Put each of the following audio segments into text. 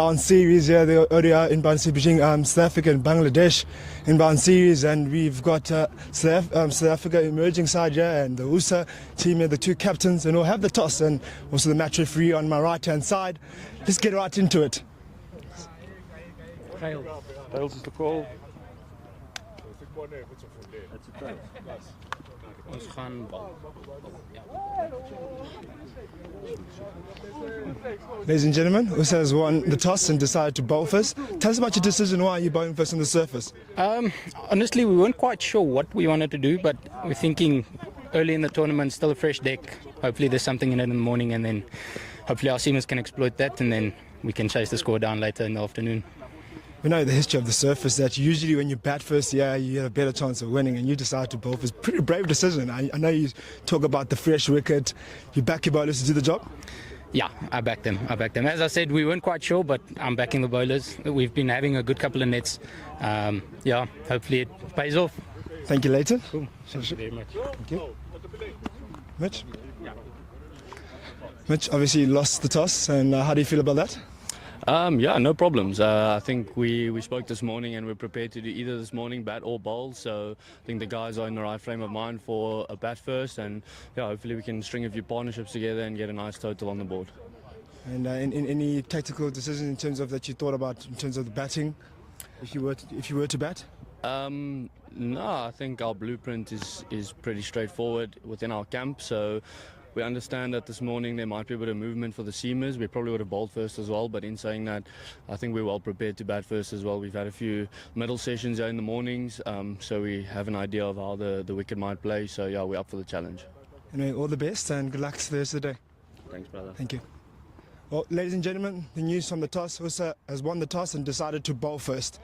On series here, the ODI inbound series between South Africa and Bangladesh inbound series, and we've got South Africa emerging side here and the USA team here, the two captains, and we'll have the toss and also the match referee on my right hand side. Let's get right into it. Tails is the call. That's a tail. Ons gaan bal. Ladies and gentlemen, USA has won the toss and decided to bowl first. Tell us about your decision. Why are you bowling first on the surface? Honestly, we weren't quite sure what we wanted to do, but we're thinking early in the tournament, still a fresh deck. Hopefully there's something in it in the morning, and then hopefully our seamers can exploit that, and then we can chase the score down later in the afternoon. We know the history of the surface that usually when you bat first, you have a better chance of winning, and you decide to bowl first. Pretty brave decision. I know you talk about the fresh wicket. You back your bowlers to do the job? Yeah, I backed them. As I said, we weren't quite sure, but I'm backing the bowlers. We've been having a good couple of nets. Hopefully it pays off. Thank you, Leighton. Cool. Thank you very much. Thank you. Mitch? Mitch, obviously you lost the toss, and how do you feel about that? No problems. I think we spoke this morning and we're prepared to do either this morning, bat or bowl. So I think the guys are in the right frame of mind for a bat first, and hopefully we can string a few partnerships together and get a nice total on the board. And in any tactical decisions in terms of that you thought about in terms of the batting, if you were to bat? No, I think our blueprint is pretty straightforward within our camp. So we understand that this morning there might be a bit of movement for the seamers. We probably would have bowled first as well, but in saying that, I think we're well prepared to bat first as well. We've had a few middle sessions there in the mornings, so we have an idea of how the wicket might play. So yeah, we're up for the challenge. Anyway, all the best and good luck for the rest of the day. Thanks, brother. Thank you. Well, ladies and gentlemen, the news from the toss, USA has won the toss and decided to bowl first.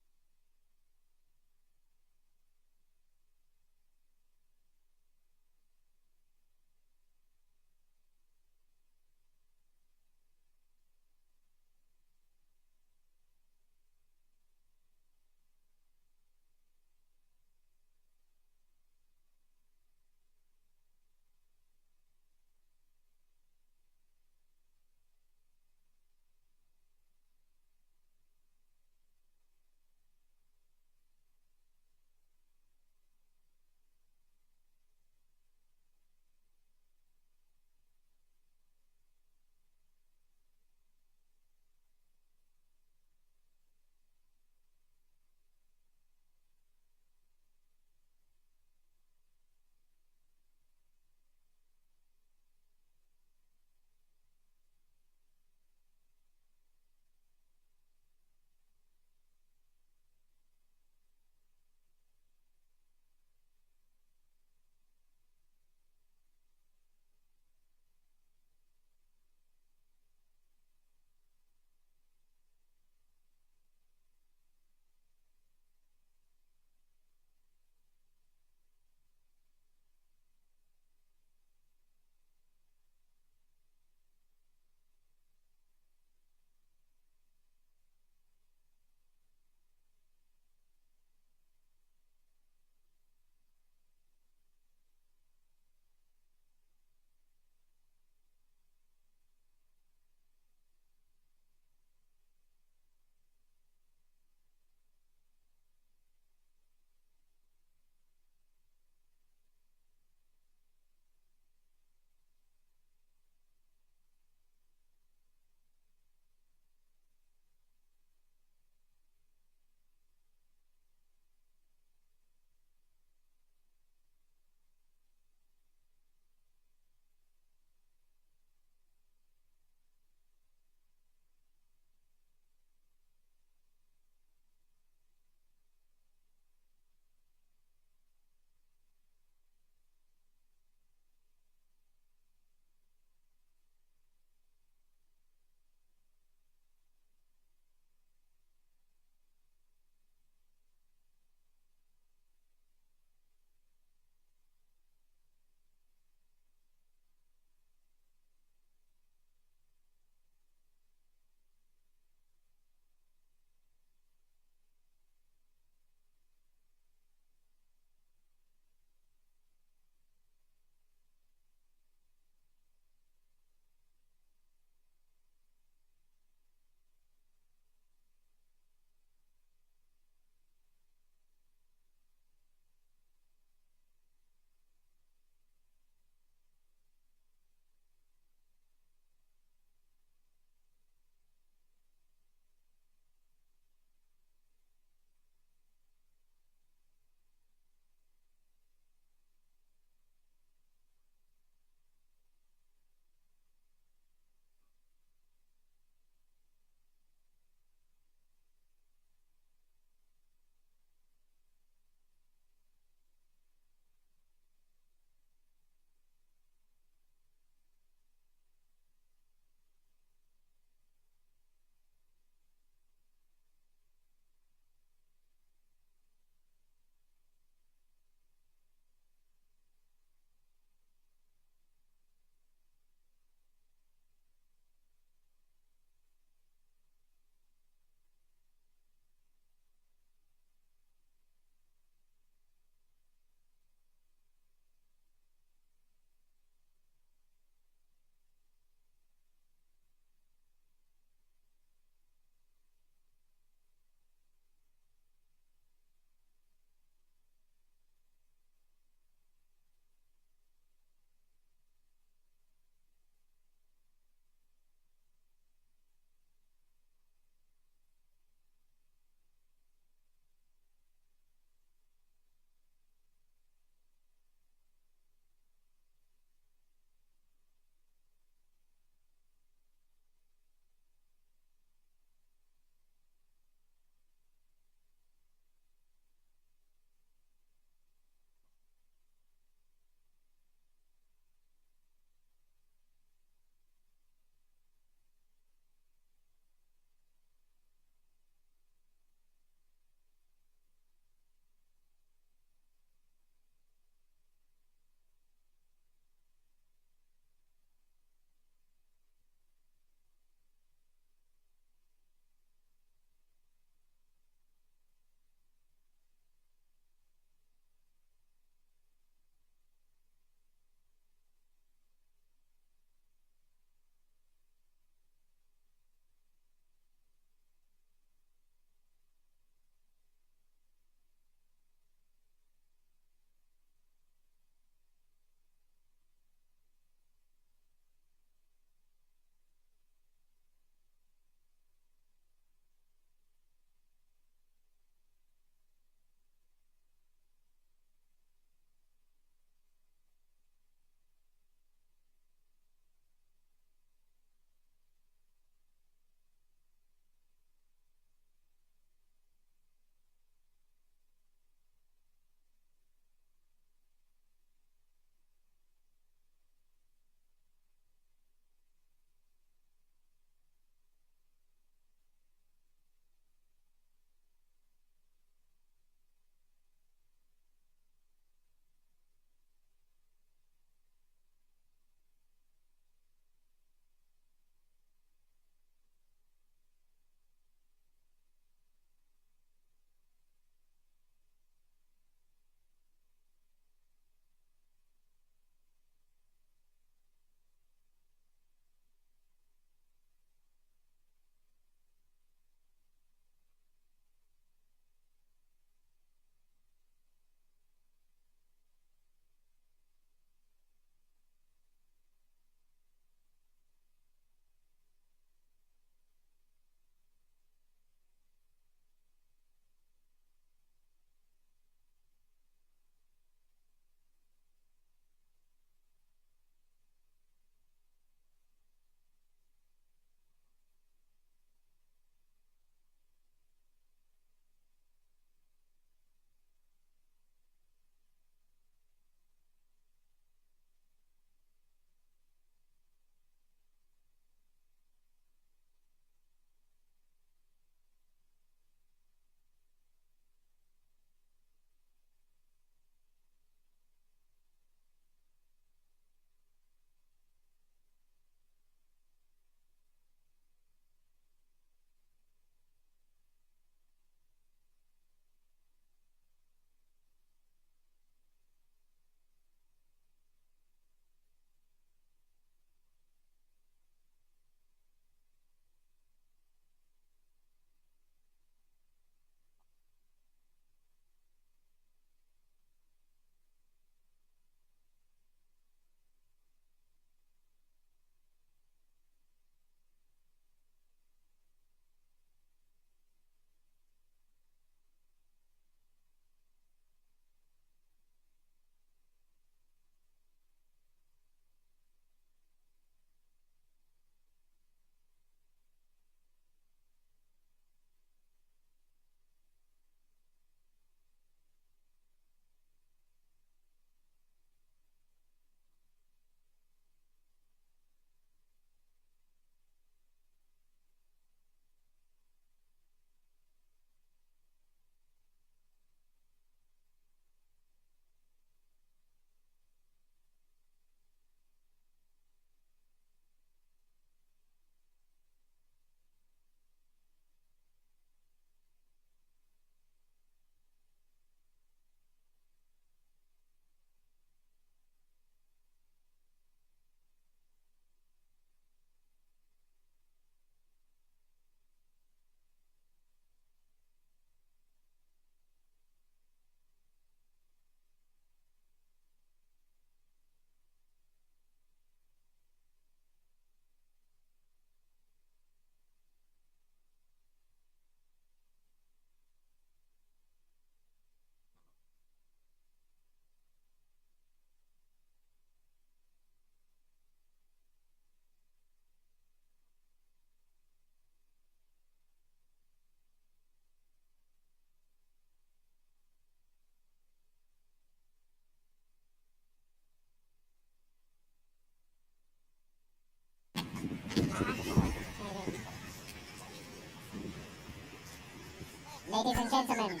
Ladies and gentlemen.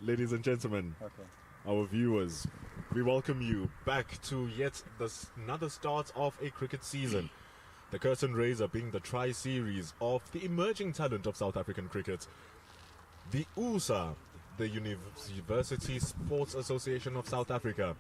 Ladies and gentlemen, our viewers, we welcome you back to yet another start of a cricket season. The curtain raiser being the tri-series of the emerging talent of South African cricket. The USSA, the University Sports Association of South Africa.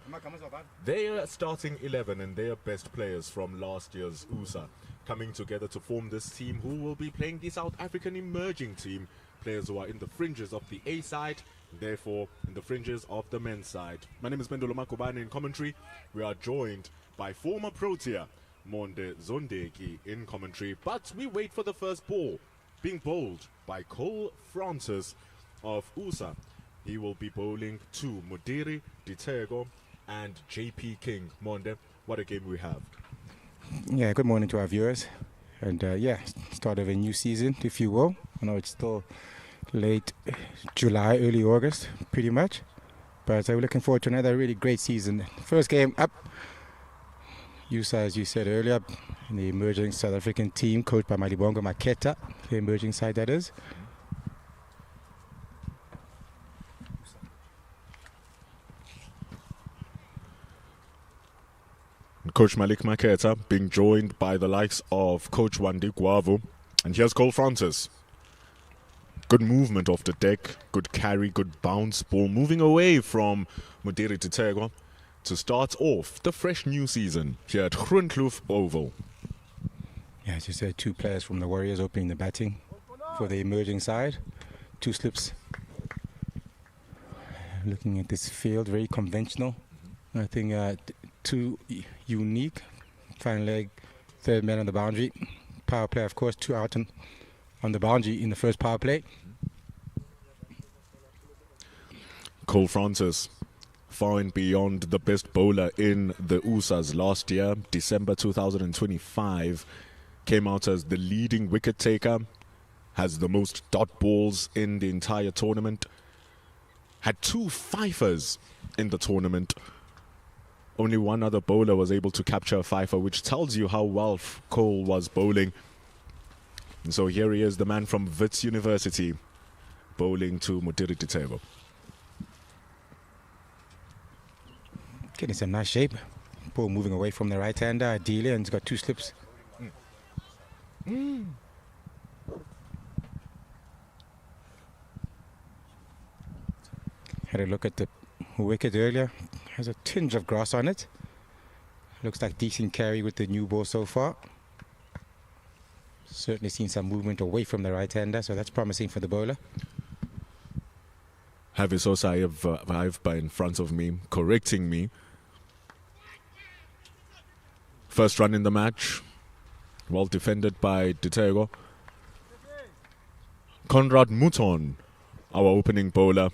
Their starting 11 and their best players from last year's USSA coming together to form this team who will be playing the South African emerging team. Players who are in the fringes of the A side, therefore in the fringes of the men's side. My name is Mendolo Makubane in commentary. We are joined by former Protea Monde Zondeki in commentary, but we wait for the first ball being bowled by Cole Francis of USSA. He will be bowling to Modiri Ditego and JP King. Monde, what a game we have. Yeah, good morning to our viewers. And start of a new season, if you will. I know it's still late July, early August, pretty much. But we're looking forward to another really great season. First game up, USSA, as you said earlier, in the emerging South African team, coached by Malibongo Maketa, the emerging side that is. Coach Malik Maketa being joined by the likes of Coach Wandi Guavu. And here's Cole Francis. Good movement off the deck, good carry, good bounce ball, moving away from Modiri Ditego to start off the fresh new season here at Groenkloof Oval. Yeah, as you said, two players from the Warriors opening the batting for the emerging side. Two slips. Looking at this field, very conventional. I think two unique. Final leg, third man on the boundary. Power play, of course, two out on the boundary in the first power play. Cole Francis, far and beyond the best bowler in the USSAs last year, December 2025, came out as the leading wicket taker, has the most dot balls in the entire tournament, had two fifers in the tournament. Only one other bowler was able to capture a fifer, which tells you how well Cole was bowling. And so here he is, the man from Wits University, bowling to Modiri Ditego. Getting some nice shape. Ball moving away from the right-hander, ideally, and he's got two slips. Had a look at the wicket earlier. Has a tinge of grass on it. Looks like decent carry with the new ball so far. Certainly seen some movement away from the right-hander, so that's promising for the bowler. Havis Osayev by in front of me, correcting me. First run in the match, well defended by Ditego. Conrad Mouton, our opening bowler,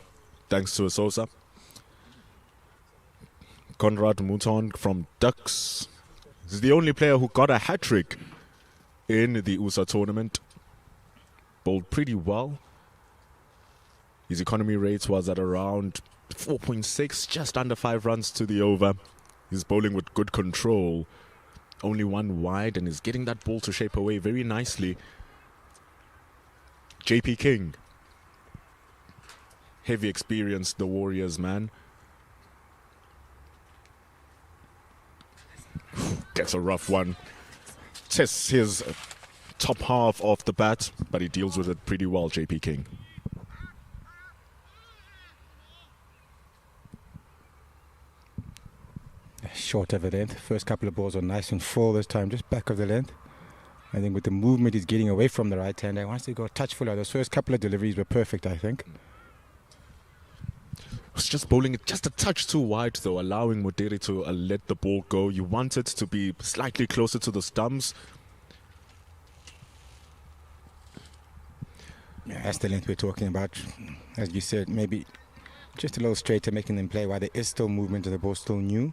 thanks to Sosa. Conrad Mouton from Ducks is the only player who got a hat-trick in the USSA tournament. Bowled pretty well. His economy rate was at around 4.6, just under 5 runs to the over. He's bowling with good control. Only one wide and is getting that ball to shape away very nicely. JP King. Heavy experience, the Warriors man. Gets a rough one. Tests his top half of the bat, but he deals with it pretty well, JP King. Short of the length. First couple of balls are nice and full this time, just back of the length. I think with the movement he's getting away from the right hand, he wants to go a touch fuller. Those first couple of deliveries were perfect, I think. Was just bowling it just a touch too wide, though, allowing Modiri to let the ball go. You want it to be slightly closer to the stumps. Yeah, that's the length we're talking about. As you said, maybe just a little straighter, making them play while there is still movement and the ball's still new.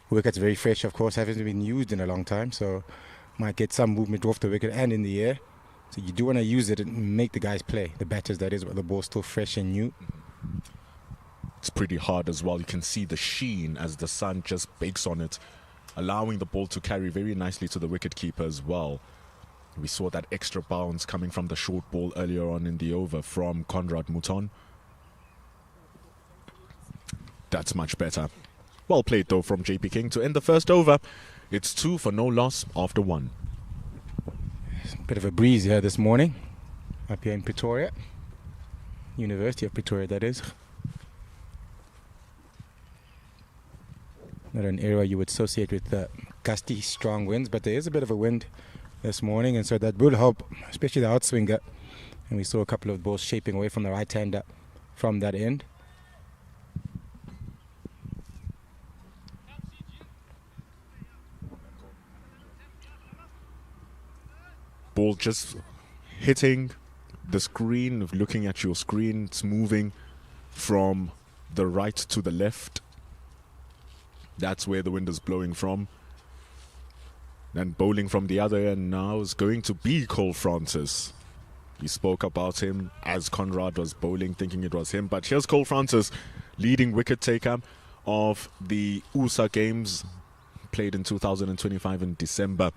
Wicket's very fresh, of course, hasn't been used in a long time, so might get some movement off the wicket and in the air. So you do want to use it and make the guys play, the batters, that is, while the ball's still fresh and new. It's pretty hard as well. You can see the sheen as the sun just bakes on it, allowing the ball to carry very nicely to the wicketkeeper as well. We saw that extra bounce coming from the short ball earlier on in the over from Conrad Mouton. That's much better. Well played though from JP King to end the first over. It's 2 for no loss after 1. Bit of a breeze here this morning, up here in Pretoria. University of Pretoria, that is. Not an area you would associate with gusty, strong winds, but there is a bit of a wind this morning, and so that will help, especially the outswinger. And we saw a couple of balls shaping away from the right-hander from that end. Ball just hitting the screen, looking at your screen. It's moving from the right to the left. That's where the wind is blowing from. And bowling from the other end now is going to be Cole Francis. We spoke about him as Conrad was bowling, thinking it was him. But here's Cole Francis, leading wicket taker of the USSA Games, played in 2025 in December.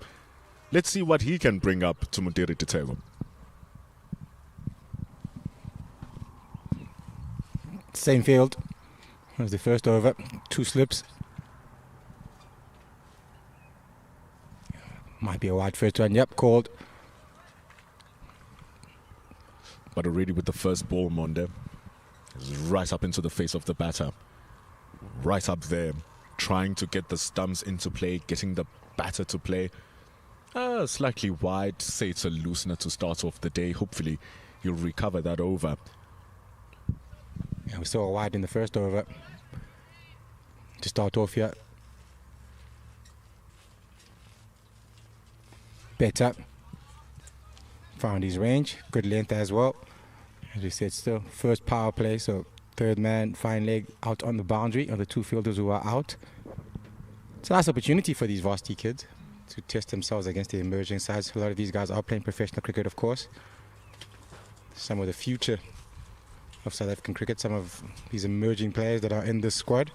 Let's see what he can bring up to Mudiri Titego. Same field as the first over, 2 slips. Might be a wide first one, yep, called. But already with the first ball, Monde is right up into the face of the batter. Right up there, trying to get the stumps into play, getting the batter to play. Slightly wide, say it's a loosener to start off the day. Hopefully he'll recover that over. Yeah, we saw a wide in the first over to start off here. Better. Found his range, good length as well. As we said, still first power play, so third man, fine leg out on the boundary of the 2 fielders who are out. It's a nice opportunity for these varsity kids to test themselves against the emerging sides. A lot of these guys are playing professional cricket, of course. Some of the future of South African cricket, some of these emerging players that are in this squad.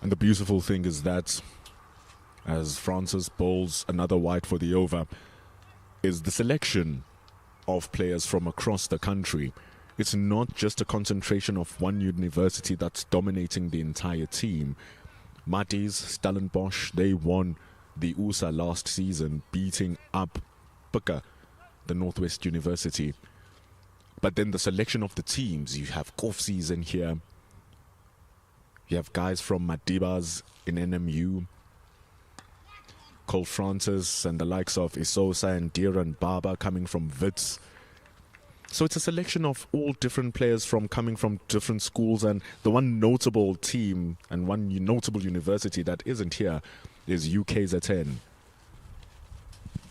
And the beautiful thing is that as Francis bowls another wide for the over, is the selection of players from across the country. It's not just a concentration of one university that's dominating the entire team. Maties, Stellenbosch, they won the USSA last season, beating up Puka, the Northwest University. But then the selection of the teams, you have Kofsi's in here. You have guys from Madibas in NMU, Cole Francis and the likes of Isosa and Diran Baba coming from Wits. So it's a selection of all different players coming from different schools, and the one notable team and one notable university that isn't here is UKZN.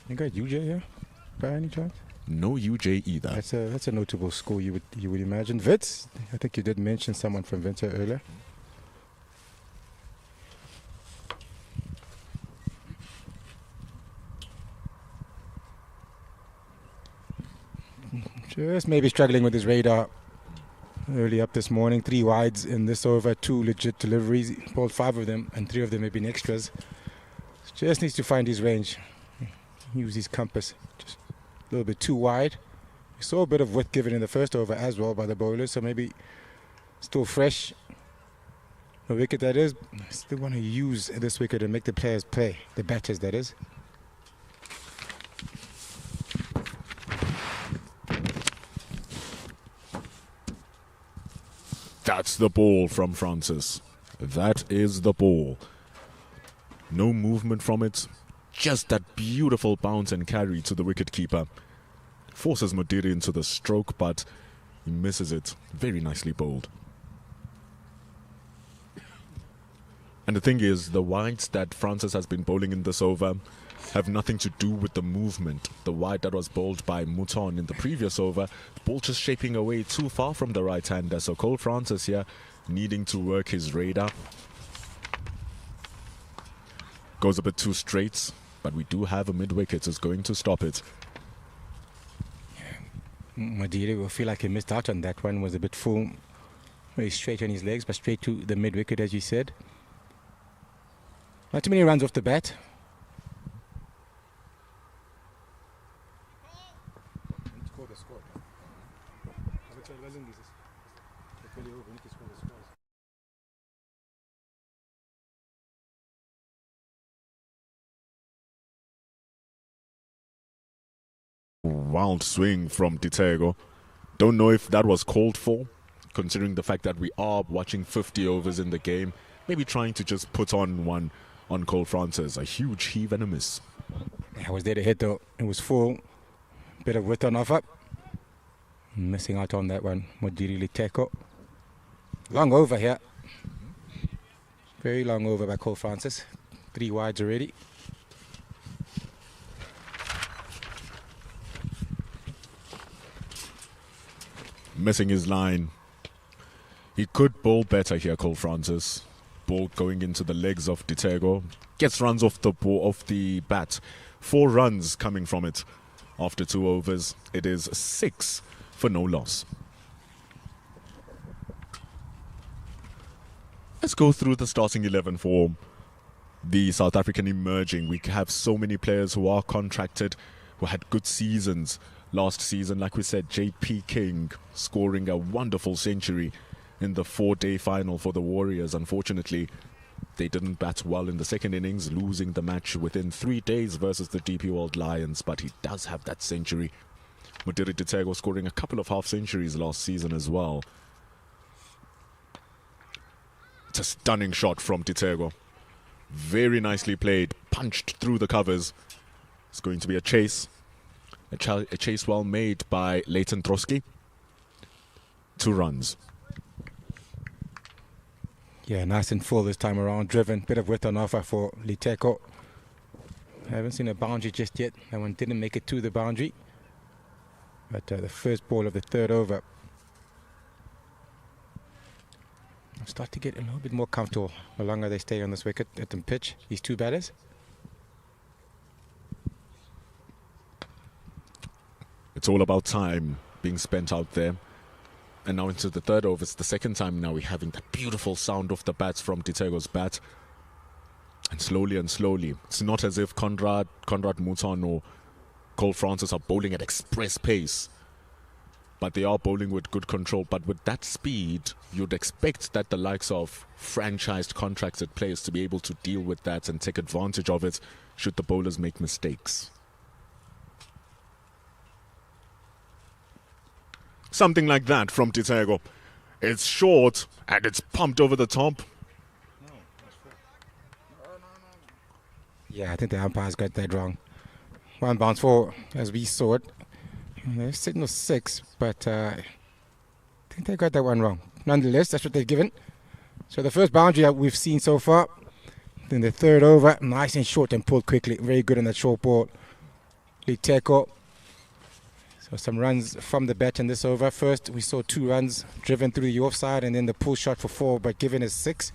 You got UJ here, by any chance? No UJ either. That's a notable school. You would imagine. Wits. I think you did mention someone from Winter earlier. Just maybe struggling with his radar early up this morning. 3 wides in this over, 2 legit deliveries. He pulled 5 of them, and 3 of them have been extras. Just needs to find his range. Use his compass. Just a little bit too wide. We saw a bit of width given in the first over as well by the bowlers, so maybe still fresh. The wicket that is. Still want to use this wicket and make the players play. The batters, that is. That's the ball from Francis. That is the ball. No movement from it. Just that beautiful bounce and carry to the wicketkeeper. Forces Mudiri into the stroke, but he misses it. Very nicely bowled. And the thing is, the wides that Francis has been bowling in this over have nothing to do with the movement. The wide that was bowled by Mouton in the previous over, the ball just shaping away too far from the right-hander. So Cole Francis here needing to work his radar. Goes a bit too straight. but we do have a mid-wicket is going to stop it. Madiri will feel like he missed out on that one. Was a bit full, very straight on his legs, but straight to the mid-wicket, as you said. Not too many runs off the bat. Wild swing from Ditego. Don't know if that was called for, considering the fact that we are watching 50 overs in the game. Maybe trying to just put on one on Cole Francis. A huge heave and a miss. I was there to hit though. It was full. Bit of width on offer. Missing out on that one. Modiri Liteko. Long over here. Very long over by Cole Francis. 3 wides already. Missing his line. He could bowl better here, Cole Francis. Ball going into the legs of Ditego. Gets runs off the ball, off the bat. 4 runs coming from it after 2 overs. It is 6 for no loss. Let's go through the starting 11 for the South African emerging. We have so many players who are contracted, who had good seasons last season. Like we said, JP King scoring a wonderful century in the 4-day final for the Warriors. Unfortunately, they didn't bat well in the second innings, losing the match within 3 days versus the DP World Lions, but he does have that century. Modiri Ditego scoring a couple of half centuries last season as well. It's a stunning shot from Ditego. Very nicely played, punched through the covers. It's going to be a chase. A chase well made by Leighton Trotsky. 2 runs. Yeah, nice and full this time around. Driven, bit of width on offer for Liteko. I haven't seen a boundary just yet. That one didn't make it to the boundary. But the first ball of the 3rd over. I'll start to get a little bit more comfortable the longer they stay on this wicket at the pitch. These 2 batters. It's all about time being spent out there. And now into the 3rd over. It's the second time now we're having that beautiful sound of the bats from Ditego's bat. And slowly, it's not as if Conrad Mouton or Cole Francis are bowling at express pace. But they are bowling with good control. But with that speed, you'd expect that the likes of franchised, contracted players to be able to deal with that and take advantage of it should the bowlers make mistakes. Something like that from Ditego. It's short and it's pumped over the top. Yeah, I think the umpires got that wrong. 1 bounce 4, as we saw it. They're signal 6, but I think they got that one wrong. Nonetheless, that's what they've given. So the first boundary that we've seen so far. Then the 3rd over, nice and short and pulled quickly. Very good on that short ball. Liteko. So some runs from the bat in this over. First, we saw 2 runs driven through the offside, and then the pull shot for 4, but given is 6.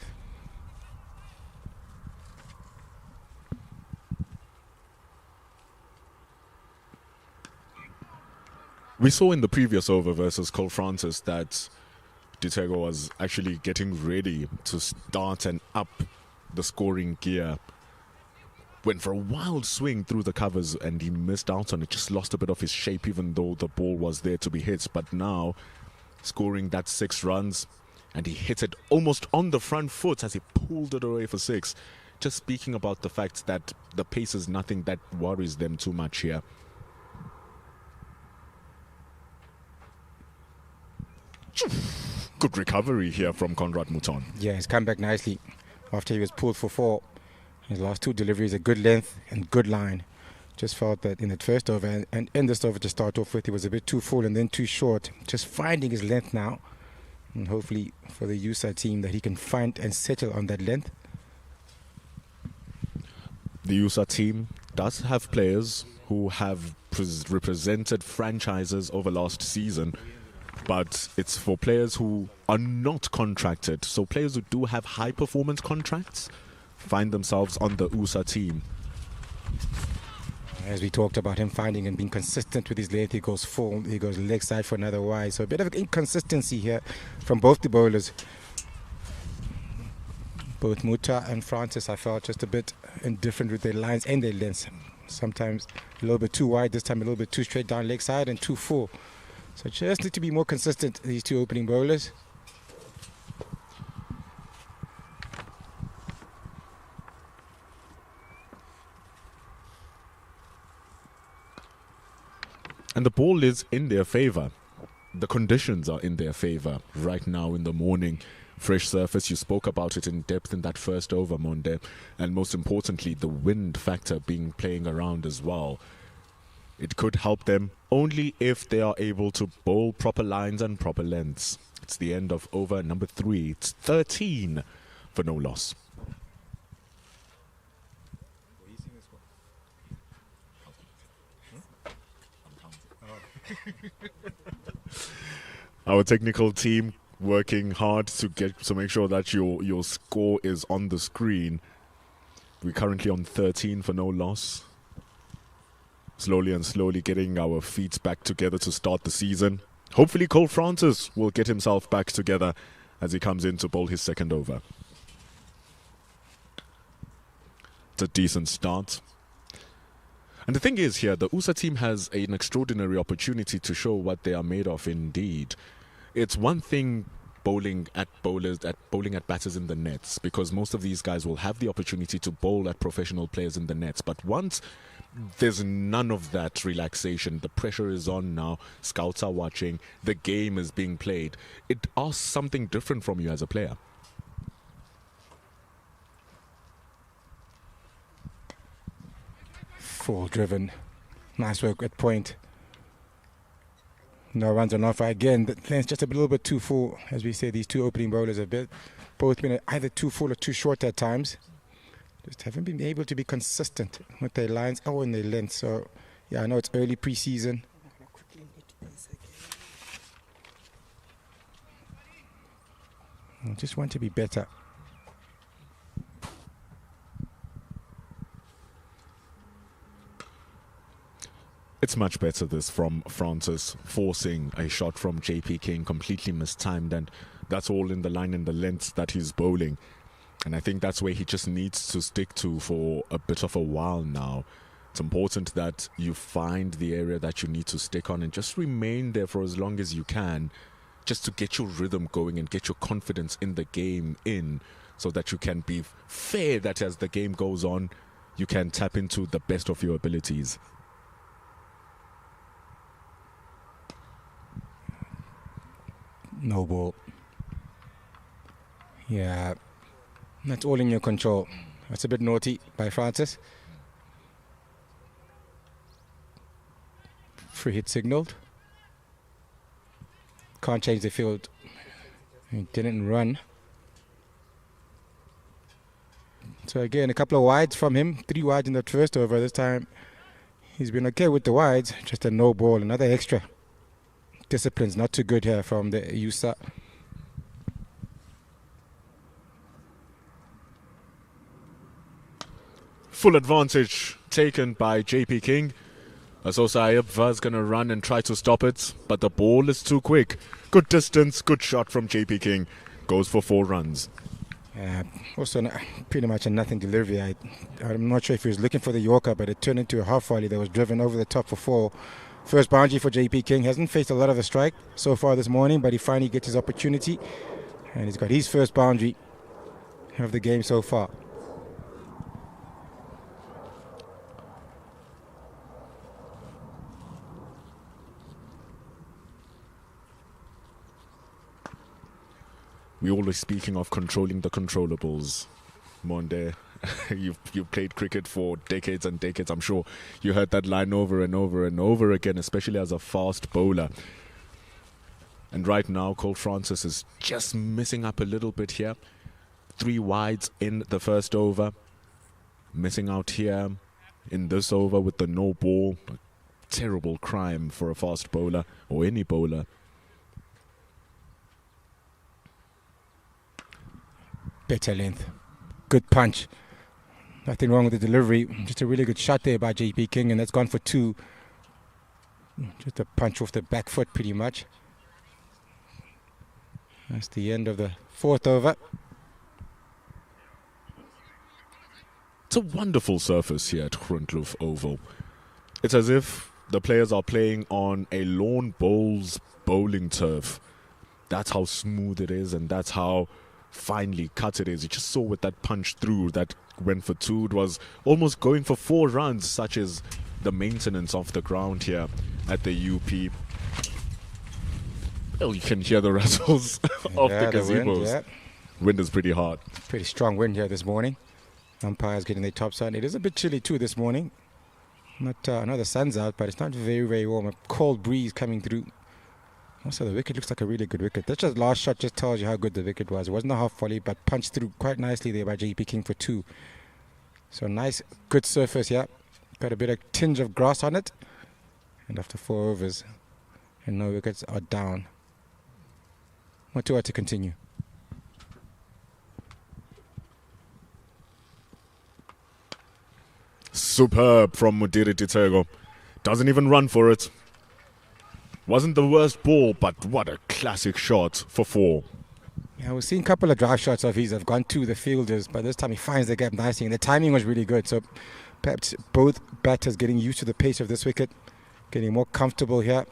We saw in the previous over versus Cole Francis that Ditego was actually getting ready to start and up the scoring gear. Went for a wild swing through the covers and he missed out on it. Just lost a bit of his shape even though the ball was there to be hit. But now scoring that 6 runs and he hit it almost on the front foot as he pulled it away for 6. Just speaking about the fact that the pace is nothing that worries them too much here. Good recovery here from Conrad Mouton. Yeah, he's come back nicely after he was pulled for 4. His last 2 deliveries, a good length and good line. Just felt that in that first over and in this over to start off with, he was a bit too full and then too short. Just finding his length now. And hopefully for the USSA team that he can find and settle on that length. The USSA team does have players who have represented franchises over last season. But it's for players who are not contracted. So players who do have high performance contracts find themselves on the USSA team. As we talked about him finding and being consistent with his length, he goes full, he goes leg side for another wide. So a bit of inconsistency here from both the bowlers. Both Muta and Francis, I felt just a bit indifferent with their lines and their lengths. Sometimes a little bit too wide, this time a little bit too straight down leg side and too full. So just need to be more consistent, these two opening bowlers. And the ball is in their favour. The conditions are in their favour right now in the morning. Fresh surface, you spoke about it in depth in that first over, Monde. And most importantly, the wind factor playing around as well. It could help them only if they are able to bowl proper lines and proper lengths. It's the end of over number 3. It's 13 for no loss. Our technical team working hard to make sure that your score is on the screen. We're currently on 13 for no loss. Slowly and slowly getting our feet back together to start the season. Hopefully Cole Francis will get himself back together as he comes in to bowl his second over. It's a decent start. And the thing is here, the USA team has an extraordinary opportunity to show what they are made of indeed. It's one thing bowling at batters in the nets, because most of these guys will have the opportunity to bowl at professional players in the nets. But once there's none of that relaxation, the pressure is on now, scouts are watching, the game is being played, it asks something different from you as a player. Full driven. Nice work at point. No runs on offer again. The length's just a little bit too full. As we say, these two opening bowlers have both been either too full or too short at times. Just haven't been able to be consistent with their lines or in their length. So, yeah, I know it's early pre-season. I just want to be better. It's much better this from Francis, forcing a shot from JP King, completely mistimed, and that's all in the line and the length that he's bowling. And I think that's where he just needs to stick to for a bit of a while now. It's important that you find the area that you need to stick on and just remain there for as long as you can, just to get your rhythm going and get your confidence in the game in, so that you can be fair that as the game goes on, you can tap into the best of your abilities. No ball. Yeah, that's all in your control. That's a bit naughty by Francis. Free hit signaled. Can't change the field. He didn't run. So again, a couple of wides from him. 3 wides in the first over. This time he's been okay with the wides. Just a no ball, another extra. Discipline's not too good here from the USA. Full advantage taken by JP King. Asosayab was going to run and try to stop it, but the ball is too quick. Good distance, good shot from JP King. Goes for 4 runs. Also, pretty much a nothing delivery. I'm not sure if he was looking for the Yorker, but it turned into a half volley that was driven over the top for 4. First boundary for JP King. Hasn't faced a lot of the strike so far this morning, but he finally gets his opportunity. And he's got his first boundary of the game so far. We're always speaking of controlling the controllables. Monde, you've played cricket for decades and decades. I'm sure you heard that line over and over and over again, especially as a fast bowler. And right now, Cole Francis is just missing up a little bit here. 3 wides in the first over. Missing out here in this over with the no ball. A terrible crime for a fast bowler or any bowler. Better length. Good punch. Nothing wrong with the delivery. Just a really good shot there by JP King, and that's gone for 2. Just a punch off the back foot pretty much. That's the end of the 4th over. It's a wonderful surface here at Groenkloof Oval. It's as if the players are playing on a lawn bowls bowling turf. That's how smooth it is, and that's how finely cut it is. You just saw with that punch through that went for 2. It was almost going for 4 runs, such as the maintenance of the ground here at the UP. Well, you can hear the rattles of the gazebos. Wind is pretty hard. Pretty strong wind here this morning. Umpires getting their tops on. It is a bit chilly too this morning. Not, I know the sun's out, but it's not very, very warm. A cold breeze coming through. Also, the wicket looks like a really good wicket. That just last shot just tells you how good the wicket was. It wasn't a half volley, but punched through quite nicely there by JP King for 2. So nice, good surface, yeah. Got a bit of tinge of grass on it. And after 4 overs, and no wickets are down. Not too hard to continue. Superb from Mudiri Ditego. Doesn't even run for it. Wasn't the worst ball, but what a classic shot for 4. Yeah, we've seen a couple of drive shots of his have gone to the fielders, but this time he finds the gap nicely, and the timing was really good. So perhaps both batters getting used to the pace of this wicket, getting more comfortable here.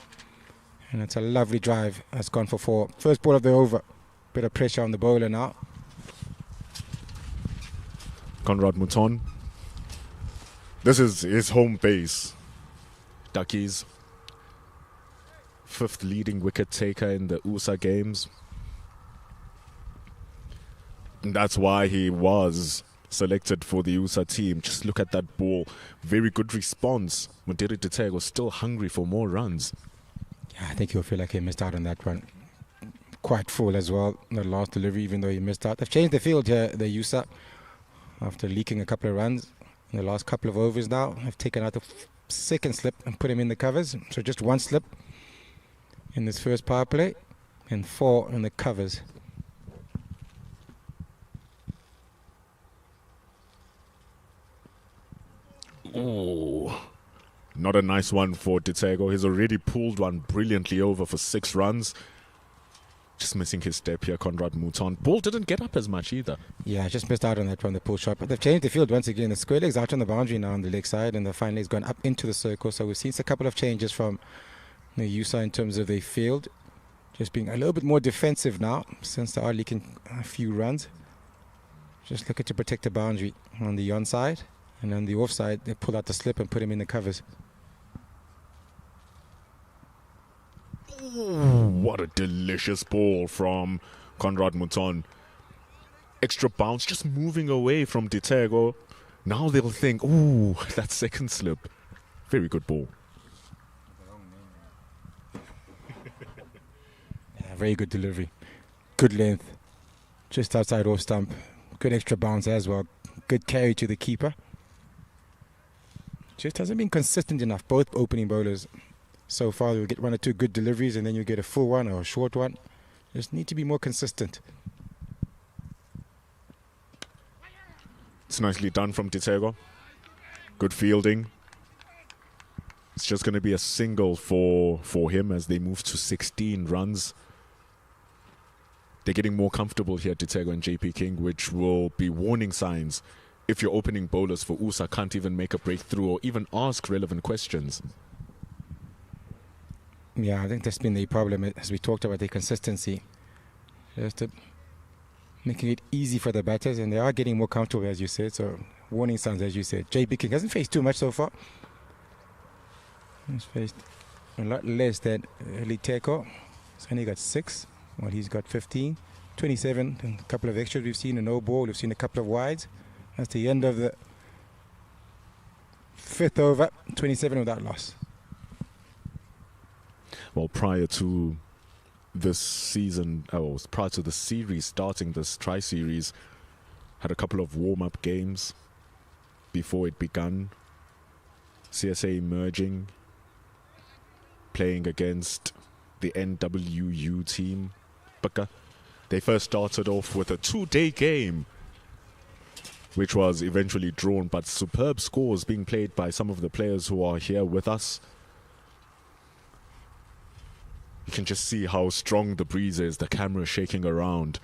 And it's a lovely drive. That's gone for 4. First ball of the over. Bit of pressure on the bowler now. Conrad Mouton. This is his home base. Duckies. 5th leading wicket taker in the USA games. And that's why he was selected for the USA team. Just look at that ball. Very good response. Mudiri Ditego still hungry for more runs. Yeah, I think he'll feel like he missed out on that one. Quite full as well, the last delivery, even though he missed out. They've changed the field here, the USA, after leaking a couple of runs in the last couple of overs now. I've taken out the 2nd slip and put him in the covers. So just 1 slip in this first power play and 4 in the covers. Ooh. Not a nice one for Ditego. He's already pulled one brilliantly over for 6 runs. Just missing his step here, Conrad Mouton. Ball didn't get up as much either. Yeah, just missed out on that from the pull shot. But they've changed the field once again. The square leg's out on the boundary now on the leg side, and the fine leg's gone up into the circle. So we've seen a couple of changes from the USA in terms of the field. Just being a little bit more defensive now, since they are leaking a few runs. Just looking to protect the boundary on the onside. And on the offside, they pull out the slip and put him in the covers. Ooh, what a delicious ball from Conrad Mouton. Extra bounce, just moving away from Ditego. Now they'll think, ooh, that 2nd slip. Very good ball. Yeah, very good delivery. Good length. Just outside off stump. Good extra bounce as well. Good carry to the keeper. Just hasn't been consistent enough, both opening bowlers. So far, you'll get 1 or 2 good deliveries and then you get a full one or a short one. Just need to be more consistent. It's nicely done from Ditego. Good fielding. It's just going to be a single for him as they move to 16 runs. They're getting more comfortable here, Ditego and JP King, which will be warning signs if your opening bowlers for USA can't even make a breakthrough or even ask relevant questions. Yeah, I think that's been the problem, as we talked about the consistency. Just making it easy for the batters, and they are getting more comfortable, as you said. So, warning signs, as you said. JP King hasn't faced too much so far. He's faced a lot less than Liteko. He's only got 6, while he's got 15. 27, and a couple of extras we've seen, a no ball, we've seen a couple of wides. That's the end of the 5th over, 27 without loss. Well, prior to this season, prior to the series starting, this tri-series, had a couple of warm-up games before it began. CSA emerging, playing against the NWU team. They first started off with a 2-day game which was eventually drawn, but superb scores being played by some of the players who are here with us. You can just see how strong the breeze is, the camera shaking around.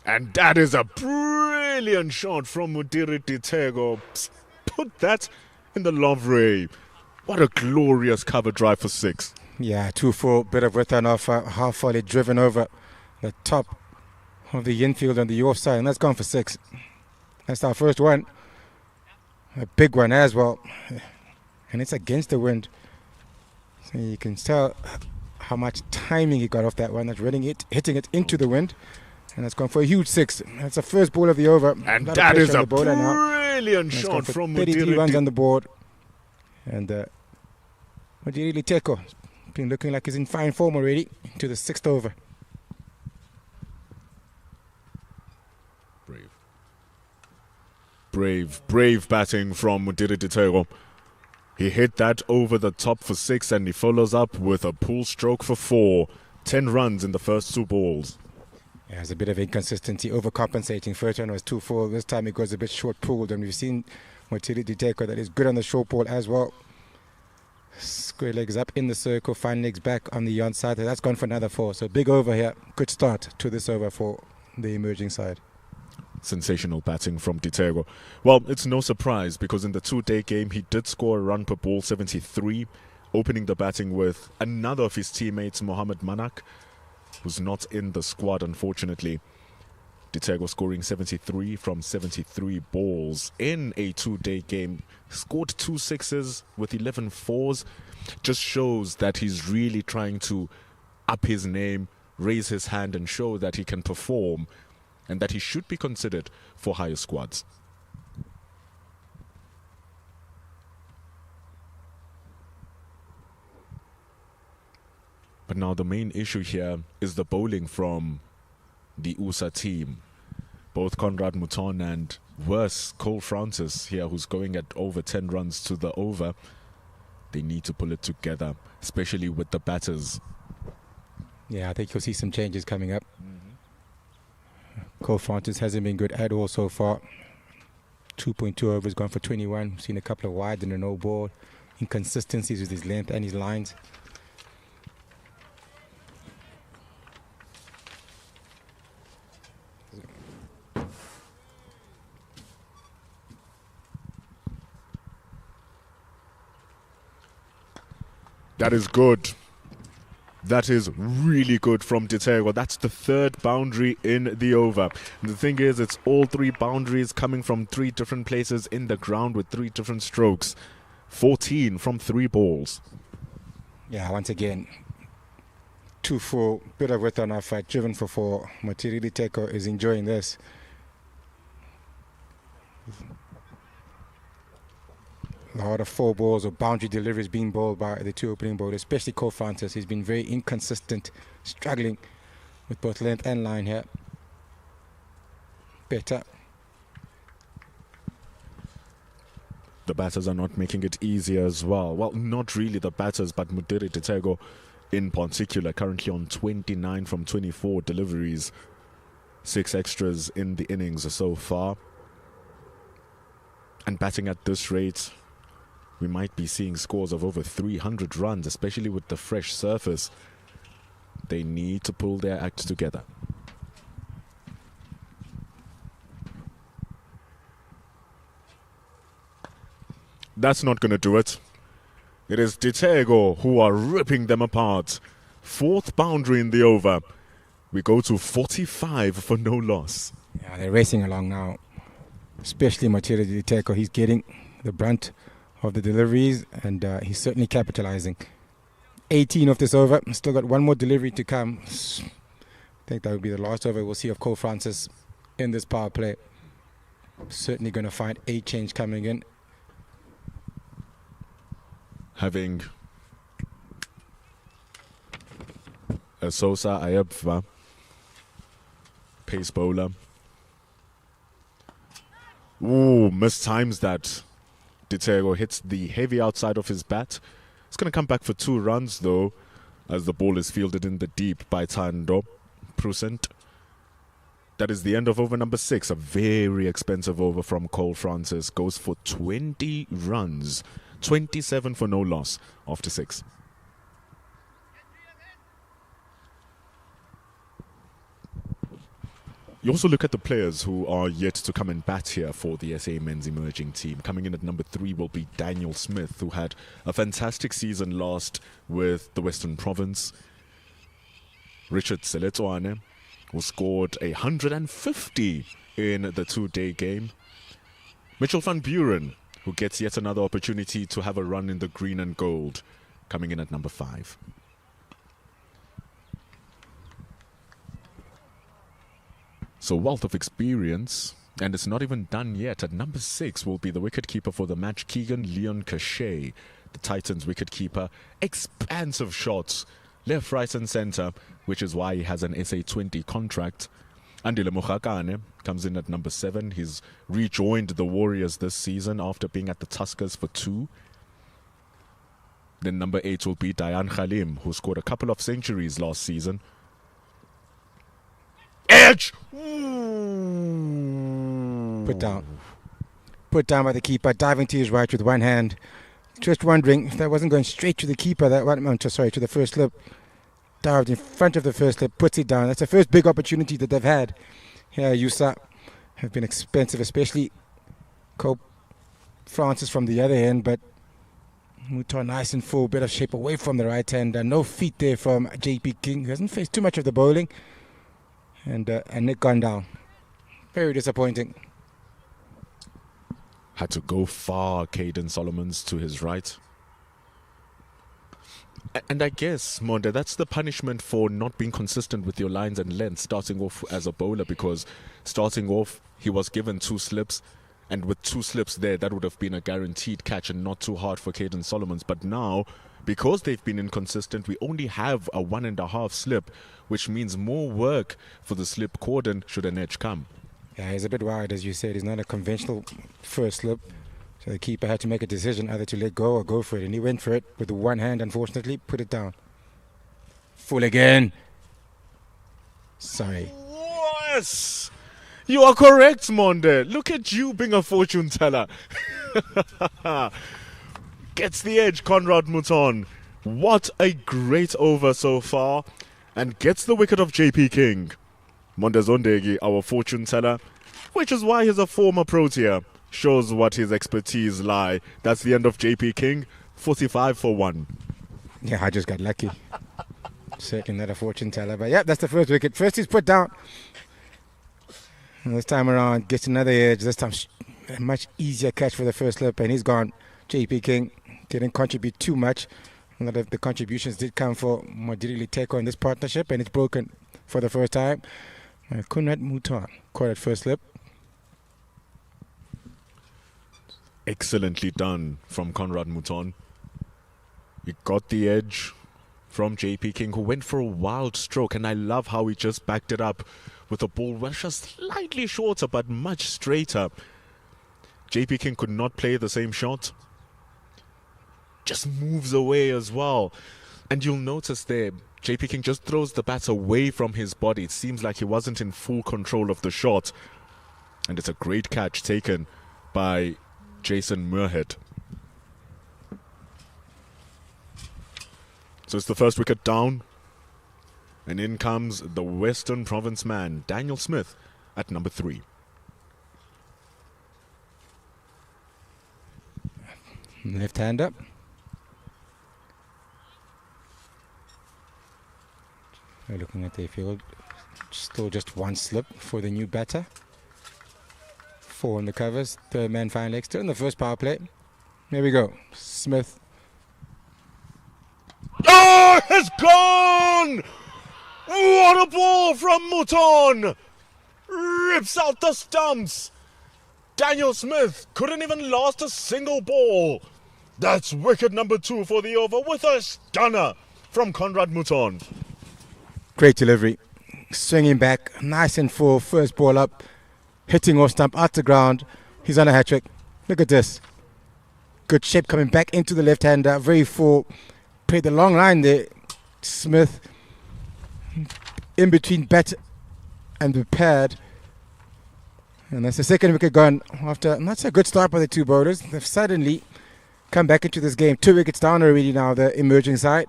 And that is a brilliant shot from Mudiri Ditego. Put that in the love ray. What a glorious cover drive for 6. Yeah, 2-4, bit of width and off, half volley driven over the top of the infield on the offside, and that's gone for 6. That's our first one. A big one as well. And it's against the wind. So you can tell how much timing he got off that one. That's hitting it into the wind. And that's gone for a huge 6. That's the first ball of the over. And that is a brilliant shot from 33 runs on the board. And Mudiri Diteko been looking like he's in fine form already to the 6th over. Brave batting from Mudiri Ditego. He hit that over the top for 6 and he follows up with a pull stroke for 4. 10 runs in the first 2 balls. Yeah, there's a bit of inconsistency, overcompensating. First one was 2-4. This time it goes a bit short pulled, and we've seen Mudiri Diteko that is good on the short ball as well. Square legs up in the circle, fine legs back on the yon side. That's gone for another 4. So big over here. Good start to this over for the emerging side. Sensational batting from Ditego. Well, it's no surprise because in the 2-day game he did score a run per ball, 73, opening the batting with another of his teammates, Mohamed Manak, who's not in the squad unfortunately. Ditego scoring 73 from 73 balls in a 2-day game. Scored 2 sixes with 11 fours. Just shows that he's really trying to up his name, raise his hand and show that he can perform and that he should be considered for higher squads. But now the main issue here is the bowling from the USA team. Both Conrad Mouton and worse Cole Francis here, who's going at over 10 runs to the over. They need to pull it together, especially with the batters. Yeah, I think you'll see some changes coming up. Cole Francis hasn't been good at all so far. 2.2 overs, gone for 21. Seen a couple of wides and a no ball. Inconsistencies with his length and his lines. That is good. That is really good from Ditego. That's the 3rd boundary in the over. And the thing is, it's all 3 boundaries coming from 3 different places in the ground with 3 different strokes. 14 from 3 balls. Yeah, once again, 2-4, bit of width on our fight, driven for 4. Mudiri Diteko is enjoying this. A lot of 4 balls or boundary deliveries being bowled by the 2 opening bowlers, especially Cole Francis. He's been very inconsistent, struggling with both length and line here. Better. The batters are not making it easier as well. Well, not really the batters, but Mudiri Ditego in particular, currently on 29 from 24 deliveries. 6 extras in the innings so far. And batting at this rate, we might be seeing scores of over 300 runs, especially with the fresh surface. They need to pull their act together. That's not going to do it. It is Ditego who are ripping them apart. 4th boundary in the over. We go to 45 for no loss. Yeah, they're racing along now. Especially Mudiri Diteko. He's getting the brunt of the deliveries and he's certainly capitalizing. 18 of this over. Still got 1 more delivery to come. I think that will be the last over we'll see of Cole Francis in this power play. Certainly going to find a change coming in. Having a Sosa Ayabva, pace bowler. Ooh, mistimes that. Ditego hits the heavy outside of his bat. It's going to come back for 2 runs though, as the ball is fielded in the deep by Tando Prusent. That is the end of over number 6. A very expensive over from Cole Francis. Goes for 20 runs. 27 for no loss after 6. You also look at the players who are yet to come and bat here for the SA men's emerging team. Coming in at number 3 will be Daniel Smith, who had a fantastic season last with the Western Province. Richard Seletswane, who scored 150 in the 2-day game. Mitchell van Buren, who gets yet another opportunity to have a run in the green and gold, coming in at number 5. So wealth of experience, and it's not even done yet. At number 6 will be the wicketkeeper for the match, Keegan Leon Cachet, the Titans wicketkeeper. Expansive shots, left, right and centre, which is why he has an SA20 contract. Andile Mokgakane comes in at number 7. He's rejoined the Warriors this season after being at the Tuskers for 2. Then number 8 will be Dayan Khalim, who scored a couple of centuries last season. Edge! Put down. Put down by the keeper, diving to his right with one hand. Just wondering if that wasn't going straight to the keeper, that one, sorry, to the first slip. Dived in front of the first slip, puts it down. That's the first big opportunity that they've had. Here, USSA have been expensive, especially Cole Francis from the other end, but Mouton nice and full, bit of shape away from the right hand. No feet there from JP King, who hasn't faced too much of the bowling. And Nick gone down. Very disappointing. Had to go far, Caden Solomons to his right. And I guess, Monde, that's the punishment for not being consistent with your lines and lengths starting off as a bowler, because starting off, he was given 2 slips, and with 2 slips there, that would have been a guaranteed catch and not too hard for Caden Solomons. But now, because they've been inconsistent, we only have a 1.5 slip, which means more work for the slip cordon should an edge come. Yeah, he's a bit wide, as you said. He's not a conventional first slip. So the keeper had to make a decision either to let go or go for it. And he went for it with the one hand, unfortunately, put it down. Full again. Sorry. Yes! You are correct, Monde. Look at you being a fortune teller. Gets the edge, Conrad Mouton. What a great over so far. And gets the wicket of JP King. Monde Zondegi, our fortune teller, which is why he's a former Protea. Shows what his expertise lie. That's the end of JP King. 45 for 1. Yeah, I just got lucky. Certainly not a fortune teller. But yeah, that's the first wicket. First he's put down. And this time around, gets another edge. This time a much easier catch for the first slip. And he's gone. JP King didn't contribute too much. A lot of the contributions did come for Modiri Teko in this partnership. And it's broken for the first time. Conrad Mouton caught at first slip. Excellently done from Conrad Mouton. He got the edge from JP King, who went for a wild stroke, and I love how he just backed it up with a ball which was slightly shorter but much straighter. JP King could not play the same shot. Just moves away as well. And you'll notice there, JP King just throws the bat away from his body. It seems like he wasn't in full control of the shot. And it's a great catch taken by Jason Muirhead. So it's the first wicket down. And in comes the Western Province man, Daniel Smith, at number 3. Left hand up. We're looking at the field. Still just 1 slip for the new batter. 4 on the covers. Third man fine leg. Still in the first power play. Here we go. Smith. Oh, it's gone! What a ball from Mouton! Rips out the stumps. Daniel Smith couldn't even last a single ball. That's wicket number 2 for the over with a stunner from Conrad Mouton. Great delivery. Swinging back. Nice and full. First ball up. Hitting off stump out the ground. He's on a hat-trick. Look at this. Good shape coming back into the left-hander. Very full. Played the long line there. Smith in between bat and the pad. And that's the second wicket gone after not so good start by the two bowlers. They've suddenly come back into this game. 2 wickets down already now, the emerging side.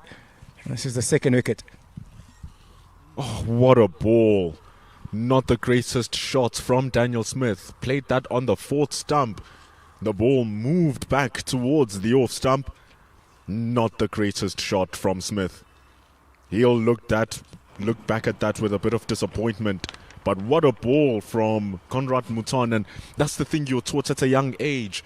And this is the second wicket. Oh, what a ball. Not the greatest shot from Daniel Smith. Played that on the 4th stump. The ball moved back towards the off stump. Not the greatest shot from Smith. He'll look back at that with a bit of disappointment. But what a ball from Conrad Mouton. And that's the thing you're taught at a young age.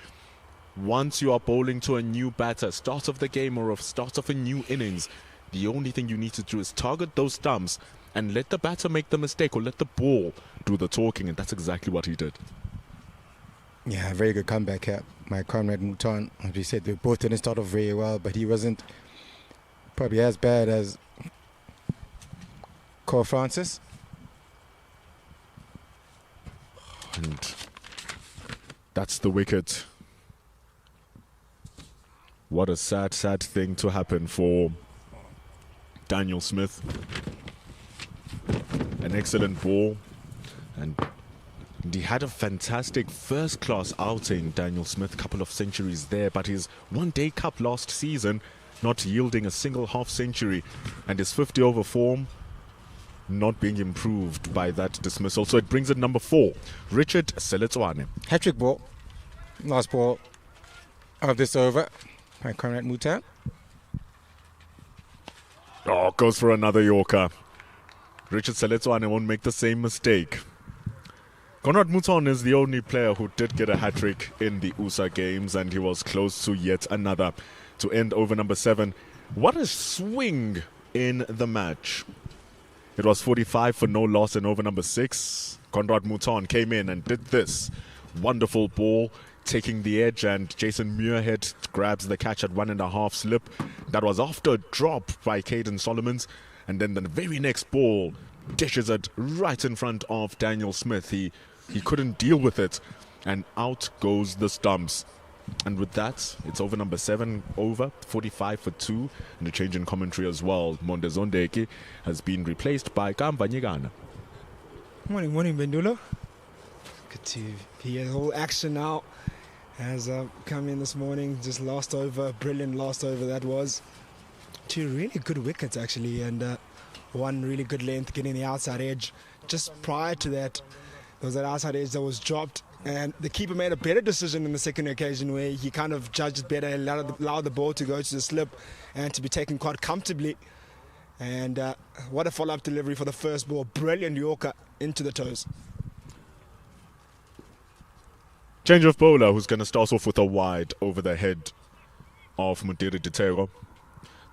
Once you are bowling to a new batter, start of the game or start of a new innings, the only thing you need to do is target those stumps and let the batter make the mistake or let the ball do the talking. And that's exactly what he did. Yeah, very good comeback here by Conrad Mouton. As we said, they both didn't start off very well, but he wasn't probably as bad as Cole Francis. And that's the wicket. What a sad, sad thing to happen for Daniel Smith. An excellent ball. And he had a fantastic first-class outing, Daniel Smith. A couple of centuries there. But his one-day cup last season, not yielding a single half-century. And his 50-over form not being improved by that dismissal. So it brings it number 4, Richard Seletswane. Hat-trick ball. Last ball of this over by Conrad Mouton. Oh, goes for another Yorker. Richard Seletswane won't make the same mistake. Conrad Mouton is the only player who did get a hat-trick in the USA games, and he was close to yet another to end over number 7. What a swing in the match. It was 45 for no loss in over number 6. Conrad Mouton came in and did this. Wonderful ball, taking the edge, and Jason Muirhead grabs the catch at 1.5 slip. That was after a drop by Caden Solomons. And then the very next ball dishes it right in front of Daniel Smith. He couldn't deal with it, and out goes the stumps. And with that, it's over number 7, over 45 for 2, and a change in commentary as well. Mondezondeki has been replaced by Kamba Nyigana. Morning, Bendulo. Good to hear the whole action now. Has come in this morning, just last over, brilliant last over that was. 2 really good wickets actually, and 1 really good length getting the outside edge. Just prior to that, there was that outside edge that was dropped, and the keeper made a better decision in the second occasion where he kind of judged it better, allowed the ball to go to the slip and to be taken quite comfortably. And what a follow-up delivery for the first ball. Brilliant Yorker into the toes. Change of bowler, who's going to start off with a wide over the head of Mudiri Ditero.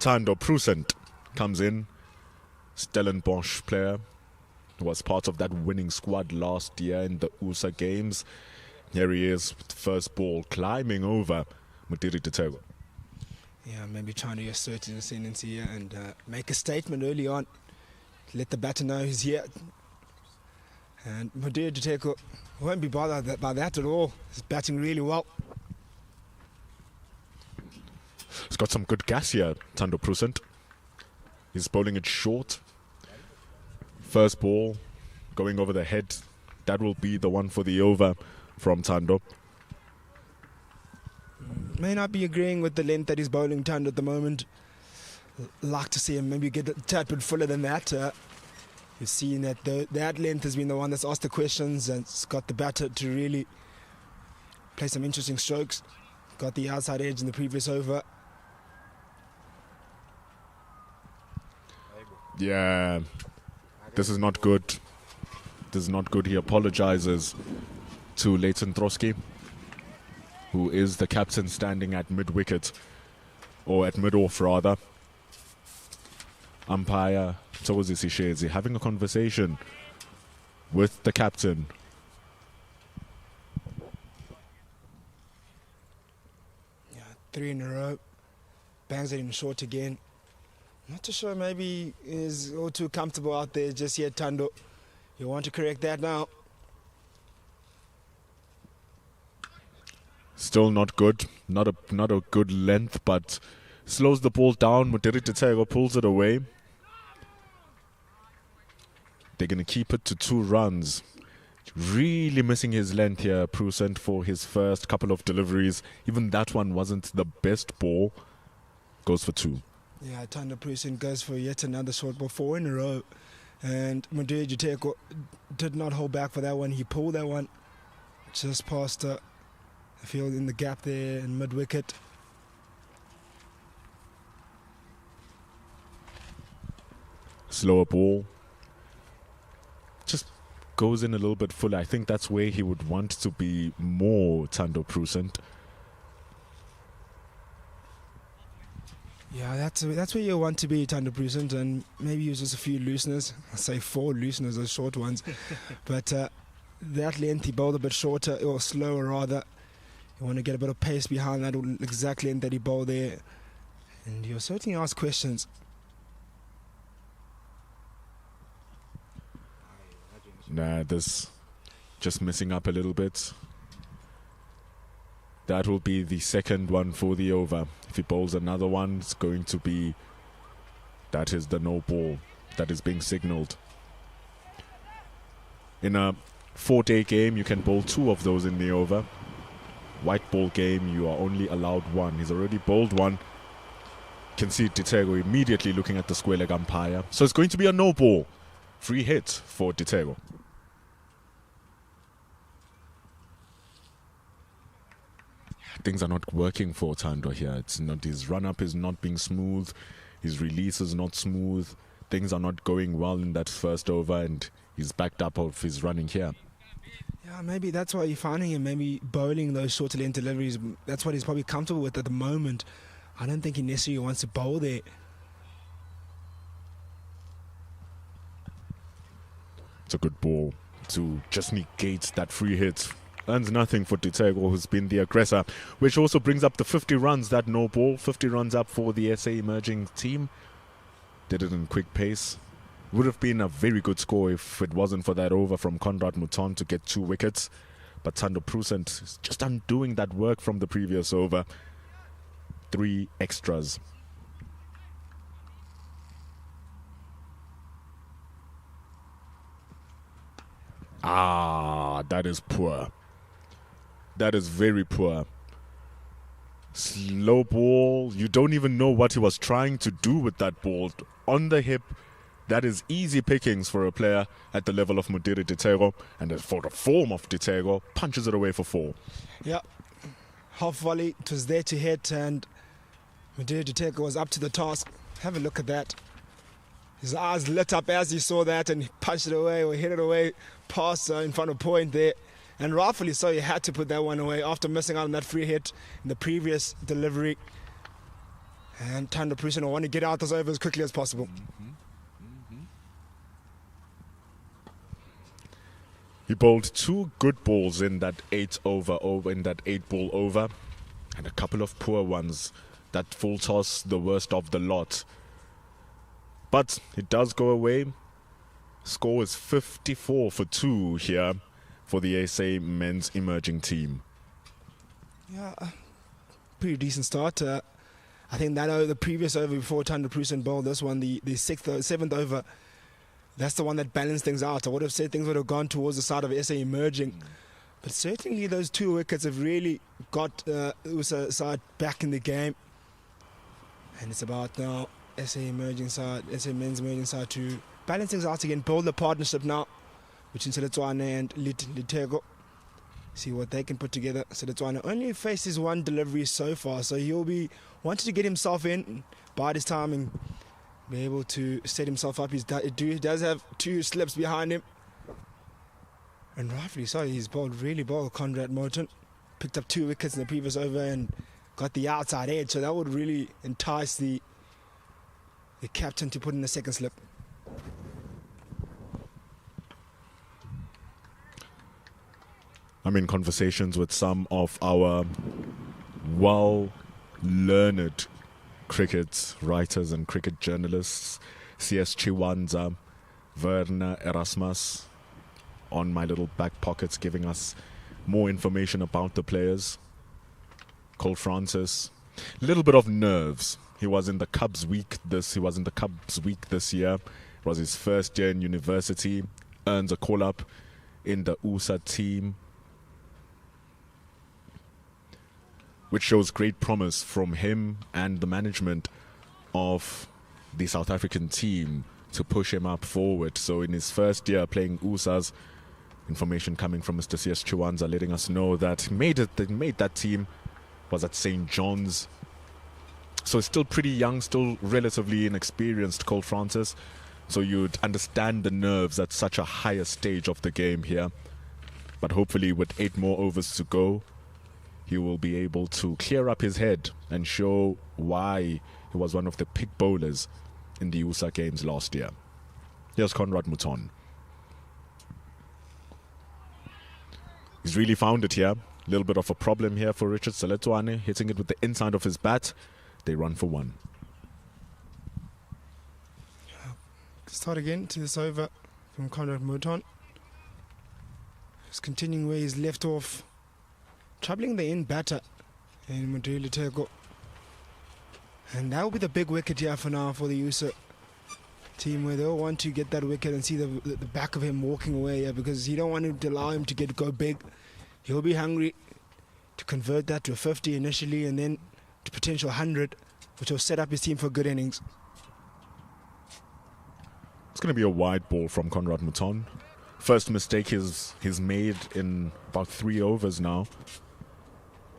Tando Prusent comes in. Stellenbosch player who was part of that winning squad last year in the USA games. Here he is with the first ball climbing over Mudiri Ditero. Yeah, maybe trying to assert his ascendancy here and make a statement early on. Let the batter know he's here. And Mudiri Ditero won't be bothered by that at all. He's batting really well. He's got some good gas here, Tando Prusent. He's bowling it short. First ball going over the head. That will be the one for the over from Tando. May not be agreeing with the length that he's bowling Tando at the moment. Like to see him maybe get a tad bit fuller than that. You've seen that that length has been the one that's asked the questions, and it's got the batter to really play some interesting strokes. Got the outside edge in the previous over. Yeah, this is not good. This is not good. He apologizes to Leighton Trotsky, who is the captain standing at mid-wicket, or at mid-off rather. Umpire Tozi Sishezi having a conversation with the captain. Yeah, 3 in a row. Bangs it in short again. Not too sure, maybe is all too comfortable out there just yet, Tando. You want to correct that now? Still not good. Not a good length, but slows the ball down. Mudiri Ditero pulls it away. They're going to keep it to 2 runs. Really missing his length here, Prusent, for his first couple of deliveries. Even that one wasn't the best ball. Goes for 2. Yeah, Tando Prusent goes for yet another short ball, 4 in a row. And Modiri Juteko did not hold back for that one. He pulled that one just past the field in the gap there in mid-wicket. Slower ball. Just goes in a little bit fuller. I think that's where he would want to be more, Tando Prusent. Yeah, that's where you want to be, Tando Prusent, and maybe use just a few looseners. I say 4 looseners, those short ones. But that length, he bowled a bit shorter, or slower rather. You want to get a bit of pace behind that exact length that he bowled there. And you'll certainly ask questions. Nah, this just messing up a little bit. That will be the second one for the over. If he bowls another one, it's going to be... That is the no ball that is being signalled. In a 4-day game, you can bowl 2 of those in the over. White ball game, you are only allowed 1. He's already bowled 1. Can see Ditego immediately looking at the square leg umpire. So it's going to be a no ball. Free hit for Ditego. Things are not working for Tando here. It's not, his run-up is not being smooth. His release is not smooth. Things are not going well in that first over, and he's backed up of his running here. Yeah, maybe that's why you're finding him maybe bowling those shorter length deliveries. That's what he's probably comfortable with at the moment. I don't think he necessarily wants to bowl there. It's a good ball to just negate that free hit. Earns nothing for Ditego, who's been the aggressor, which also brings up the 50 runs, that no ball. 50 runs up for the SA emerging team. Did it in quick pace. Would have been a very good score if it wasn't for that over from Conrad Mouton to get 2 wickets. But Tando Prusent is just undoing that work from the previous over. 3 extras. That is poor. That is very poor. Slow ball. You don't even know what he was trying to do with that ball. On the hip. That is easy pickings for a player at the level of Modiri Ditego. And for the form of Ditego, punches it away for 4. Yeah. Half volley. It was there to hit, and Modiri Ditego was up to the task. Have a look at that. His eyes lit up as he saw that, and he punched it away or hit it away past in front of point there. And rightfully so, he had to put that one away after missing out on that free hit in the previous delivery. And Tando Prusent will want to get out this over as quickly as possible. He bowled 2 good balls in that 8 ball over, and a couple of poor ones. That full toss, the worst of the lot. But it does go away. Score is 54 for 2 here for the SA men's emerging team. Yeah, pretty decent start. I think that the previous over before Tando Prusent bowled this one, the 7th over, that's the one that balanced things out. I would have said things would have gone towards the side of SA emerging. But certainly those 2 wickets have really got USSA side back in the game. And it's about now SA men's emerging side to balance things out again, build the partnership now between Seletwane and Ditego. See what they can put together. Seletwane only faces 1 delivery so far, so he'll be wanting to get himself in, bide his time and be able to set himself up. He does have 2 slips behind him. And rightfully so, he's really bowled Conrad Mouton. Picked up 2 wickets in the previous over and got the outside edge, so that would really entice the captain to put in the second slip. I'm in conversations with some of our well-learned cricket writers and cricket journalists, CS Chiwanza, Werner Erasmus, on my little back pockets, giving us more information about the players. Cole Francis, a little bit of nerves. He was in the Cubs week this year. It was his first year in university. Earns a call-up. in the USA team, which shows great promise from him and the management of the South African team to push him up forward. So in his first year playing USA's, information coming from Mr. C.S. Chiwanza letting us know that made that team was at St. John's. So still pretty young, still relatively inexperienced, Cole Francis. So you'd understand the nerves at such a higher stage of the game here. But hopefully with 8 more overs to go, he will be able to clear up his head and show why he was one of the pick bowlers in the USA games last year. Here's Conrad Mouton. He's really found it here. A little bit of a problem here for Richard Seletwane, hitting it with the inside of his bat. They run for 1. Start again to this over from Conrad Mouton. He's continuing where he's left off, troubling the in batter in Mudili Tego. And that will be the big wicket here for now for the USA team, where they'll want to get that wicket and see the back of him walking away here, because you don't want to allow him to go big. He'll be hungry to convert that to a 50 initially and then to potential 100, which will set up his team for good innings. It's going to be a wide ball from Conrad Mouton. First mistake he's made in about 3 overs now.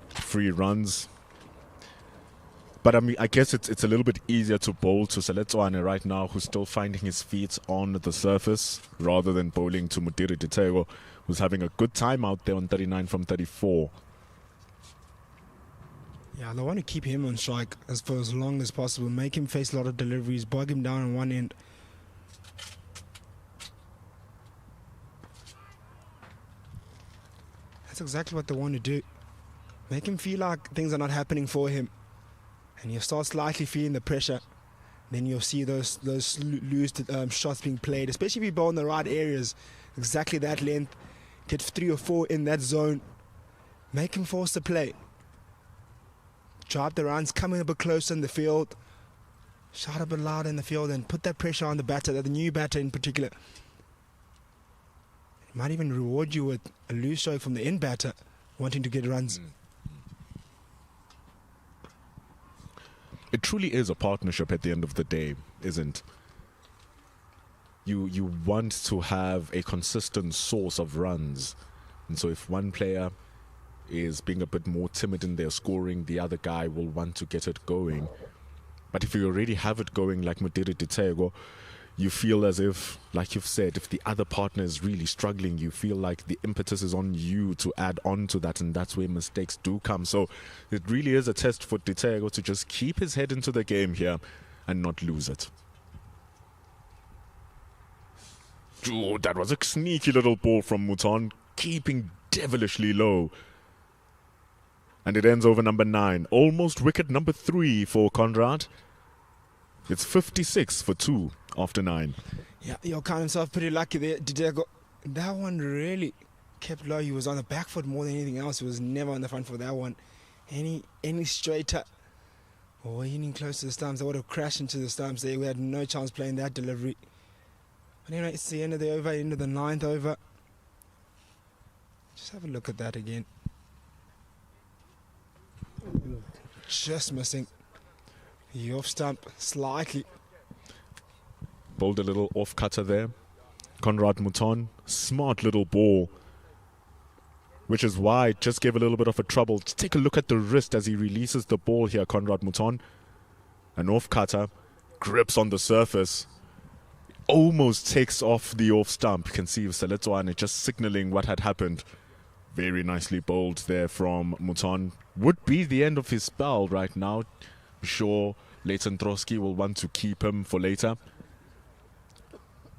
3 runs. But I mean, I guess it's a little bit easier to bowl to Seletwane right now, who's still finding his feet on the surface, rather than bowling to Mudiri Ditego, who's having a good time out there on 39 from 34. Yeah, they want to keep him on strike for as long as possible, make him face a lot of deliveries, bog him down on one end. That's exactly what they want to do. Make him feel like things are not happening for him. And you'll start slightly feeling the pressure. Then you'll see those loose shots being played, especially if you bowl in the right areas. Exactly that length. Get 3 or 4 in that zone. Make him force the play. Drive the runs, come in a bit closer in the field. Shout a bit louder in the field and put that pressure on the batter, the new batter in particular. It might even reward you with a loose stroke from the in batter wanting to get runs. It truly is a partnership at the end of the day, isn't? You want to have a consistent source of runs. And so if one player is being a bit more timid in their scoring, the other guy will want to get it going. But if you already have it going like Mudiri Ditego, you feel as if, like you've said, if the other partner is really struggling, you feel like the impetus is on you to add on to that, and that's where mistakes do come. So it really is a test for Ditego to just keep his head into the game here and not lose it. Oh, that was a sneaky little ball from Mouton, keeping devilishly low. And it ends over number 9. Almost wicket number 3 for Conrad. It's 56 for 2 after 9. Yeah, he'll count himself pretty lucky there. That one really kept low. He was on the back foot more than anything else. He was never on the front foot. That one, any straighter or hitting close to the stumps, they would have crashed into the stumps there. We had no chance playing that delivery. But anyway, it's the end of the over, end of the 9th over. Just have a look at that again. Just missing. The off stump slightly. Bowled a little off cutter there. Conrad Mouton, smart little ball, which is why it just gave a little bit of a trouble. Just take a look at the wrist as he releases the ball here, Conrad Mouton. An off cutter, grips on the surface, almost takes off the off stump. You can see Seletwane just signaling what had happened. Very nicely bowled there from Mouton. Would be the end of his spell right now. I'm sure Leighton Trotsky will want to keep him for later.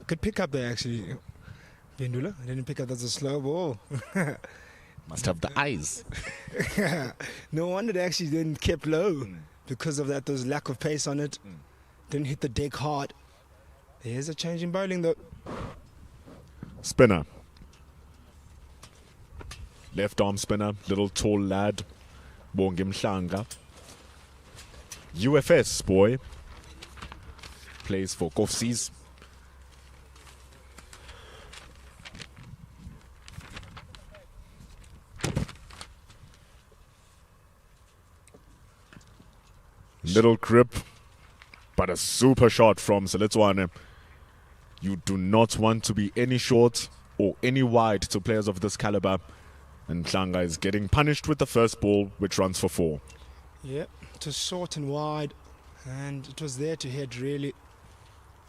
Good pick up there, actually. Vendula, I didn't pick up that's a slow ball. Must have the eyes. No wonder they actually didn't keep low because of that. There's lack of pace on it. Didn't hit the deck hard. There's a change in bowling though. Spinner. Left arm spinner, little tall lad. Bongi Mhlanga. UFS boy. Plays for Kofsies. Little grip, but a super shot from Seletswane. You do not want to be any short or any wide to players of this caliber. And Mhlanga is getting punished with the first ball, which runs for 4. Yeah, it was short and wide, and it was there to hit really.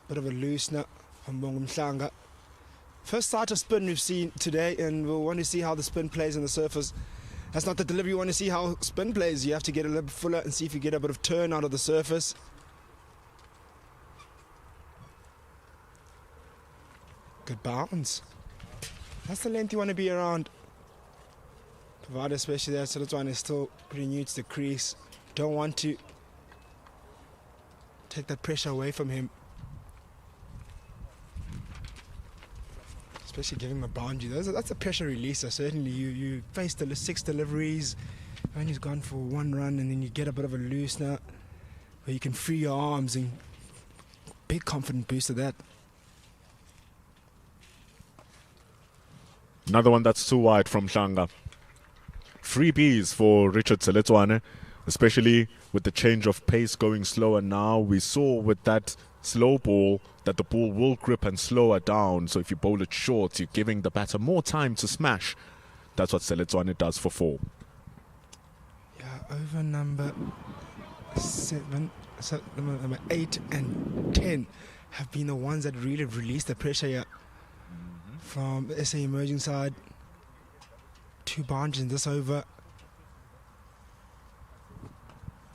Bit of a loosener from Mhlanga. First sight of spin we've seen today, and we'll want to see how the spin plays on the surface. That's not the delivery you want to see how spin plays. You have to get a little bit fuller and see if you get a bit of turn out of the surface. Good bounce. That's the length you want to be around. Provided especially there, so this one is still pretty new to the crease. Don't want to take that pressure away from him. Especially giving him a boundary. That's a pressure releaser. Certainly you face the 6 deliveries, and he's gone for 1 run, and then you get a bit of a loosener where you can free your arms, and big confident boost of that. Another one that's too wide from Mhlanga. Freebies for Richard Seletswane, especially with the change of pace going slower now. We saw with that slow ball that the ball will grip and slow it down. So if you bowl it short, you're giving the batter more time to smash. That's what Seletswane does for 4. Yeah, over number 7, so number 8 and 10 have been the ones that really released the pressure here. From the SA emerging side, 2 boundaries in this over.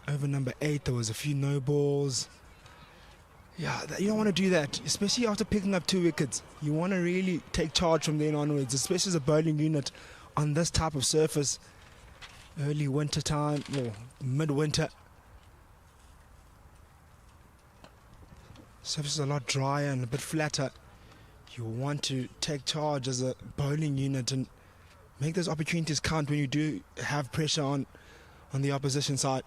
Over number 8, there was a few no balls. Yeah, you don't want to do that, especially after picking up 2 wickets. You want to really take charge from then onwards, especially as a bowling unit on this type of surface. Early winter time or midwinter. Surface is a lot drier and a bit flatter. You want to take charge as a bowling unit and make those opportunities count when you do have pressure on the opposition side.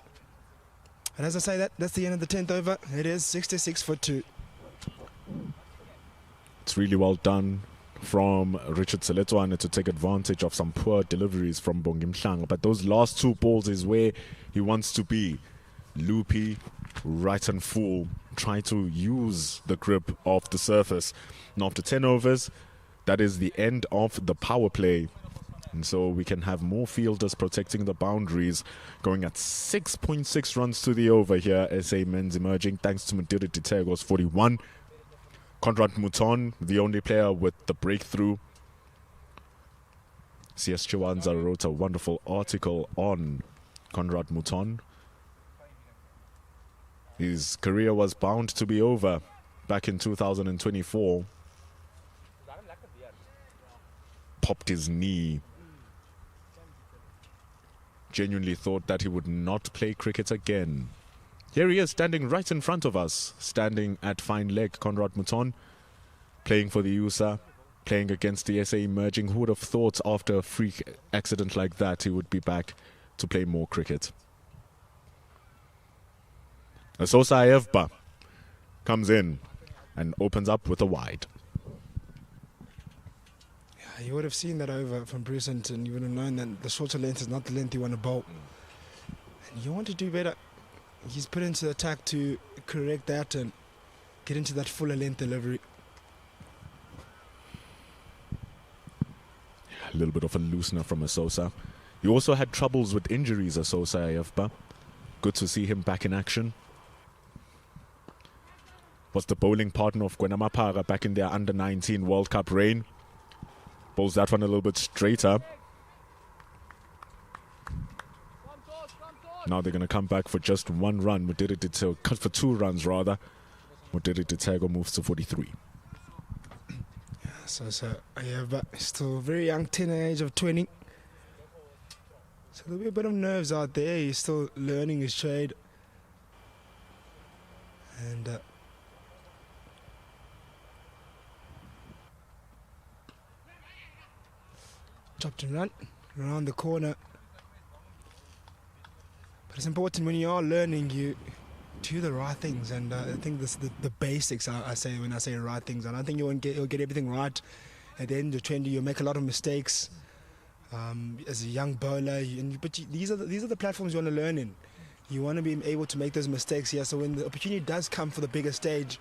And as I say, that's the end of the 10th over. It is 66 for 2. It's really well done from Richard Seletswane to take advantage of some poor deliveries from Bongi Mhlanga. But those last 2 balls is where he wants to be. Loopy, right and full, try to use the grip of the surface. And after 10 overs, that is the end of the power play. And so we can have more fielders protecting the boundaries, going at 6.6 runs to the over here. SA men's emerging thanks to Mudiri Ditego's 41. Conrad Mouton, the only player with the breakthrough. CS Chiwanza wrote a wonderful article on Conrad Mouton. His career was bound to be over back in 2024. Popped his knee. Genuinely thought that he would not play cricket again. Here he is standing right in front of us, standing at fine leg, Conrad Mouton, playing for the USSA, playing against the SA emerging. Who would have thought after a freak accident like that he would be back to play more cricket? Asosa Ayevba comes in and opens up with a wide. Yeah, you would have seen that over from Brucent, and you would have known that the shorter length is not the length you want to bowl. And you want to do better. He's put into the attack to correct that and get into that fuller length delivery. A little bit of a loosener from Asosa. He also had troubles with injuries, Asosa Ayevba. Good to see him back in action. Was the bowling partner of Gwena Maphara back in their under-19 World Cup reign. Bowls that one a little bit straighter. Now they're going to come back for just 1 run. Mudiri Ditego cut for 2 runs rather. Mudiri Ditego moves to 43. Yeah, so but still very young, tender age of 20. So there'll be a bit of nerves out there. He's still learning his trade. And chopped and run around the corner. But it's important when you are learning, you do the right things, and I think this the basics. I say when I say right things, and I think you'll get everything right. At the end of 20, you'll make a lot of mistakes as a young bowler. These are the platforms you want to learn in. You want to be able to make those mistakes here. So when the opportunity does come for the bigger stage,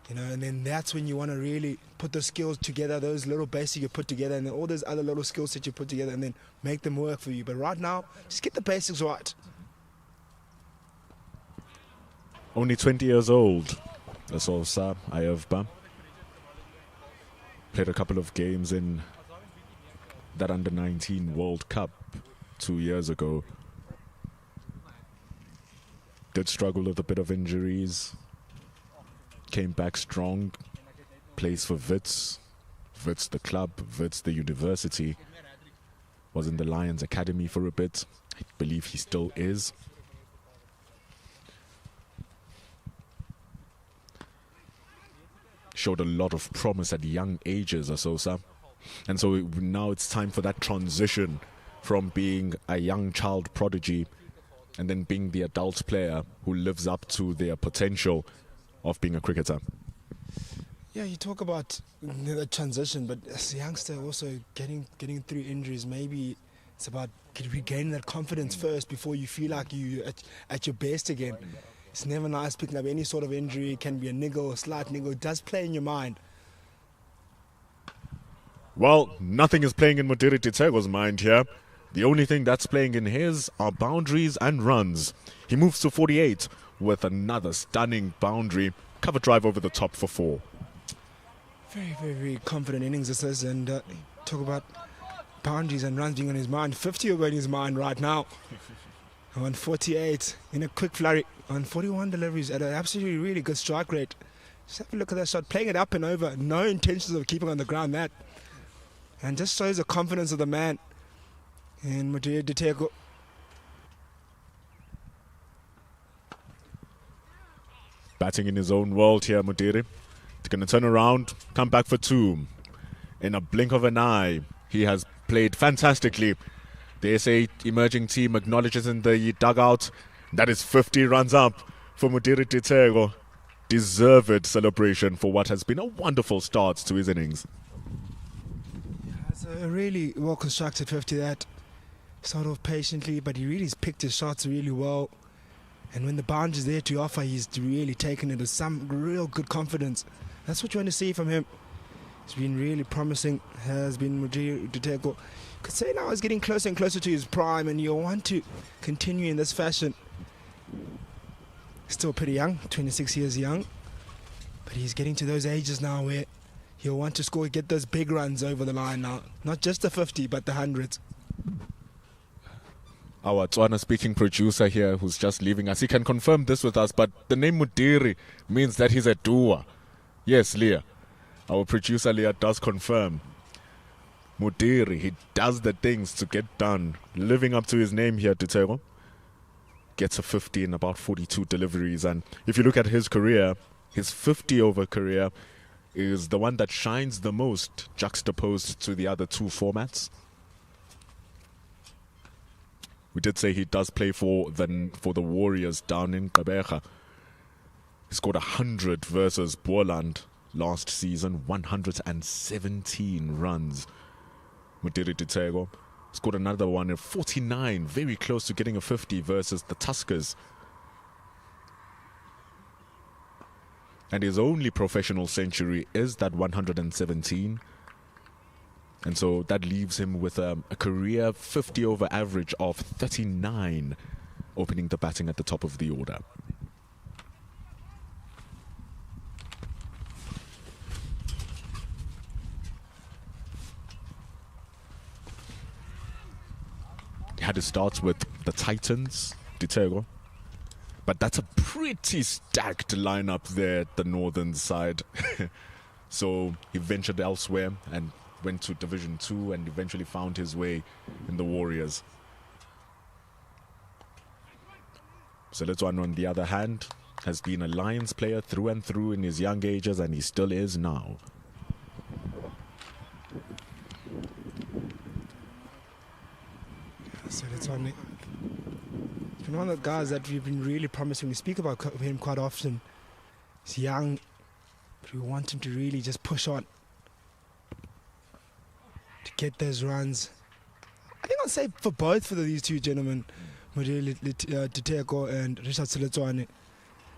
and then that's when you want to really put those skills together, those little basics you put together, and then all those other little skills that you put together, and then make them work for you. But right now, just get the basics right. Only 20 years old. That's all, sir. Ayovba. Played a couple of games in that under-19 World Cup 2 years ago. Did struggle with a bit of injuries. Came back strong. Plays for Wits. Wits the club, Wits the university. Was in the Lions Academy for a bit. I believe he still is. Showed a lot of promise at young ages, Asosa. And so now it's time for that transition from being a young child prodigy and then being the adult player who lives up to their potential of being a cricketer. Yeah, you talk about the transition, but as a youngster also getting through injuries, maybe it's about regaining that confidence first before you feel like you're at your best again. It's never nice picking up any sort of injury. It can be a niggle, a slight niggle. It does play in your mind. Well, nothing is playing in Modiri Titego's mind here. The only thing that's playing in his are boundaries and runs. He moves to 48 with another stunning boundary. Cover drive over the top for 4. Very, very, very confident innings this is. And talk about boundaries and runs being on his mind. 50 over in his mind right now. On 48 in a quick flurry. On 41 deliveries at an absolutely really good strike rate. Just have a look at that shot. Playing it up and over. No intentions of keeping on the ground that. And just shows the confidence of the man. And Modiri Titego. Batting in his own world here, Modiri. He's going to turn around, come back for 2. In a blink of an eye, he has played fantastically. The SA emerging team acknowledges in the dugout. That is 50 runs up for Modiri Titego. Deserved celebration for what has been a wonderful start to his innings. It's a really well constructed 50 that started off patiently, but he really has picked his shots really well. And when the boundary's there to offer, he's really taken it with some real good confidence. That's what you want to see from him. He's been really promising, has been Modiri Titego. Could say now he's getting closer and closer to his prime, and you'll want to continue in this fashion. Still pretty young, 26 years young, but he's getting to those ages now where he'll want to score, get those big runs over the line now. Not just the 50, but the 100s. Our Tswana speaking producer here who's just leaving us, he can confirm this with us, but the name Modiri means that he's a doer. Yes, Leah. Our producer Leah does confirm. Modiri, he does the things to get done. Living up to his name here, Titego. Gets a 50 in about 42 deliveries. And if you look at his career, his 50-over career is the one that shines the most juxtaposed to the other 2 formats. We did say he does play for the Warriors down in Gqeberha. He scored 100 versus Boland last season, 117 runs. Modiri Titego scored another one at 49, very close to getting a 50 versus the Tuskers. And his only professional century is that 117. And so that leaves him with a career 50-over average of 39, opening the batting at the top of the order. He had his starts with the Titans, Titego. But that's a pretty stacked lineup there at the northern side. So he ventured elsewhere and went to Division 2 and eventually found his way in the Warriors. Seletswana, on the other hand, has been a Lions player through and through in his young ages, and he still is now. Seletswana, he's been one of the guys that we've been really promising. We speak about him quite often. He's young, but we want him to really just push on to get those runs. I think I'll say for these 2 gentlemen, Modeli Diteko and Richard Siletswane.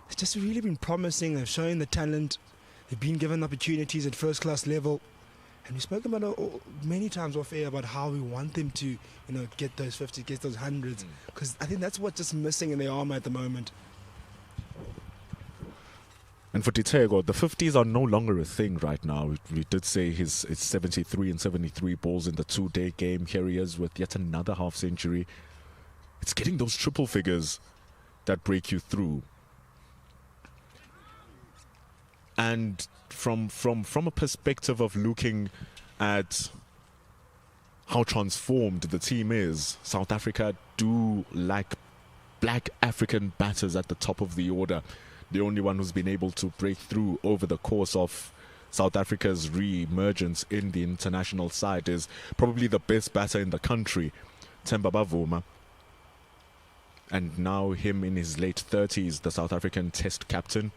It's just really been promising. They've shown the talent. They've been given opportunities at first-class level. And we've spoken about many times off air about how we want them to, get those 50s, get those 100s. Because I think that's what's just missing in their armour at the moment. And for Ditego, the 50s are no longer a thing right now. We did say it's 73 and 73 balls in the 2-day game. Here he is with yet another half century. It's getting those triple figures that break you through. And from a perspective of looking at how transformed the team is, South Africa do lack black African batters at the top of the order. The only one who's been able to break through over the course of South Africa's re-emergence in the international side is probably the best batter in the country, Themba Bavuma. And now him in his late 30s, the South African Test captain.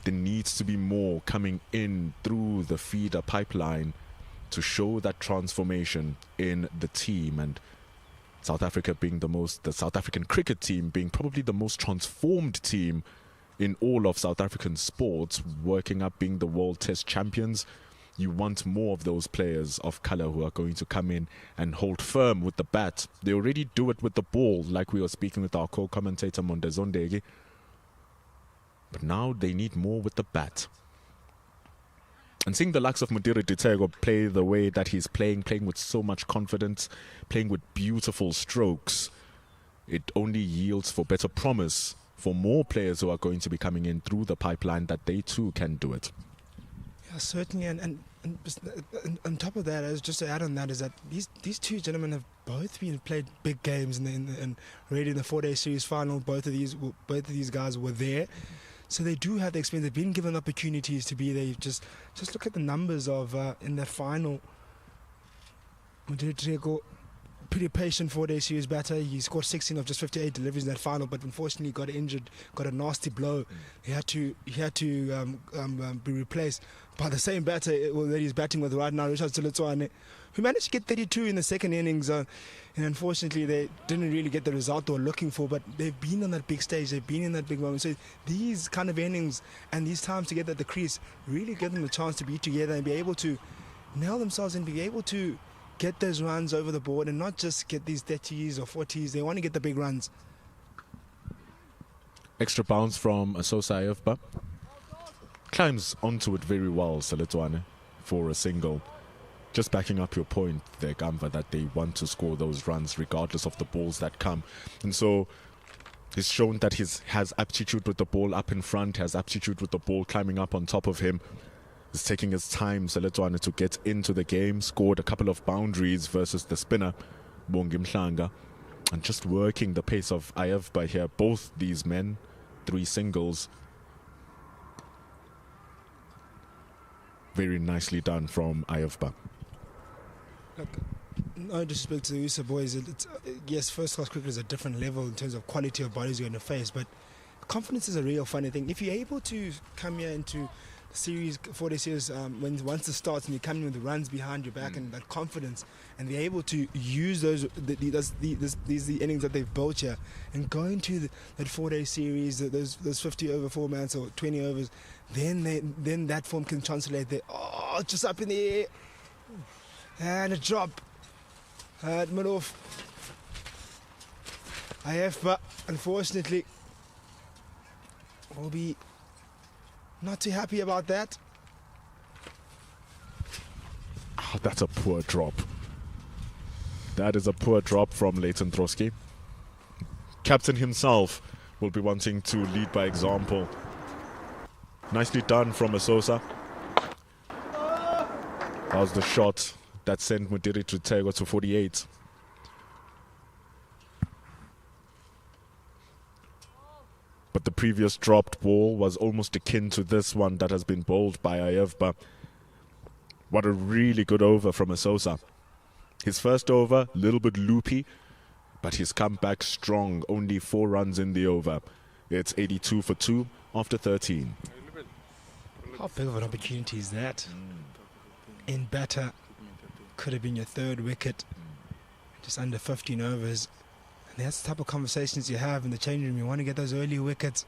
There needs to be more coming in through the feeder pipeline to show that transformation in the team. And South Africa being the South African cricket team being probably the most transformed team in all of South African sports, working up being the World Test champions. You want more of those players of colour who are going to come in and hold firm with the bat. They already do it with the ball, like we were speaking with our co-commentator Mondezondegi. But now they need more with the bat. And seeing the likes of Modiri Ditego play the way that he's playing with so much confidence, playing with beautiful strokes, it only yields for better promise for more players who are going to be coming in through the pipeline that they too can do it. Yeah, certainly. And on top of that, as just to add on that, is that these two gentlemen have both played big games and already in the 4-day series final. Both of these guys were there. So they do have the experience. They've been given opportunities to be there. Just look at the numbers of in that final. Pretty patient 4-day series batter. He scored 16 of just 58 deliveries in that final, but unfortunately got injured, got a nasty blow. He had to be replaced by the same batter that he's batting with right now, Richard Siletswane, who managed to get 32 in the second innings. And unfortunately, they didn't really get the result they were looking for, but they've been on that big stage, they've been in that big moment. So these kind of innings and these times together at the crease really give them a chance to be together and be able to nail themselves and be able to get those runs over the board and not just get these 30s or 40s. They want to get the big runs. Extra bounce from Asosa Ayofba. Climbs onto it very well, Siletswane, for a single. Just backing up your point there, Gamba, that they want to score those runs regardless of the balls that come. And so he's shown that he has aptitude with the ball up in front, has aptitude with the ball climbing up on top of him. He's taking his time, Siletswane, to get into the game. Scored a couple of boundaries versus the spinner, Bongi Mhlanga. And just working the pace of Ayofba here. Both these men, 3 singles. Very nicely done from Ayofba. Look, no disrespect to the USA boys. Yes, first-class cricket is a different level in terms of quality of bodies you're going to face, but confidence is a real funny thing. If you're able to come here into series, 4-day series, once it starts and you come in with the runs behind your back and that confidence, and they're able to use these innings that they've built here and go into that 4-day series, those 50 over formats or 20 overs, then that form can translate there. Oh, just up in the air and a drop at mid-off. But unfortunately will be not too happy about that. Oh, that's a poor drop. That is a poor drop from Leighton Trotsky. Captain himself will be wanting to lead by example. Nicely done from Asosa. That was the shot that sent Modiri Ditego to 48. But the previous dropped ball was almost akin to this one that has been bowled by Ayofba. What a really good over from Asosa. His first over, a little bit loopy, but he's come back strong. Only 4 runs in the over. It's 82 for 2 after 13. How big of an opportunity is that? In batter, could have been your 3rd wicket. Just under 15 overs. That's the type of conversations you have in the changing room. You want to get those early wickets.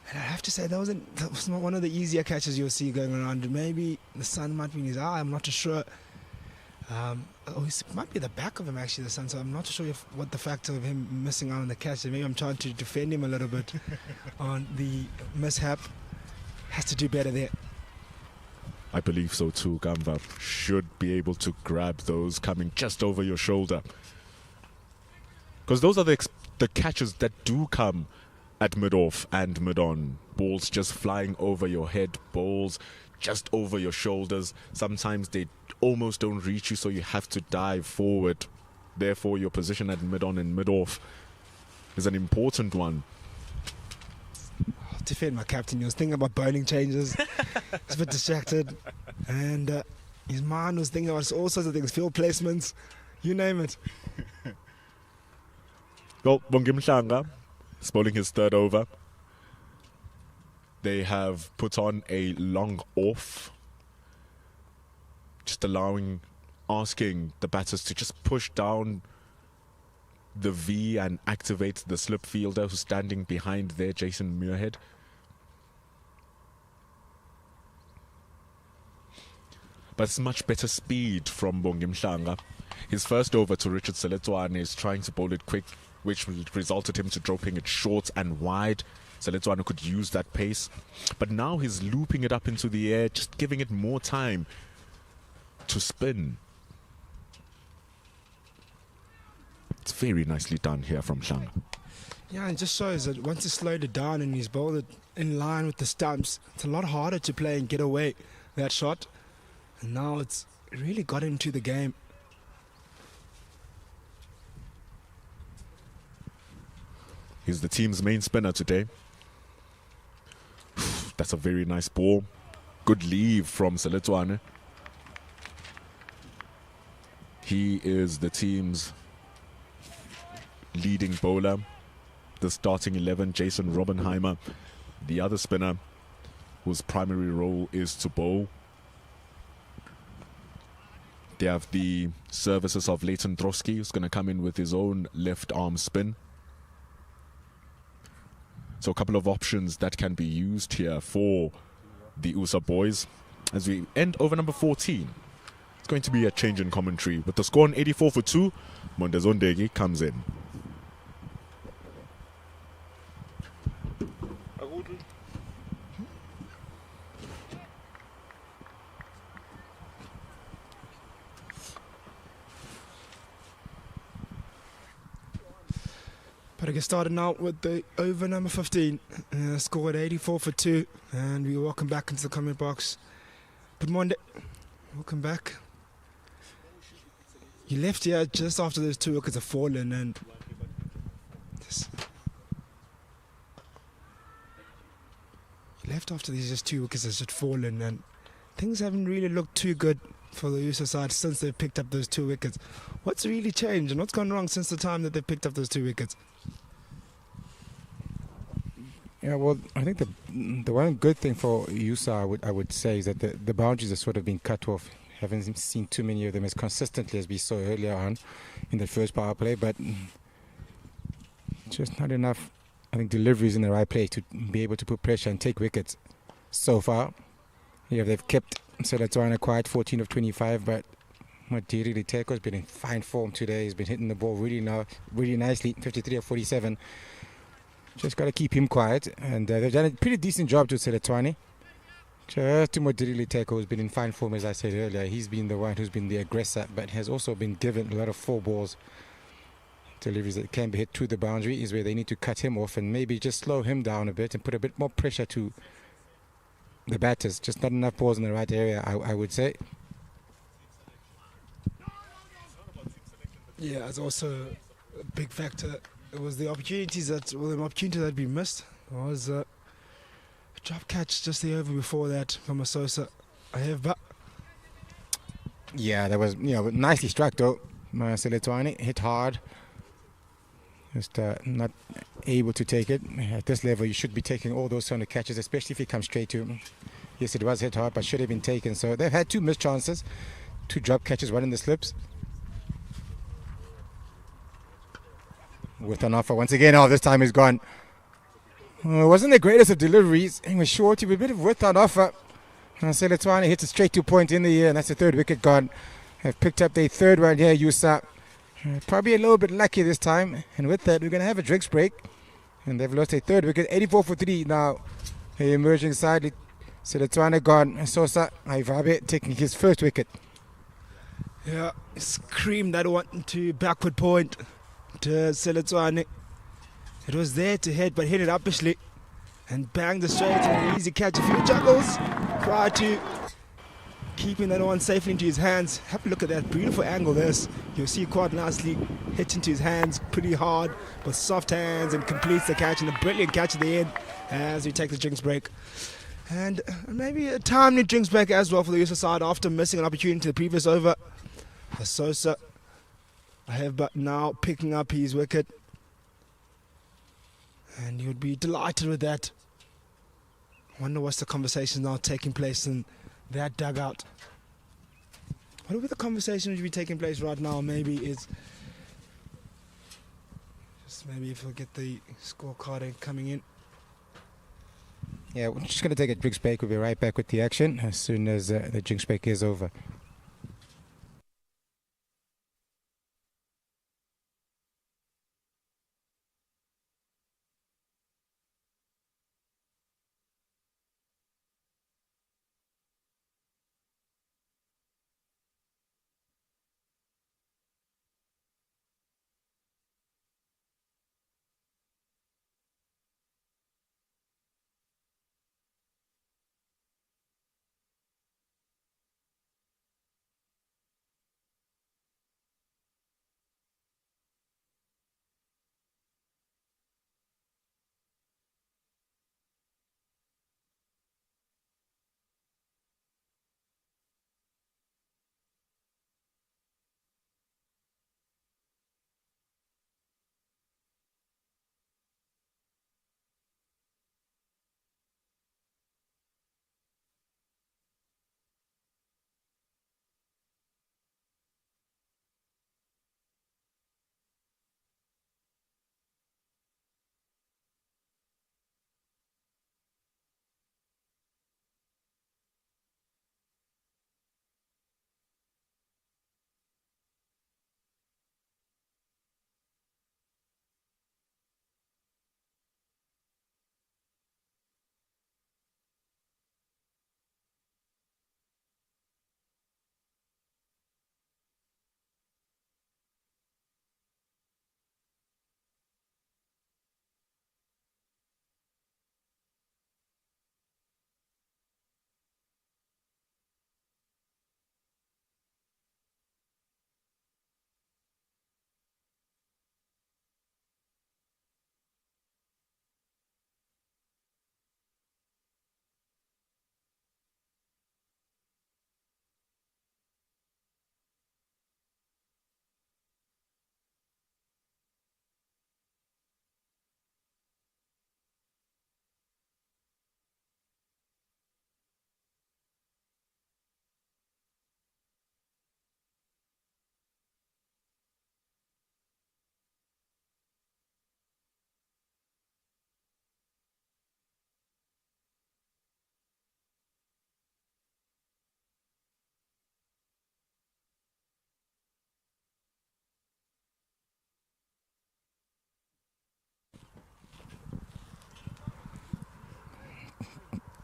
And I have to say, that was not one of the easier catches you'll see going around. Maybe the sun might be in his eye, I'm not too sure. It might be the back of him, actually, the sun, so I'm not sure what the factor of him missing out on the catch. Maybe I'm trying to defend him a little bit on the mishap. Has to do better there. I believe so too. Gamva should be able to grab those coming just over your shoulder. Because those are the catches that do come at mid-off and mid-on. Balls just flying over your head, balls just over your shoulders. Sometimes they almost don't reach you, so you have to dive forward. Therefore, your position at mid-on and mid-off is an important one. I'll defend my captain. He was thinking about bowling changes. He's a bit distracted. And his mind was thinking about all sorts of things, field placements, you name it. Well, Bongim Mhlanga is bowling his third over. They have put on a long off, just asking the batters to just push down the V and activate the slip fielder who's standing behind there, Jason Muirhead. But it's much better speed from Bongim Mhlanga. His first over to Richard Seletwane is trying to bowl it quick, which resulted him to dropping it short and wide. Seletwane could use that pace. But now he's looping it up into the air, just giving it more time to spin. It's very nicely done here from Mhlanga. Yeah, it just shows that once he slowed it down and he's bowled it in line with the stumps, it's a lot harder to play and get away that shot. And now it's really got into the game. He's the team's main spinner today. That's a very nice ball. Good leave from Seletwane. He is the team's leading bowler. The starting 11, Jason Robbenheimer. The other spinner, whose primary role is to bowl. They have the services of Leighton Trotsky, who's going to come in with his own left arm spin. So a couple of options that can be used here for the USA boys. As we end over number 14, it's going to be a change in commentary. With the score on 84 for 2, Mondezondegi comes in. But I get started now with the over number 15. Scored 84 for 2. And we welcome back into the comment box. Good morning. Welcome back. You left here just after those 2 wickets have fallen. And you left after these just 2 wickets have just fallen. And things haven't really looked too good for the USA side since they've picked up those 2 wickets. What's really changed and what's gone wrong since the time that they picked up those 2 wickets? Yeah, well, I think the one good thing for USA, I would say, is that the boundaries have sort of been cut off. Haven't seen too many of them as consistently as we saw earlier on in the first power play, but just not enough, I think, deliveries in the right place to be able to put pressure and take wickets so far. Yeah, they've kept Seletwane quiet, 14 of 25, but Madiri Liteko has been in fine form today. He's been hitting the ball really nicely, 53 of 47. Just got to keep him quiet, and they've done a pretty decent job to Seletwane. Just to Madiri Liteko, who's been in fine form, as I said earlier. He's been the one who's been the aggressor, but has also been given a lot of 4 balls. Deliveries that can be hit to the boundary is where they need to cut him off and maybe just slow him down a bit and put a bit more pressure to the batters. Just not enough balls in the right area, I would say. Yeah, it's also a big factor. It was the opportunities that we missed. It was a drop catch just the over before that from Asosa. Yeah, that was nicely struck though. Seletwane hit hard. Just not able to take it. At this level, you should be taking all those kind of catches, especially if he comes straight to him. Yes, it was hit hard, but should have been taken. So they've had 2 missed chances, 2 drop catches, 1 in the slips. with an offer once again. Oh, this time he's gone. Wasn't the greatest of deliveries. He was short, with a bit of width on offer. Seletwane hits it straight to point in the air, and that's the third wicket gone. Have picked up their third one here, USSA. Probably a little bit lucky this time. And with that, we're going to have a drinks break. And they've lost a third wicket, 84 for 3 now. The emerging side, Seletwane gone. Sosa Aivabe taking his first wicket. Yeah, screamed that one to backward point to Seletwane. It was there to hit, but hit it uppishly and banged the straight and an easy catch. A few juggles prior to keeping that one safely into his hands. Have a look at that beautiful angle there. You'll see quite nicely hit into his hands pretty hard, but soft hands, and completes the catch, and a brilliant catch at the end as we take the drinks break. And maybe a timely drinks break as well for the USSA side after missing an opportunity to the previous over. Sosa but now picking up his wicket, and he would be delighted with that. I wonder what's the conversation now taking place in that dugout. What would the conversation would be taking place right now? Maybe is just maybe if we get the scorecard coming in. Yeah, we're just going to take a drinks break. We'll be right back with the action as soon as the drinks break is over.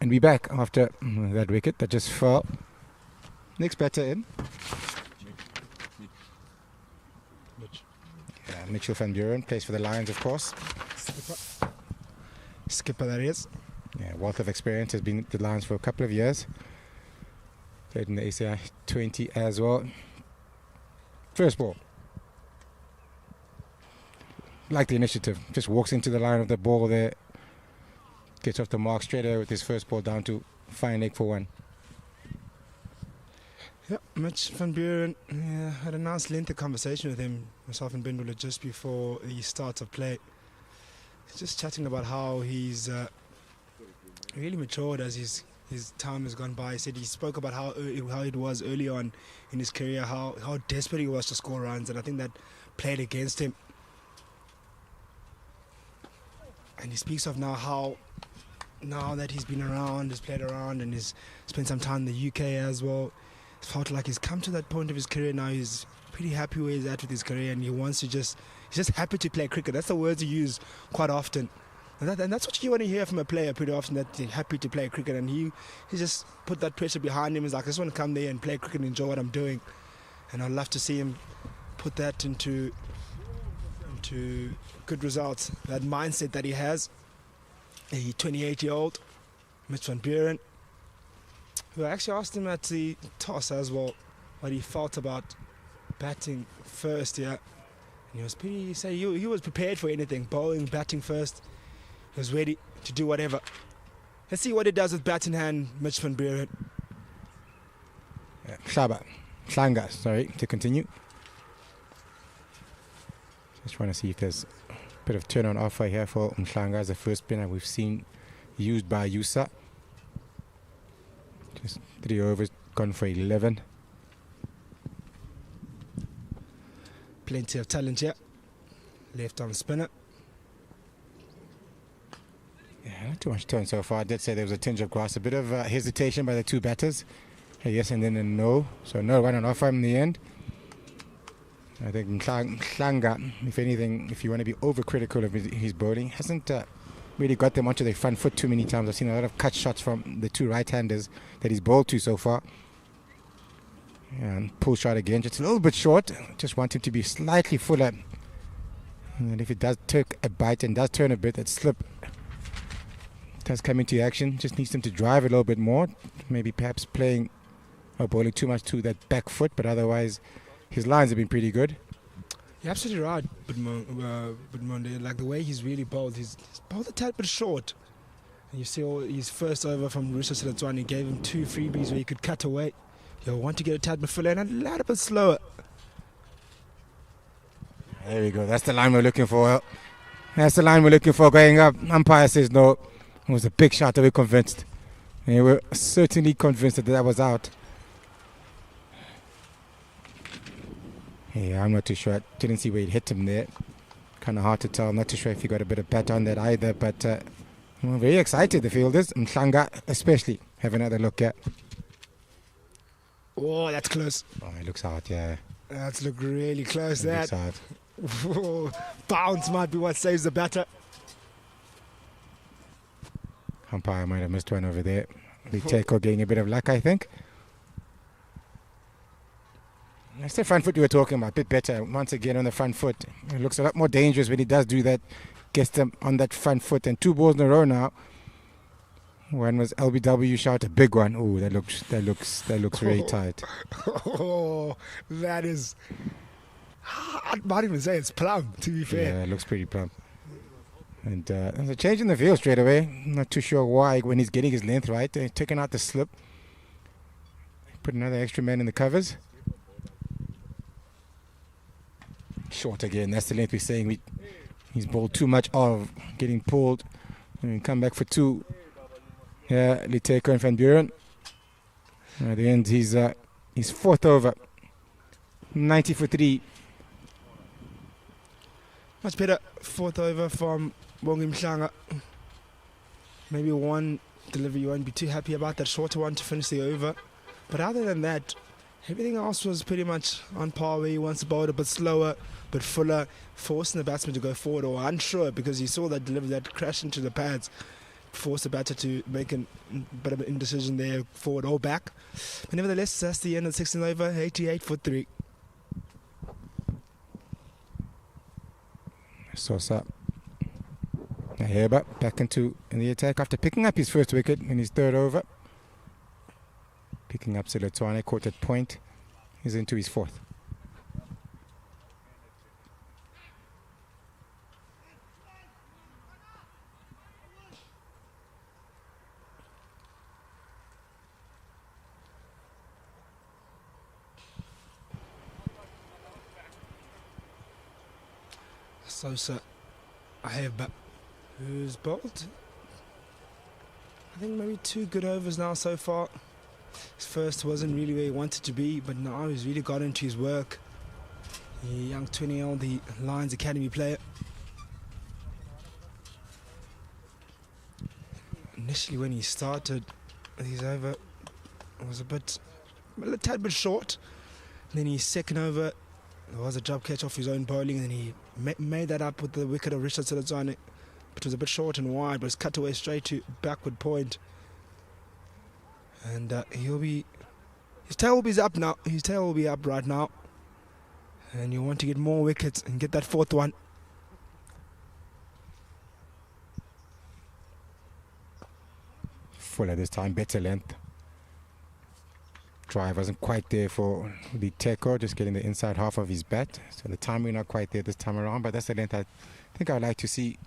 And we're back after that wicket that just fell. Next batter in. Mitchell van Buren plays for the Lions, of course. Skipper, that is. Yeah, wealth of experience, has been at the Lions for a couple of years. Played in the ACI 20 as well. First ball. Like the initiative. Just walks into the line of the ball there. Gets off the mark straight away with his first ball down to fine leg for one. Yeah, Mitch van Buren, had a nice lengthy conversation with him, myself and Bindula, just before the start of play. Just chatting about how he's really matured as his time has gone by. He said he spoke about how it was early on in his career, how desperate he was to score runs, and I think that played against him. And he speaks of now that he's been around, has played around, and he's spent some time in the UK as well. It's felt like he's come to that point of his career now. He's pretty happy where he's at with his career, and he's just happy to play cricket. That's the words he uses quite often. And that's what you want to hear from a player pretty often, that they're happy to play cricket. And he just put that pressure behind him. He's like, I just want to come there and play cricket and enjoy what I'm doing. And I'd love to see him put that into good results. That mindset that he has. A 28-year-old, Mitch van Buren, who I actually asked him at the toss as well what he felt about batting first, yeah. And he was he was prepared for anything, bowling, batting first. He was ready to do whatever. Let's see what he does with bat in hand, Mitch van Buren. Mhlanga, sorry, to continue. Just trying to see if there's a bit of turn on offer here for Mhlanga as the first spinner we've seen used by USSA. Just 3 overs, gone for 11. Plenty of talent here. Left arm spinner. Yeah, not too much turn so far. I did say there was a tinge of grass, a bit of hesitation by the two batters. A yes and then a no. So no run on offer in the end. I think Mhlanga, if anything, if you want to be overcritical of his bowling, hasn't really got them onto their front foot too many times. I've seen a lot of cut shots from the two right-handers that he's bowled to so far. And pull shot again, just a little bit short. Just want him to be slightly fuller. And if it does take a bite and does turn a bit, that slip does come into action. Just needs him to drive a little bit more. Maybe perhaps playing or bowling too much to that back foot, but otherwise his lines have been pretty good. You're absolutely right, but like the way he's really bowled, he's bowled a tad bit short. And you see his first over from Russo Silatwani gave him 2 freebies where he could cut away. He'll want to get a tad bit fuller and a little bit slower. There we go. That's the line we're looking for. That's the line we're looking for going up. Umpire says no. It was a big shot. We're convinced. And we're certainly convinced that that was out. Yeah, I'm not too sure. I didn't see where it hit him there. Kind of hard to tell. I'm not too sure if he got a bit of bat on that either. But I'm very excited, the fielders. Mhlanga especially. Have another look at. Oh, that's close. Oh, it looks out, yeah. That's look really close. It looks out. Bounce might be what saves the batter. Umpire might have missed one over there. The tackle getting a bit of luck, I think. That's the front foot you were talking about, a bit better. Once again on the front foot. It looks a lot more dangerous when he does do that. Gets them on that front foot. And 2 balls in a row now. One was LBW shot, a big one. Oh, that looks really tight. Oh, that is... I might even say it's plumb, to be fair. Yeah, it looks pretty plumb. And there's a change in the field straight away. I'm not too sure why when he's getting his length right. They're taking out the slip. Put another extra man in the covers. Short again. That's the length we're saying. He's bowled too much of getting pulled. And come back for 2. Yeah, Liteko and Van Buren. At the end, he's 4th over. 90 for 3. Much better 4th over from Bongi Mhlanga. Maybe one delivery you won't be too happy about, that shorter one to finish the over. But other than that, everything else was pretty much on par where he wants to bowl it a bit slower, but fuller, forcing the batsman to go forward or unsure because he saw that delivery that crash into the pads. Force the batter to make a bit of an indecision there, forward or back. But nevertheless, that's the end of the 16th over, 88 for 3. Sosa. Heba back in the attack after picking up his first wicket in his 3rd over. Picking up Silatwane, caught at point. He's into his 4th. Sosa, Aheba, who's bowled, I think maybe 2 good overs now so far. His first wasn't really where he wanted to be, but now he's really got into his work. The young 20-year-old, the Lions Academy player. initially when he started his over, it was a tad bit short. And then his second over, it was a job catch off his own bowling, and then he made that up with the wicket of Richard Silazane. But it was a bit short and wide, but it's cut away straight to backward point. And his tail will be up now. His tail will be up right now. And you want to get more wickets and get that fourth one. Fuller this time, better length. Drive wasn't quite there for the Teko, just getting the inside half of his bat. So the timing not quite there this time around, but that's the length I think I'd like to see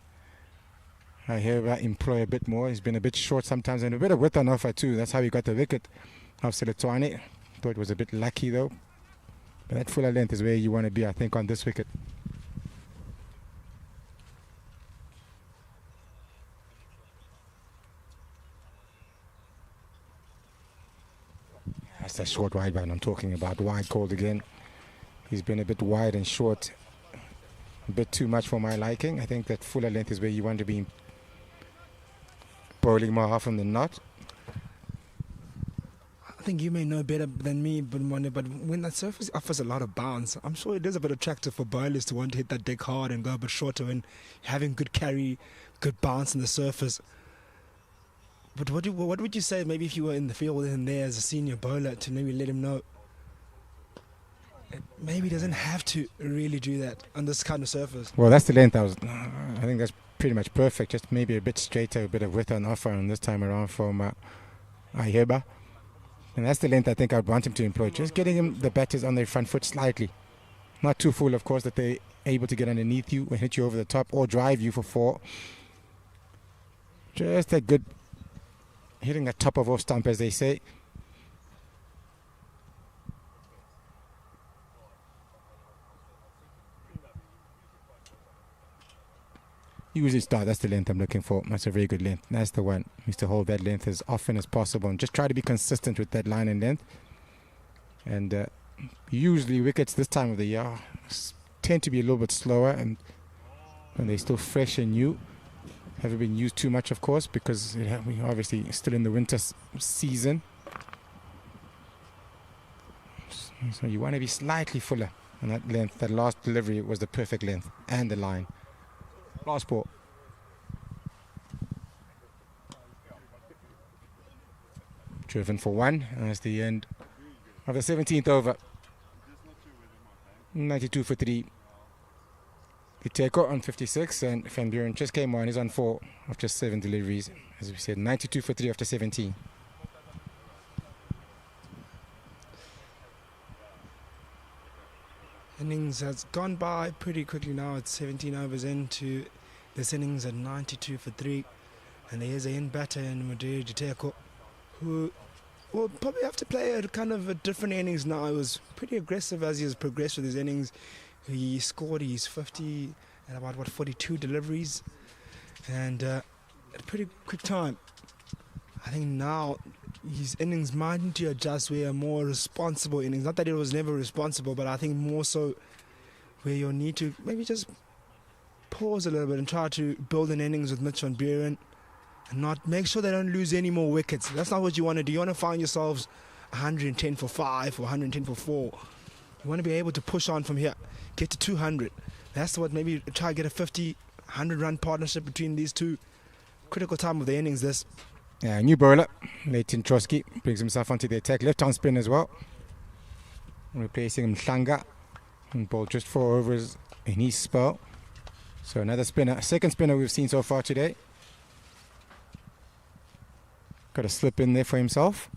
Heba employ a bit more. He's been a bit short sometimes and a bit of width on offer too. That's how he got the wicket of Seletwane. Thought it was a bit lucky though. But that fuller length is where you want to be, I think, on this wicket. That's that short wide one I'm talking about. Wide called again. He's been a bit wide and short. A bit too much for my liking. I think that fuller length is where you want to be bowling more often than not. I think you may know better than me, but when that surface offers a lot of bounce, I'm sure it is a bit attractive for bowlers to want to hit that deck hard and go a bit shorter and having good carry, good bounce in the surface. But what would you say maybe if you were in the field and there as a senior bowler to maybe let him know maybe he doesn't have to really do that on this kind of surface? Well, that's the length I think that's pretty much perfect. Just maybe a bit straighter, a bit of width on offer on this time around from Aheba. And that's the length I think I'd want him to employ. Just getting him the batters on their front foot slightly. Not too full, of course, that they're able to get underneath you and hit you over the top or drive you for 4. Just a good hitting the top of off stump, as they say. Usually start, that's the length I'm looking for. That's a very good length. That's the one. Used to hold that length as often as possible and just try to be consistent with that line and length. And usually wickets this time of the year tend to be a little bit slower and when they're still fresh and new. Haven't been used too much, of course, because we're obviously still in the winter season. So you want to be slightly fuller on that length. That last delivery was the perfect length and the line. Last ball. Driven for 1. And that's the end of the 17th over. 92 for 3. Iteko on 56 and Van Buren just came on. He's on 4 after 7 deliveries. As we said, 92 for 3 after 17. Innings has gone by pretty quickly now. It's 17 overs into this innings at 92 for 3. And there is a in batter in Madiri Iteko, who will probably have to play a kind of a different innings now. He was pretty aggressive as he has progressed with his innings. He scored his 50 and about 42 deliveries and at a pretty quick time. I think now his innings might need to adjust where a more responsible innings, not that it was never responsible, but I think more so where you'll need to maybe just pause a little bit and try to build an innings with Mitch Van Buren and not make sure they don't lose any more wickets. That's not what you want to do. You want to find yourselves 110 for 5 or 110 for 4. You want to be able to push on from here, get to 200. That's what, maybe try to get a 50, 100 run partnership between these two. Critical time of the innings this. Yeah, new bowler, Leighton Trotsky, brings himself onto the attack. Left-arm spin as well. Replacing Mhlanga, and bowled just 4 overs in his spell. So another spinner, second spinner we've seen so far today. Got a slip in there for himself.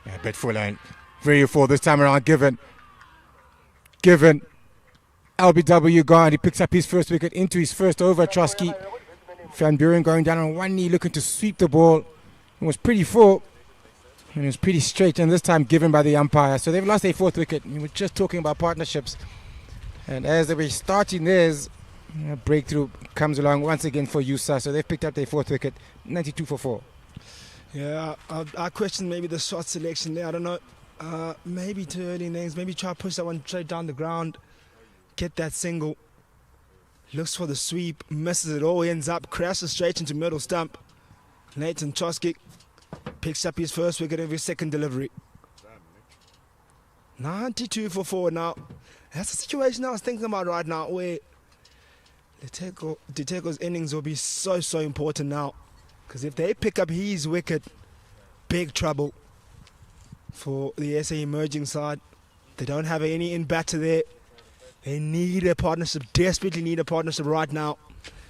Yeah, bit full line. Very full this time around, given. LBW gone. He picks up his first wicket into his first over. Trotsky. Van Buren going down on one knee, looking to sweep the ball. It was pretty full. And it was pretty straight, and this time given by the umpire. So they've lost their 4th wicket. We were just talking about partnerships. And as they were starting theirs, a breakthrough comes along once again for USSA. So they've picked up their 4th wicket, 92 for 4. Yeah, I question maybe the shot selection there. I don't know. Maybe too early innings. Maybe try to push that one straight down the ground. get that single. Looks for the sweep, misses it all, ends up, crashes straight into middle stump. Leighton Choski picks up his first wicket of his second delivery. 92 for 4 now. That's the situation I was thinking about right now, where Diteko's innings will be so important now. Because if they pick up his wicket, big trouble for the SA emerging side. They don't have any in-batter there. They need a partnership, desperately need a partnership right now.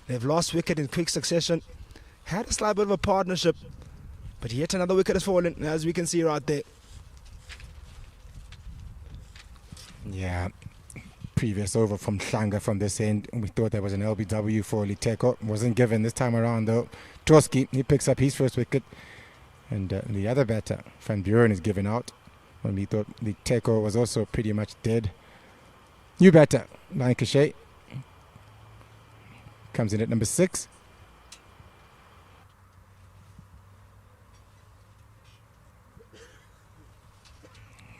They've lost wicket in quick succession. Had a slight bit of a partnership, but yet another wicket has fallen, as we can see right there. Yeah, previous over from Hlanga from this end. We thought there was an LBW for Liteko. Wasn't given this time around though. Toski, he picks up his first wicket. And the other batter, Van Buren, is given out. When we thought Liteko was also pretty much dead. New batter, Lancashire. Comes in at number 6.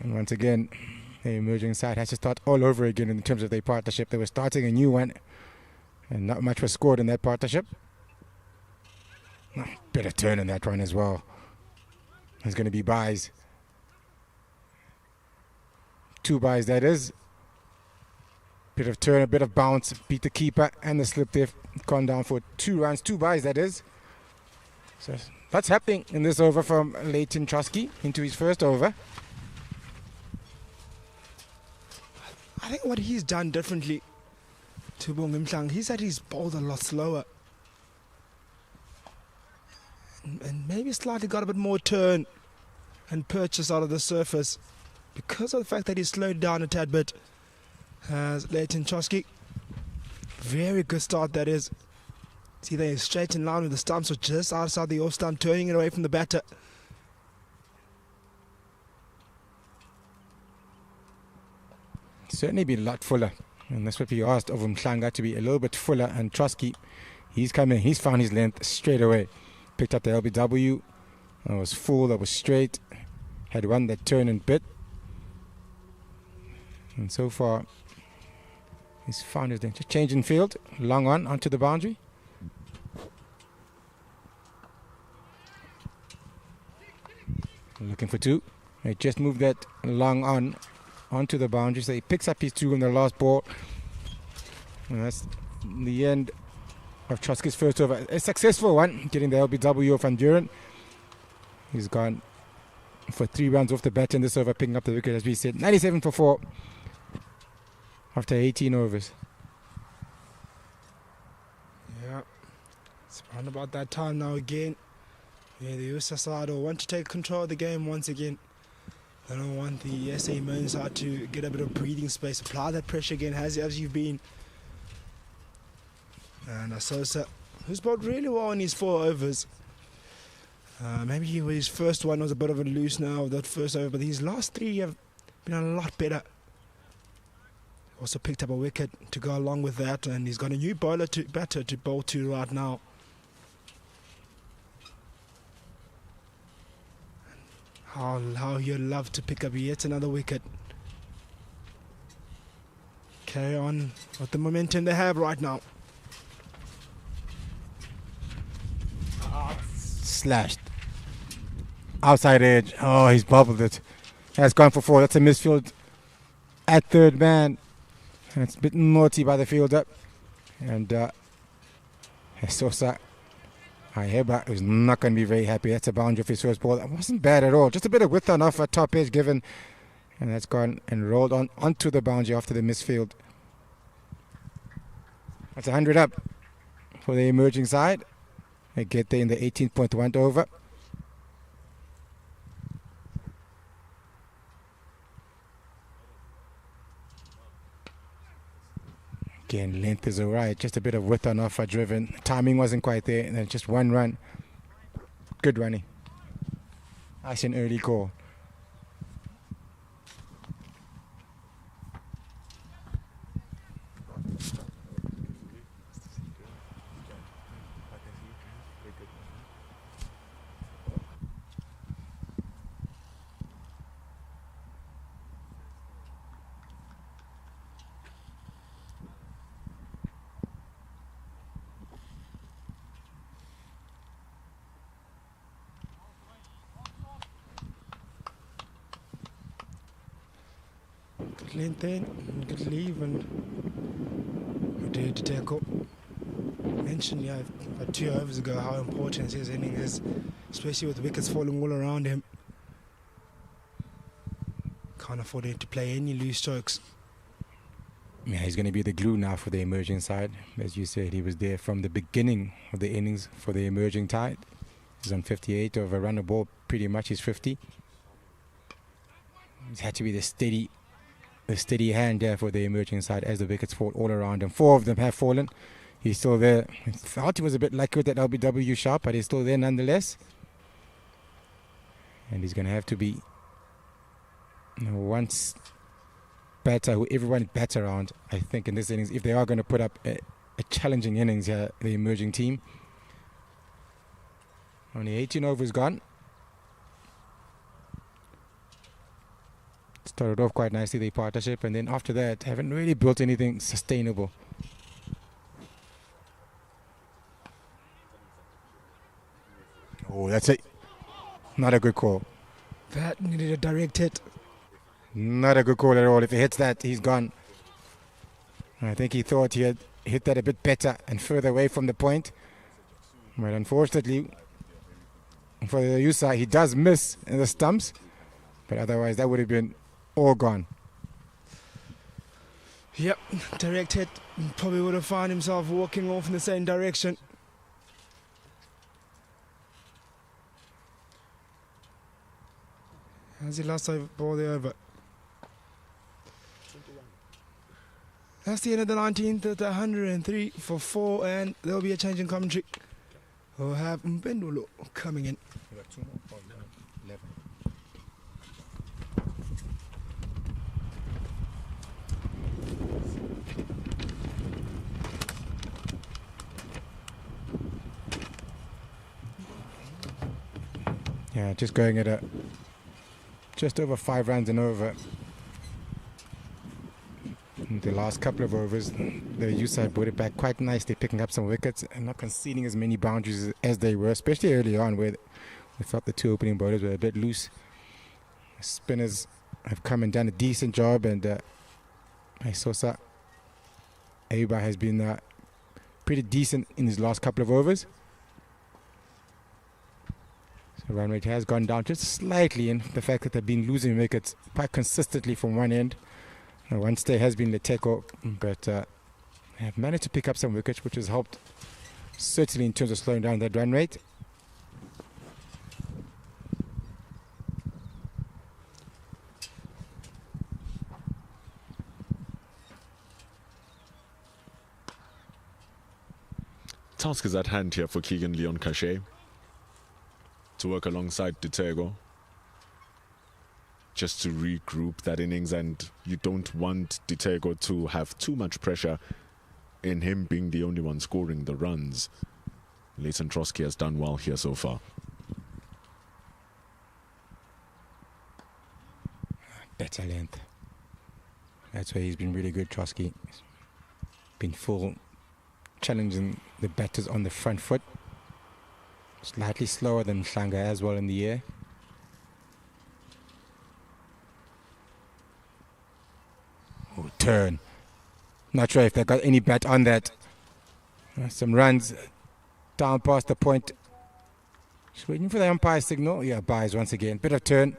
And once again, the emerging side has to start all over again in terms of their partnership. They were starting a new one, and not much was scored in that partnership. Bit of turn in that one as well. There's going to be buys. 2 buys, that is. Bit of turn, a bit of bounce, beat the keeper, and the slip there. Gone down for 2 runs, 2 buys, that is. So that's happening in this over from Leighton Choski into his first over. I think what he's done differently to Bongim Mhlang, he's that he's bowled a lot slower. And maybe slightly got a bit more turn and purchase out of the surface because of the fact that he slowed down a tad bit. As Leighton Choski, very good start that is. See, they're straight in line with the stumps, so just outside the off stump, turning it away from the batter. Certainly be a lot fuller, and that's what we asked of Mhlanga, to be a little bit fuller. And Choski, he's come in, he's found his length straight away. Picked up the LBW, that was full, that was straight, had one that turn and bit. And so far, he's found his length. Just changing field, long on, onto the boundary. Looking for 2. He just moved that long on onto the boundary, so he picks up his 2 on the last ball. And that's the end of Choski's first over. A successful one, getting the LBW of Van Buren. He's gone for 3 runs off the bat in this over, picking up the wicket, as we said. 97 for 4 after 18 overs. Yeah, it's around about that time now again. Yeah, the USSA side will want to take control of the game once again. They don't want the SA main side to get a bit of breathing space, apply that pressure again, as you've been. And Asosa, who's bowled really well in his 4 overs. Maybe his first one was a bit of a loose now, that first over, but his last 3 have been a lot better. Also picked up a wicket to go along with that, and he's got a new batter to bowl to right now. How he'd love to pick up yet another wicket. Carry on with the momentum they have right now. Slashed. Outside edge. Oh, he's bubbled it. Has gone for 4. That's a misfield at third man. And it's a bit naughty by the fielder. And Sosa Aheba is not going to be very happy. That's a boundary of his first ball. That wasn't bad at all. Just a bit of width on off a top edge given. And that's gone and rolled onto the boundary after the misfield. That's 100 up for the emerging side. They get there in the 18.1 over. Again, length is alright. Just a bit of width on offer driven. Timing wasn't quite there. And then just 1 run. Good running. Nice and early call. length in, good leave, and we did to tackle. Mentioned 2 overs ago how important his inning is, especially with wickets falling all around him. Can't afford him to play any loose strokes. Yeah, he's going to be the glue now for the emerging side. As you said, he was there from the beginning of the innings for the emerging tide. He's on 58 of a run a ball, pretty much he's 50. He's had to be the steady hand there for the emerging side as the wickets fall all around him. 4 of them have fallen. He's still there. I thought he was a bit lucky with that LBW shot, but he's still there nonetheless. And he's going to have to be once better, who everyone bats around, I think, in this innings, if they are going to put up a challenging innings here, the emerging team. Only 18 overs gone. Started off quite nicely, the partnership, and then after that, haven't really built anything sustainable. Oh, that's it. Not a good call. That needed a direct hit. Not a good call at all. If he hits that, he's gone. I think he thought he had hit that a bit better and further away from the point. But unfortunately, for the USSA, he does miss in the stumps. But otherwise, that would have been all gone. Yep, direct hit. Probably would have found himself walking off in the same direction. How's he last ball there over? That's the end of the 19th at 103 for 4, and there'll be a change in commentary. We'll have Mpendulo coming in. Yeah, just going at just over 5 runs and over. In the last couple of overs, the USSA brought it back quite nicely, picking up some wickets and not conceding as many boundaries as they were, especially early on, where we thought the 2 opening bowlers were a bit loose. The spinners have come and done a decent job, and Isosa Ayuba has been pretty decent in his last couple of overs. So run rate has gone down just slightly, and the fact that they've been losing wickets quite consistently from one end. One stay has been Leteko, but have managed to pick up some wickets, which has helped certainly in terms of slowing down that run rate. Task is at hand here for Keegan Leon Cachet to work alongside Ditego, just to regroup that innings, and you don't want Ditego to have too much pressure in him being the only one scoring the runs. Leighton Trotsky has done well here so far. Better length. That's where he's been really good, Trotsky. Been full, challenging the batters on the front foot. Slightly slower than Mhlanga as well in the air. Oh, turn. Not sure if they got any bat on that. Some runs down past the point. Just waiting for the umpire signal. Yeah, buys once again. Bit of turn.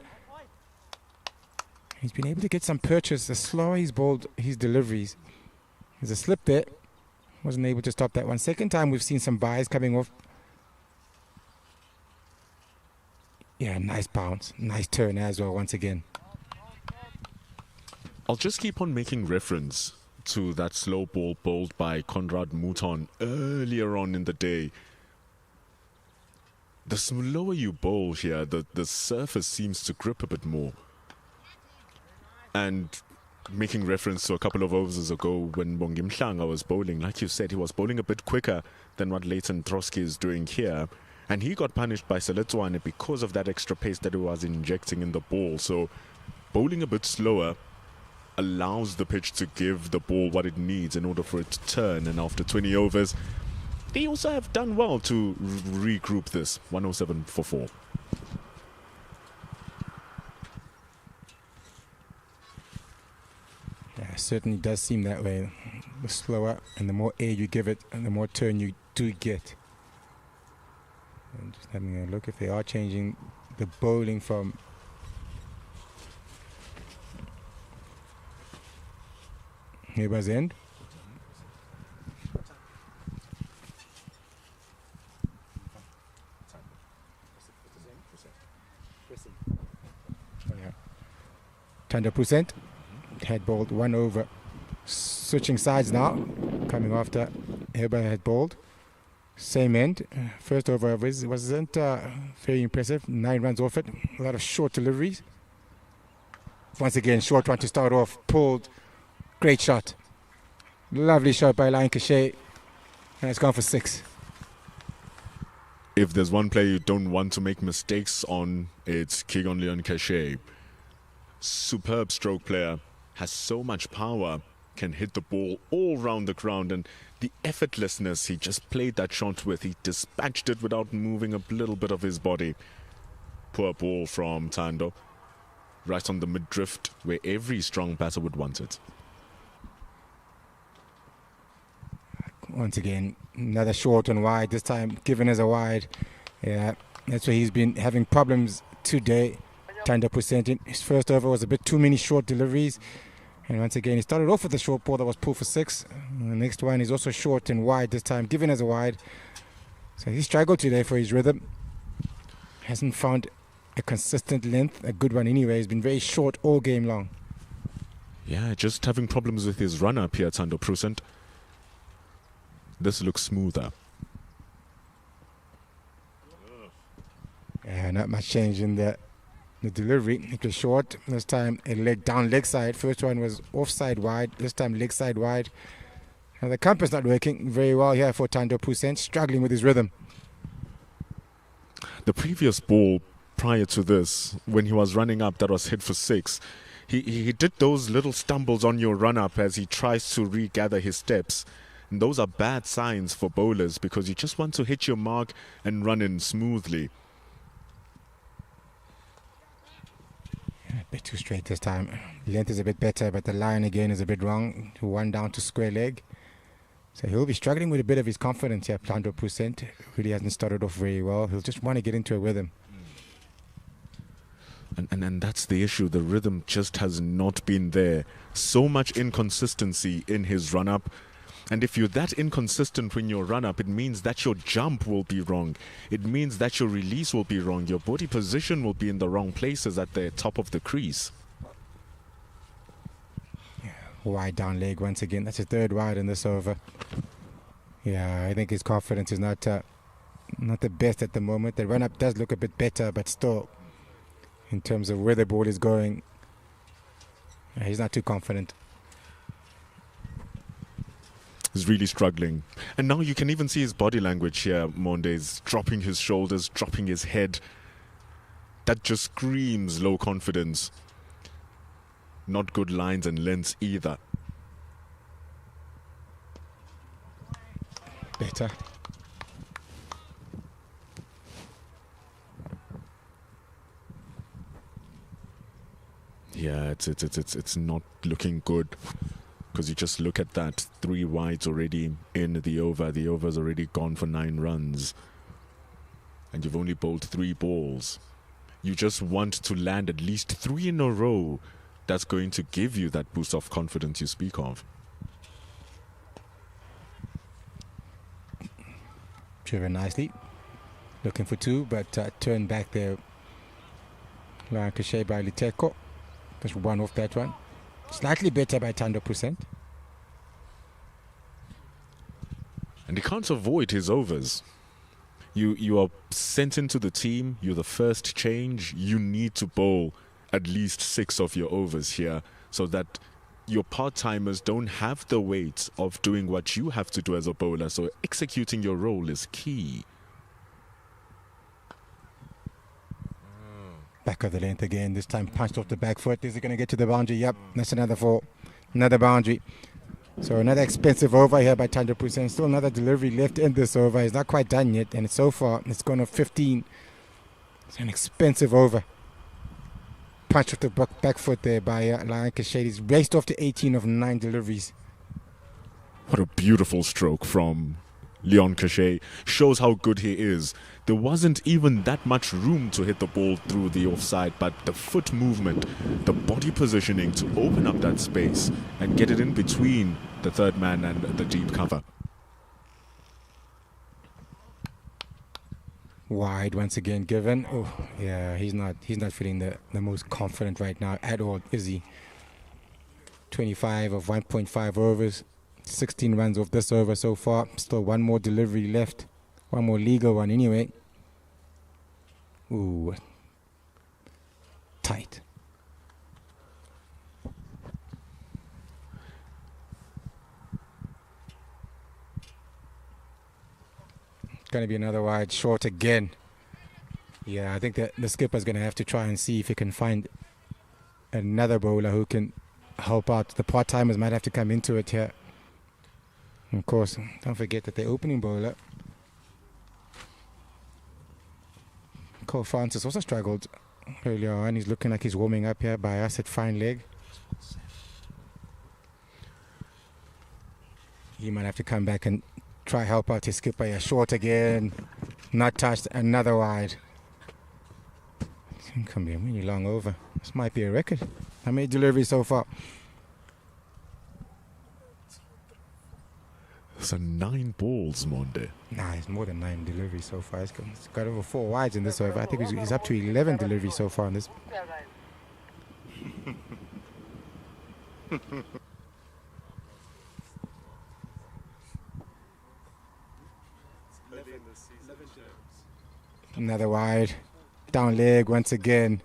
He's been able to get some purchase. The slower he's bowled his deliveries. There's a slip there. Wasn't able to stop that one. Second time we've seen some buys coming off. Yeah, nice bounce. Nice turn as well once again. I'll just keep on making reference to that slow ball bowled by Conrad Mouton earlier on in the day. The slower you bowl here, the surface seems to grip a bit more. And making reference to a couple of overs ago when Bongi Mhlanga was bowling, like you said, he was bowling a bit quicker than what Leighton Trotsky is doing here. And he got punished by Seletswane because of that extra pace that he was injecting in the ball. So bowling a bit slower allows the pitch to give the ball what it needs in order for it to turn. And after 20 overs, they also have done well to regroup this. 107 for 4. certainly does seem that way. The slower and the more air you give it, and the more turn you do get. And just having a look if they are changing the bowling from Heber's end. Tanda Pusent had bowled 1 over. Switching sides now, coming after Heber had bowled. Same end. First over of his wasn't very impressive. 9 runs off it. A lot of short deliveries. Once again, short one to start off. Pulled. Great shot. Lovely shot by Lion Cachet. And it's gone for 6. If there's one player you don't want to make mistakes on, it's Kigon Leon Cachet. Superb stroke player, has so much power, can hit the ball all round the ground, and the effortlessness he just played that shot with, he dispatched it without moving a little bit of his body. Poor ball from Tando, right on the mid-drift where every strong batter would want it. Once again, another short and wide, this time given as a wide. Yeah, that's where he's been having problems today. Tanda Pusent. His first over was a bit too many short deliveries. And once again, he started off with a short ball that was pulled for 6. And the next one is also short and wide this time, given as a wide. So he struggled today for his rhythm. Hasn't found a consistent length, a good one anyway. He's been very short all game long. Yeah, just having problems with his run-up here, Tanda Pusent. This looks smoother. Yeah, not much change in the delivery. It was short. This time a leg side. First one was offside wide. This time leg side wide. And the compass not working very well here for Tando Pusent, struggling with his rhythm. The previous ball prior to this, when he was running up, that was hit for 6. He did those little stumbles on your run-up as he tries to regather his steps. And those are bad signs for bowlers because you just want to hit your mark and run in smoothly. A bit too straight this time. Length is a bit better, but the line again is a bit wrong. 1 down to square leg. So he'll be struggling with a bit of his confidence here. Tando Pusent really hasn't started off very well. He'll just want to get into a rhythm. And that's the issue. The rhythm just has not been there. So much inconsistency in his run-up. And if you're that inconsistent when you run up, it means that your jump will be wrong. It means that your release will be wrong. Your body position will be in the wrong places at the top of the crease. Yeah, wide down leg once again. That's his 3rd wide in this over. Yeah, I think his confidence is not the best at the moment. The run-up does look a bit better, but still, in terms of where the ball is going, he's not too confident. He's really struggling. And now you can even see his body language here. Monde is dropping his shoulders, dropping his head. That just screams low confidence. Not good lines and lengths either. Better. Yeah, it's not looking good. Because you just look at that, 3 wides already in the over. The over's already gone for 9 runs. And you've only bowled 3 balls. You just want to land at least 3 in a row. That's going to give you that boost of confidence you speak of. Driven nicely. Looking for 2, but turned back there. Lion Cachet by Liteko. Just 1 off that one. Slightly better by Tando Pusent. And he can't avoid his overs. You are sent into the team. You're the first change. You need to bowl at least 6 of your overs here so that your part-timers don't have the weight of doing what you have to do as a bowler. So executing your role is key. Back of the length again, this time punched off the back foot. Is it going to get to the boundary? Yep, that's another 4. Another boundary. So another expensive over here by Tando Pusent. Still another delivery left in this over. It's not quite done yet, and so far it's gone off 15. It's an expensive over. punch with the back foot there by Lion Cachet. He's raced off to 18 of 9 deliveries. What a beautiful stroke from Leon Cachet. Shows how good he is. There wasn't even that much room to hit the ball through the offside, but the foot movement, the body positioning to open up that space and get it in between the third man and the deep cover. Wide once again given. Oh yeah, he's not feeling the most confident right now at all, is he? 25 of 1.5 overs, 16 runs off this over so far. Still one more delivery left, one more legal one anyway. Ooh, tight. Going to be another wide short again. Yeah, I think that the skipper's going to have to try and see if he can find another bowler who can help out. The part-timers might have to come into it here. And of course, don't forget that the opening bowler, Cole Francis, also struggled earlier on. He's looking like he's warming up here by us at fine leg. He might have to come back and try help out his skipper here. Short again, not touched, another wide. It can be a really long over. This might be a record. How many deliveries so far? So 9 balls, Monde. Nah, it's more than 9 deliveries so far. He's got over 4 wides in this over. I think he's up to 11 deliveries so far in this. Another wide. Down leg once again.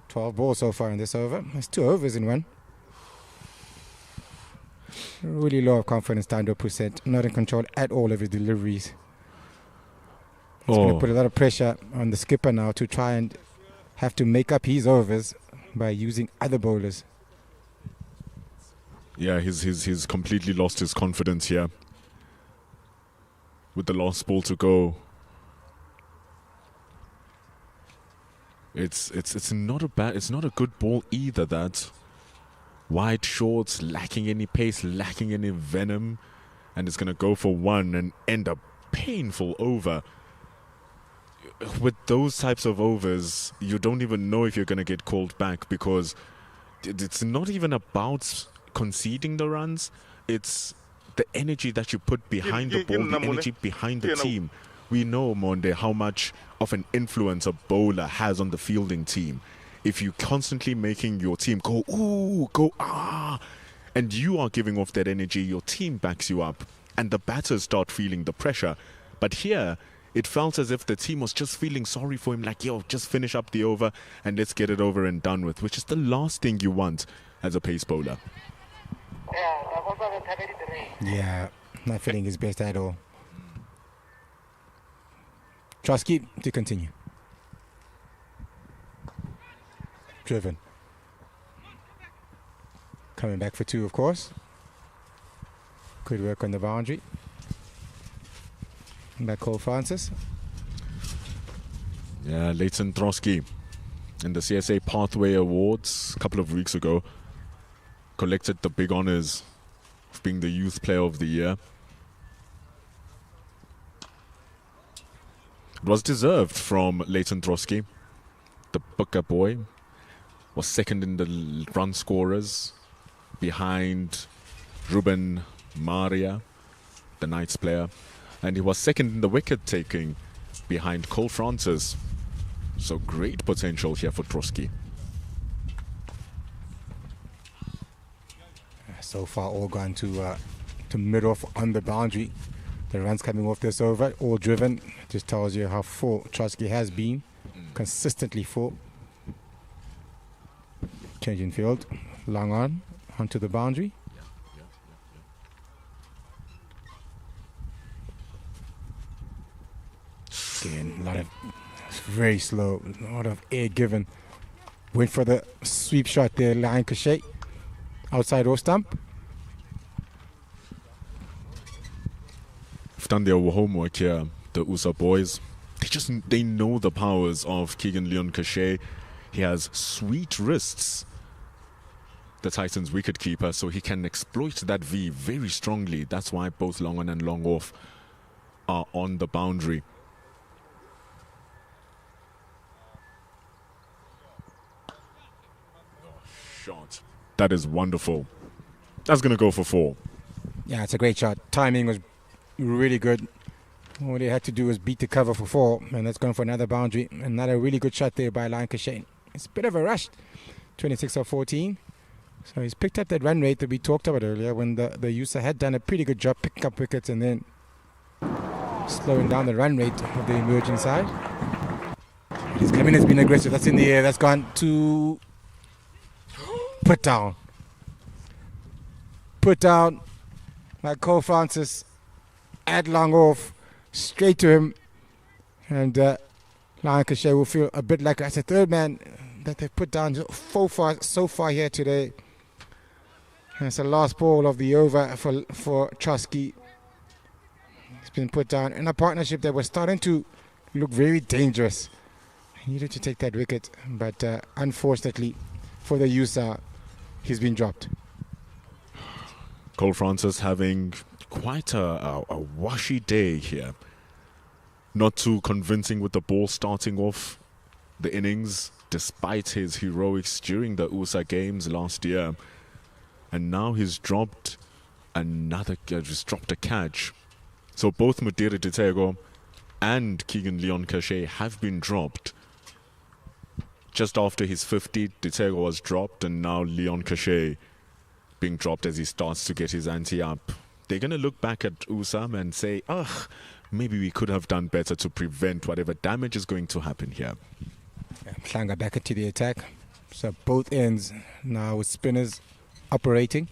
12 balls so far in this over. That's 2 overs in one. Really low of confidence, down to 1%. Not in control at all of his deliveries. It's going to put a lot of pressure on the skipper now to try and have to make up his overs by using other bowlers. Yeah, he's completely lost his confidence here. With the last ball to go, it's not a good ball either. That wide shorts, lacking any pace, lacking any venom, and it's gonna go for 1 and end a painful over. With those types of overs, you don't even know if you're gonna get called back, because it's not even about conceding the runs. It's the energy that you put behind the ball, the energy behind the team. We know, Monde, how much of an influence a bowler has on the fielding team. If you're constantly making your team go, ooh, go, ah, and you are giving off that energy, your team backs you up, and the batters start feeling the pressure. But here, it felt as if the team was just feeling sorry for him, like, yo, just finish up the over and let's get it over and done with, which is the last thing you want as a pace bowler. Yeah, not feeling his best at all. Trosky to continue. Driven. Coming back for 2, of course. Good work on the boundary. Back Cole Francis. Yeah, Leighton Trosky in the CSA Pathway Awards a couple of weeks ago collected the big honors of being the Youth Player of the Year. It was deserved from Leighton Trosky. The Booker boy was second in the run scorers behind Ruben Maria, the Knights player, and he was second in the wicket taking behind Cole Francis. So great potential here for Trosky. So far all gone to mid-off on the boundary. The runs coming off this over, all driven. Just tells you how full Trosky has been. Consistently full. Changing field. Long on, onto the boundary. Again, a lot of, it's very slow. A lot of air given. Went for the sweep shot there, Lion Cachet. Outside off stump. We've done their homework here, the USA boys. they know the powers of Keegan Leon Cachet. He has sweet wrists, the Titans wicketkeeper, so he can exploit that V very strongly. That's why both long on and long off are on the boundary. Shot. That is wonderful. That's going to go for 4. Yeah, it's a great shot. Timing was really good. All they had to do was beat the cover for 4, and that's going for another boundary. Another really good shot there by Lion Cachet. It's a bit of a rush. 26 of 14. So he's picked up that run rate that we talked about earlier when the USSA had done a pretty good job picking up wickets and then slowing down the run rate of the emerging side. He's come in, has been aggressive. That's in the air. That's gone to put down. Put down by Cole Francis at long off, straight to him. And Lion Cachet will feel a bit like that's the third man that they've put down so far here today. And it's the last ball of the over for Chosky. It's been put down in a partnership that was starting to look very dangerous. He needed to take that wicket, but unfortunately for the USSA, he's been dropped. Cole Francis having quite a washy day here. Not too convincing with the ball starting off the innings, despite his heroics during the USA games last year. And now he's dropped just dropped a catch. So both Mudiri Ditego and Keegan Leon Cachet have been dropped. Just after his 50, Ditego was dropped, and now Leon Cachet being dropped as he starts to get his ante up. They're going to look back at Usam and say, ugh, maybe we could have done better to prevent whatever damage is going to happen here. Mhlanga back into the attack. So both ends now with spinners operating.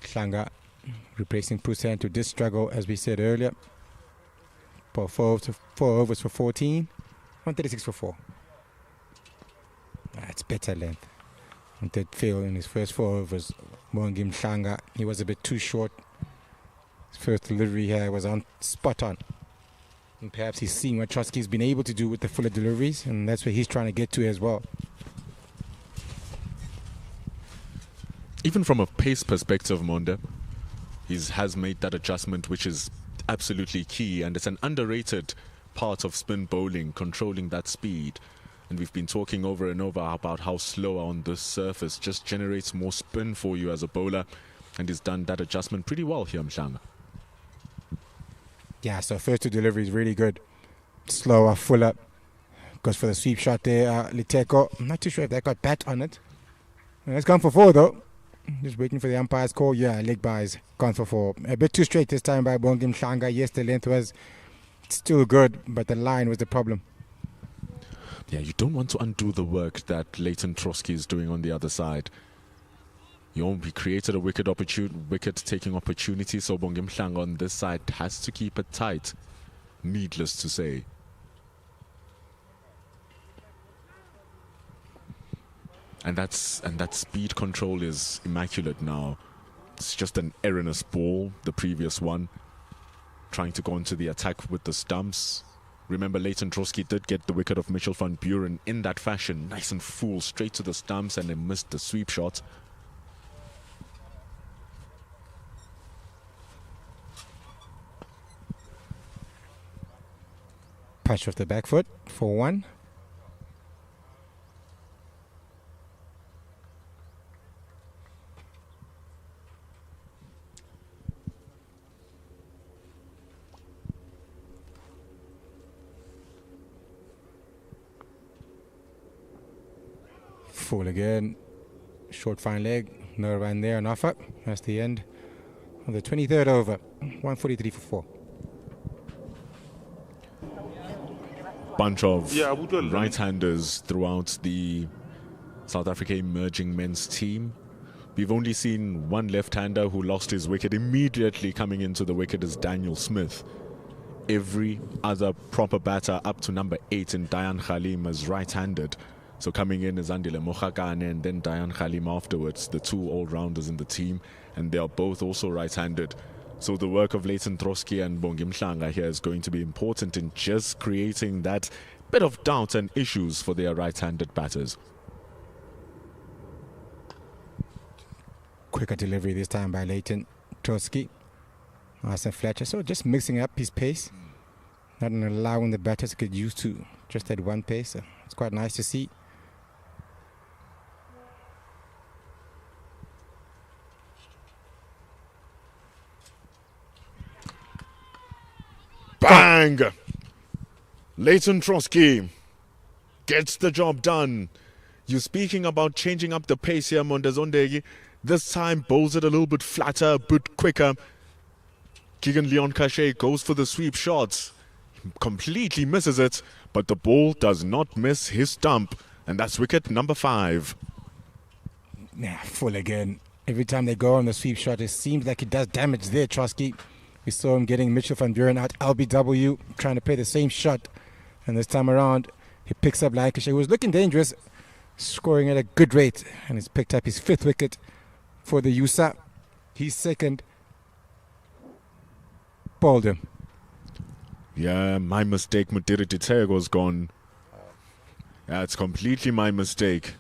Mhlanga replacing Poussin to this struggle, as we said earlier. 4 overs for 14. 136 for 4. That's better length. And did fail in his first 4 overs. Mwongi Mhlanga, he was a bit too short. His first delivery here was spot on. And perhaps he's seeing what Chosky's been able to do with the fuller deliveries, and that's where he's trying to get to as well. Even from a pace perspective, Monde, he has made that adjustment, which is absolutely key, and it's an underrated part of spin bowling, controlling that speed. And we've been talking over and over about how slow on this surface just generates more spin for you as a bowler, and he's done that adjustment pretty well here, Mhlanga. Yeah, so first 2 deliveries really good. Slower, fuller. Goes for the sweep shot there, Liteko. I'm not too sure if that got bat on it. It's gone for 4 though. Just waiting for the umpire's call. Yeah, leg by's gone for 4. A bit too straight this time by Mwongi Mhlanga. Yes, the length was still good, but the line was the problem. Yeah, you don't want to undo the work that Leighton Trotsky is doing on the other side. He created a wicket-taking opportunity, so Mwongi Mhlanga on this side has to keep it tight. Needless to say. And that speed control is immaculate now. It's just an erroneous ball, the previous one. Trying to go into the attack with the stumps. Remember, Leighton Trotsky did get the wicket of Mitchell van Buren in that fashion. Nice and full, straight to the stumps, and they missed the sweep shot. Patch off the back foot for 1. Full again. Short fine leg. No run there, an offer. That's the end of the 23rd over. 143 for 4. Bunch of right-handers throughout the South Africa emerging men's team. We've only seen one left-hander who lost his wicket immediately coming into the wicket is Daniel Smith. Every other proper batter up to number 8 in Dayan Khalim is right-handed. So coming in is Andile Mokhakane and then Dayan Khalim afterwards, the 2 all-rounders in the team, and they are both also right-handed. So the work of Leighton Trotsky and Bongi Mhlanga here is going to be important in just creating that bit of doubt and issues for their right-handed batters. Quicker delivery this time by Leighton Trotsky. Arsene Fletcher, so just mixing up his pace, not allowing the batters to get used to just that one pace. So it's quite nice to see. Bang! Leighton Trotsky gets the job done. You're speaking about changing up the pace here, Mondazondegi. This time bowls it a little bit flatter, a bit quicker. Keegan Leon Cachet goes for the sweep shots. Completely misses it, but the ball does not miss his stump. And that's wicket number 5. Yeah, full again. Every time they go on the sweep shot, it seems like it does damage there, Trotsky. We saw him getting Mitchell van Buren out LBW, trying to play the same shot. And this time around, he picks up Lancashire, who was looking dangerous, scoring at a good rate. And he's picked up his 5th wicket for the USSA. He's 2nd. Bowled him. Yeah, my mistake. Mudiri Tetego's gone. Yeah, it's completely my mistake.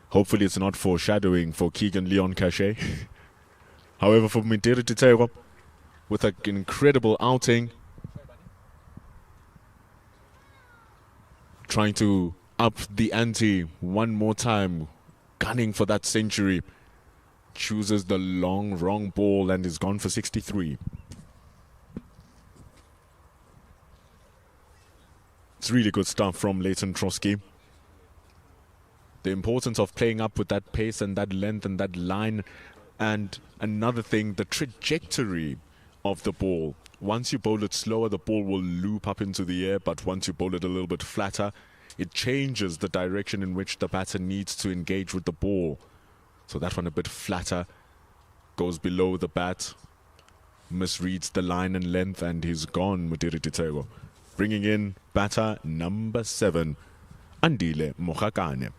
Hopefully it's not foreshadowing for Keegan Leon Cachet. However, for Mudiri Tetego, with an incredible outing, trying to up the ante one more time, gunning for that century, chooses the long, wrong ball and is gone for 63. It's really good stuff from Leighton Trotsky. The importance of playing up with that pace and that length and that line. And another thing, the trajectory of the ball. Once you bowl it slower, the ball will loop up into the air, but once you bowl it a little bit flatter, it changes the direction in which the batter needs to engage with the ball. So that one a bit flatter, goes below the bat, misreads the line and length, and he's gone, Mudiri Tetego. Bringing in batter number 7, Andile Mohakane.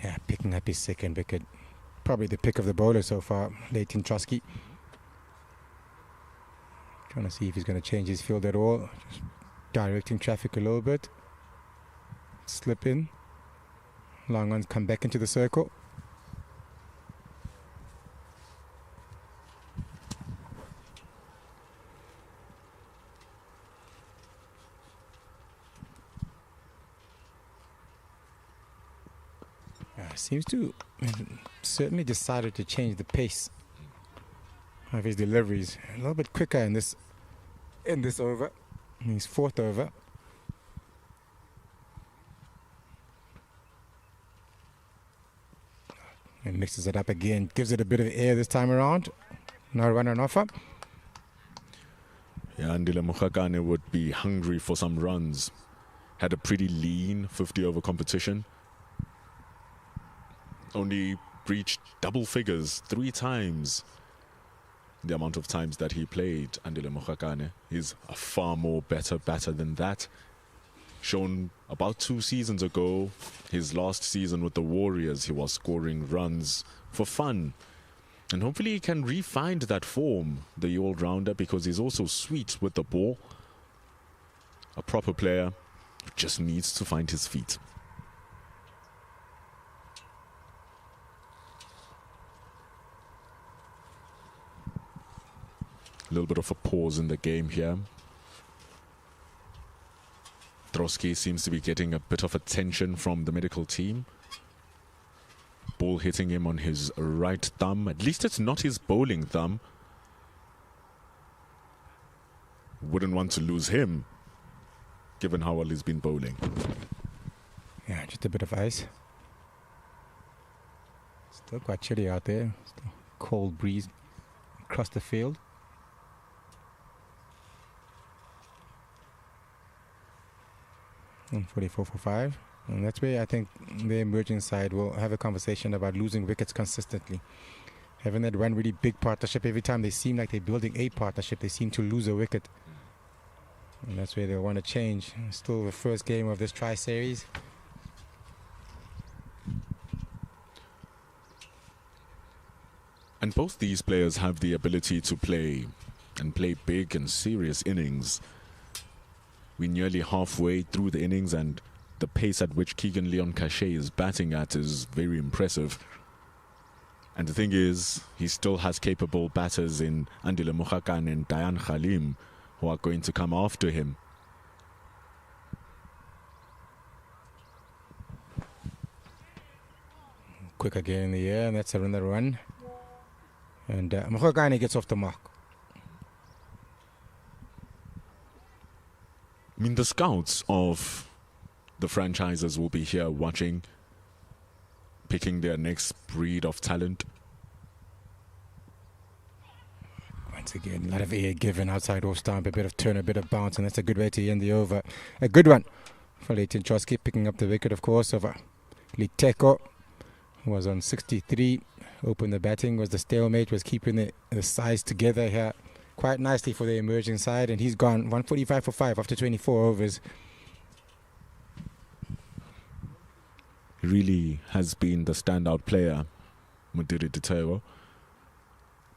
Yeah, picking up his 2nd wicket. Probably the pick of the bowler so far, Leighton Trotsky. Trying to see if he's going to change his field at all. Just directing traffic a little bit. Slip in. Long ones come back into the circle. Seems to certainly decided to change the pace of his deliveries a little bit quicker in this over, in his 4th over. And mixes it up again, gives it a bit of air this time around. No run on offer. Yeah, Andile Mohakane would be hungry for some runs. Had a pretty lean 50 over competition. Only reached double figures 3 times the amount of times that he played. Andile Mohakane is a far more better batter than that. Shown about 2 seasons ago, his last season with the Warriors, he was scoring runs for fun. And hopefully he can re-find that form, the all-rounder, because he's also sweet with the ball. A proper player who just needs to find his feet. A little bit of a pause in the game here. Trotsky seems to be getting a bit of attention from the medical team. Ball hitting him on his right thumb. At least it's not his bowling thumb. Wouldn't want to lose him, given how well he's been bowling. Yeah, just a bit of ice. Still quite chilly out there. Still cold breeze across the field. And 44 for 5. And that's where I think the emerging side will have a conversation about losing wickets consistently. Having that one really big partnership, every time they seem like they're building a partnership, they seem to lose a wicket. And that's where they'll want to change. Still the first game of this tri-series. And both these players have the ability to play and play big and serious innings. We're nearly halfway through the innings, and the pace at which Keegan Leon Cachet is batting at is very impressive. And the thing is, he still has capable batters in Andile Mogakan and Dayan Khalim who are going to come after him. Quick again in the air, and that's another run. And Mogakan gets off the mark. I mean, the scouts of the franchises will be here watching, picking their next breed of talent. Once again, a lot of air given outside off stump, a bit of turn, a bit of bounce, and that's a good way to end the over. A good one for Leighton Chosky, picking up the wicket, of course, over Liteko, who was on 63. Opened the batting, was the stalemate, was keeping the sides together here quite nicely for the emerging side, and he's gone 145 for 5 after 24 overs. He really has been the standout player, Mudiri Diteo.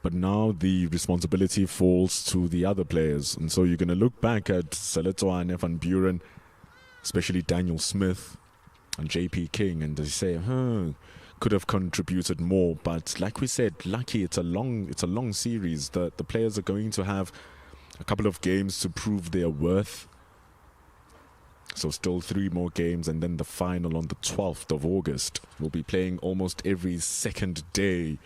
But now the responsibility falls to the other players. And so you're going to look back at Seleto and Van Buren, especially Daniel Smith and JP King, and they say, could have contributed more. But like we said, lucky it's a long series. The players are going to have a couple of games to prove their worth. So still 3 more games, and then the final on the 12th of August. We'll be playing almost every second day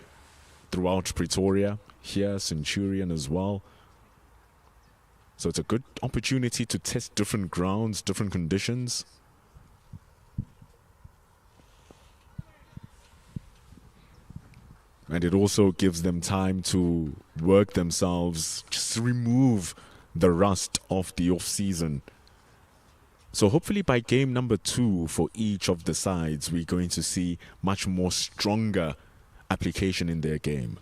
throughout Pretoria, here Centurion as well. So it's a good opportunity to test different grounds, different conditions. And it also gives them time to work themselves, just remove the rust of the off-season. So hopefully by game number 2 for each of the sides, we're going to see much more stronger application in their game.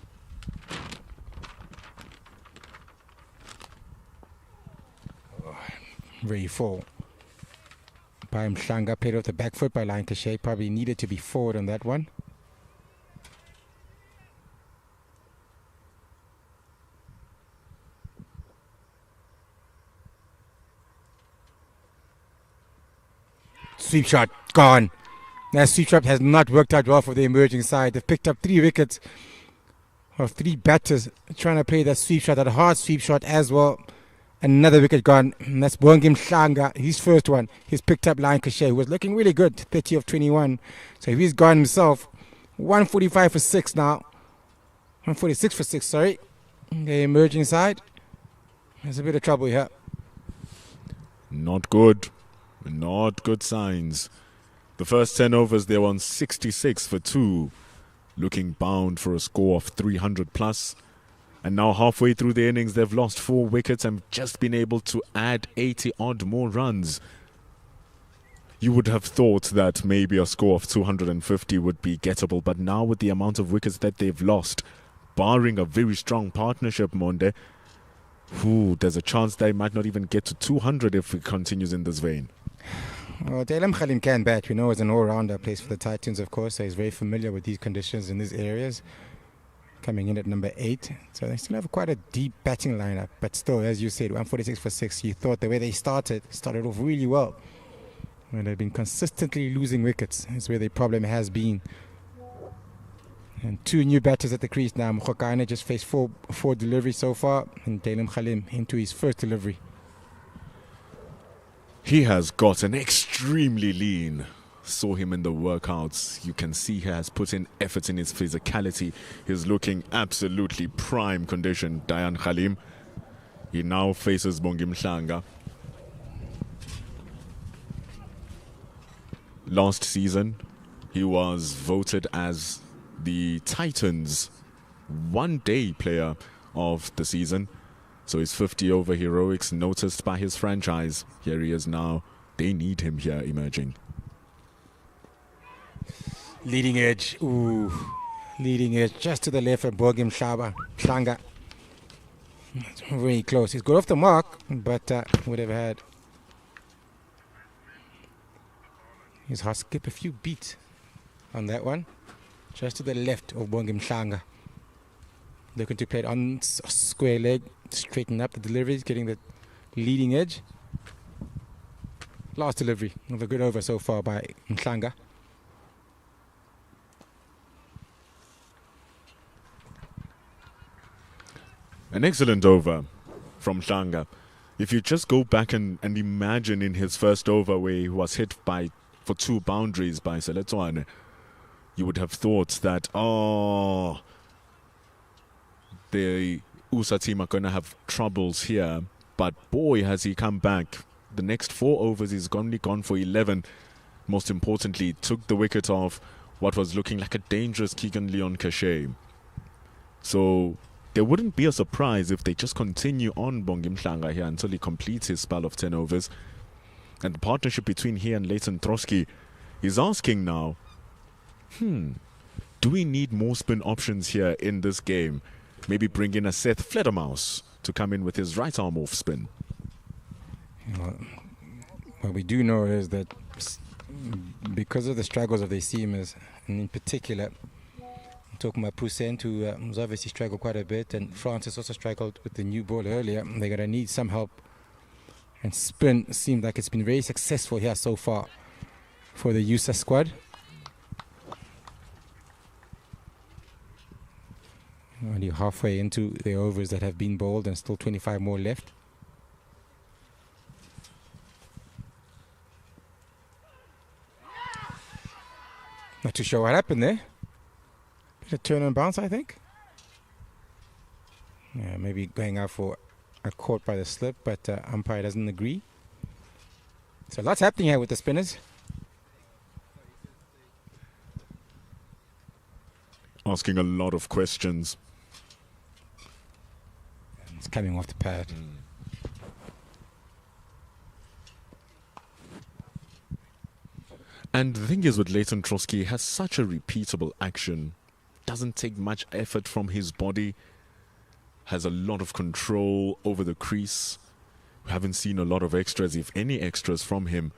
Very full. By Mhlanga, played off the back foot by Lion Cachet. Probably needed to be forward on that one. Sweep shot, gone. That sweep shot has not worked out well for the emerging side. They've picked up 3 wickets of 3 batters trying to play that sweep shot, that hard sweep shot as well. Another wicket gone. And that's Bongi Mhlanga, his first one. He's picked up Lion Cachet, who was looking really good, 30 of 21. So he's gone himself. 145 for 6 now. 146 for 6, sorry. The emerging side. There's a bit of trouble here. Not good. Not good signs. The first 10 overs, they were on 66 for 2, looking bound for a score of 300 plus. And now halfway through the innings, they've lost 4 wickets and just been able to add 80 odd more runs. You would have thought that maybe a score of 250 would be gettable, but now with the amount of wickets that they've lost, barring a very strong partnership, Monde, there's a chance they might not even get to 200 if it continues in this vein. Well, Dalam Khalim can bat. We know he's an all-rounder, plays for the Titans, of course, so he's very familiar with these conditions in these areas. Coming in at number 8. So they still have quite a deep batting lineup, but still, as you said, 146 for 6. You thought the way they started off really well. And they've been consistently losing wickets. That's where the problem has been. And 2 new batters at the crease now. Mogakan just faced 4 deliveries so far, and Dalam Khalim into his first delivery. He has gotten extremely lean. Saw him in the workouts. You can see he has put in effort in his physicality. He's looking absolutely prime condition, Dayan Khalim. He now faces Bongi Mhlanga. Last season, he was voted as the Titans' one-day player of the season. So his 50-over heroics noticed by his franchise. Here he is now. They need him here emerging. Leading edge. Ooh. Leading edge just to the left of Bongi Mhlanga. Very close. He's got off the mark, but would have had his heart skip a few beats on that one. Just to the left of Bongi Mhlanga. Looking to play it on square leg, straighten up the deliveries, getting the leading edge. Last delivery of a good over so far by Mhlanga. An excellent over from Mhlanga. If you just go back and imagine in his first over where he was hit for 2 boundaries by Seletwane, you would have thought that, the USA team are going to have troubles here. But boy, has he come back. The next 4 overs, he's only gone for 11. Most importantly, took the wicket off what was looking like a dangerous Keegan Leon Cachet. So there wouldn't be a surprise if they just continue on Bongi Mhlanga here until he completes his spell of 10 overs. And the partnership between he and Leighton Trotsky is asking now, do we need more spin options here in this game? Maybe bring in a Seth Fledermaus to come in with his right arm off spin. What we do know is that because of the struggles of the seamers, and in particular, I'm talking about Poussin, who has obviously struggled quite a bit, and Francis also struggled with the new ball earlier. They're going to need some help. And spin seems like it's been very successful here so far for the USA squad. Only halfway into the overs that have been bowled and still 25 more left. Not too sure what happened there. Bit of turn and bounce, I think. Yeah, maybe going out for a caught by the slip, but umpire doesn't agree. So lots happening here with the spinners. Asking a lot of questions. It's coming off the pad. And the thing is with Leighton Trotsky, he has such a repeatable action. Doesn't take much effort from his body. Has a lot of control over the crease. We haven't seen a lot of extras, if any extras, from him.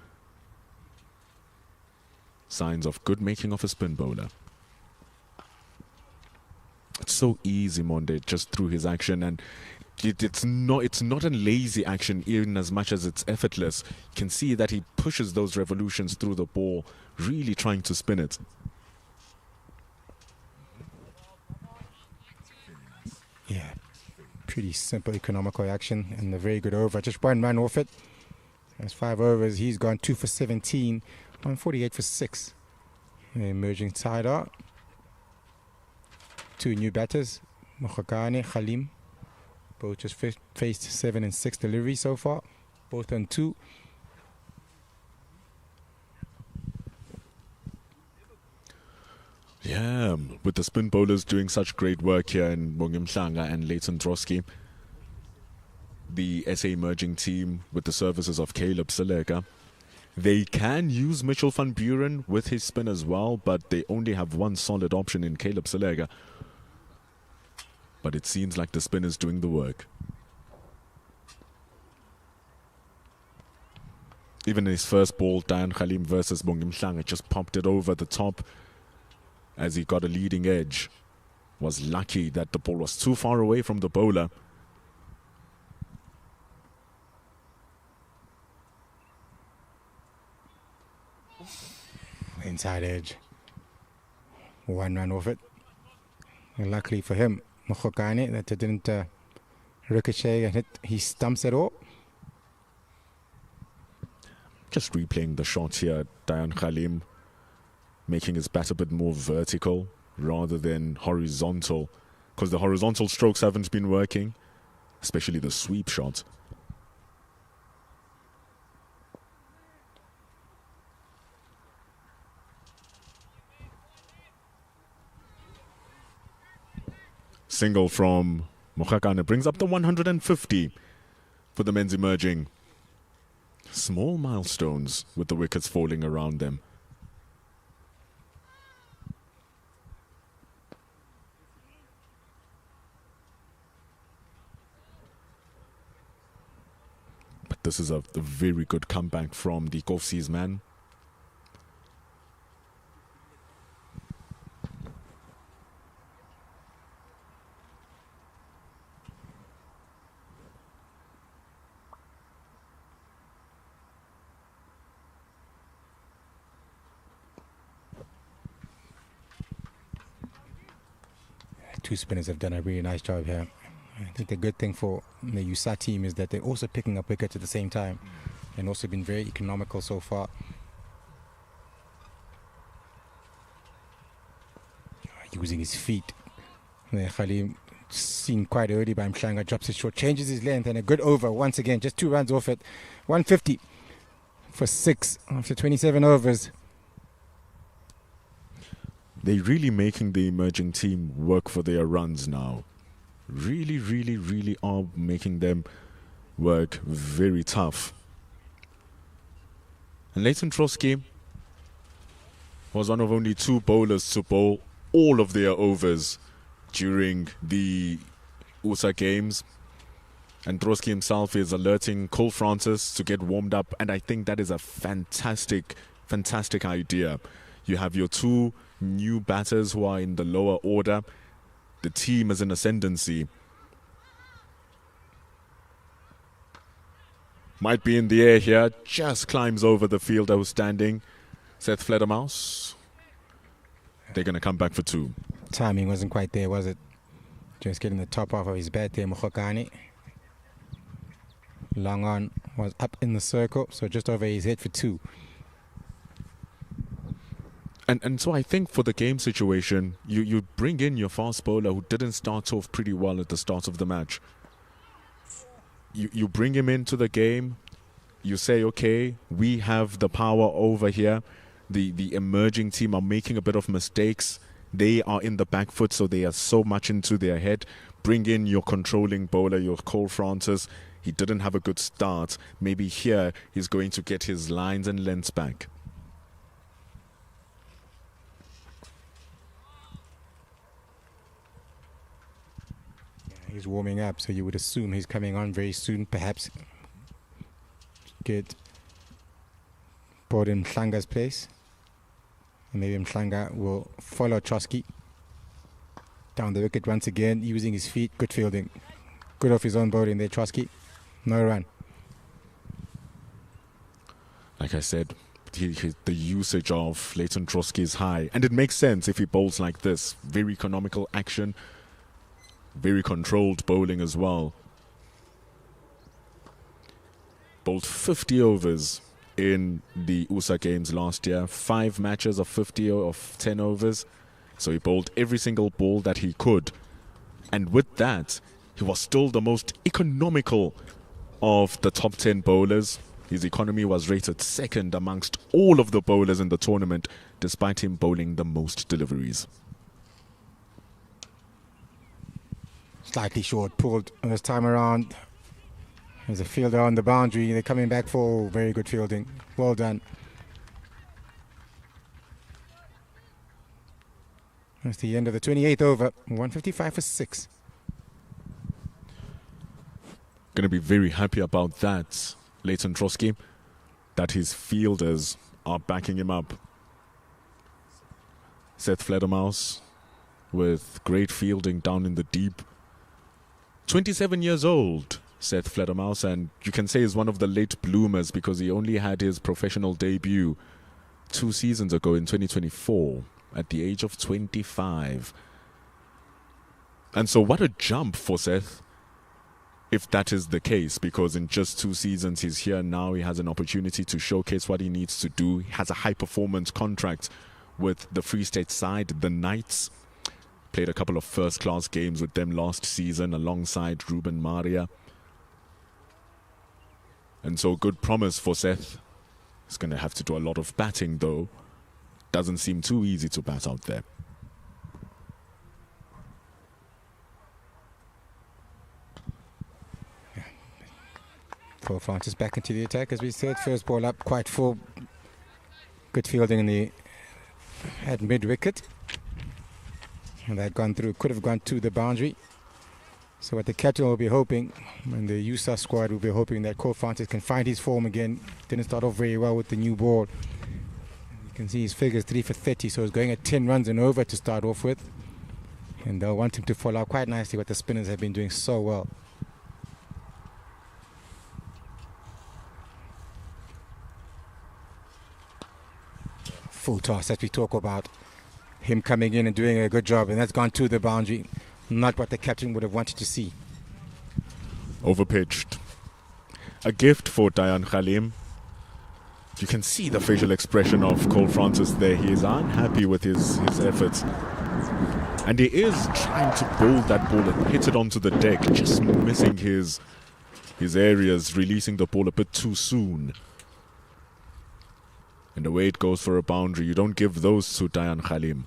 Signs of good making of a spin bowler. It's so easy, Monde, just through his action, and it's not a lazy action even as much as it's effortless. You can see that he pushes those revolutions through the ball, really trying to spin it. Yeah, pretty simple, economical action, and a very good over. Just 1 run off it. That's 5 overs. He's gone 2 for 17, 148 for 6. The emerging side out. 2 new batters, Mokhagane, Khalim. Both just faced 7 and 6 deliveries so far. Both on 2. Yeah, with the spin bowlers doing such great work here in Bongi Mhlanga and Leighton Trotsky. The SA emerging team with the services of Caleb Seleka. They can use Mitchell van Buren with his spin as well, but they only have one solid option in Caleb Seleka. But it seems like the spin is doing the work. Even in his first ball, Dayan Khalim versus Bongi Mhlanga just popped it over the top as he got a leading edge. Was lucky that the ball was too far away from the bowler. Inside edge. 1 run off it. And luckily for him, Mokhogane, that it didn't ricochet and hit his stumps at all. Just replaying the shot here, Dayan Khalim making his bat a bit more vertical rather than horizontal, because the horizontal strokes haven't been working, especially the sweep shot. Single from Mokhagane brings up the 150 for the men's emerging. Small milestones with the wickets falling around them. But this is a very good comeback from the Kofsi's man. two spinners have done a really nice job here. I think the good thing for the USSA team is that they're also picking up wickets at the same time and also been very economical so far. Using his feet. Khalim, seen quite early by Mhlanga, drops it short, changes his length, and a good over once again. Just 2 runs off it. 150 for 6 after 27 overs. They're really making the emerging team work for their runs now. Really, really, really are making them work very tough. And Leighton Trotsky was one of only 2 bowlers to bowl all of their overs during the USA games. And Trotsky himself is alerting Cole Francis to get warmed up. And I think that is a fantastic, fantastic idea. You have your 2 new batters who are in the lower order. The team is in ascendancy. Might be in the air here. Just climbs over the fielder who's standing. Seth Fledermaus. They're going to come back for 2. Timing wasn't quite there, was it? Just getting the top off of his bat there, Mukhokani. Long on was up in the circle, so just over his head for 2. And so I think for the game situation, you bring in your fast bowler who didn't start off pretty well at the start of the match. You bring him into the game. You say, okay, we have the power over here. The emerging team are making a bit of mistakes. They are in the back foot, so they are so much into their head. Bring in your controlling bowler, your Cole Francis. He didn't have a good start. Maybe here he's going to get his lines and lengths back. He's warming up, so you would assume he's coming on very soon. Perhaps get brought in Mhlanga's place. And maybe Mhlanga will follow Trotsky down the wicket once again, using his feet. Good fielding. Good off his own bowling there, Trotsky. No run. Like I said, the usage of Leighton Trotsky is high. And it makes sense if he bowls like this. Very economical action. Very controlled bowling as well. Bowled 50 overs in the USA games last year. 5 matches of 10 overs. So he bowled every single ball that he could. And with that, he was still the most economical of the top 10 bowlers. His economy was rated 2nd amongst all of the bowlers in the tournament, despite him bowling the most deliveries. Slightly short, pulled this time around. There's a fielder on the boundary. They're coming back for very good fielding. Well done. That's the end of the 28th over. 155 for 6. Going to be very happy about that, Leighton Trotsky, that his fielders are backing him up. Seth Fledermaus with great fielding down in the deep. 27 years old, Seth Fledermaus, and you can say he's one of the late bloomers because he only had his professional debut 2 seasons ago in 2024 at the age of 25. And so what a jump for Seth, if that is the case, because in just 2 seasons he's here now. He has an opportunity to showcase what he needs to do. He has a high performance contract with the Free State side, the Knights. Played a couple of first-class games with them last season alongside Ruben Maria. And so good promise for Seth. He's going to have to do a lot of batting, though. Doesn't seem too easy to bat out there. Cole Francis back into the attack, as we said. First ball up, quite full. Good fielding at mid-wicket. And that gone through, could have gone to the boundary. So what the captain will be hoping, and the USSA squad will be hoping, that Cole Francis can find his form again. Didn't start off very well with the new ball. You can see his figures 3 for 30, so he's going at 10 runs and over to start off with. And they'll want him to follow up quite nicely what the spinners have been doing so well. Full toss, as we talk about him coming in and doing a good job, and that's gone to the boundary. not what the captain would have wanted to see. Overpitched. A gift for Dayan Khalim. You can see the facial expression of Cole Francis there. He is unhappy with his efforts. And he is trying to bowl that ball and hit it onto the deck, just missing his areas, releasing the ball a bit too soon. And away it goes for a boundary. You don't give those to Dayan Khalim.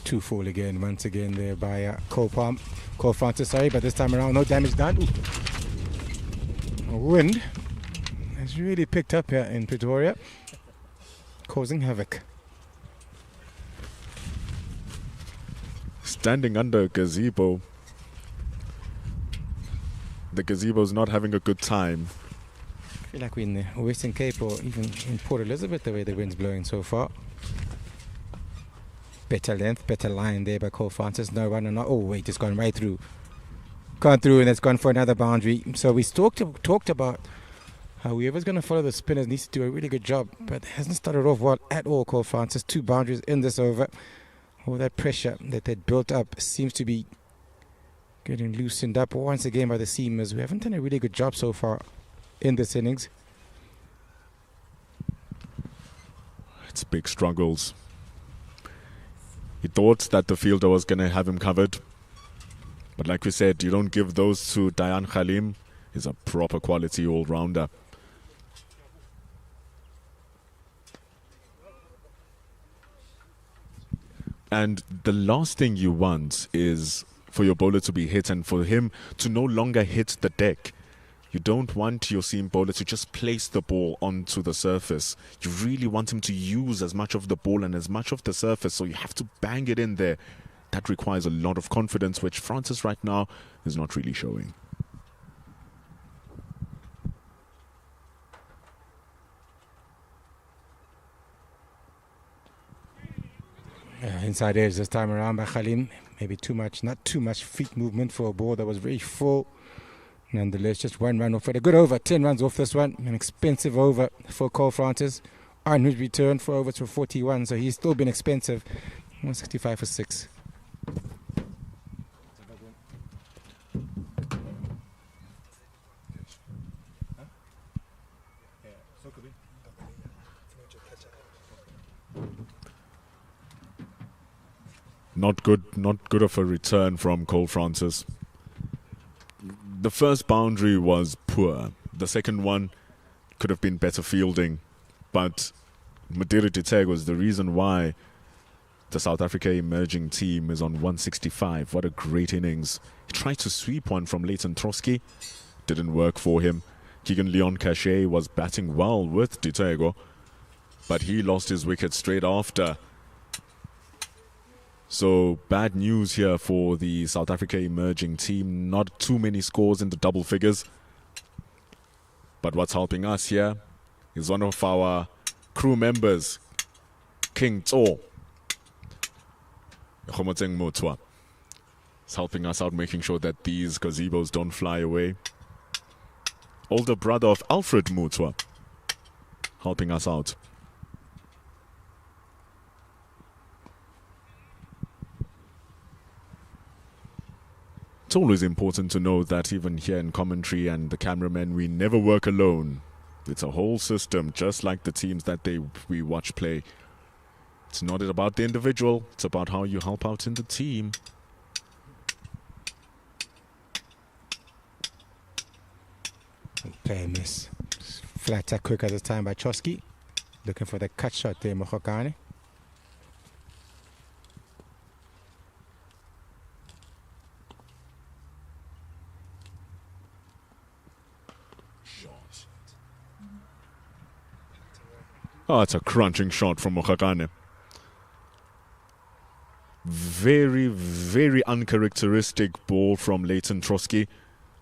Two full again, once again there by Cole Francis, sorry, but this time around no damage done. Wind has really picked up here in Pretoria, causing havoc. Standing under a gazebo. The gazebo's not having a good time. I feel like we're in the Western Cape or even in Port Elizabeth the way the wind's blowing so far. Better length, better line there by Cole Francis. No runner, not. Oh wait, it's gone right through. Gone through and it's gone for another boundary. So we talked about how whoever's going to follow the spinners needs to do a really good job, but hasn't started off well at all. Cole Francis, 2 boundaries in this over. All that pressure that they'd built up seems to be getting loosened up once again by the seamers, who haven't done a really good job so far in this innings. It's big struggles. He thought that the fielder was going to have him covered. But like we said, you don't give those to Dayan Khalim. He's a proper quality all-rounder. And the last thing you want is for your bowler to be hit and for him to no longer hit the deck. You don't want your seam bowler to just place the ball onto the surface. You really want him to use as much of the ball and as much of the surface, so you have to bang it in there. That requires a lot of confidence, which Francis right now is not really showing. Inside edge this time around by Khalim. Maybe too much, not too much feet movement for a ball that was very full. Nonetheless, just 1 run off it. A good over, 10 runs off this one. An expensive over for Cole Francis. On his return for overs for 41, so he's still been expensive. 165 for 6. Not good of a return from Cole Francis. The first boundary was poor. The second one could have been better fielding. But Madiri Diteg was the reason why the South Africa emerging team is on 165. What a great innings. He tried to sweep one from Leighton Trotsky. Didn't work for him. Keegan Leon Cachet was batting well with Ditego, but he lost his wicket straight after. So bad news here for the South Africa emerging team. Not too many scores in the double figures. But what's helping us here is one of our crew members, King Tso. Khomoteng Motwa. It's helping us out, making sure that these gazebos don't fly away. Older brother of Alfred Mutwa, helping us out. It's always important to know that even here in commentary and the cameramen, we never work alone. It's a whole system, just like the teams that we watch play. It's not about the individual, it's about how you help out in the team. Play a miss. Flat attack quick at this time by Chosky. Looking for the cut shot there, Mokhokane. Oh, it's a crunching shot from Mokhakane. Very, very uncharacteristic ball from Leighton Trotsky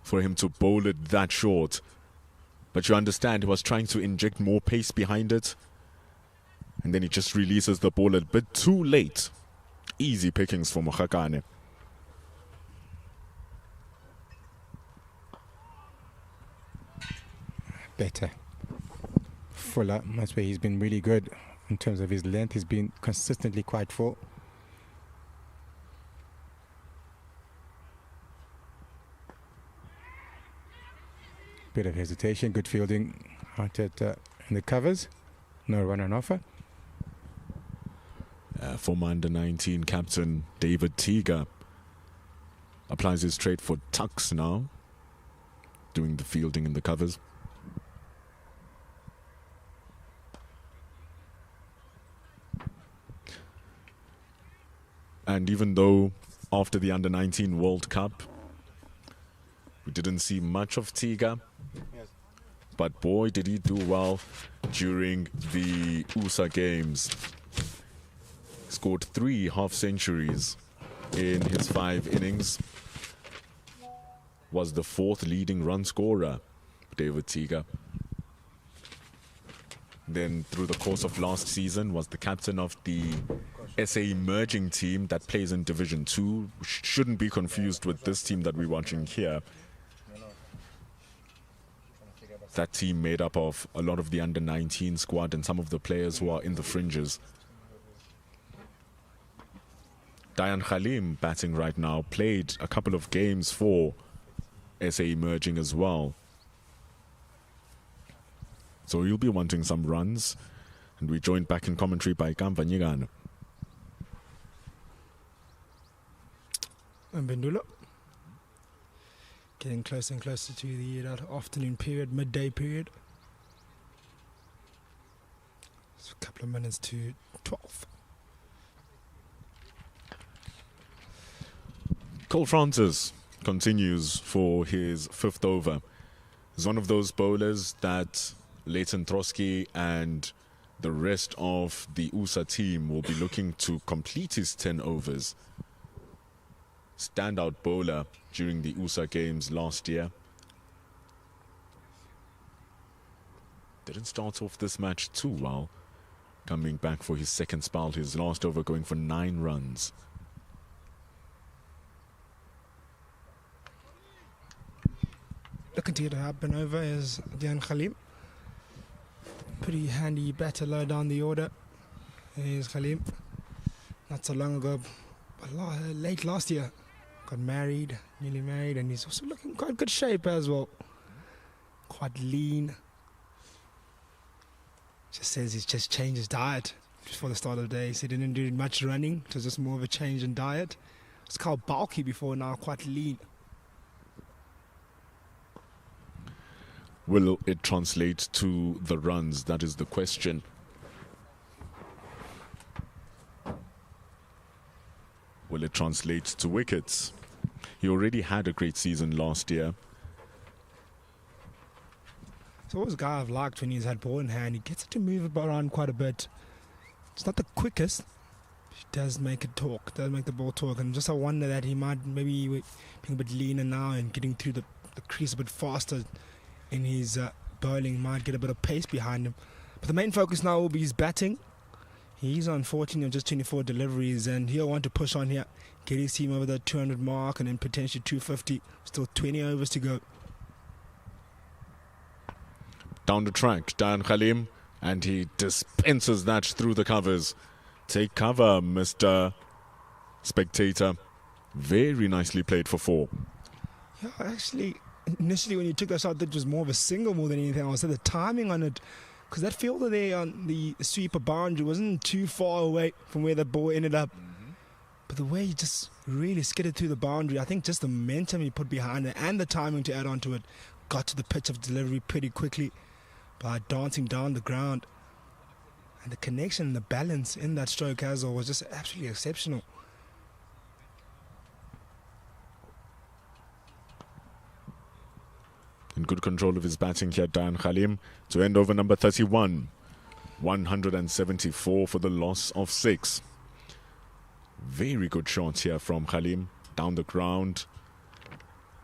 for him to bowl it that short. But you understand, he was trying to inject more pace behind it. And then he just releases the ball a bit too late. Easy pickings for Mokhakane. Better. fuller. That's where he's been really good in terms of his length. He's been consistently quite full. Bit of hesitation, good fielding out at in the covers. No run on offer. Former under-19 captain David Tiga applies his trade for Tucks now, doing the fielding in the covers. And even though after the under-19 World Cup we didn't see much of Tiga, but boy did he do well during the USA Games. Scored 3 half-centuries in his 5 innings. Was the 4th leading run scorer, David Tiga. Then through the course of last season was the captain of the SA emerging team that plays in Division 2. Shouldn't be confused with this team that we're watching here. That team made up of a lot of the under-19 squad and some of the players who are in the fringes. Dayan Khalim batting right now, played a couple of games for SA emerging as well. So he'll be wanting some runs. And we're joined back in commentary by Kamva Nyigana. And Bendulo. Getting closer and closer to the afternoon period, midday period. It's a couple of minutes to 12. Cole Francis continues for his 5th over. He's one of those bowlers that Leighton Trotsky and the rest of the USA team will be looking to complete his 10 overs. Standout bowler during the USA Games last year. Didn't start off this match too well. Coming back for his 2nd spell, his last over going for 9 runs. Looking to get a happen over is Dayan Khalim. Pretty handy batter low down the order. Here's Khalim. Not so long ago, late last year, got married, newly married, and he's also looking quite good shape as well. Quite lean. Just says he's just changed his diet before the start of the day. He said he didn't do much running, it was just more of a change in diet. It's called bulky before, now quite lean. Will it translate to the runs? That is the question. Will it translate to wickets? He already had a great season last year. He's always a guy I've liked when he's had ball in hand. He gets it to move around quite a bit. It's not the quickest. He does make it talk, does make the ball talk. And just I wonder that he might maybe being a bit leaner now and getting through the crease a bit faster in his bowling, might get a bit of pace behind him. But the main focus now will be his batting. He's on 14 of just 24 deliveries, and he'll want to push on here, get his team over the 200 mark, and then potentially 250. Still 20 overs to go. Down the track, Dayan Khalim, and he dispenses that through the covers. Take cover, Mr. Spectator. Very nicely played for 4. Yeah, actually, initially when you took that shot, that was more of a single more than anything else. So the timing on it, because that fielder there on the sweeper boundary wasn't too far away from where the ball ended up. But the way he just really skidded through the boundary, I think just the momentum he put behind it and the timing to add on to it got to the pitch of delivery pretty quickly by dancing down the ground. And the connection and the balance in that stroke as well was just absolutely exceptional. In good control of his batting here, Dayan Khalim, to end over number 31. 174 for the loss of 6. Very good shot here from Khalim. Down the ground.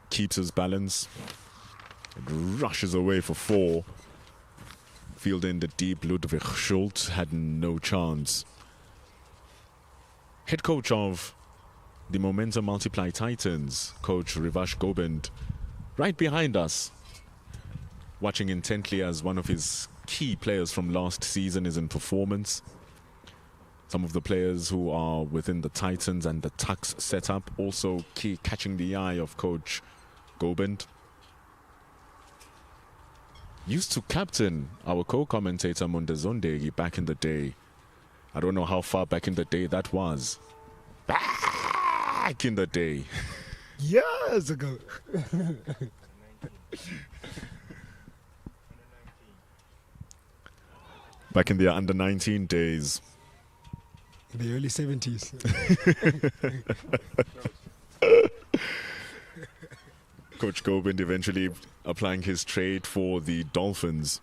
Keeps his balance. And rushes away for 4. Field in the deep. Ludwig Schultz had no chance. Head coach of the Momentum Multiply Titans, Coach Rivash Gobind, right behind us, watching intently as one of his key players from last season is in performance. Some of the players who are within the Titans and the Tucks setup also key catching the eye of Coach Gobind. Used to captain our co-commentator Mondezondegi back in the day. I don't know how far back in the day that was. Back in the day. Years ago. Back in the under-19 days. In the early 70s. Coach Gobind eventually applying his trade for the Dolphins.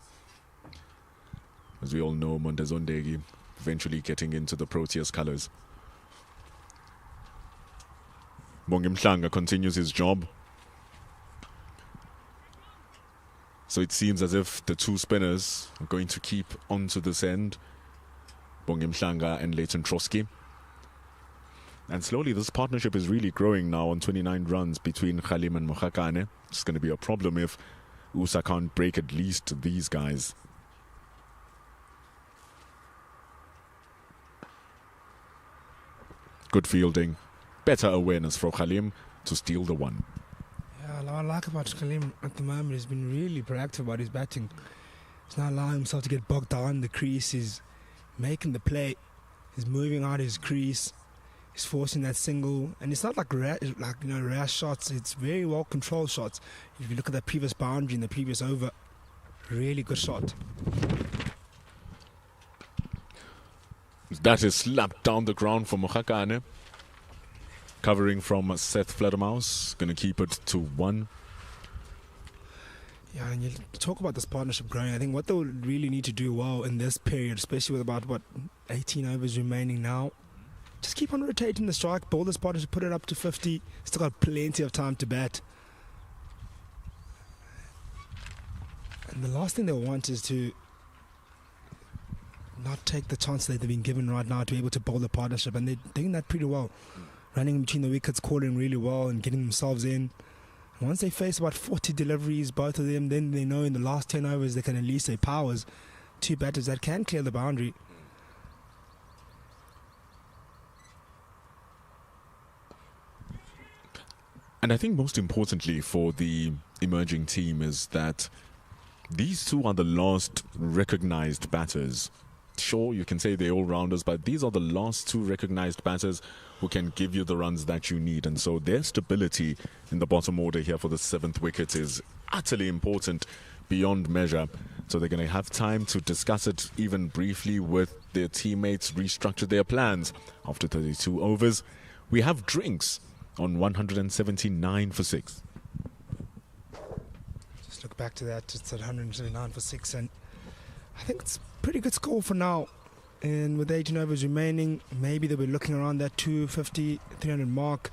As we all know, Mondezondegi eventually getting into the Proteas colours. Bongimhlanga continues his job. So it seems as if the two spinners are going to keep onto this end. Bongimhlanga and Leighton Trotsky. And slowly this partnership is really growing now on 29 runs between Khalim and Mokhakane. It's going to be a problem if USA can't break at least these guys. Good fielding. Better awareness for Khalim to steal the one. Yeah, what I like about Khalim at the moment, he's been really proactive about his batting. He's not allowing himself to get bogged down in the crease. He's making the play. He's moving out his crease. He's forcing that single, and it's not like rash shots. It's very well controlled shots. If you look at the previous boundary in the previous over, really good shot. That is slapped down the ground for Mokhakane. Covering from Seth Fledermaus. Going to keep it to 1. Yeah, and you talk about this partnership growing. I think what they'll really need to do well in this period, especially with about 18 overs remaining now, just keep on rotating the strike, build this partnership, put it up to 50. Still got plenty of time to bat. And the last thing they want is to not take the chance that they've been given right now to be able to bowl the partnership, and they're doing that pretty well. Running between the wickets, calling really well and getting themselves in. And once they face about 40 deliveries, both of them, then they know in the last 10 overs they can unleash their powers. 2 batters that can clear the boundary. And I think most importantly for the emerging team is that these two are the last recognized batters. Sure, you can say they're all-rounders, but these are the last 2 recognized batters who can give you the runs that you need. And so their stability in the bottom order here for the 7th wicket is utterly important, beyond measure. So they're going to have time to discuss it even briefly with their teammates, restructure their plans. After 32 overs, we have drinks on 179 for 6. Just look back to that, it's at 179 for 6, and I think it's a pretty good score for now. And with 18 overs remaining, maybe they'll be looking around that 250, 300 mark.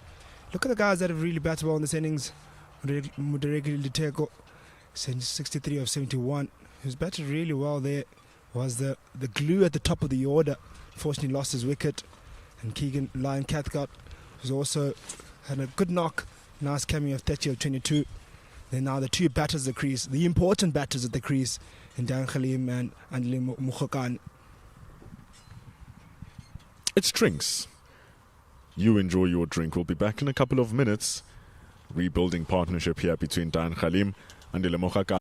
Look at the guys that have really batted well in this innings. Muderegi Liteko, 63 of 71. Who's batted really well there was the glue at the top of the order. Fortunately lost his wicket. And Keegan Lyon Cathcart, who's also had a good knock. Nice cameo of 30 of 22. Then now the 2 batters at the crease, the important batters at the crease, in Dan Khalim and Andile Mukhokan. It's drinks. You enjoy your drink. We'll be back in a couple of minutes. Rebuilding partnership here between Dan Khalim and Andile Mukhokan.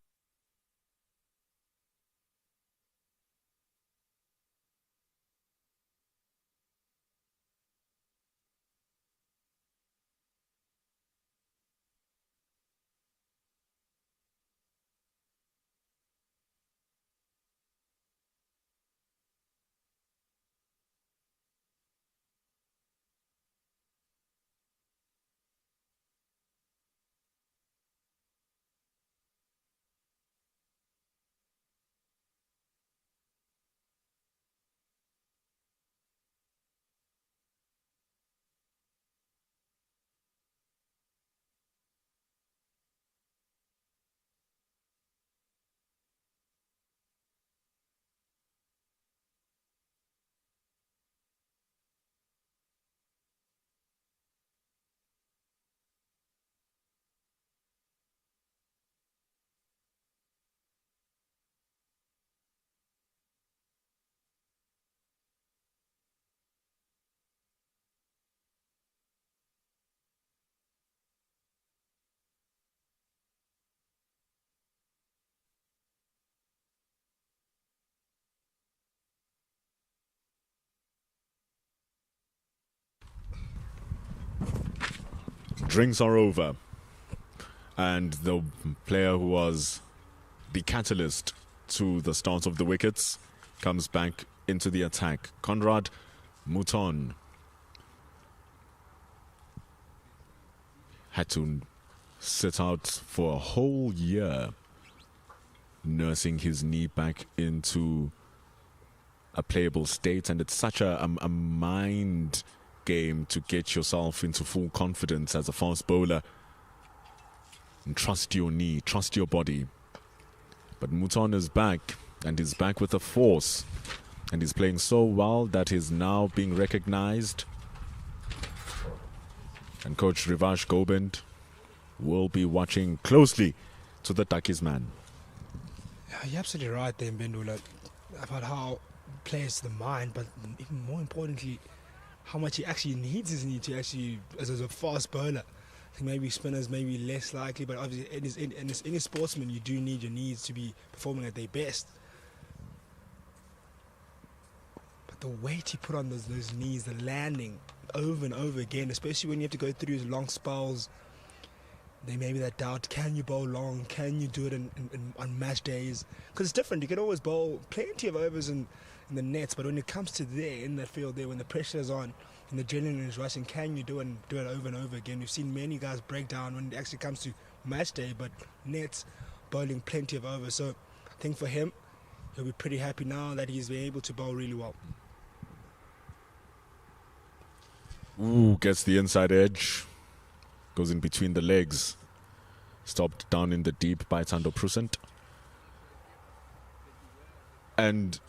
drinks are over, and the player who was the catalyst to the start of the wickets comes back into the attack. Conrad Mouton had to sit out for a whole year, nursing his knee back into a playable state, and it's such a mind game to get yourself into full confidence as a fast bowler and trust your knee, trust your body. But Mouton is back, and he's back with a force, and he's playing so well that he's now being recognized, and coach Rivash Gobind will be watching closely to the Takis man. Yeah, you're absolutely right there, Mbendula, about how plays the mind, but even more importantly, how much he actually needs his knee to actually, as a fast bowler. I think maybe spinners may be less likely, but obviously in any sportsman, you do need your knees to be performing at their best. But the weight he put on those knees, the landing over and over again, especially when you have to go through long spells, there may be that doubt, can you bowl long, can you do it on match days? Because it's different, you can always bowl plenty of overs in the nets, but when it comes to there, in that field there, when the pressure is on and the adrenaline is rushing, can you do it over and over again? We've seen many guys break down when it actually comes to match day, but nets, bowling plenty of overs. So I think for him, he'll be pretty happy now that he's been able to bowl really well. Ooh, gets the inside edge, goes in between the legs, stopped down in the deep by Tando Prusent. And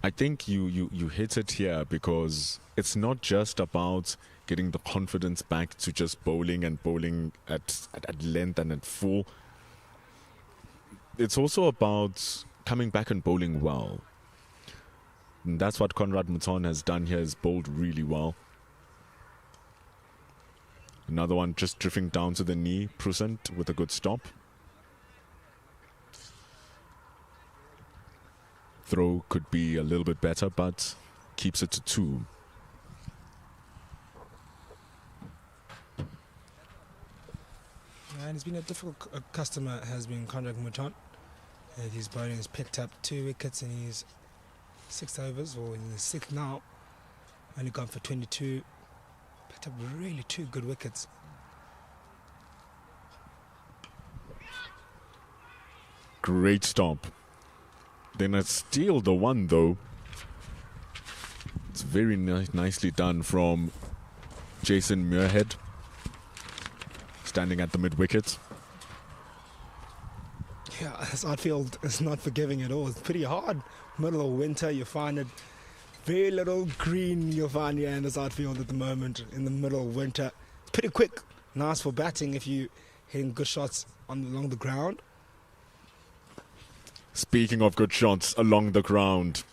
I think you hit it here, because it's not just about getting the confidence back to just bowling and bowling at length and at full. It's also about coming back and bowling well. And that's what Conrad Mouton has done here, is bowled really well. Another one just drifting down to the knee, Prusent with a good stop. Throw could be a little bit better, but keeps it to 2. And it's been a difficult customer, has been Conrad Mouton. His bowling has picked up 2 wickets in his 6 overs, or in the 6th now. Only gone for 22. Picked up really 2 good wickets. Great stop. Then a steal the one, though. It's very nicely done from Jason Muirhead, standing at the mid-wicket. Yeah, this outfield is not forgiving at all. It's pretty hard. Middle of winter, you find it very little green. You'll find here in this outfield at the moment in the middle of winter. It's pretty quick. Nice for batting if you hitting good shots along the ground. Speaking of good shots along the ground,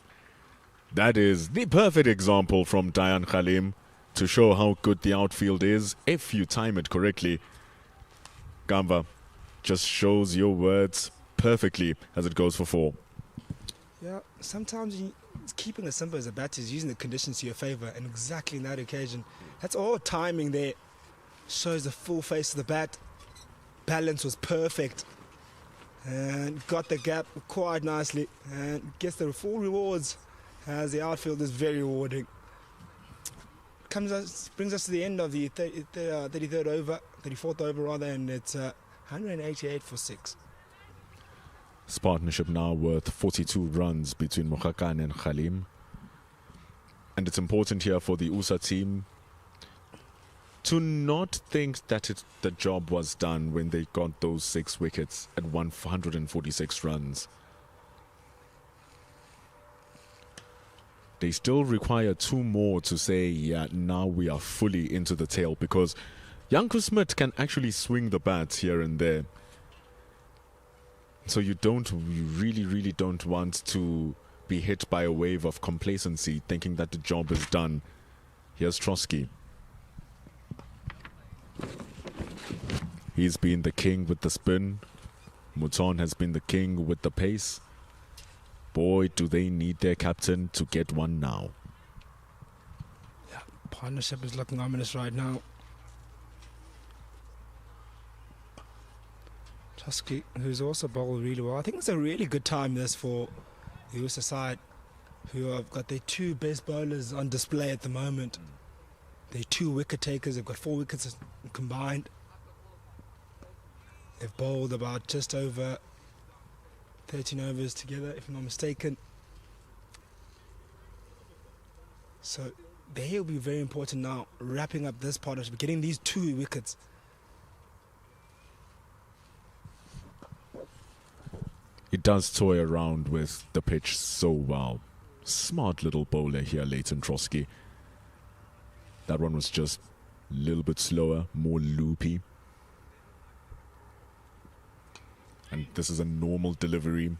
that is the perfect example from Dayan Khalim to show how good the outfield is if you time it correctly. Gamba just shows your words perfectly as it goes for 4. Yeah, sometimes keeping it simple as a batter is using the conditions to your favour, and exactly in that occasion, that's all timing there. Shows the full face of the bat. Balance was perfect. And got the gap quite nicely, and gets the full rewards, as the outfield is very rewarding. Brings us to the end of the 34th over rather, and it's 188 for 6. This partnership now worth 42 runs between Mohakan and Khalim. And it's important here for the USA team to not think that the job was done when they got those 6 wickets at 146 runs. They still require 2 more to say, yeah, now we are fully into the tail, because Janko Smit can actually swing the bat here and there. So you really don't want to be hit by a wave of complacency, thinking that the job is done. Here's Trotsky. He's been the king with the spin. Mouton has been the king with the pace. Boy, do they need their captain to get one now. Yeah, Partnership is looking ominous right now. Tusky, who's also bowled really well. I think it's a really good time this for the USSA side, who have got their two best bowlers on display at the moment. They're two wicket takers. They've got 4 wickets combined. They've bowled about just over 13 overs together, if I'm not mistaken. So they will be very important now, wrapping up this partnership, getting these 2 wickets. He does toy around with the pitch so well. Smart little bowler here, Leighton Trotsky. That one was just a little bit slower, more loopy. And this is a normal delivery.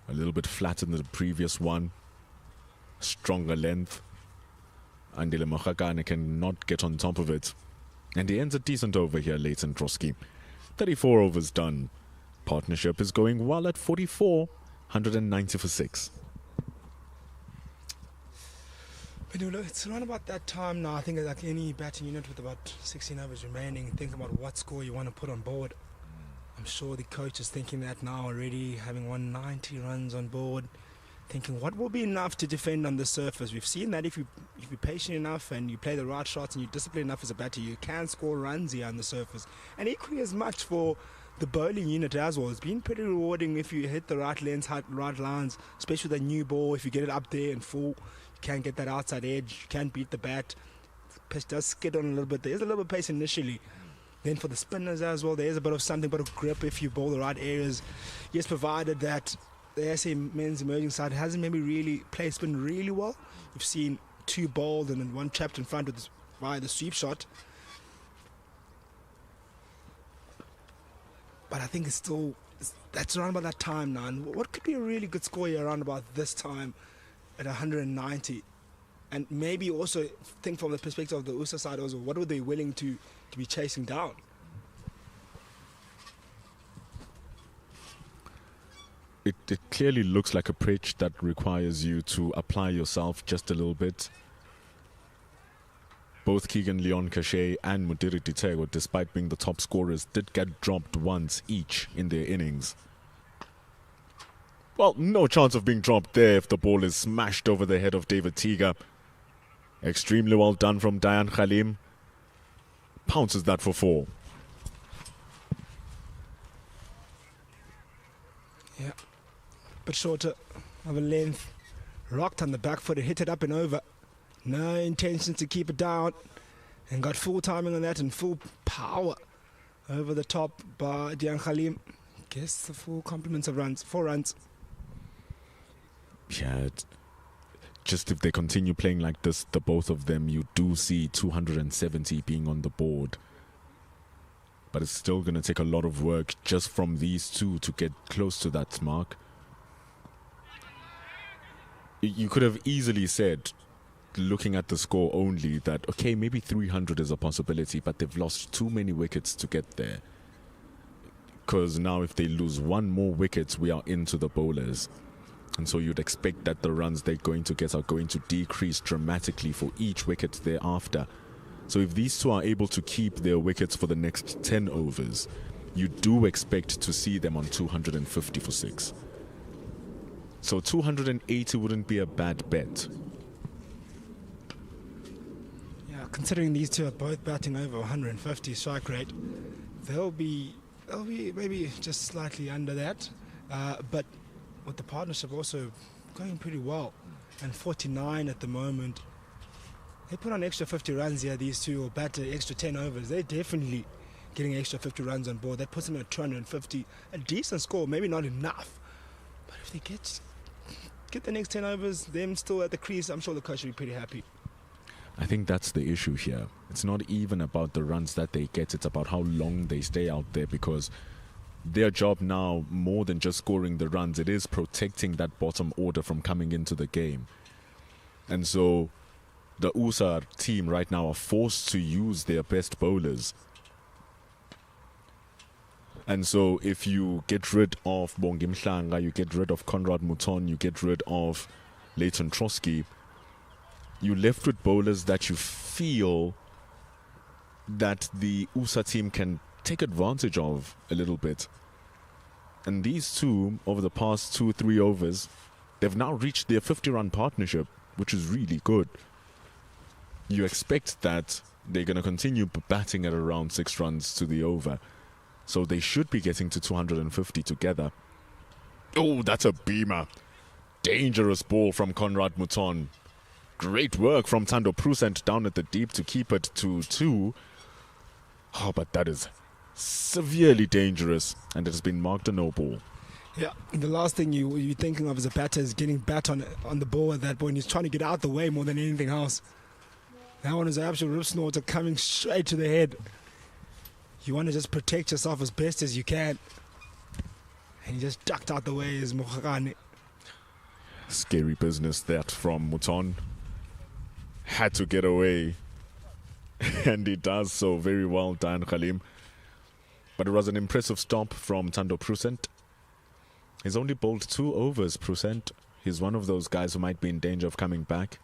A little bit flatter than the previous one. Stronger length. Andile Mokhakane cannot get on top of it. And he ends a decent over here, Leighton Trotsky. 34 overs done. Partnership is going well at 44, 190 for 6. But it's around about that time now. I think like any batting unit with about 16 overs remaining, think about what score you want to put on board. I'm sure the coach is thinking that now already, having 190 runs on board, thinking what will be enough to defend on the surface. We've seen that if you're patient enough and you play the right shots and you're disciplined enough as a batter, you can score runs here on the surface. And equally as much for the bowling unit as well. It's been pretty rewarding if you hit the right lengths, right lines, especially with a new ball. If you get it up there and full, you can get that outside edge. You can beat the bat. The pitch does skid on a little bit. There's a little bit of pace initially. Then for the spinners as well, there's a bit of something, bit of grip if you bowl the right areas. Yes, provided that the SA men's emerging side hasn't maybe really played spin really well. You've seen 2 bowled and then 1 trapped in front with via the sweep shot. But I think that's around about that time now. And what could be a really good score here around about this time at 190? And maybe also think from the perspective of the USA side also, what were they willing to be chasing down? It clearly looks like a pitch that requires you to apply yourself just a little bit. Both Keegan Leon Cachet and Mudiri Ditego, despite being the top scorers, did get dropped once each in their innings. Well, no chance of being dropped there if the ball is smashed over the head of David Tiga. Extremely well done from Dayan Khalim. Pounces that for 4. Yeah, but shorter of a length. Rocked on the back foot, hit it up and over. No intention to keep it down. And got full timing on that and full power over the top by Dayan Khalim. Guess the full complement of runs, 4 runs. Yeah, just if they continue playing like this, the both of them, you do see 270 being on the board. But it's still going to take a lot of work just from these two to get close to that mark. You could have easily said, looking at the score only, that, okay, maybe 300 is a possibility, but they've lost too many wickets to get there. Because now if they lose 1 more wicket, we are into the bowlers. And so you'd expect that the runs they're going to get are going to decrease dramatically for each wicket thereafter. So if these two are able to keep their wickets for the next 10 overs, you do expect to see them on 250 for 6. So 280 wouldn't be a bad bet. Yeah, considering these two are both batting over 150 strike rate, they'll be maybe just slightly under that. But with the partnership also going pretty well, and 49 at the moment. They put on extra 50 runs here, these two, or bat extra 10 overs. They're definitely getting extra 50 runs on board. That puts them at 250. A decent score, maybe not enough. But if they get the next 10 overs, them still at the crease, I'm sure the coach will be pretty happy. I think that's the issue here. It's not even about the runs that they get, it's about how long they stay out there, because their job now, more than just scoring the runs, it is protecting that bottom order from coming into the game. And so the USA team right now are forced to use their best bowlers. And so if you get rid of Bongi Mhlanga, you get rid of Conrad Mouton, you get rid of Leighton Trotsky, you're left with bowlers that you feel that the USA team can take advantage of a little bit. And these two, over the past 2-3 overs, they've now reached their 50-run partnership, which is really good. You expect that they're going to continue batting at around 6 runs to the over. So they should be getting to 250 together. Oh, that's a beamer. Dangerous ball from Conrad Mouton. Great work from Thando Prusent down at the deep to keep it to 2. Oh, but that is severely dangerous, and it has been marked a no ball. Yeah, the last thing you're thinking of as a batter is getting bat on the ball at that point. He's trying to get out the way more than anything else. That one is an absolute rip snorter coming straight to the head. You want to just protect yourself as best as you can. And he just ducked out the way as Mokgane. Scary business that from Mouton. Had to get away. And he does so very well, Dayan Khalim. But it was an impressive stop from Thando Prusent. He's only bowled 2 overs, Prusent. He's one of those guys who might be in danger of coming back.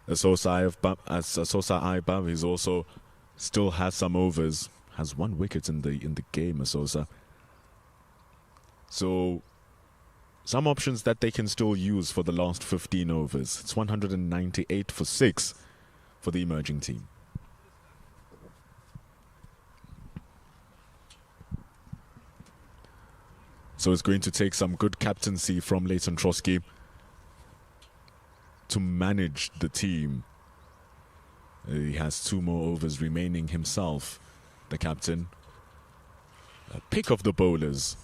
Asosa Aiba, he's also still has some overs. Has 1 wicket in the game, Asosa. So some options that they can still use for the last 15 overs. It's 198 for 6 for the emerging team. So it's going to take some good captaincy from Leighton Trotsky to manage the team. He has 2 more overs remaining himself, the captain. A pick of the bowlers.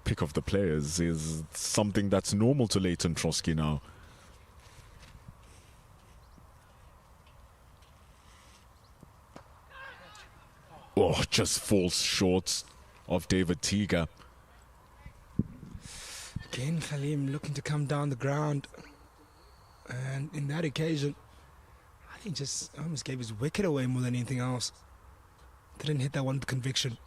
Pick of the players is something that's normal to Leighton Trotsky now. Oh, just falls short of David Tiga. Again, Khalim looking to come down the ground. And in that occasion, I think just almost gave his wicket away more than anything else. Didn't hit that one with conviction.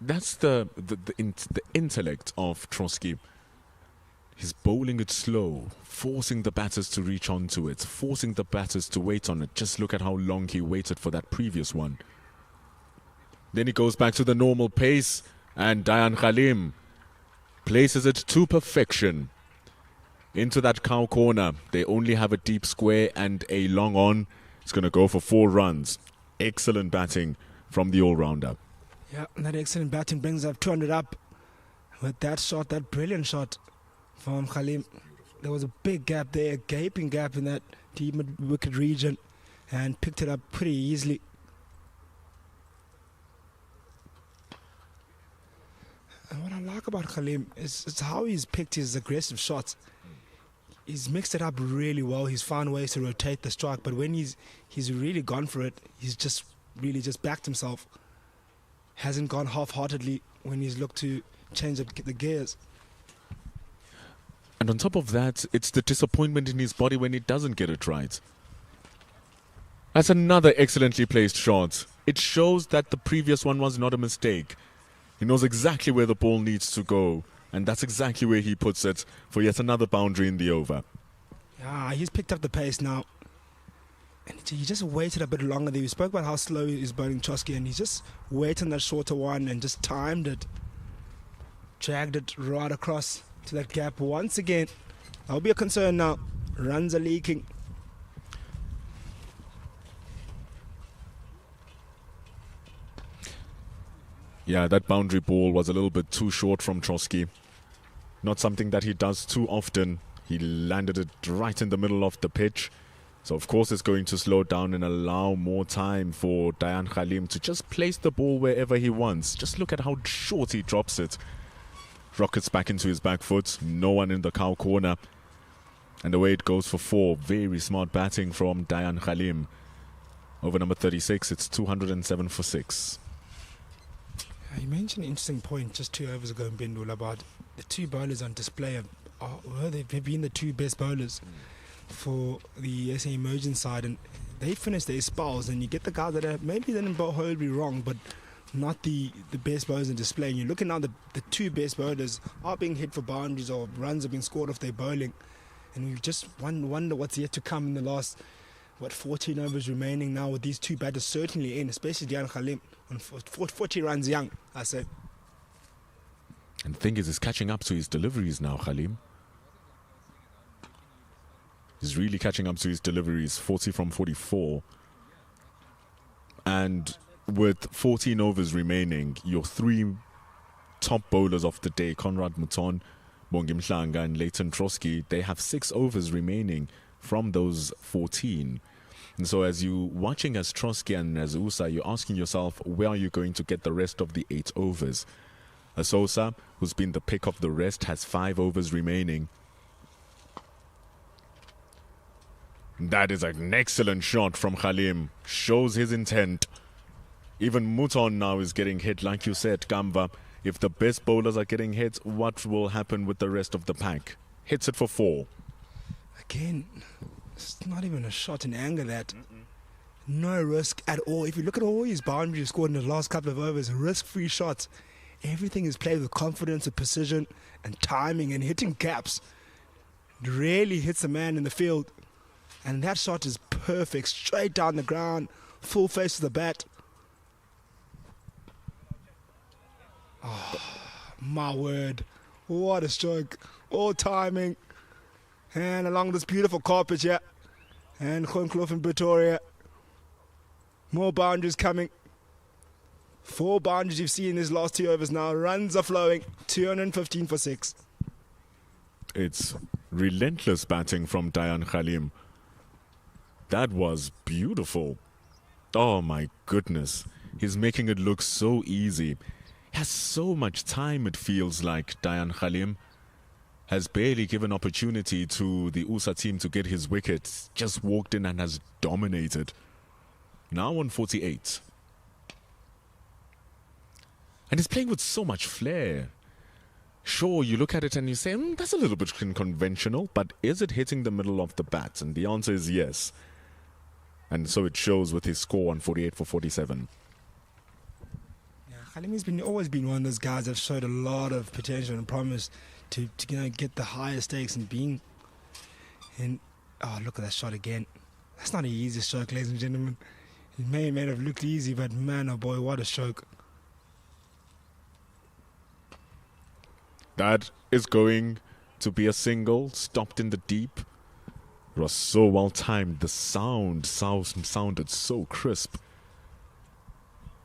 That's the intellect of Trotsky. He's bowling it slow, forcing the batters to reach onto it, forcing the batters to wait on it. Just look at how long he waited for that previous one. Then he goes back to the normal pace, and Dayan Khalim places it to perfection. Into that cow corner. They only have a deep square and a long on. It's going to go for 4 runs. Excellent batting from the all-rounder. Yeah, and that excellent batting brings up 200 up. With that shot, that brilliant shot from Khalim. There was a big gap there, a gaping gap in that deep mid-wicket region, and picked it up pretty easily. And what I like about Khalim is how he's picked his aggressive shots. He's mixed it up really well. He's found ways to rotate the strike, but when he's really gone for it, he's just really just backed himself. Hasn't gone half-heartedly when he's looked to change the gears. And on top of that, it's the disappointment in his body when he doesn't get it right. That's another excellently placed shot. It shows that the previous one was not a mistake. He knows exactly where the ball needs to go, and that's exactly where he puts it for yet another boundary in the over. Yeah, he's picked up the pace now. And he just waited a bit longer there. We spoke about how slow he's bowling Trotsky, and he just waited on that shorter one and just timed it. Dragged it right across to that gap once again. That'll be a concern now. Runs are leaking. Yeah, that boundary ball was a little bit too short from Trotsky. Not something that he does too often. He landed it right in the middle of the pitch. So, of course, it's going to slow down and allow more time for Dayan Khalim to just place the ball wherever he wants. Just look at how short he drops it. Rockets back into his back foot. No one in the cow corner. And away it goes for 4. Very smart batting from Dayan Khalim. Over number 36, it's 207 for 6. You mentioned an interesting point just 2 overs ago in Bindul about the 2 bowlers on display. They've been the 2 best bowlers for the SA emerging side, and they finished their spells, and you get the guys that maybe didn't bowl horribly wrong, but not the best bowlers in display. And you're looking now, the two best bowlers are being hit for boundaries or runs are being scored off their bowling. And we just wonder what's yet to come in the last, 14 overs remaining now with these two batters certainly in, especially Dian Khalim on 40 runs young, I say. And the thing is, he's catching up to his deliveries now, Khalim. He's really catching up to his deliveries, 40 from 44. And with 14 overs remaining, your three top bowlers of the day, Conrad Mouton, Bongi Mhlanga and Leighton Trotsky, they have 6 overs remaining from those 14. And so as you're watching as Trotsky and as Usa, you're asking yourself, where are you going to get the rest of the 8 overs? Sosa, who's been the pick of the rest, has 5 overs remaining. That is an excellent shot from Khalim. Shows his intent. Even Mouton now is getting hit, like you said, Gamva. If the best bowlers are getting hit, what will happen with the rest of the pack? Hits it for 4. Again, it's not even a shot in anger that. No risk at all. If you look at all his boundaries scored in the last couple of overs, risk-free shots. Everything is played with confidence and precision and timing and hitting gaps. It really hits the man in the field. And that shot is perfect. Straight down the ground, full face to the bat. Oh, my word. What a stroke. All timing. And along this beautiful carpet here. And Groenkloof in Pretoria. More boundaries coming. 4 boundaries you've seen in his last 2 overs now. Runs are flowing. 215 for 6. It's relentless batting from Dian Khalim. That was beautiful. Oh my goodness. He's making it look so easy. He has so much time, it feels like. Dian Khalim has barely given opportunity to the USA team to get his wickets. Just walked in and has dominated. Now on 48. And he's playing with so much flair. Sure, you look at it and you say, that's a little bit unconventional, but is it hitting the middle of the bat? And the answer is yes. And so it shows with his score on 48 for 47. Yeah, Khalim has always been one of those guys that showed a lot of potential and promise to get the higher stakes and being. And oh, look at that shot again. That's not an easy stroke, ladies and gentlemen. It may have looked easy, but man, oh boy, what a stroke. That is going to be a single, stopped in the deep. It was so well timed. The sounded so crisp.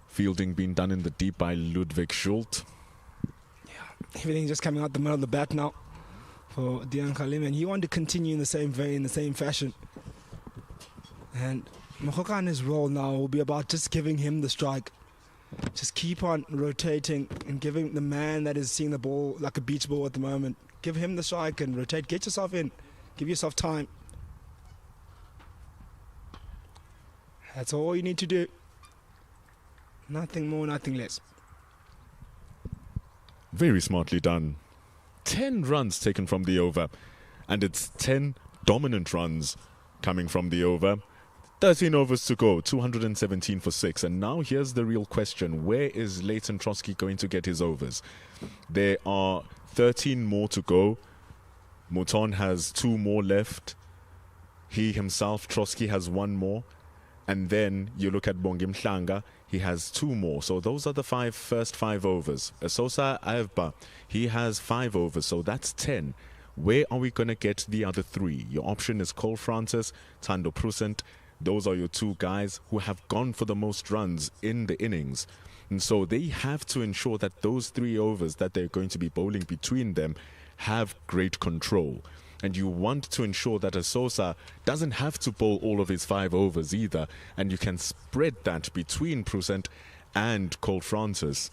Fielding being done in the deep by Ludwig Schult. Yeah, everything just coming out the middle of the bat now for Dian Khalim, and he wanted to continue in the same vein, the same fashion. And Mokhokana's role now will be about just giving him the strike. Just keep on rotating and giving the man that is seeing the ball like a beach ball at the moment. Give him the strike and rotate. Get yourself in. Give yourself time. That's all you need to do. Nothing more, nothing less. Very smartly done. 10 runs taken from the over. And it's 10 dominant runs coming from the over. 13 overs to go, 217 for 6. And now here's the real question. Where is Leighton Trotsky going to get his overs? There are 13 more to go. Mouton has 2 more left. He himself, Trotsky, has 1 more. And then you look at Bongi Mhlanga, he has 2 more. So those are the first 5 overs. Sosa Ayevba, he has 5 overs, so that's 10. Where are we going to get the other 3? Your option is Cole Francis, Thando Prusent. Those are your 2 guys who have gone for the most runs in the innings. And so they have to ensure that those 3 overs that they're going to be bowling between them have great control. And you want to ensure that a Sosa doesn't have to bowl all of his 5 overs either. And you can spread that between Prusent and Cole Francis.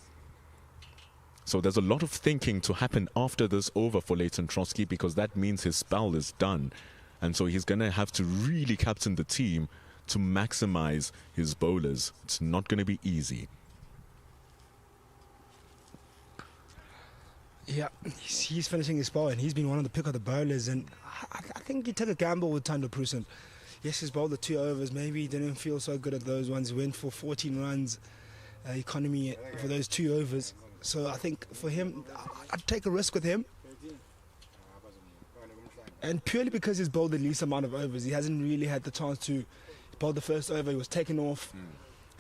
So there's a lot of thinking to happen after this over for Leighton Trotsky, because that means his spell is done. And so he's going to have to really captain the team to maximize his bowlers. It's not going to be easy. Yeah, he's finishing his spell, and he's been one of the pick of the bowlers. And I think he took a gamble with Thando Prusent. Yes, he's bowled the 2 overs. Maybe he didn't feel so good at those ones. He went for 14 runs. economy for those 2 overs. So I think for him, I'd take a risk with him. And purely because he's bowled the least amount of overs, he hasn't really had the chance to bowl the first over. He was taken off,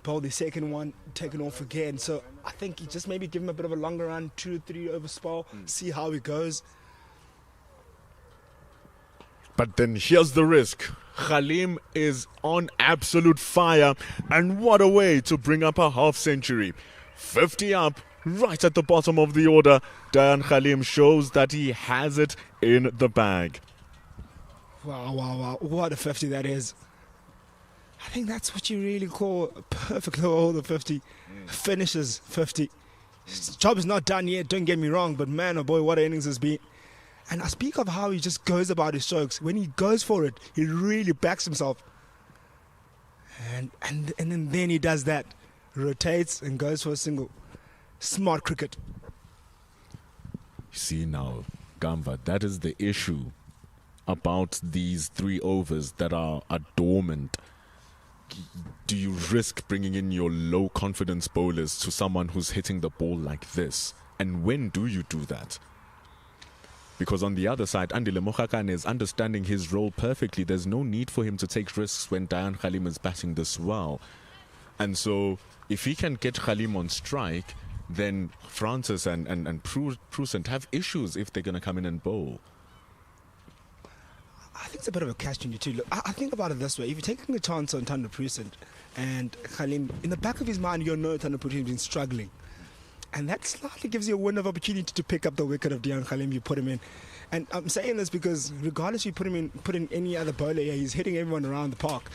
bowled the second one, taken off again. So I think you just maybe give him a bit of a longer run, 2 to 3 over spell, see how he goes. But then here's the risk. Khalim is on absolute fire, and what a way to bring up a half century. 50 up, right at the bottom of the order. Dayan Khalim shows that he has it in the bag. Wow. What a 50 that is. I think that's what you really call a perfect over 50. Finishes 50. His job is not done yet, don't get me wrong, but man, oh boy, what an innings has been. And I speak of how he just goes about his strokes. When he goes for it, he really backs himself. And then he does that. Rotates and goes for a single. Smart cricket. You see now, Gamba, that is the issue about these 3 overs that are dormant. Do you risk bringing in your low confidence bowlers to someone who's hitting the ball like this? And when do you do that? Because on the other side, Andile Mokhakane is understanding his role perfectly. There's no need for him to take risks when Dayan Khalim is batting this well. And so if he can get Khalim on strike, then Francis and Prusant have issues if they're going to come in and bowl. I think it's a bit of a catch-22. Look, I think about it this way. If you're taking a chance on Thando Prusant and Khalim, in the back of his mind, you'll know Thando Prusant has been struggling. And that slightly gives you a window of opportunity to pick up the wicket of Dayan Khalim. You put him in. And I'm saying this because regardless you put in any other bowler here, he's hitting everyone around the park.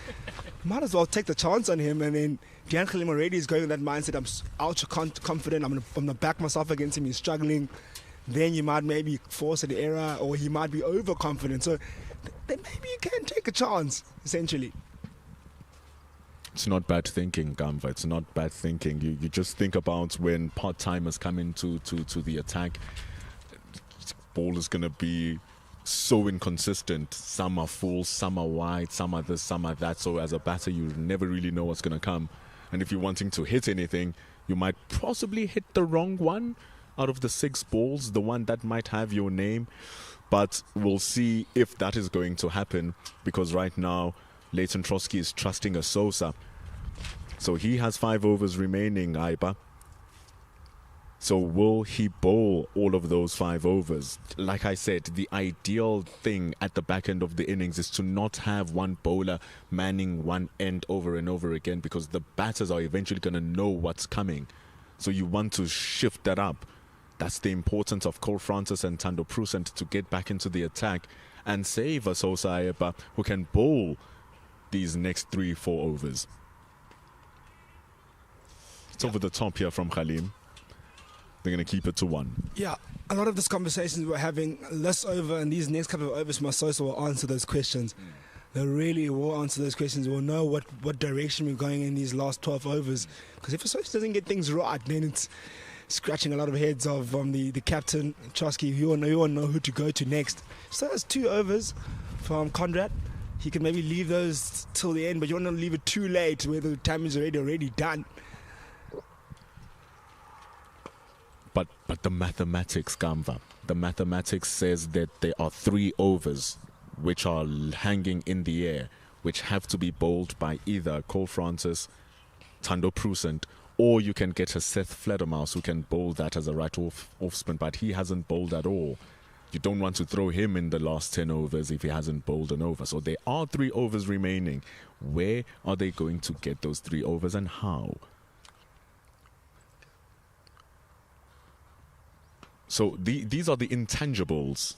Might as well take the chance on him. And then Dayan Khalim already is going with that mindset. I'm ultra confident. I'm gonna back myself against him. He's struggling. Then you might maybe force an error, or he might be overconfident. So then maybe you can take a chance, essentially. It's not bad thinking, Gamva. It's not bad thinking. You just think about when part-timers come into the attack. Ball is going to be so inconsistent. Some are full, some are wide, some are this, some are that. So as a batter, you never really know what's going to come. And if you're wanting to hit anything, you might possibly hit the wrong one out of the 6 balls, the one that might have your name. But we'll see if that is going to happen, because right now, Leighton Trotsky is trusting a Sosa. So he has 5 overs remaining, Aiba. So will he bowl all of those 5 overs? Like I said, the ideal thing at the back end of the innings is to not have one bowler manning one end over and over again, because the batters are eventually going to know what's coming. So you want to shift that up. That's the importance of Cole Francis and Thando Prusant to get back into the attack and save a Sosa Aiba who can bowl these next 3-4 overs. It's over the top here from Khalim. They're going to keep it to 1. Yeah, a lot of this conversations we're having, less over, and these next couple of overs, Sosa will answer those questions. They really will answer those questions. We'll know what direction we're going in these last 12 overs. Because if Sosa doesn't get things right, then it's scratching a lot of heads of the captain, Trotsky. You all know who to go to next. So that's 2 overs from Conrad. He can maybe leave those till the end, but you want to leave it too late where the time is already done. But the mathematics, Gamva, the mathematics says that there are 3 overs which are hanging in the air, which have to be bowled by either Cole Francis, Thando Prusant, or you can get a Seth Fledermaus who can bowl that as a right off spin, but he hasn't bowled at all. You don't want to throw him in the last 10 overs if he hasn't bowled an over. So there are 3 overs remaining. Where are they going to get those 3 overs and how? So these are the intangibles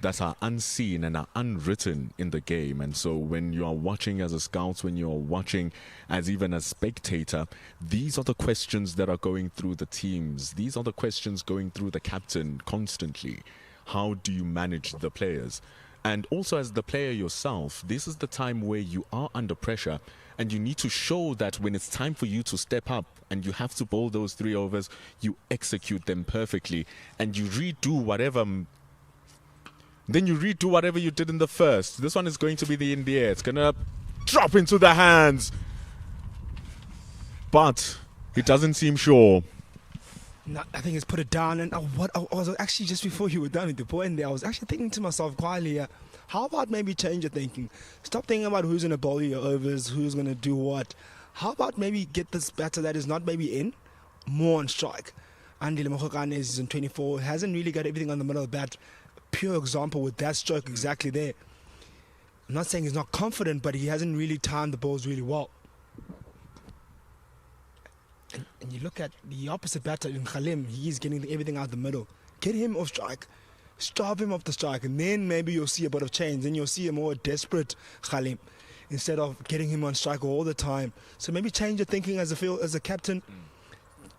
that are unseen and are unwritten in the game. And so when you are watching as a scout, when you are watching as even a spectator, these are the questions that are going through the teams. These are the questions going through the captain constantly. How do you manage the players? And also as the player yourself, this is the time where you are under pressure and you need to show that when it's time for you to step up and you have to bowl those 3 overs, you execute them perfectly and you redo whatever. Then you redo whatever you did in the first. This one is going to be in the air. It's going to drop into the hands. But He doesn't seem sure. No, I think he's put it down. And what I was actually, just before you were done with the point there, I was actually thinking to myself quietly, how about maybe change your thinking? Stop thinking about who's going to bowl your overs, who's going to do what. How about maybe get this batter that is not maybe in, more on strike? Andy Lemokokane is in 24, hasn't really got everything on the middle of the bat. Pure example with that stroke exactly there. I'm not saying he's not confident, but he hasn't really timed the balls really well. And you look at the opposite batter in Khalim, he's getting everything out the middle. Get him off strike. Starve him off the strike, and then maybe you'll see a bit of change. Then you'll see a more desperate Khalim instead of getting him on strike all the time. So maybe change your thinking as a captain.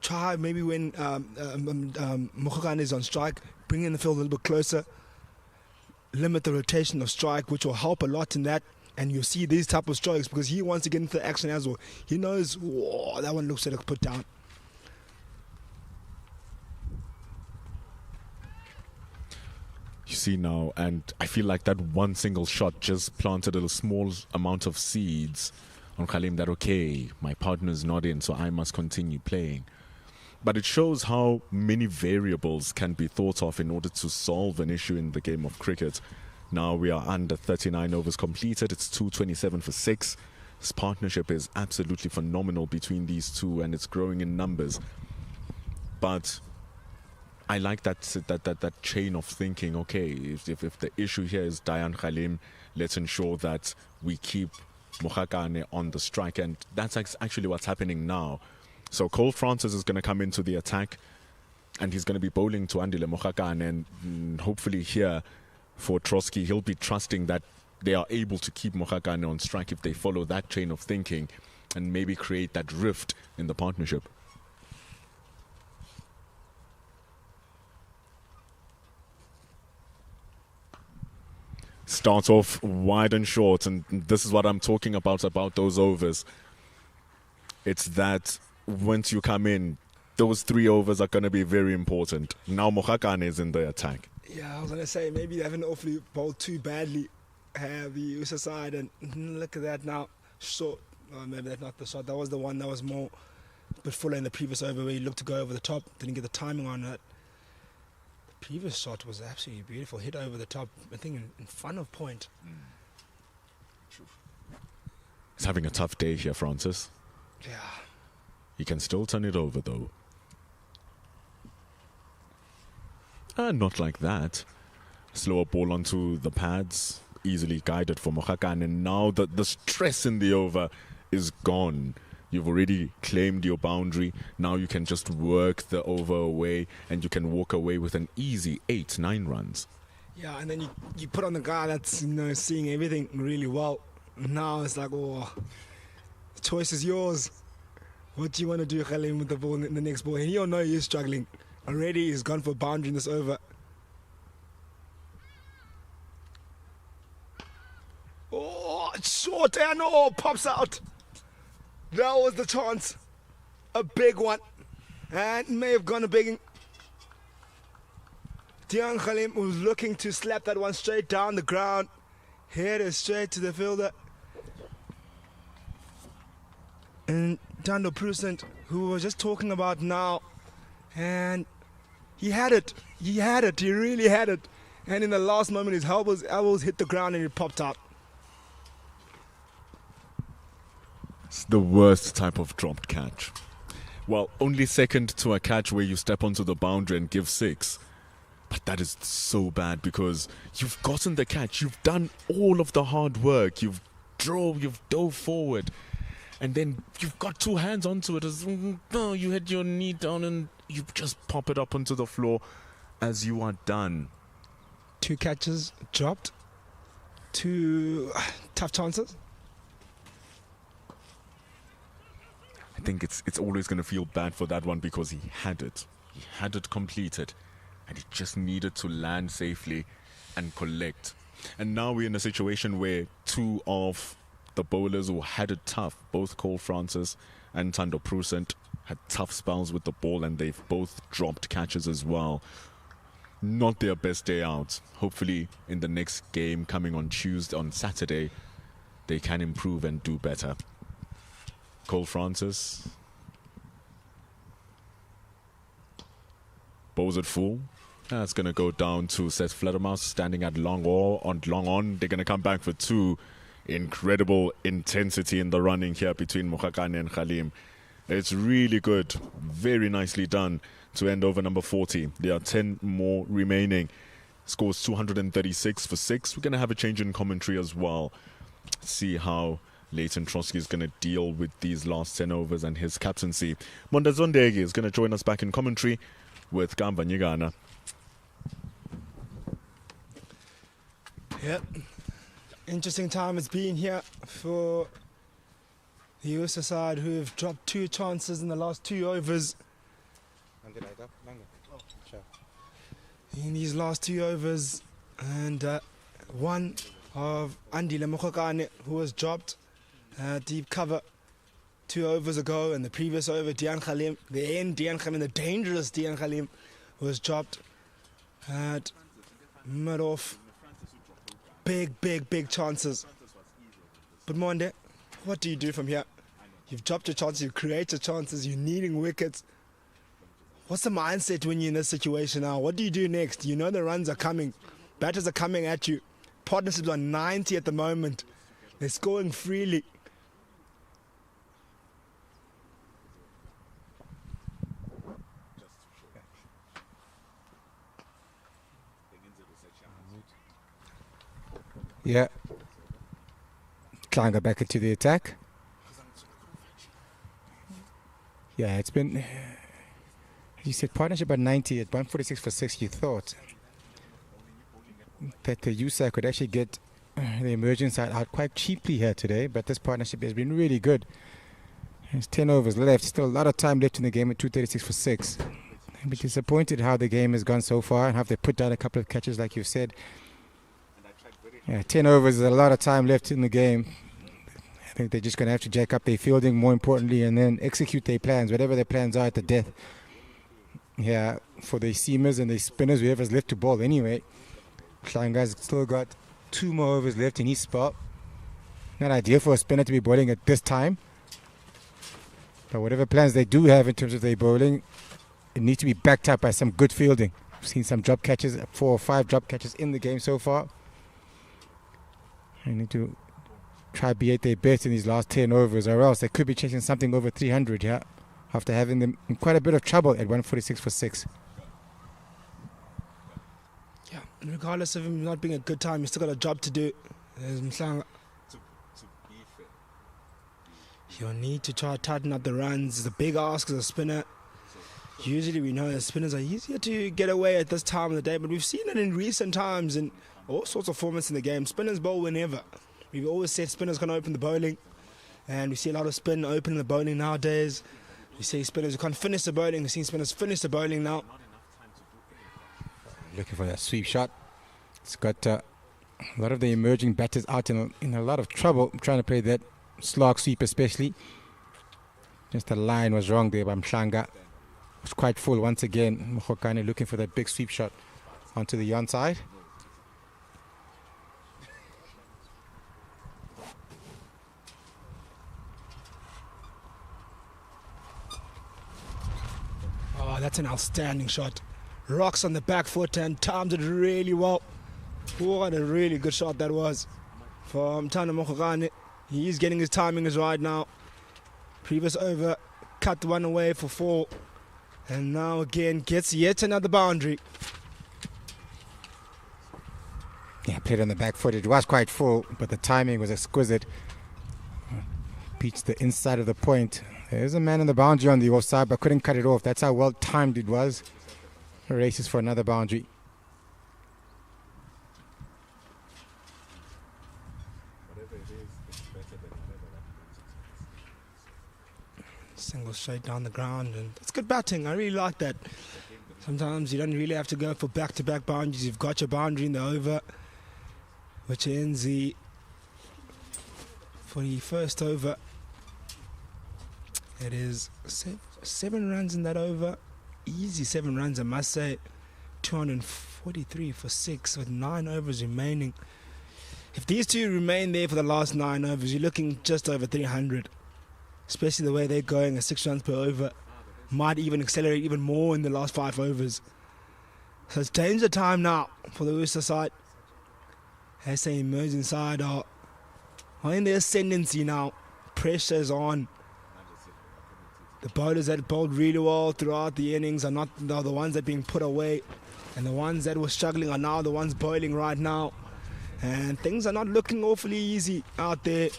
Try maybe when Mokokane is on strike, bring in the field a little bit closer. Limit the rotation of strike, which will help a lot in that. And you'll see these type of strokes because he wants to get into the action as well. He knows, whoa, that one looks like a put down. You see now, and I feel like that one single shot just planted a small amount of seeds on Khalim that, okay, my partner's not in, so I must continue playing. But it shows how many variables can be thought of in order to solve an issue in the game of cricket. Now we are under 39 overs completed. It's 227 for 6. This partnership is absolutely phenomenal between these two, and it's growing in numbers. But I like that chain of thinking. Okay, if the issue here is Dayan Khalim, let's ensure that we keep Mokokane on the strike, and that's actually what's happening now. So Cole Francis is going to come into the attack, and he's going to be bowling to Andile Mokokane, and hopefully here for Trotsky, he'll be trusting that they are able to keep Mokokane on strike if they follow that chain of thinking and maybe create that rift in the partnership. Starts off wide and short, and this is what I'm talking about those overs. It's that once you come in, those 3 overs are going to be very important. Now Mokokane is in the attack. Yeah, I was going to say, maybe they haven't awfully bowled too badly, the USSA side, and look at that now. Short, maybe that's not the shot. That was the one that was more a bit fuller in the previous over where he looked to go over the top, didn't get the timing on that. The previous shot was absolutely beautiful, hit over the top, I think in front of point. He's having a tough day here, Francis. Yeah. He can still turn it over, though. Not like that. Slower ball onto the pads, easily guided for Mokokane, and now the stress in the over is gone. You've already claimed your boundary. Now you can just work the over away, and you can walk away with an easy 8-9 runs. Yeah, and then you put on the guy that's seeing everything really well. Now it's like, oh, the choice is yours. What do you want to do, Khalim, with the ball in the next ball? And he'll know he's struggling. Already he's gone for a boundary in this over. Oh, it's short and pops out. That was the chance. A big one. And may have gone a bigging. Dion Khalim was looking to slap that one straight down the ground. Hit it straight to the fielder. And Dando Prusent, who we were just talking about now, and he had it. He really had it. And in the last moment, his elbows hit the ground and it popped out. It's the worst type of dropped catch. Well, only second to a catch where you step onto the boundary and give 6. But that is so bad because you've gotten the catch. You've done all of the hard work. You've dove forward. And then you've got 2 hands onto it. You had your knee down and you just pop it up onto the floor as you are done. 2 catches dropped. 2 tough chances. I think it's always going to feel bad for that one because he had it. He had it completed. And he just needed to land safely and collect. And now we're in a situation where 2 of the bowlers who had it tough, both Cole Francis and Tando Prusent, had tough spells with the ball, and they've both dropped catches as well. Not their best day out. Hopefully in the next game coming on Saturday, they can improve and do better. Cole Francis Bows it full. That's going to go down to Seth Fledermaus standing at long on. They're going to come back for two. Incredible intensity in the running here between Mokgakane and Khalim. It's really good. Very nicely done to end over number 40. There are 10 more remaining. Scores 236 for 6. We're going to have a change in commentary as well. See how Leighton Trotsky is going to deal with these last 10 overs and his captaincy. Monda Zondegi is going to join us back in commentary with Gamba Nyigana. Yep. Interesting time it's been here for the USSA side, who have dropped 2 chances in the last 2 overs. In these last 2 overs, and one of Andile Mokgakane, who was dropped deep cover 2 overs ago, and the previous over Dian Khalim, the dangerous Dian Khalim, was dropped at mid-off. Big chances. But Monde, what do you do from here? You've dropped your chances, you've created chances, you're needing wickets. What's the mindset when you're in this situation now? What do you do next? You know the runs are coming. Batters are coming at you. Partnerships are 90 at the moment. They're scoring freely. Yeah. Try and go back into the attack. Yeah, it's been, you said partnership at 90 at 146 for 6. You thought that the USSA could actually get the emerging side out quite cheaply here today, but this partnership has been really good. There's 10 overs left, still a lot of time left in the game at 236 for 6. I'm disappointed how the game has gone so far and how they put down a couple of catches like you said. Yeah, 10 overs is a lot of time left in the game. I think they're just going to have to jack up their fielding more importantly and then execute their plans, whatever their plans are at the death. Yeah, for the seamers and the spinners, whoever's left to bowl anyway. Shanga's still got 2 more overs left in his spot. Not ideal for a spinner to be bowling at this time. But whatever plans they do have in terms of their bowling, it needs to be backed up by some good fielding. We've seen some drop catches, 4 or 5 drop catches in the game so far. They need to try be at their best in these last 10 overs, or else they could be chasing something over 300 here after having them in quite a bit of trouble at 146 for 6. Yeah, regardless of him not being a good time, he's still got a job to do. You'll need to try to tighten up the runs. It's a big ask as a spinner. Usually we know that spinners are easier to get away at this time of the day, but we've seen it in recent times in all sorts of formats in the game. Spinners bowl whenever. We've always said spinners can open the bowling, and we see a lot of spin opening the bowling nowadays. We see spinners who can't finish the bowling. We've seen spinners finish the bowling now. Looking for that sweep shot. It's got a lot of the emerging batters out in a lot of trouble trying to play that slog sweep especially. Just the line was wrong there by Mhlanga. It was quite full once again. Mokgakane looking for that big sweep shot onto the yon side. Oh, that's an outstanding shot. Rocks on the back foot and timed it really well. What a really good shot that was from Tana Mokgakane. He's getting his timing is right now. Previous over, cut one away for 4. And now again gets yet another boundary. Yeah, played on the back foot. It was quite full, but the timing was exquisite. Beats the inside of the point. There's a man on the boundary on the offside, but couldn't cut it off. That's how well timed it was. Races for another boundary. Single straight down the ground, and that's good batting. I really like that. Sometimes you don't really have to go for back-to-back boundaries. You've got your boundary in the over, which ends for the first over. It is 7 runs in that over. Easy 7 runs, I must say. 243 for 6 with 9 overs remaining. If these two remain there for the last 9 overs, you're looking just over 300. Especially the way they're going at 6 runs per over. Might even accelerate even more in the last 5 overs. So it's danger time now for the USSA side. SA emerging side are in the ascendancy now. Pressure's on. The bowlers that bowled really well throughout the innings are the ones that are being put away. And the ones that were struggling are now the ones bowling right now. And things are not looking awfully easy out there.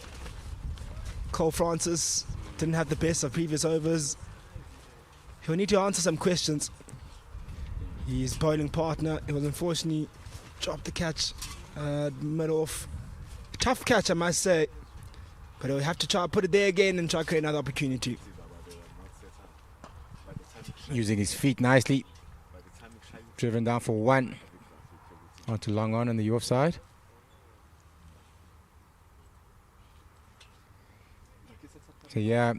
Cole Francis didn't have the best of previous overs. He'll need to answer some questions. His bowling partner, it was unfortunately dropped the catch mid-off. Tough catch, I must say. But he'll have to try to put it there again and try to create another opportunity. Using his feet nicely. Driven down for one. On to long on the offside. So yeah,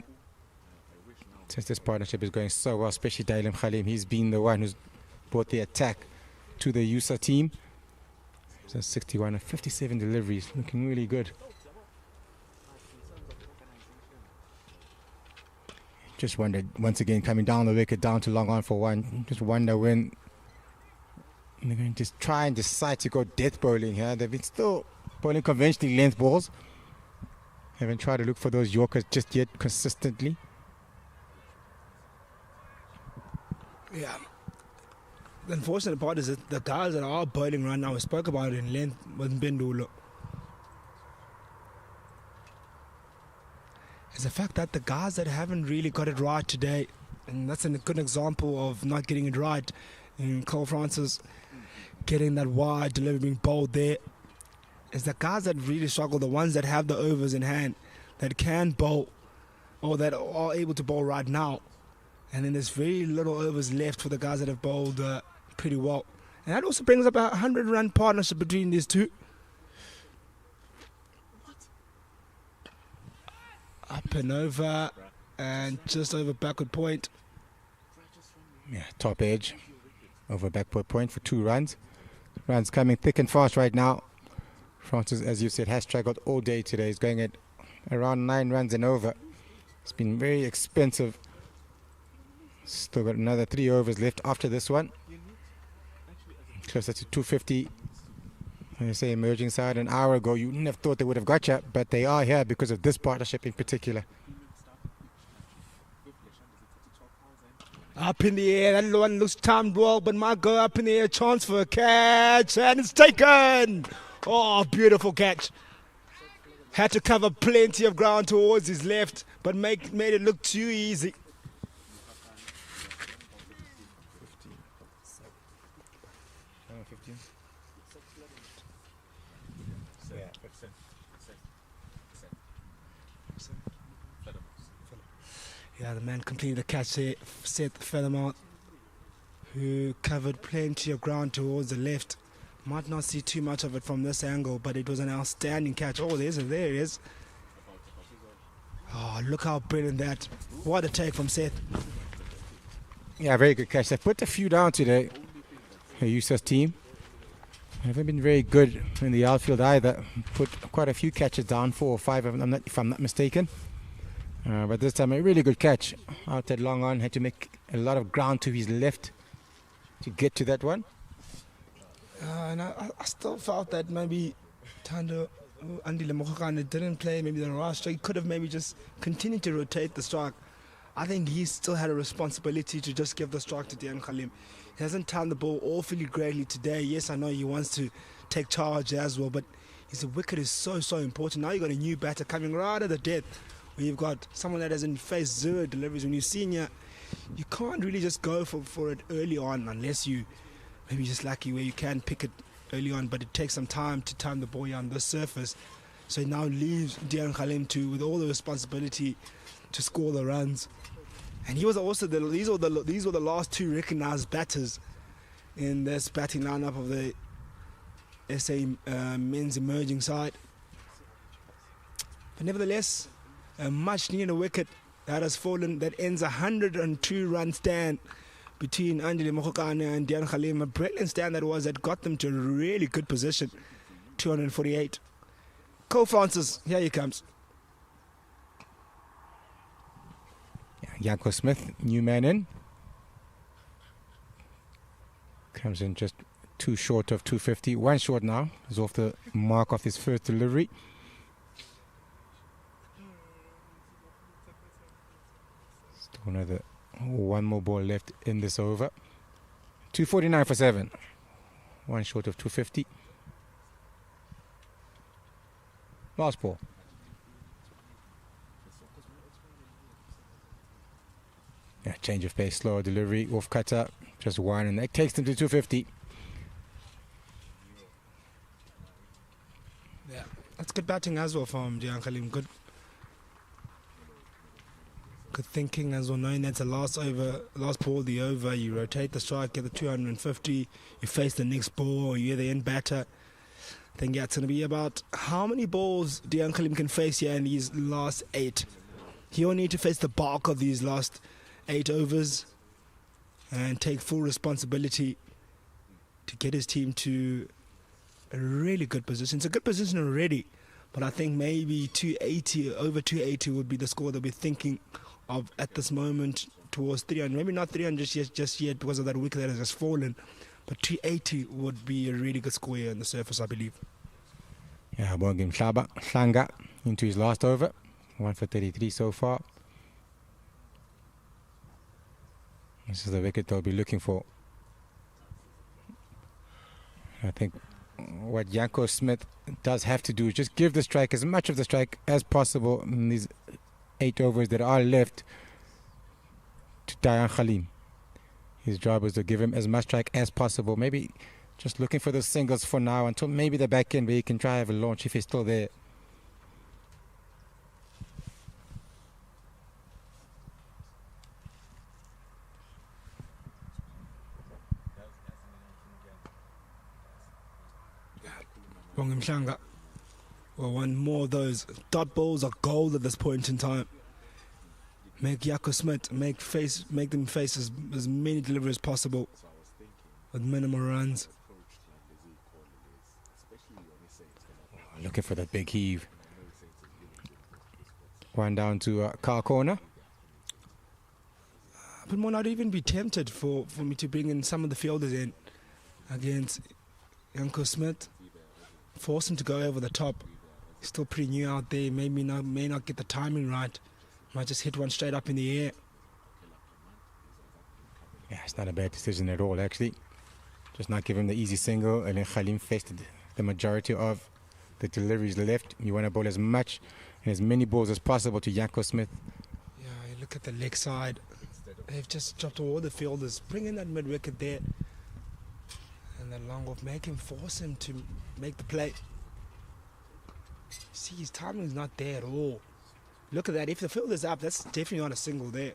since this partnership is going so well, especially Dailim Khalim, he's been the one who's brought the attack to the USSA team. So 61 and 57 deliveries, looking really good. Just wondered, once again, coming down the wicket, down to long on for one. Just wonder when they're going to just try and decide to go death bowling here. They've been still bowling conventionally length balls. Haven't tried to look for those Yorkers just yet consistently. Yeah. The unfortunate part is that the guys that are bowling right now, we spoke about it in length with Bendulo, is the fact that the guys that haven't really got it right today, and that's a good example of not getting it right, in Cole Francis getting that wide delivery being bowled there, is the guys that really struggle, the ones that have the overs in hand, that can bowl, or that are able to bowl right now. And then there's very little overs left for the guys that have bowled pretty well. And that also brings up a 100-run partnership between these two. Up and over, and just over backward point. Yeah, top edge, over backward point for 2 runs. Runs coming thick and fast right now. Francis, as you said, has struggled all day today. He's going at around 9 runs and over. It's been very expensive. Still got another 3 overs left after this one. Closer to 250. When I say emerging side, an hour ago, you wouldn't have thought they would have got you, but they are here because of this partnership in particular. Up in the air, that one looks timed well, but might go up in the air, chance for a catch, and it's taken! Oh, beautiful catch. Had to cover plenty of ground towards his left, but made it look too easy. Yeah, the man completed the catch there, Seth Feathermouth, who covered plenty of ground towards the left. Might not see too much of it from this angle, but it was an outstanding catch. Oh, there it is. Oh, look how brilliant that. What a take from Seth. Yeah, very good catch. They put a few down today, the USSA team. They haven't been very good in the outfield either. Put quite a few catches down, 4 or 5 of them, if I'm not mistaken. But this time a really good catch. Out at long on, had to make a lot of ground to his left to get to that one. And I still felt that maybe Thando Andile Mokgokane didn't play maybe the right strike. He could have maybe just continued to rotate the strike. I think he still had a responsibility to just give the strike to Dian Khalim. He hasn't timed the ball awfully greatly today. Yes, I know he wants to take charge as well, but his wicket is so important. Now you've got a new batter coming right at the death, where you've got someone that hasn't faced 0 deliveries. When you're senior, you can't really just go for it early on unless you maybe just lucky where you can pick it early on, but it takes some time to time the ball on the surface. So it now leaves Dian Khalim with all the responsibility to score the runs. And he was also these were the last 2 recognised batters in this batting lineup of the SA men's emerging side. But nevertheless, a much needed wicket that has fallen, that ends a 102-run stand between Andile Mokgokane and Dian Khalim. A brilliant stand that got them to a really good position, 248. Cole Francis, here he comes. Yanko Smith, new man in. Comes in just 2 short of 250. 1 short now. He's off the mark of his first delivery. Still another 1 more ball left in this over. 249 for 7. 1 short of 250. Last ball. Yeah, change of pace, slower delivery, off cutter, just 1, and that takes them to 250. Yeah, that's good batting as well from Dejan Khalim. Good thinking as well, knowing that's the last ball of the over. You rotate the strike, get the 250, you face the next ball, or you're the end batter. I think it's going to be about how many balls Dejan Khalim can face here in these last 8. He will need to face the bulk of these last 8 overs and take full responsibility to get his team to a really good position. It's a good position already, but I think maybe 280, over 280 would be the score that we're thinking of at this moment, towards 300. Maybe not 300 just yet because of that wicket that has just fallen, but 280 would be a really good score here on the surface, I believe. Yeah, Bongim Hlanga into his last over. 1 for 33 so far. This is the wicket they'll be looking for. I think what Janko Smith does have to do is just give the strike, as much of the strike as possible in these 8 overs that are left to Dejan Khalim. His job is to give him as much strike as possible. Maybe just looking for the singles for now until maybe the back end where he can try have a launch if he's still there. Bongim Hlanga. Well, one more of those dot balls are gold at this point in time. Make Jaco Smith make them face as many deliveries as possible with minimal runs. Looking for that big heave. 1 down to car corner. But more, I'd even be tempted for me to bring in some of the fielders in against Jaco Smith. Force him to go over the top. He's still pretty new out there. May not get the timing right. Might just hit one straight up in the air. Yeah, it's not a bad decision at all, actually. Just not give him the easy single, and then Khalim faced the majority of the deliveries left. You want to bowl as much and as many balls as possible to Jaco Smith. Yeah, you look at the leg side. They've just dropped all the fielders. Bring in that mid-wicket there. And then long off, force him to make the play. See, his timing is not there at all. Look at that. If the fielder's up, that's definitely not a single there.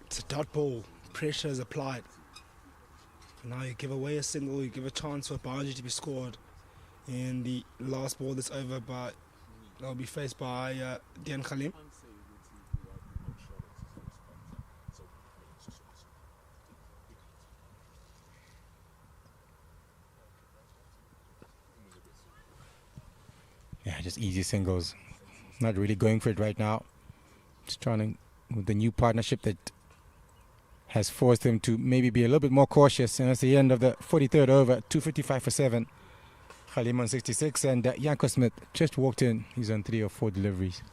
It's a dot ball. Pressure is applied. And now you give away a single, you give a chance for a boundary to be scored. And the last ball that's over, but that'll be faced by Dejan Khalim. Yeah, just easy singles. Not really going for it right now. Just trying to, with the new partnership that has forced him to maybe be a little bit more cautious. And that's the end of the 43rd over, 255 for 7. Khalim on 66, and Jaco Smith just walked in. He's on 3 or 4 deliveries.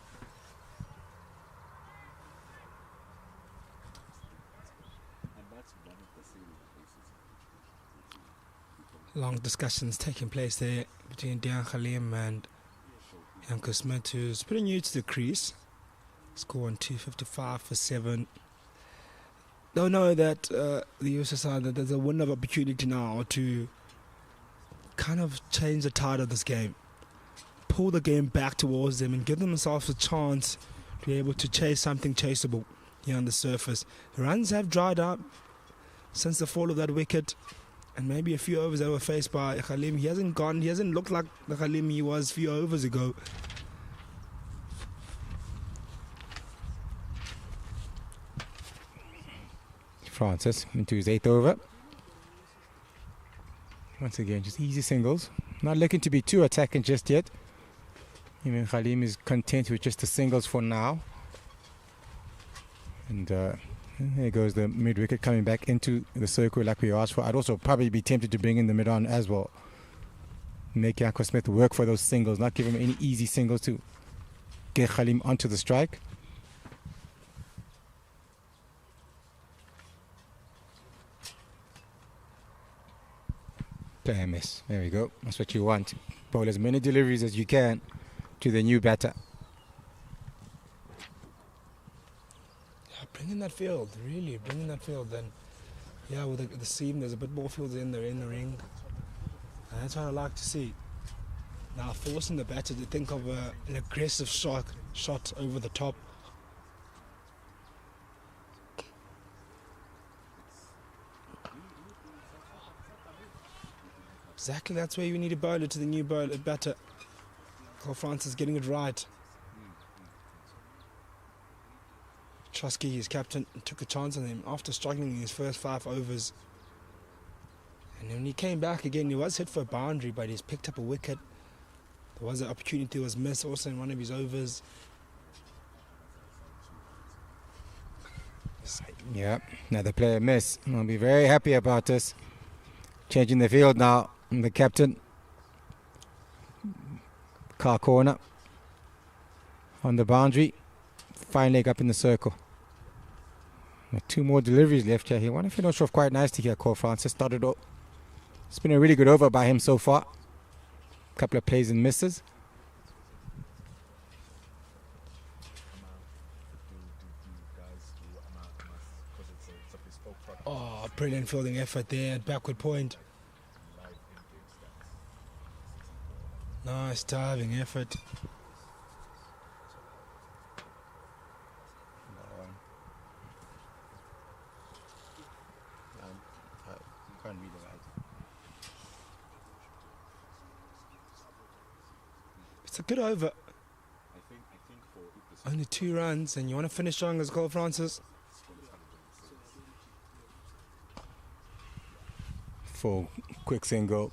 Long discussions taking place there between Dejan Khalim and Jaco Smith, who's pretty new to the crease. Score on 255 for 7. Don't know that the USSA, that there's a window of opportunity now to kind of change the tide of this game. Pull the game back towards them and give themselves a chance to be able to chase something chaseable here on the surface. The runs have dried up since the fall of that wicket. And maybe a few overs that were faced by Khalim. He hasn't looked like the Khalim he was a few overs ago. Francis into his 8th over. Once again, just easy singles. Not looking to be too attacking just yet. Even Khalim is content with just the singles for now. And There goes the mid wicket coming back into the circle like we asked for. I'd also probably be tempted to bring in the mid on as well. Make Yanko Smith work for those singles, not give him any easy singles to get Khalim onto the strike. Play a miss. There we go. That's what you want. Bowl as many deliveries as you can to the new batter. Yeah, bring in that field, really, bring in that field. Then, yeah, with the seam, there's a bit more fields in there in the ring. And that's what I like to see. Now, forcing the batter to think of an aggressive shot over the top. Exactly, that's where you need a bowler to the new batter. Cole Francis getting it right. Trusky, his captain, took a chance on him after struggling in his first 5 overs. And when he came back again, he was hit for a boundary, but he's picked up a wicket. There was an opportunity, was missed also in one of his overs. Yeah, another player miss. I'll be very happy about this. Changing the field now. The captain. Car corner. On the boundary. Fine leg up in the circle. 2 more deliveries left here. He won a finish off quite nicely here, Cole Francis. Started off. It's been a really good over by him so far. Couple of plays and misses. Oh, brilliant fielding effort there at backward point. Nice diving effort. It's a good over. Only 2 runs, and you want to finish strong as Cole Francis. For quick single,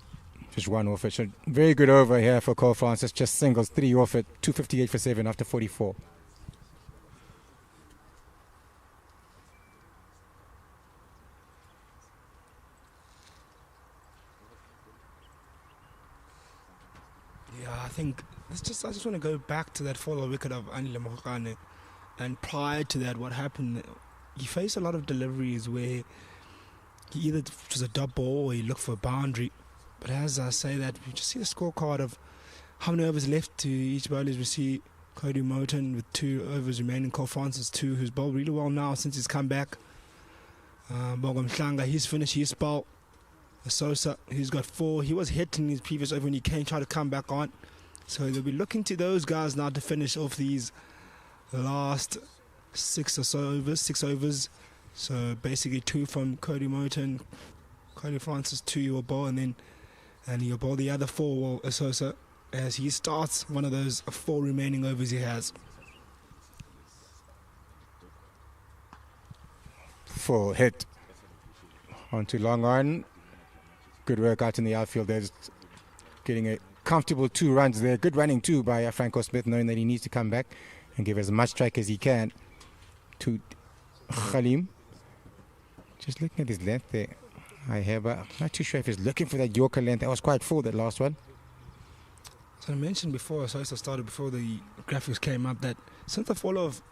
just 1 off it. So very good over here for Cole Francis. Just singles, 3 off it, 258 for 7 after 44. Yeah, I think I just want to go back to that follow wicket of Anile Mokgane, and prior to that, what happened? He faced a lot of deliveries where he either it was a dot ball or he looked for a boundary. But as I say that, we just see the scorecard of how many overs left to each bowlers. We see Cody Moten with 2 overs remaining, Cole Francis 2, who's bowled really well now since he's come back. Bogom Mhlanga, he's finished his spell. Sosa, he's got 4. He was hit in his previous over when he came, tried to come back on. So they'll be looking to those guys now to finish off these last 6 or so overs, 6 overs. So basically 2 from Cody Moten, Cody Francis 2 your ball, and your ball the other 4 will Sosa as he starts one of those 4 remaining overs he has. Full hit onto long on. Good work out in the outfield there, just getting a comfortable 2 runs there. Good running too by Franco Smith, knowing that he needs to come back and give as much strike as he can to Khalim. Just looking at his length there, I'm not too sure if he's looking for that Yorker length. That was quite full, that last one. So I mentioned before, Sosa started before the graphics came up, that since the fall of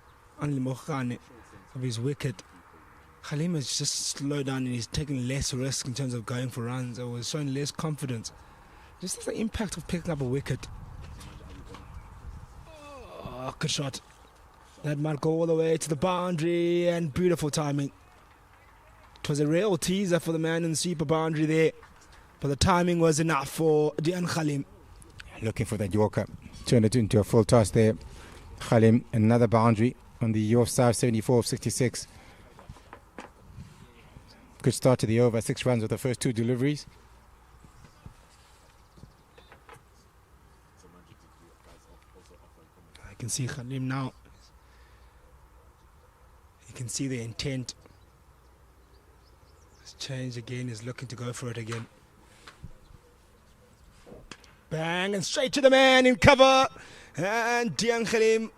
Anile Mokgane of his wicket, Khalim has just slowed down and he's taking less risk in terms of going for runs, or was showing less confidence. Just the impact of picking up a wicket. Oh, good shot. That might go all the way to the boundary, and beautiful timing. It was a real teaser for the man in the sweeper boundary there, but the timing was enough for Dian Khalim. Looking for that Yorker. Turned it into a full toss there. Khalim, another boundary on the York side, 74 of 66. Good start to the over, 6 runs with the first 2 deliveries. I can see Khalim now. You can see the intent. It's changed again, he's looking to go for it again. Bang, and straight to the man in cover. And Dian Khalim,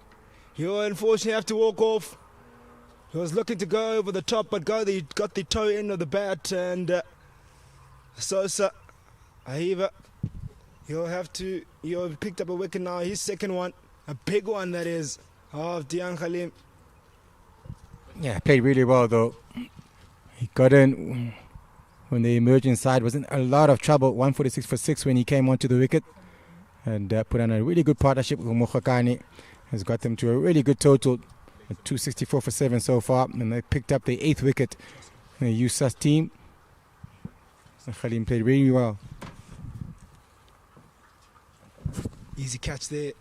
he'll unfortunately have to walk off. He was looking to go over the top, but got the toe end of the bat, and Sosa, Ahiva, he'll picked up a wicket now, his second one, a big one that is, of Dian Khalim. Yeah, played really well though. He got in when the emerging side was in a lot of trouble. 146 for 6 when he came onto the wicket, and put on a really good partnership with Mokhakani. Has got them to a really good total, 264 for 7 so far, and they picked up the 8th wicket in the USSA team. Khalim played really well. Easy catch there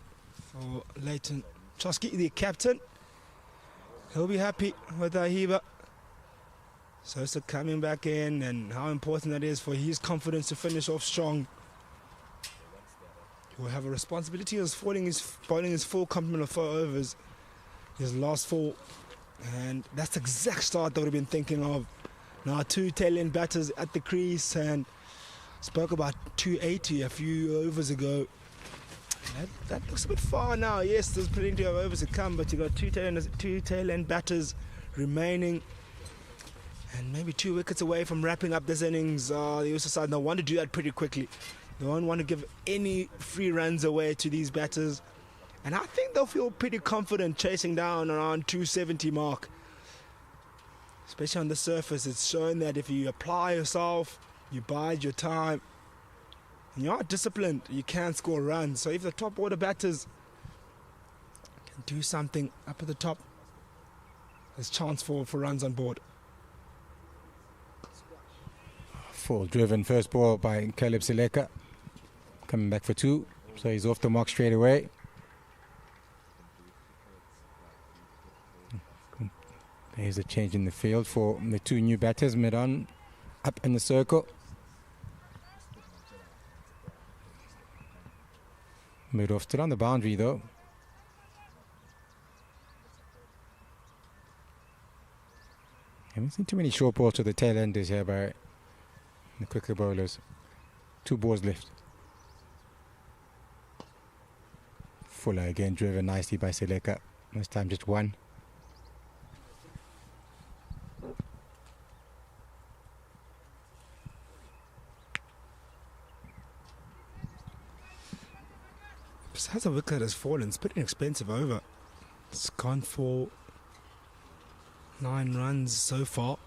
for Leighton Chosky, the captain. He'll be happy with Ahiba. Sosa coming back in, and how important that is for his confidence to finish off strong. He will have a responsibility of bowling his full complement of 4 overs, his last 4, and that's the exact start that we've been thinking of. Now 2 tail-end batters at the crease, and spoke about 280 a few overs ago. That looks a bit far now. Yes, there's plenty of overs to come, but you got 2 tail-end batters remaining, and maybe 2 wickets away from wrapping up this innings. The USSA side don't want to do that pretty quickly. They don't want to give any free runs away to these batters, and I think they'll feel pretty confident chasing down around 270 mark. Especially on the surface, it's shown that if you apply yourself, you bide your time, and you are disciplined, you can score runs. So if the top order batters can do something up at the top, there's chance for runs on board. Full driven first ball by Caleb Seleka, coming back for 2, so he's off the mark straight away. There's a change in the field for the 2 new batters, mid-on, up in the circle. Mid-off still on the boundary though. Haven't seen too many short balls to the tail enders here by the quicker bowlers. 2 balls left. Fuller again driven nicely by Seleka. This time just 1. Besides the wicket has fallen, it's pretty expensive over. It's gone for 9 runs so far,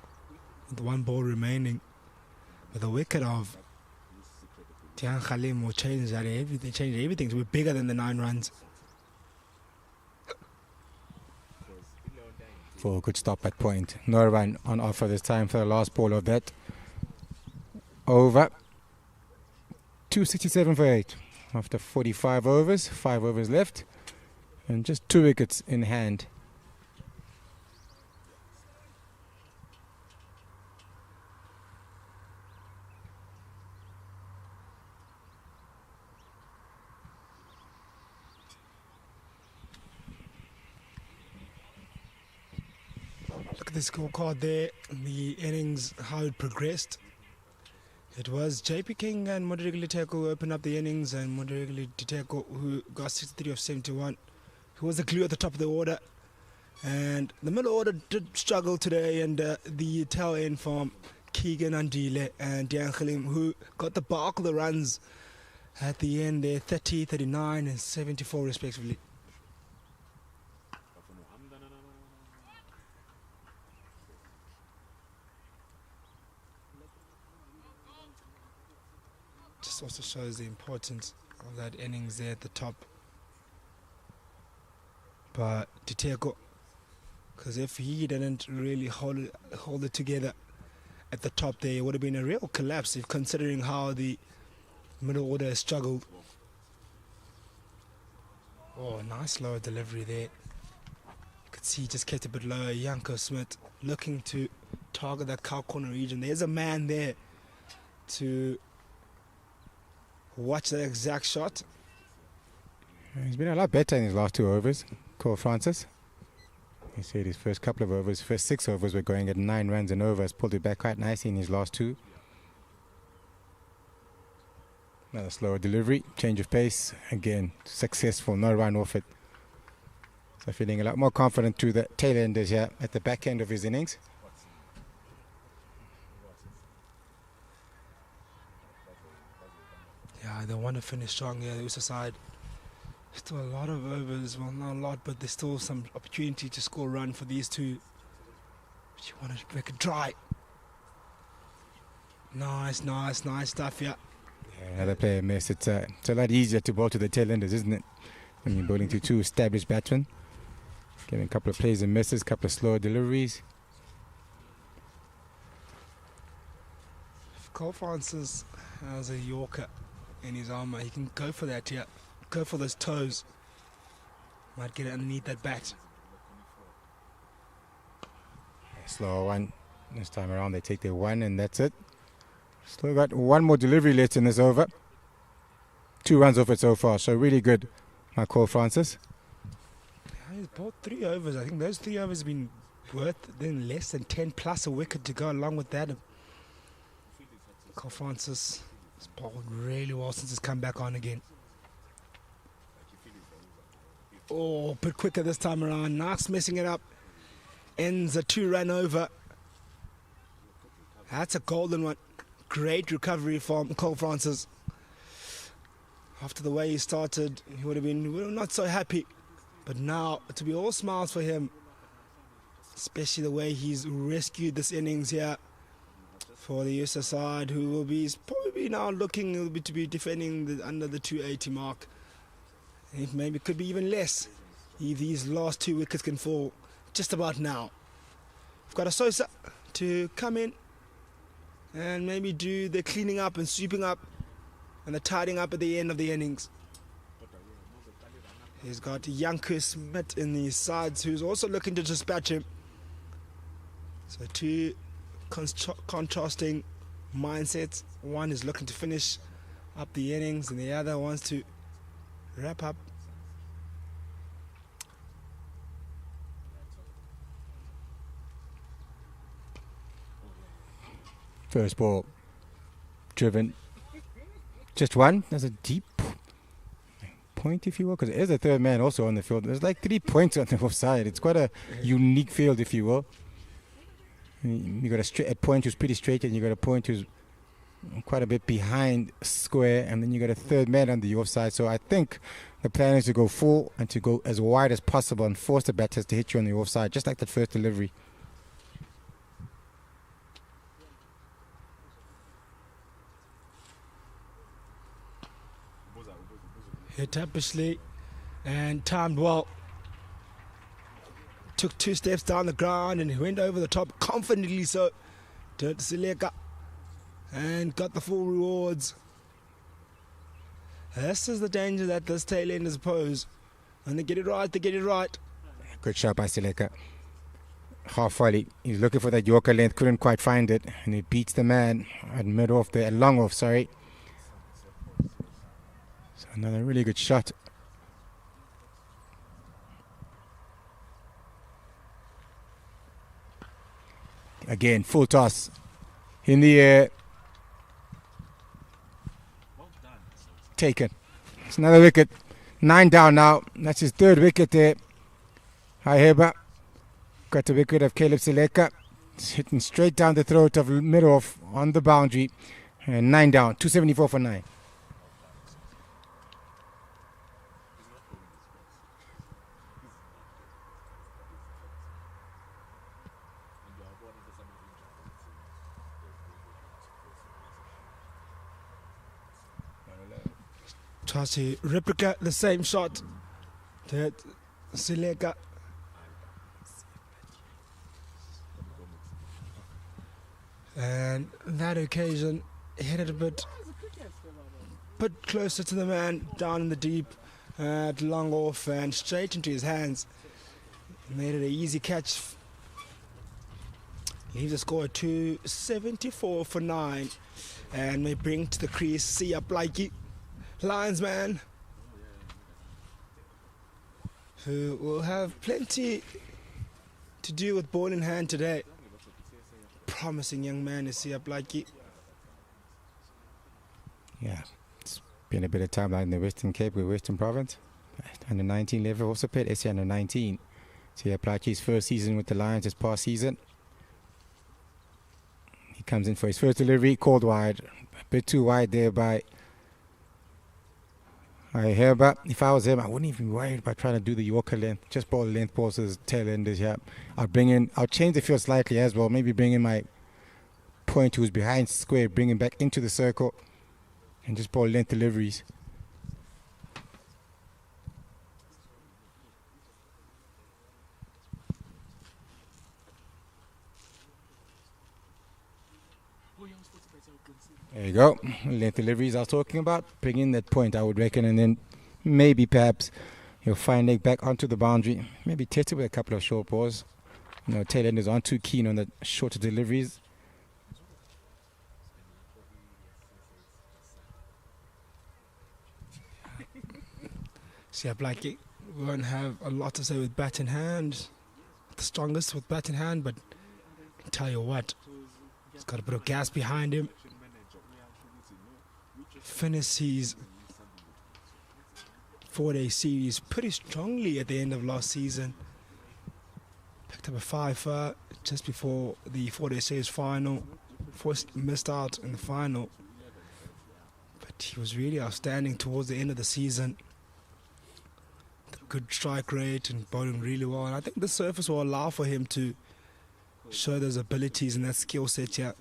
with 1 ball remaining. But the wicket of Dian Khalim will change that. Everything to be bigger than the 9 runs. For a good stop at point. No run on offer this time for the last ball of that over. 267 for 8 after 45 overs, 5 overs left, and just 2 wickets in hand. Look at the scorecard there, the innings, how it progressed. It was JP King and Moderegile Diteko who opened up the innings, and Moderegile Diteko who got 63 of 71, who was the glue at the top of the order. And the middle order did struggle today, and the tail end from Keegan Andile and Dian Khalim, who got the bulk of the runs at the end there, 30, 39 and 74 respectively. Just also shows the importance of that innings there at the top. But Diteko, because if he didn't really hold it together at the top there, it would have been a real collapse, if considering how the middle order has struggled. Oh, nice lower delivery there. You could see he just kept it a bit lower. Janko Smith looking to target that cow corner region. There's a man there to watch that exact shot. He's been a lot better in his last 2 overs. Cole Francis. He said his first couple of overs, first 6 overs were going at 9 runs and over. Has pulled it back quite nicely in his last 2. Another slower delivery, change of pace. Again, successful, no run off it. So feeling a lot more confident to the tail enders here at the back end of his innings. Yeah, they want to finish strong here, the USSA side. Still a lot of overs, well not a lot, but there's still some opportunity to score a run for these two. But you want to make it dry. Nice stuff, yeah. Another player miss. It's a lot easier to bowl to the tail enders, isn't it? When you're bowling to two established batsmen. Getting a couple of plays and misses, a couple of slower deliveries. If Cole Francis has a Yorker in his armour, he can go for that here. Go for those toes. Might get it underneath that bat. Slower one. This time around they take their one and that's it. Still got one more delivery left in this over. 2 runs off it so far, so really good, my Cole Francis. Yeah, he's bowled 3 overs. I think those 3 overs have been worth then less than 10 plus a wicket to go along with that. Cole Francis has bowled really well since he's come back on again. Oh, a bit quicker this time around. Nice messing it up. Ends a 2-run over. That's a golden one. Great recovery from Cole Francis. After the way he started, he would have been not so happy. But now, to be all smiles for him. Especially the way he's rescued this innings here for the USSA side, who will be probably now looking to be defending under the 280 mark. It maybe could be even less if these last 2 wickets can fall just about now. We've got a Sosa to come in and maybe do the cleaning up and sweeping up and the tidying up at the end of the innings. He's got Yanku Smith in the sides who's also looking to dispatch him. So 2 contrasting mindsets. One is looking to finish up the innings and the other wants to wrap up. First ball driven. Just one. There's a deep point, if you will, because there's a third man also on the field. There's like 3 points on the offside. It's quite a unique field, if you will. You got a point who's pretty straight, and you got a point who's quite a bit behind square, and then you got a third man on the offside. So I think the plan is to go full and to go as wide as possible and force the batters to hit you on the offside, just like that first delivery. Hit tapishly and timed well. Took 2 steps down the ground and he went over the top confidently so to Sileka and got the full rewards. This is the danger that this tail enders pose. When they get it right, they get it right. Good shot by Sileka. Half volley. He's looking for that Yorker length, couldn't quite find it, and he beats the man at mid off there, long off, sorry. So another really good shot. Again, full toss in the air. Taken. It's another wicket. 9 down now. That's his 3rd wicket there. Haheba got the wicket of Caleb Sileka. It's hitting straight down the throat of mid-off on the boundary. And 9 down. 274 for 9. Tries to replicate the same shot that Sileka. And that occasion hit it a bit closer to the man, down in the deep, at long off and straight into his hands. Made it an easy catch. Leaves the score at 274 for 9. And may bring to the crease Sia Blakey, linesman, who will have plenty to do with ball in hand today. Promising young man is Sia Blakey. Yeah, it's been a bit of time out in the Western Cape with Western Province. under 19 level, also played SA under 19. So he applied to his first season with the Lions this past season. He comes in for his first delivery, called wide. A bit too wide there by but if I was him, I wouldn't even worry about trying to do the Yorker length. Just ball length passes, tail enders here. I'll change the field slightly as well. Maybe bring in my point who's behind square, bring him back into the circle, and just ball length deliveries. There you go. Length deliveries I was talking about. Bring in that point, I would reckon, and then maybe perhaps he'll find leg back onto the boundary. Maybe test it with a couple of short balls. Tail enders aren't too keen on the shorter deliveries. See, Blackie, we won't have a lot to say with bat in hand. The strongest with bat in hand, but I tell you what, he's got a bit of gas behind him. Finished his 4-day series pretty strongly at the end of last season. Picked up a 5 just before the 4-day series final. First missed out in the final, but he was really outstanding towards the end of the season. Good strike rate and bowling really well, and I think the surface will allow for him to show those abilities and that skill set here.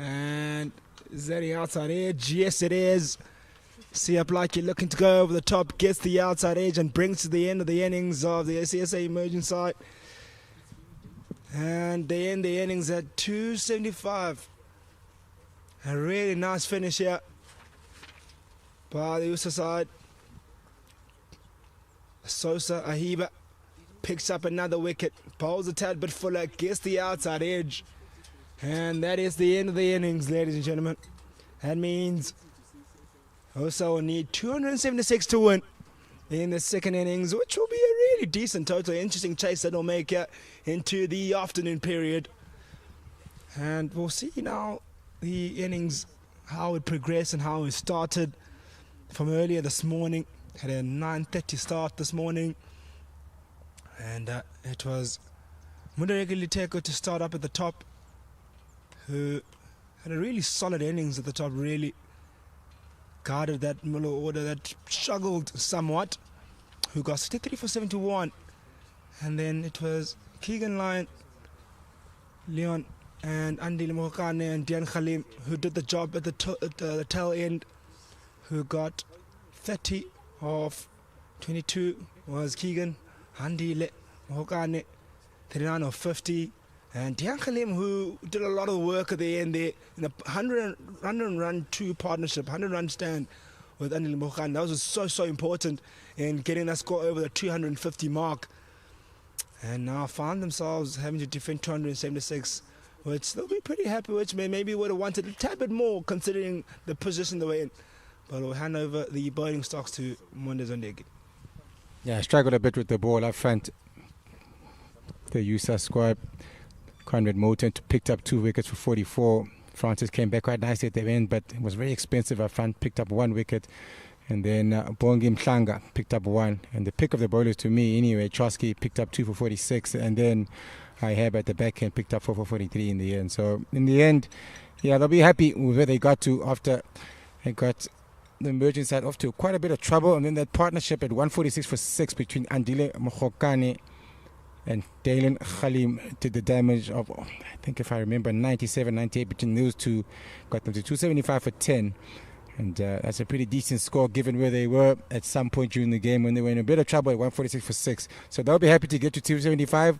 And is that the outside edge? Yes, it is. See Blake looking to go over the top, gets the outside edge and brings to the end of the innings of the USSA emerging side. And they end the innings at 275. A really nice finish here by the USSA side. Sosa Ahiba picks up another wicket, bowls a tad bit fuller, gets the outside edge. And that is the end of the innings, ladies and gentlemen. That means USSA will need 276 to win in the second innings, which will be a really decent total. Interesting chase that will make it into the afternoon period. And we'll see now the innings, how it progressed and how it started from earlier this morning. Had a 9:30 start this morning. And it was Mundareke Liteko to start up at the top, who had a really solid innings at the top, really guarded that middle order that struggled somewhat, who got 63 for 71. And then it was Keegan Lyon, Leon, and Andile Mohokane and Dian Khalim who did the job at the tail end, who got 30 of 22 was Keegan, Andile Mohokane 39 of 50. And Dian Khalim, who did a lot of work at the end there in a 100 run 2 partnership, 100 run stand with Anil Mohkan. That was so important in getting that score over the 250 mark. And now found themselves having to defend 276, which they'll be pretty happy with. Maybe would have wanted a tad bit more considering the position they were in. But we'll hand over the bowling stocks to Monde Zondegi. Yeah, struggled a bit with the ball up front. The USSA squad. Conrad Moulton picked up 2 wickets for 44. Francis came back quite nicely at the end, but it was very expensive up front. Picked up 1 wicket. And then Bongi Mhlanga picked up 1. And the pick of the bowlers to me, anyway, Chosky picked up 2 for 46. And then I have at the back end picked up 4 for 43 in the end. So in the end, yeah, they'll be happy with where they got to after they got the emerging side off to quite a bit of trouble. And then that partnership at 146 for 6 between Andile Mohokane and Dalen Khalim did the damage of, I think if I remember, 97, 98 between those two. Got them to 275 for 10. And that's a pretty decent score given where they were at some point during the game when they were in a bit of trouble at 146 for 6. So they'll be happy to get to 275.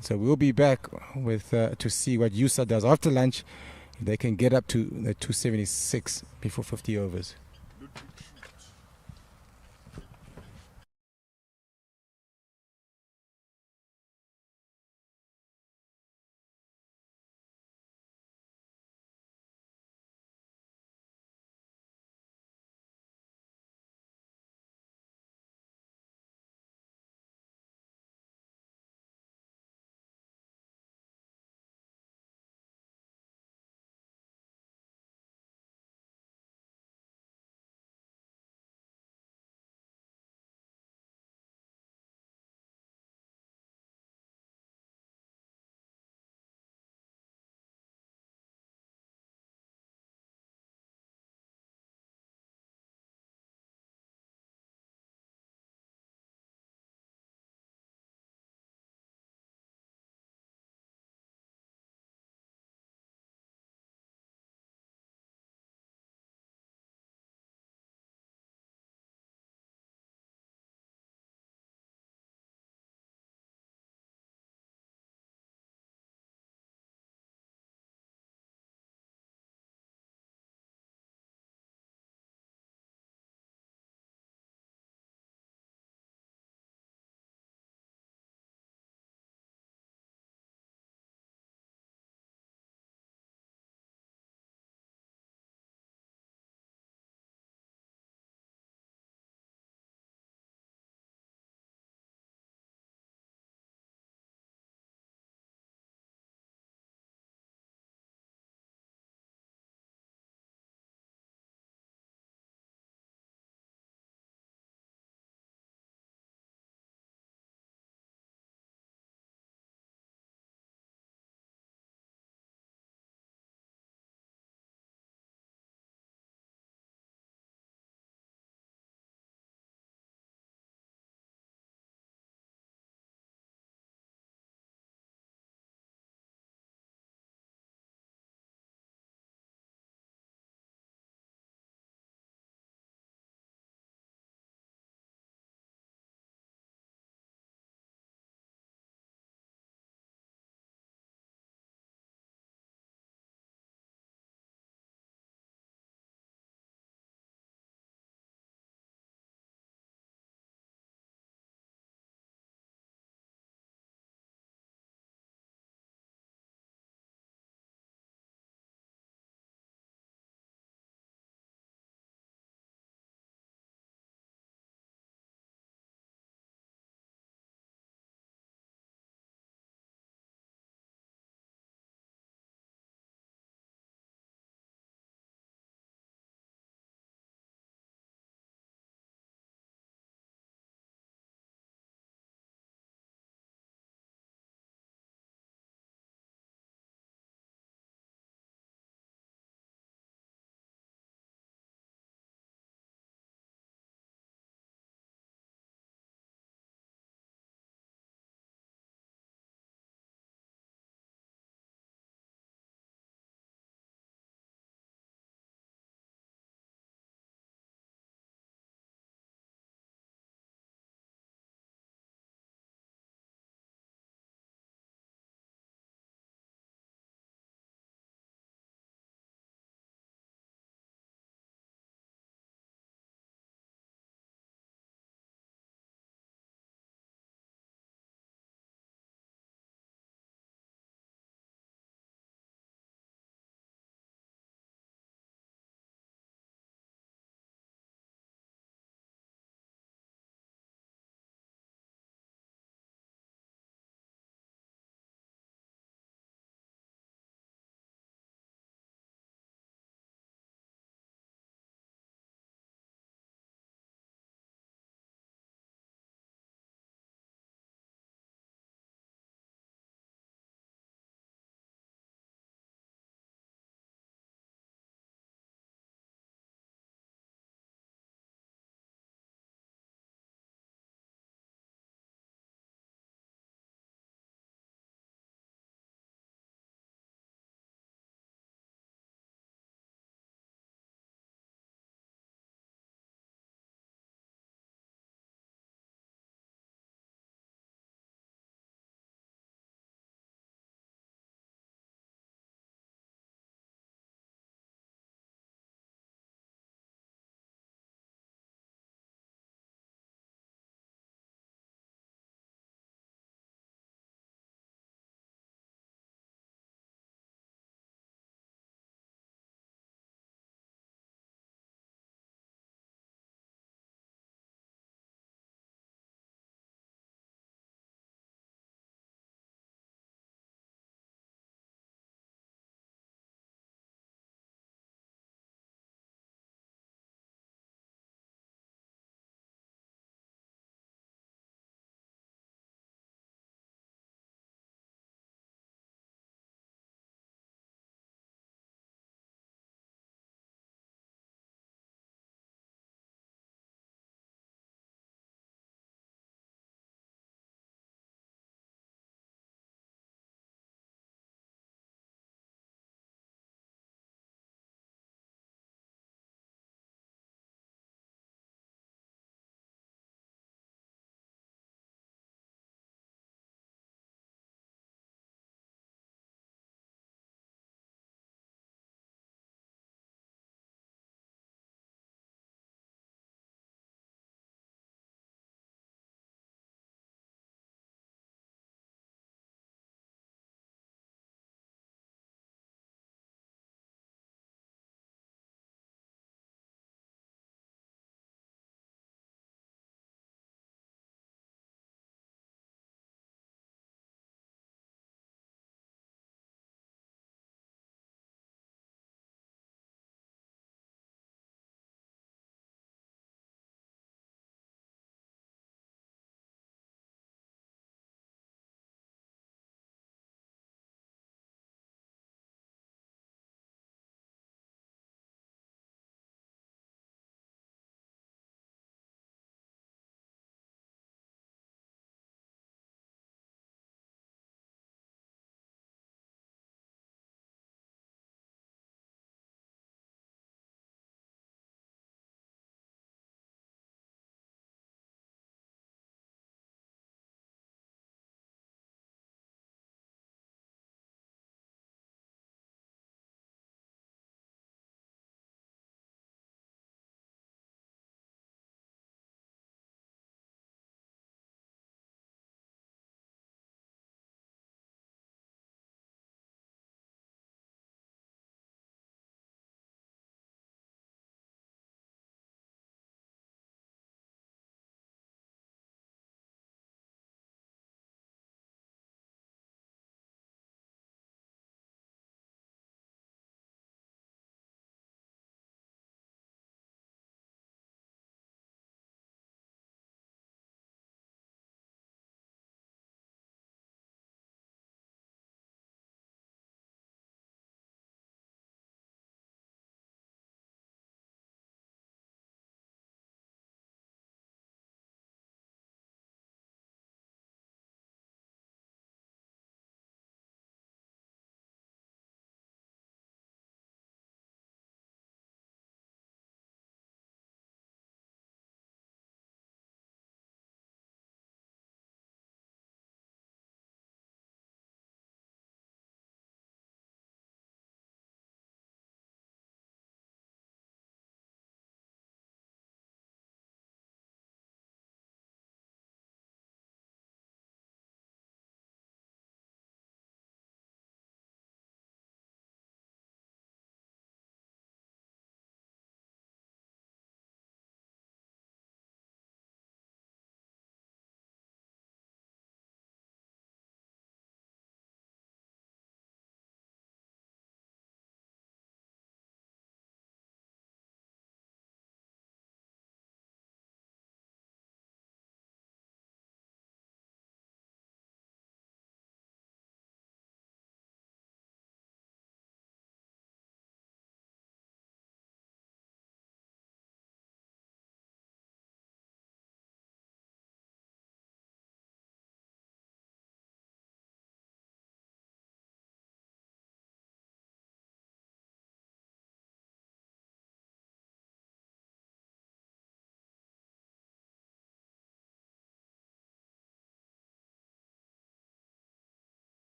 So we'll be back with to see what USSA does after lunch. If they can get up to the 276 before 50 overs.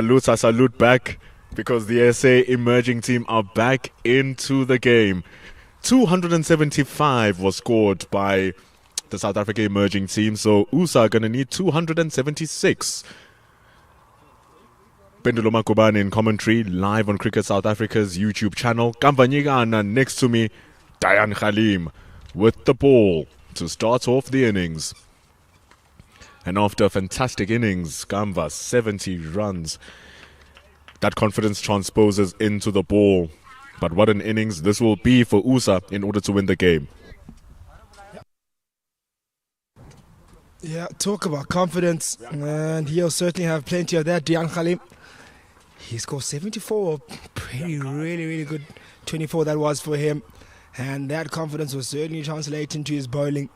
I salute back because the SA emerging team are back into the game. 275 was scored by the South Africa emerging team, so USA are going to need 276. Pendulo Makubane in commentary, live on Cricket South Africa's YouTube channel. Kamvanyigana next to me, Dayan Khalim with the ball to start off the innings. And after a fantastic innings, Kamva, 70 runs. That confidence transposes into the ball. But what an innings this will be for USA in order to win the game. Yeah, talk about confidence, and he'll certainly have plenty of that. Dayan Khalim, he scored 74, really good 24 that was for him, and that confidence will certainly translate into his bowling.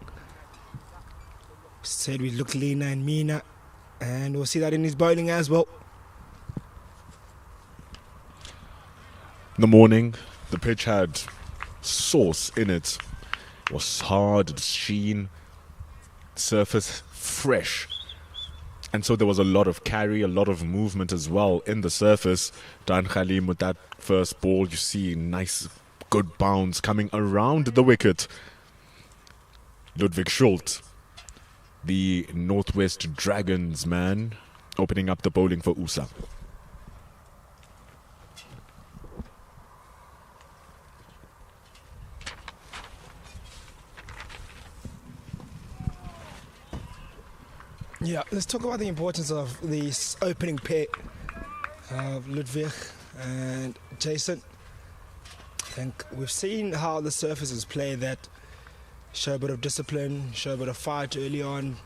Said we look leaner and meaner, and we'll see that in his bowling as well. In the morning, the pitch had sauce in it. It was hard, it was sheen, surface fresh. And so there was a lot of carry, a lot of movement as well in the surface. Dan Khalim with that first ball, you see nice, good bounce coming around the wicket. Ludwig Schultz, the Northwest Dragons man, opening up the bowling for USA. Yeah, let's talk about the importance of this opening pair of Ludwig and Jason. I think we've seen how the surfaces play that. Show a bit of discipline, show a bit of fight early on,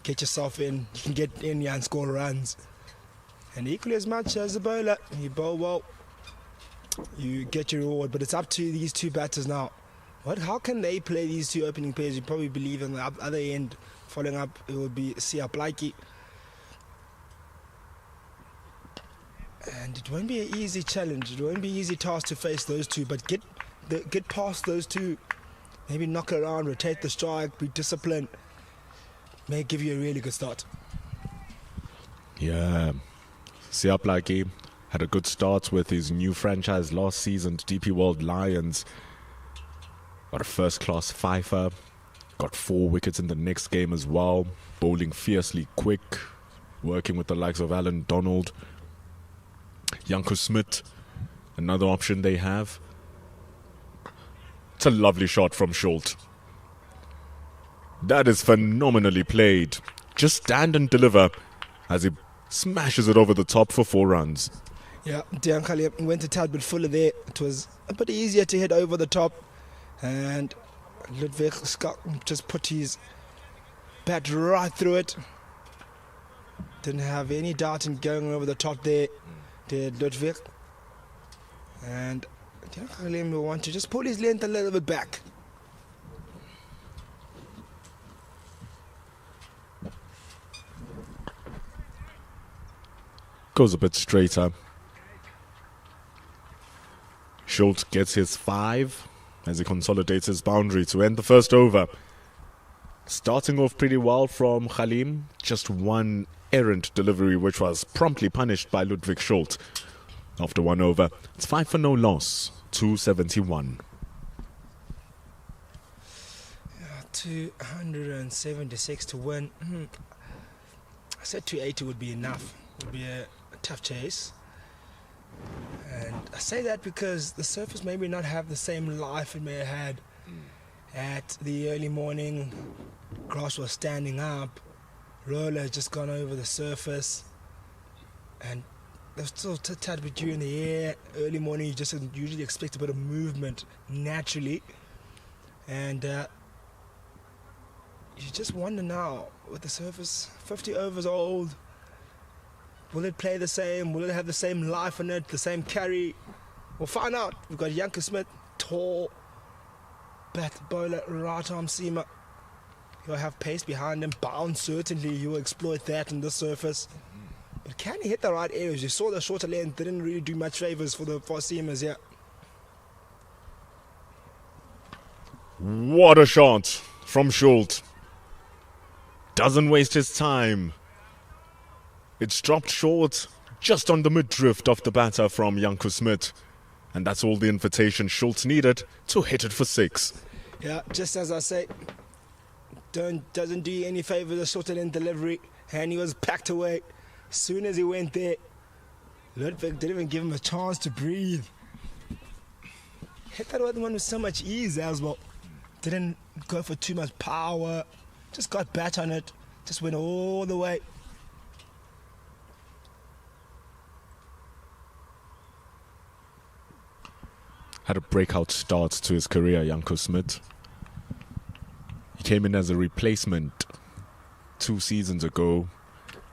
get yourself in, you can get in here and score runs. And equally as much as the bowler, you bowl well, you get your reward, but it's up to these two batters now. How can they play these two opening pairs? You probably believe on the other end, following up, it will be Sia Plaiki. And it won't be an easy challenge, it won't be an easy task to face those two, but get past those two. Maybe knock it around, rotate the strike, be disciplined. May give you a really good start. Yeah, Siaplaki had a good start with his new franchise last season, DP World Lions. Got a first-class fifer, got 4 wickets in the next game as well. Bowling fiercely quick, working with the likes of Alan Donald. Janko Smith, another option they have. It's a lovely shot from Schultz. That is phenomenally played. Just stand and deliver as he smashes it over the top for 4 runs. Yeah, Dayan Khalim went a tad bit fuller there. It was a bit easier to hit over the top. And Ludwig Scott just put his bat right through it. Didn't have any doubt in going over the top there, did Ludwig. And Dayan Khalim will want to just pull his length a little bit back. Goes a bit straighter. Schultz gets his 5 as he consolidates his boundary to end the first over. Starting off pretty well from Khalim. Just one errant delivery which was promptly punished by Ludwig Schultz. After 1 over, it's 5 for no loss, 271. 276 to win. I said 280 would be enough. It would be a tough chase. And I say that because the surface maybe not have the same life it may have had at the early morning. Grass was standing up. Roller has just gone over the surface. And there's still a tad bit dew in the air. Early morning, you just usually expect a bit of movement naturally. And you just wonder now, with the surface 50 overs old, will it play the same? Will it have the same life in it, the same carry? We'll find out. We've got Janko Smith, tall, bat bowler, right arm seamer. He'll have pace behind him, bounce certainly, he will exploit that in the surface. But can he hit the right areas? You saw the shorter length didn't really do much favours for the seamers here. What a shot from Schultz. Doesn't waste his time. It's dropped short, just on the mid-drift of the batter from Janko Smit. And that's all the invitation Schultz needed to hit it for 6. Yeah, just as I say, doesn't do you any favours, the short end delivery, and he was packed away. As soon as he went there, Ludwig didn't even give him a chance to breathe. Hit that other one with so much ease as well. Didn't go for too much power, just got bat on it, just went all the way. Had a breakout start to his career, Janko Smit. He came in as a replacement 2 seasons ago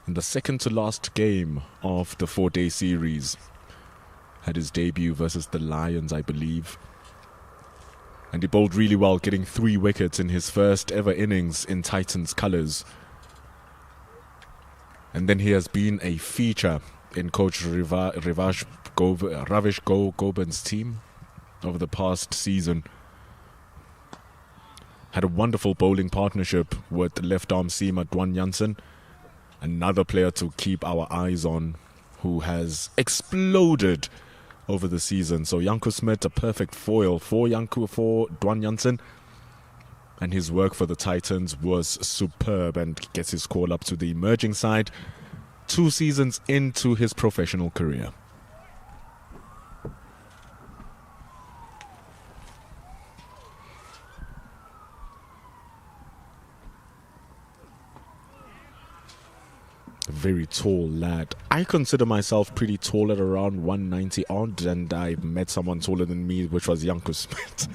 in the second to last game of the 4-day series. Had his debut versus the Lions, I believe. And he bowled really well, getting 3 wickets in his first ever innings in Titans colours. And then he has been a feature in Coach Ravish Gobin's team over the past season. Had a wonderful bowling partnership with left-arm seamer Dwan Jansen, another player to keep our eyes on, who has exploded over the season. So Janko Smit, a perfect foil for Dwan Jansen, and his work for the Titans was superb and gets his call up to the emerging side 2 seasons into his professional career. Very tall lad. I consider myself pretty tall at around 190 odd, and I met someone taller than me, which was Janko Smit.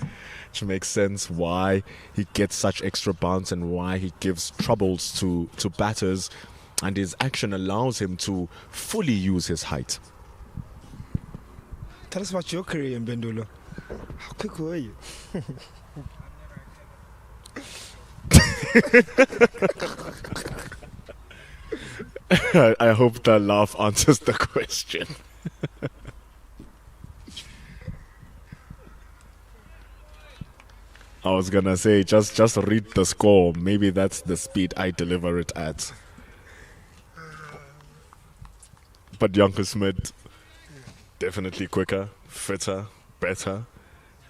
Which makes sense why he gets such extra bounce and why he gives troubles to batters, and his action allows him to fully use his height. Tell us about your career in Bendulo. How quick were you? I hope the laugh answers the question. I was gonna say, just read the score. Maybe that's the speed I deliver it at. But Janko Smit, definitely quicker, fitter, better,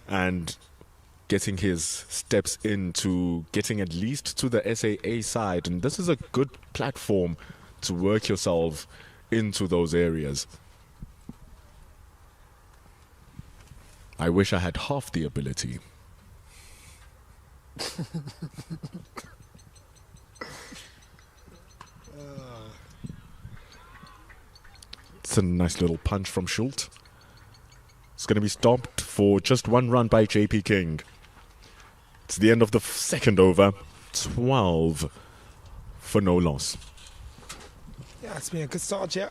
and getting his steps into getting at least to the SAA side. And this is a good platform to work yourself into those areas. I wish I had half the ability. It's a nice little punch from Schultz. It's going to be stopped for just 1 run by JP King. It's the end of the second over. 12 for no loss. Yeah, it's been a good start, yeah.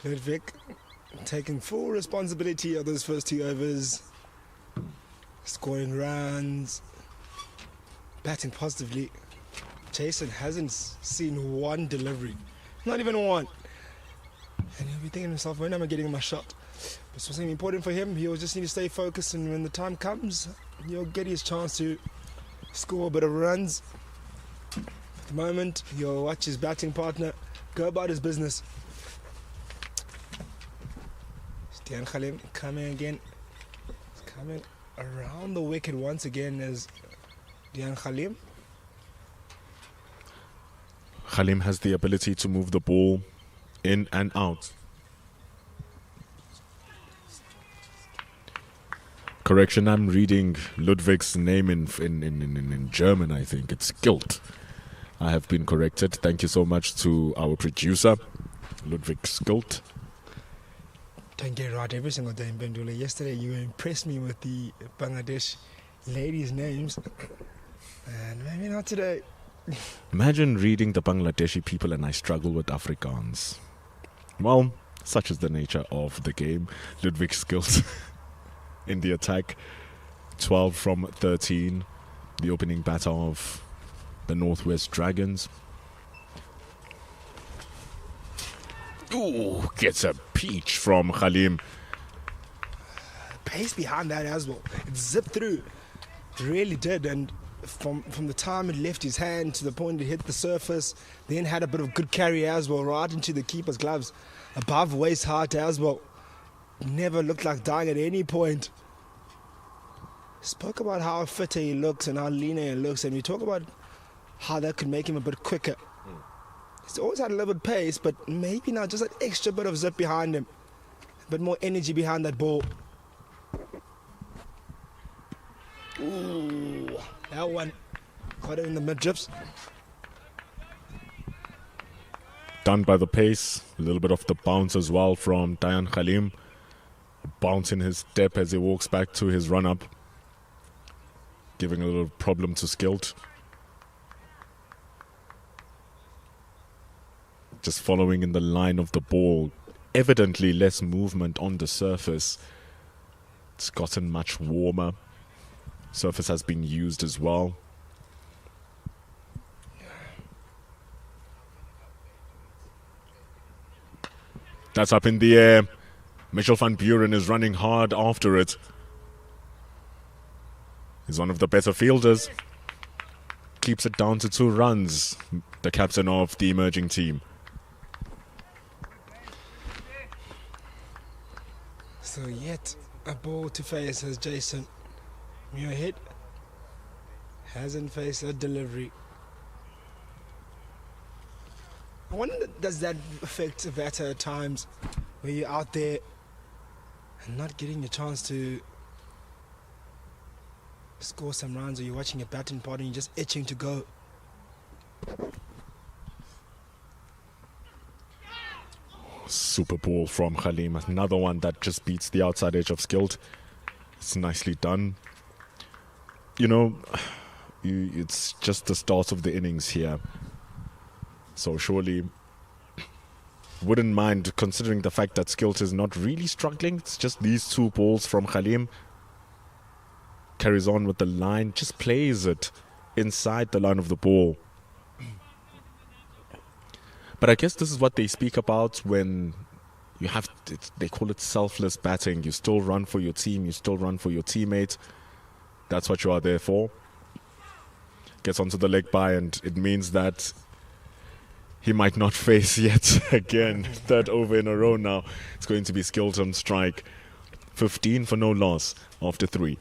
Ludwig taking full responsibility of those first 2 overs. Scoring runs. Batting positively. Jason hasn't seen 1 delivery. Not even 1. And he'll be thinking to himself, when am I getting my shot? But something important for him, he'll just need to stay focused, and when the time comes, he'll get his chance to score a bit of runs. At the moment, he'll watch his batting partner go about his business. Dian Khalim coming again. He's coming around the wicket once again as Dian Khalim. Khalim has the ability to move the ball in and out. Correction, I'm reading Ludwig's name in German, I think. It's Gilt. I have been corrected. Thank you so much to our producer, Ludwig Skilt. Don't get it right every single day in Bendula. Yesterday you impressed me with the Bangladesh ladies' names. And maybe not today. Imagine reading the Bangladeshi people and I struggle with Afrikaans. Well, such is the nature of the game. Ludwig Skilt in the attack. 12 from 13. The opening batter of the Northwest Dragons. Ooh, gets a peach from Khalim. Pace behind that as well. It zipped through. It really did. And from the time it left his hand to the point it hit the surface, then had a bit of good carry as well, right into the keeper's gloves. above waist height as well. Never looked like dying at any point. Spoke about how fitter he looks and how leaner he looks, and we talk about how that could make him a bit quicker. He's always had a little bit pace, but maybe now just that extra bit of zip behind him. A bit more energy behind that ball. Ooh, that one caught him in the midriffs. Done by the pace, a little bit of the bounce as well from Dayan Khalim. A bounce in his step as he walks back to his run-up, giving a little problem to Skilt. Just following in the line of the ball. Evidently less movement on the surface. It's gotten much warmer. Surface has been used as well. That's up in the air. Mitchell van Buren is running hard after it. He's one of the better fielders. Keeps it down to 2 runs. The captain of the emerging team. So yet a ball to face as Jason Muirhead hasn't faced a delivery. I wonder, does that affect batter at times where you're out there and not getting the chance to score some runs, or you're watching a batting pod and you're just itching to go? Super ball from Khalim. Another one that just beats the outside edge of Skilt. It's nicely done. You know, it's just the start of the innings here. So surely wouldn't mind, considering the fact that Skilt is not really struggling. It's just these 2 balls from Khalim. Carries on with the line, just plays it inside the line of the ball. But I guess this is what they speak about when you have, they call it selfless batting. You still run for your team, you still run for your teammate. That's what you are there for. Gets onto the leg by, and it means that he might not face yet again. 3rd over in a row now. It's going to be Skilt on strike. 15 for no loss after 3.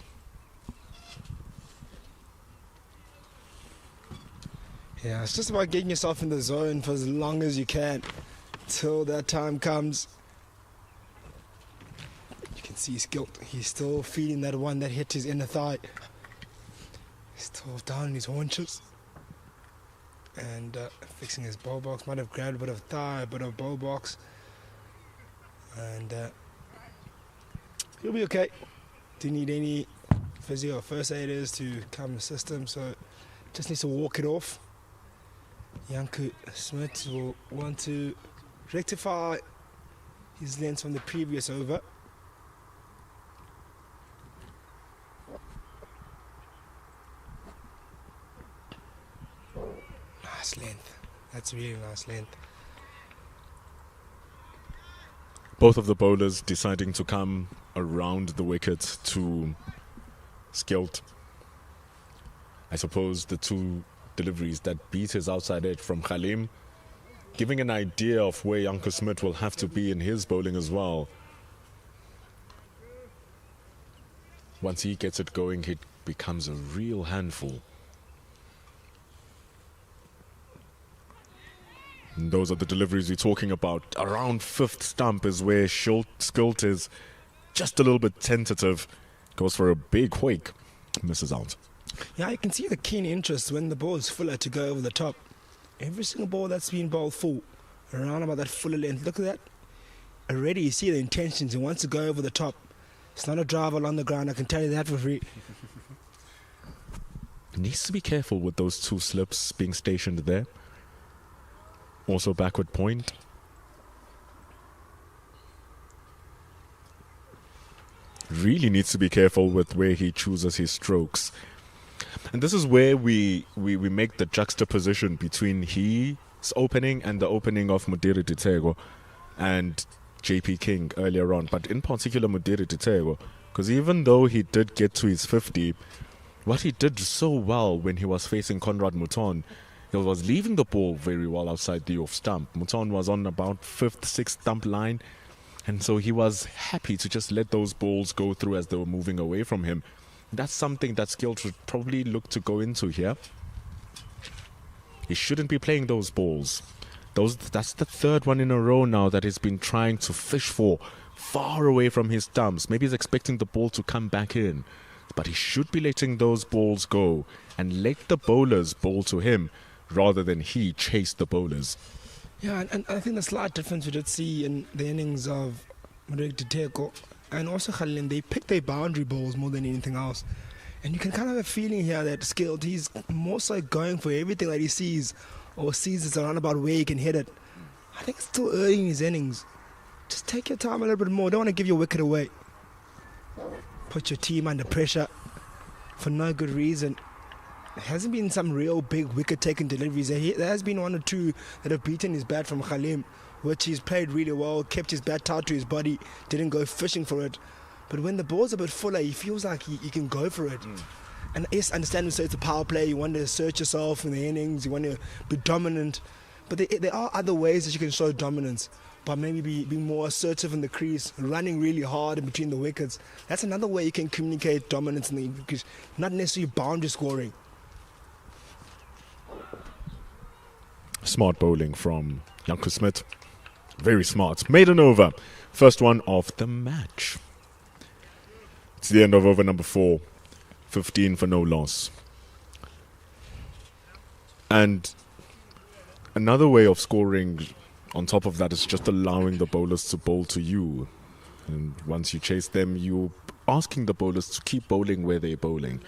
Yeah, it's just about getting yourself in the zone for as long as you can till that time comes. You can see Skilt, he's still feeling that one that hit his inner thigh. He's still down in his haunches and fixing his bow box. Might have grabbed a bit of thigh, a bit of bow box, and he'll be okay. Didn't need any physio or first aiders to come assist him, so just needs to walk it off. Janku Smith will want to rectify his length from the previous over. Nice length. That's really nice length. Both of the bowlers deciding to come around the wicket to Skilt. I suppose the 2 deliveries that beat his outside edge from Khalim, giving an idea of where Janku Smith will have to be in his bowling as well. Once he gets it going, it becomes a real handful. And those are the deliveries we're talking about. Around 5th stump is where Skilt is just a little bit tentative. Goes for a big wake. Misses out. Yeah, you can see the keen interest when the ball is fuller to go over the top. Every single ball that's been bowled full, around about that fuller length. Look at that. Already you see the intentions. He wants to go over the top. It's not a drive along the ground, I can tell you that for free. Needs to be careful with those 2 slips being stationed there. Also backward point. Really needs to be careful with where he chooses his strokes. And this is where we make the juxtaposition between his opening and the opening of Mudiri Ditego and JP King earlier on. But in particular Mudiri Ditego, because even though he did get to his 50, what he did so well when he was facing Conrad Mouton He was leaving the ball very well outside the off stump. Muton was on about 5th, 6th stump line. And so he was happy to just let those balls go through as they were moving away from him. That's something that Skilled should probably look to go into here. He shouldn't be playing those balls. That's the third one in a row now that he's been trying to fish for, far away from his stumps. Maybe he's expecting the ball to come back in. But he should be letting those balls go and let the bowlers bowl to him rather than he chase the bowlers. Yeah, and I think the slight difference we did see in the innings of Marek Teko and also Khalil, they picked their boundary balls more than anything else. And you can kind of have a feeling here that Skilled, he's more so going for everything that he sees or sees it's around about where he can hit it. I think it's still early in his innings. Just take your time a little bit more. Don't want to give your wicket away. Put your team under pressure for no good reason. There hasn't been some real big wicket-taking deliveries. There has been one or two that have beaten his bat from Khalim, which he's played really well, kept his bat tight to his body, didn't go fishing for it. But when the ball's a bit fuller, he feels like he can go for it. And yes, understanding so it's a power play, you want to assert yourself in the innings, you want to be dominant. But there are other ways that you can show dominance. By maybe being more assertive in the crease, running really hard in between the wickets. That's another way you can communicate dominance in the crease, not necessarily boundary scoring. Smart bowling from Janko Smith. Very smart. Maiden over. First one of the match. It's the end of over number 4. 15 for no loss. And another way of scoring on top of that is just allowing the bowlers to bowl to you. And once you chase them, you're asking the bowlers to keep bowling where they're bowling.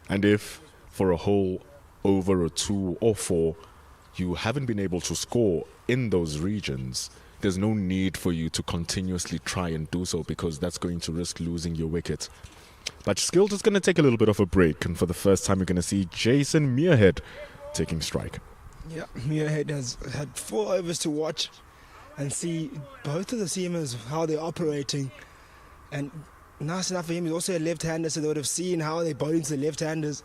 And if for a whole over or 2 or 4, you haven't been able to score in those regions, there's no need for you to continuously try and do so, because that's going to risk losing your wicket. But Skilled is going to take a little bit of a break, and for the first time you're going to see Jason Muirhead taking strike. Yeah, Muirhead has had 4 overs to watch and see both of the seamers, how they're operating. And nice enough for him, he's also a left-hander, so they would have seen how they bowl into the left-handers.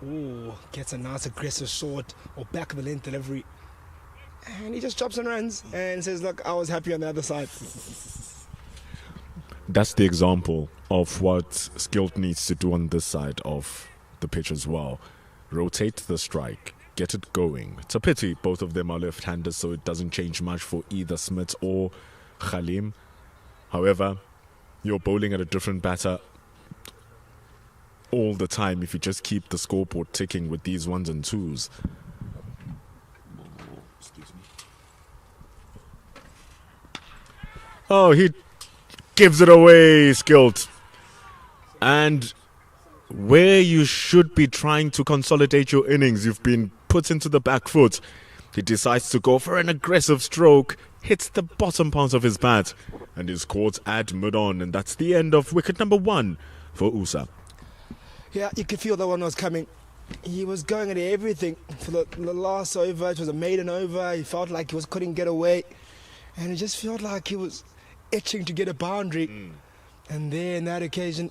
Ooh, gets a nice aggressive short or back of the length delivery. And he just chops and runs and says, look, I was happy on the other side. That's the example of what Skilled needs to do on this side of the pitch as well. Rotate the strike, get it going. It's a pity both of them are left-handers, so it doesn't change much for either Smith or Khalim. However, you're bowling at a different batter all the time if you just keep the scoreboard ticking with these 1s and 2s. Oh, he gives it away, Skilled. And where you should be trying to consolidate your innings, you've been put into the back foot. He decides to go for an aggressive stroke, hits the bottom part of his bat, and is caught at mid-on. And that's the end of wicket number 1 for USSA. Yeah, you could feel that one was coming. He was going at everything for the last over. It was a maiden over. He felt like he couldn't get away. And it just felt like he was itching to get a boundary. And there, in that occasion,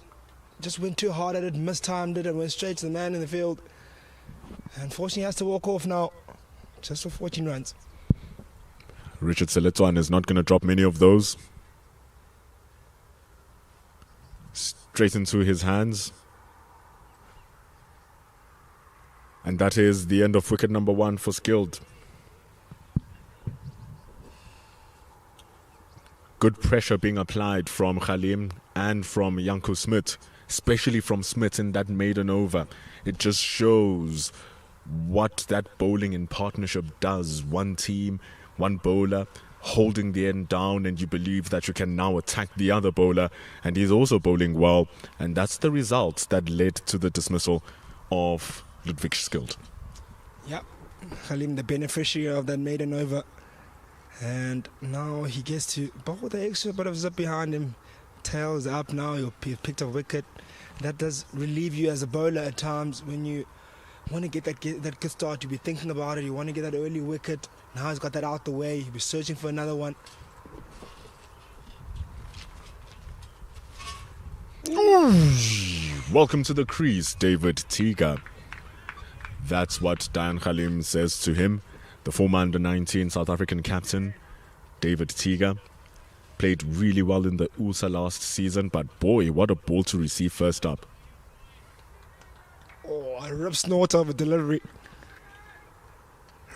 just went too hard at it, mistimed it, and went straight to the man in the field. Unfortunately, he has to walk off now, just for 14 runs. Richard Seletwan is not going to drop many of those. Straight into his hands. And that is the end of wicket number 1 for Skilled. Good pressure being applied from Khalim and from Janko Smith, especially from Smith in that maiden over. It just shows what that bowling in partnership does. One team, one bowler, holding the end down, and you believe that you can now attack the other bowler, and he's also bowling well. And that's the result that led to the dismissal of Ludwig Skilled. Yep, Khalim the beneficiary of that maiden over. And now he gets to bowl with the extra bit of zip behind him. Tails up now, he's picked a wicket. That does relieve you as a bowler at times when you want to get that good start. You'll be thinking about it, you want to get that early wicket. Now he's got that out the way, he'll be searching for another one. Welcome to the crease, David Tiga. That's what Diane Khalim says to him. The former under-19 South African captain, David Tiga, played really well in the USA last season, but boy, what a ball to receive first up. Oh, a rip snort of a delivery.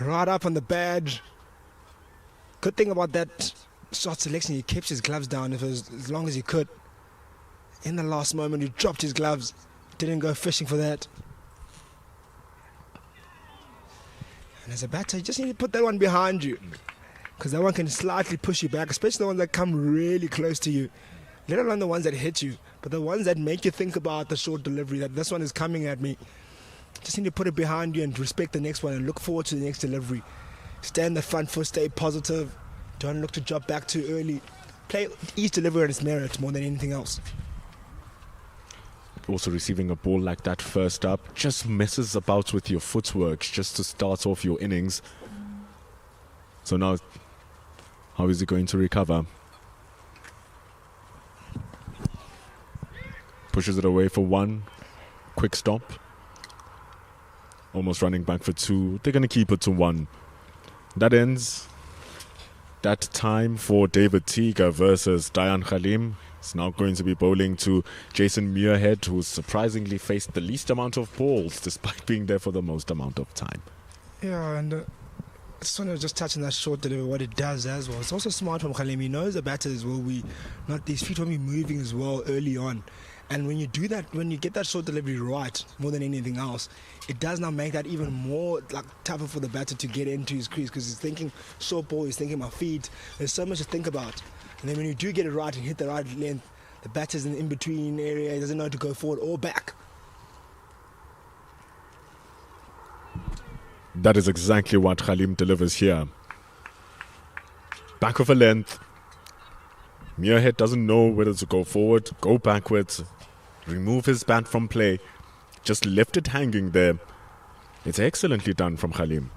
Right up on the badge. Good thing about that shot selection, he kept his gloves down as long as he could. In the last moment, he dropped his gloves. Didn't go fishing for that. And as a batter, you just need to put that one behind you, because that one can slightly push you back, especially the ones that come really close to you. Let alone the ones that hit you, but the ones that make you think about the short delivery, that this one is coming at me. Just need to put it behind you and respect the next one and look forward to the next delivery. Stay on the front foot, stay positive. Don't look to drop back too early. Play each delivery on its merit more than anything else. Also receiving a ball like that first up just messes about with your footwork just to start off your innings. So now, how is he going to recover? Pushes it away for one. Quick stop. Almost running back for two. They're going to keep it to one. That ends that time for David Tiga versus Diane Khalim. It's now going to be bowling to Jason Muirhead, who's surprisingly faced the least amount of balls despite being there for the most amount of time. Yeah, and I just want to just touch on that short delivery, what it does as well. It's also smart from Khalim. He knows the batters will be, not these feet will be moving as well early on. And when you do that, when you get that short delivery right, more than anything else, it does now make that even more tougher for the batter to get into his crease, because he's thinking short ball, he's thinking my feet. There's so much to think about. And then when you do get it right and hit the right length, the batter's in the in-between area, he doesn't know to go forward or back. That is exactly what Khalim delivers here. Back of a length. Muirhead doesn't know whether to go forward, go backwards, remove his bat from play. Just left it hanging there. It's excellently done from Khalim.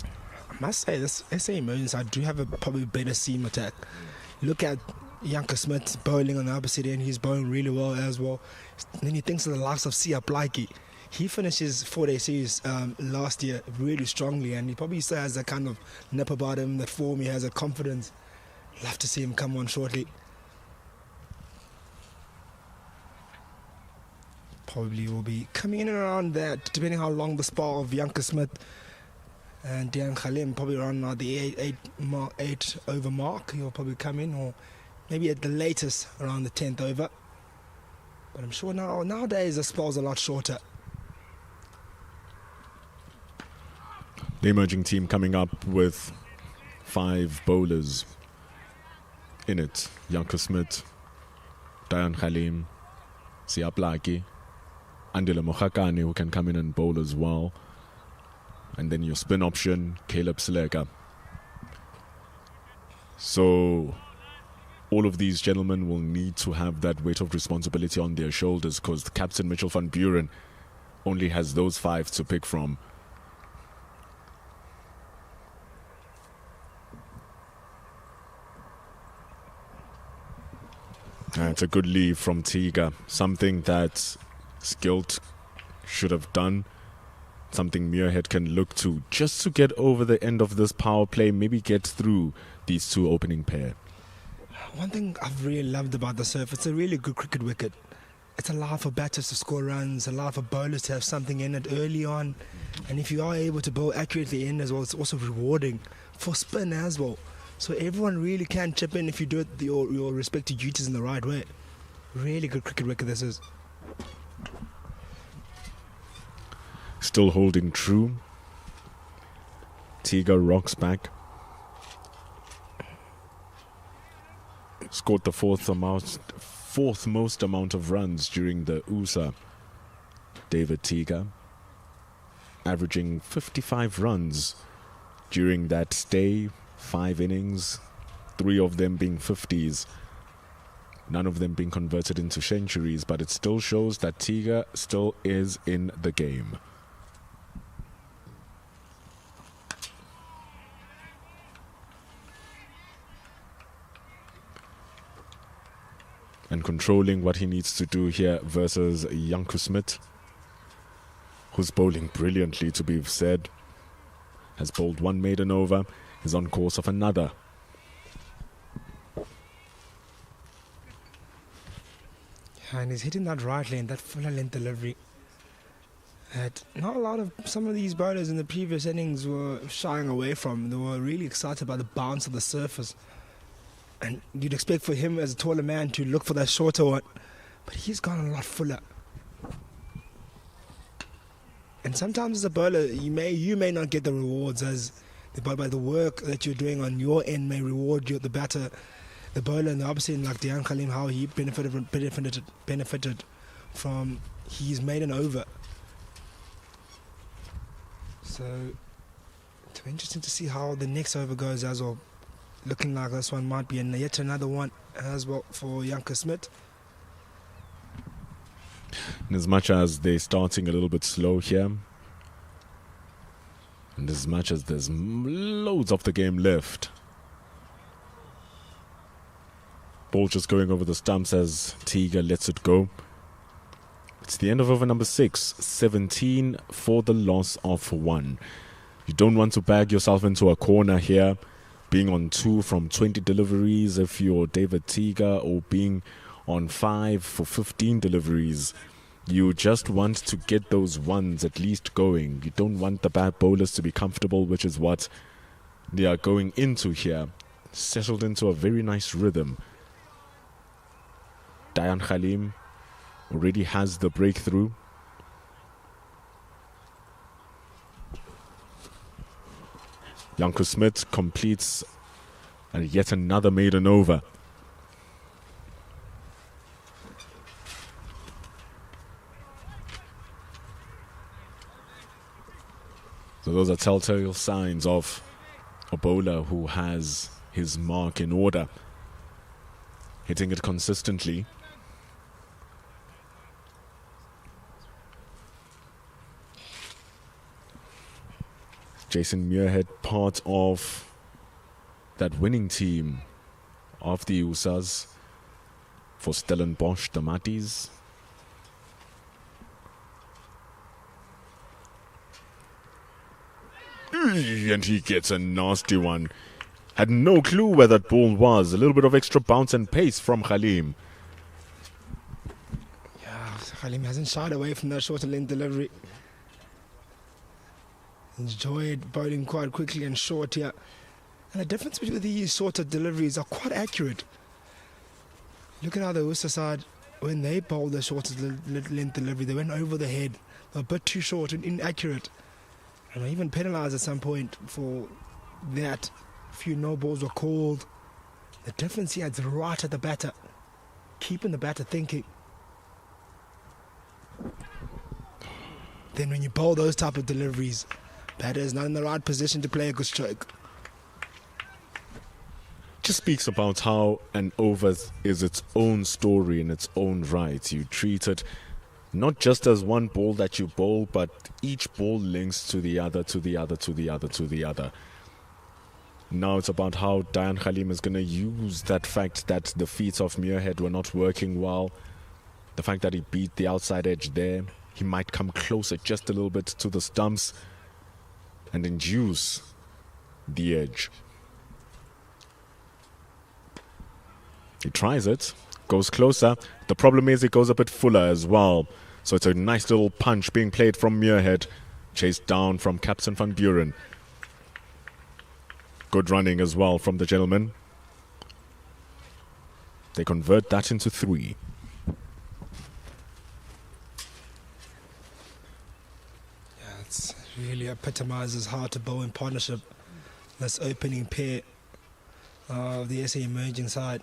I must say, this SA Emergence, I do have a probably better seam attack. Look at Janke Smith bowling on the opposite end. He's bowling really well as well. And then he thinks of the likes of Sia Plaiki. He finished his 4-day series last year really strongly, and he probably still has that kind of nip about him, that form, he has a confidence. Love to see him come on shortly. Probably will be coming in and around that, depending how long the spar of Janke Smith and Diane Khalim, probably around the 8 over mark. He'll probably come in, or maybe at the latest around the 10th over. But I'm sure nowadays the spars are a lot shorter. The emerging team coming up with 5 bowlers in it. Janke Smith, Diane Khalim, Sia Plaiki, Andile Mokhakane, who can come in and bowl as well. And then your spin option, Caleb Seleka. So all of these gentlemen will need to have that weight of responsibility on their shoulders, because the captain, Mitchell van Buren, only has those 5 to pick from. It's a good leave from Tiga. Something that Skilt should have done. Something Muirhead can look to just to get over the end of this power play, maybe get through these 2 opening pair. One thing I've really loved about the surf, it's a really good cricket wicket. It's allowed for batters to score runs, allowed for bowlers to have something in it early on. And if you are able to bowl accurately in as well, it's also rewarding for spin as well. So everyone really can chip in if you do it your respective duties in the right way. Really good cricket wicket this is. Still holding true. Tiga rocks back. Scored the fourth most amount of runs during the USA. David Tiga, averaging 55 runs during that stay. 5 innings, 3 of them being 50s. None of them being converted into centuries, but it still shows that Tiga still is in the game. and controlling what he needs to do here versus Janko Smit, who's bowling brilliantly, to be said. Has bowled one maiden over, is on course of another. And he's hitting that right lane, that fuller length delivery. Not a lot of some of these bowlers in the previous innings were shying away from. They were really excited by the bounce of the surface. And you'd expect for him as a taller man to look for that shorter one. But he's gone a lot fuller. And sometimes as a bowler, you may not get the rewards as the bowler, the work that you're doing on your end may reward you, the batter, the bowler, and the opposite, like Dian Khalim, how he benefited from his maiden over. So it's interesting to see how the next over goes as well. Looking like this one might be yet another one as well for Janko Smit. And as much as they're starting a little bit slow here, and as much as there's loads of the game left, ball just going over the stumps as Tiga lets it go. It's the end of over number 6, 17 for the loss of 1. You don't want to bag yourself into a corner here, being on 2 from 20 deliveries if you're David Tiga, or being on 5 for 15 deliveries. You just want to get those ones at least going. You don't want the bad bowlers to be comfortable, which is what they are going into here. Settled into a very nice rhythm. Dian Khalim already has the breakthrough. Janko Smit completes yet another maiden over. So those are telltale signs of a bowler who has his mark in order, hitting it consistently. Jason Muirhead, part of that winning team of the USAs for Stellenbosch Tomatis. And he gets a nasty one. Had no clue where that ball was. A little bit of extra bounce and pace from Khalim. Yeah, Khalim hasn't shied away from that shorter length delivery. Enjoyed bowling quite quickly and short here. And the difference between these shorter deliveries are quite accurate. Look at how the USSA side, when they bowled the shorter length delivery, they went over the head. They were a bit too short and inaccurate. And even penalised at some point for that. A few no balls were called. The difference here is right at the batter. Keeping the batter thinking. Then when you bowl those type of deliveries, batter is not in the right position to play a good stroke. Just speaks about how an over is its own story in its own right. You treat it not just as one ball that you bowl, but each ball links to the other, to the other, to the other, to the other. Now it's about how Dian Khalim is going to use that fact that the feet of Muirhead were not working well. The fact that he beat the outside edge there. He might come closer just a little bit to the stumps and induce the edge. He tries it, goes closer. The problem is it goes a bit fuller as well. So it's a nice little punch being played from Muirhead. Chased down from Captain van Buren. Good running as well from the gentleman. They convert that into 3. Yeah, it's really epitomizes how to bowl in partnership. This opening pair of the SA emerging side.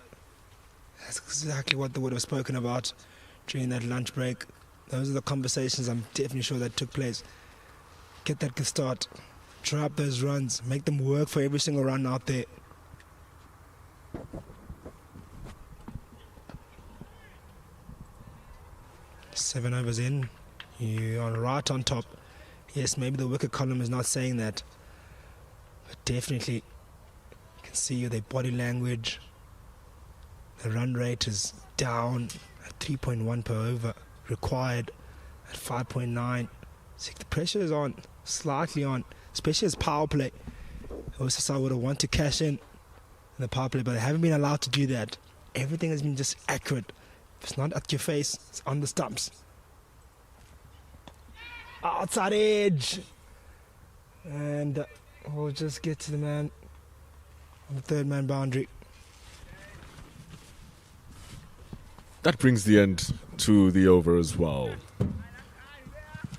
That's exactly what they would have spoken about during that lunch break. Those are the conversations I'm definitely sure that took place. Get that good start. Try up those runs. Make them work for every single run out there. Seven overs in. You are right on top. Yes, maybe the wicket column is not saying that. But definitely, you can see their body language. The run rate is down at 3.1 per over, required at 5.9. So the pressure is on, slightly on, especially as power play. USSA would have wanted to cash in the power play, but they haven't been allowed to do that. Everything has been just accurate. If it's not at your face, it's on the stumps. Outside edge. And we'll just get to the man on the third man boundary. That brings the end to the over as well.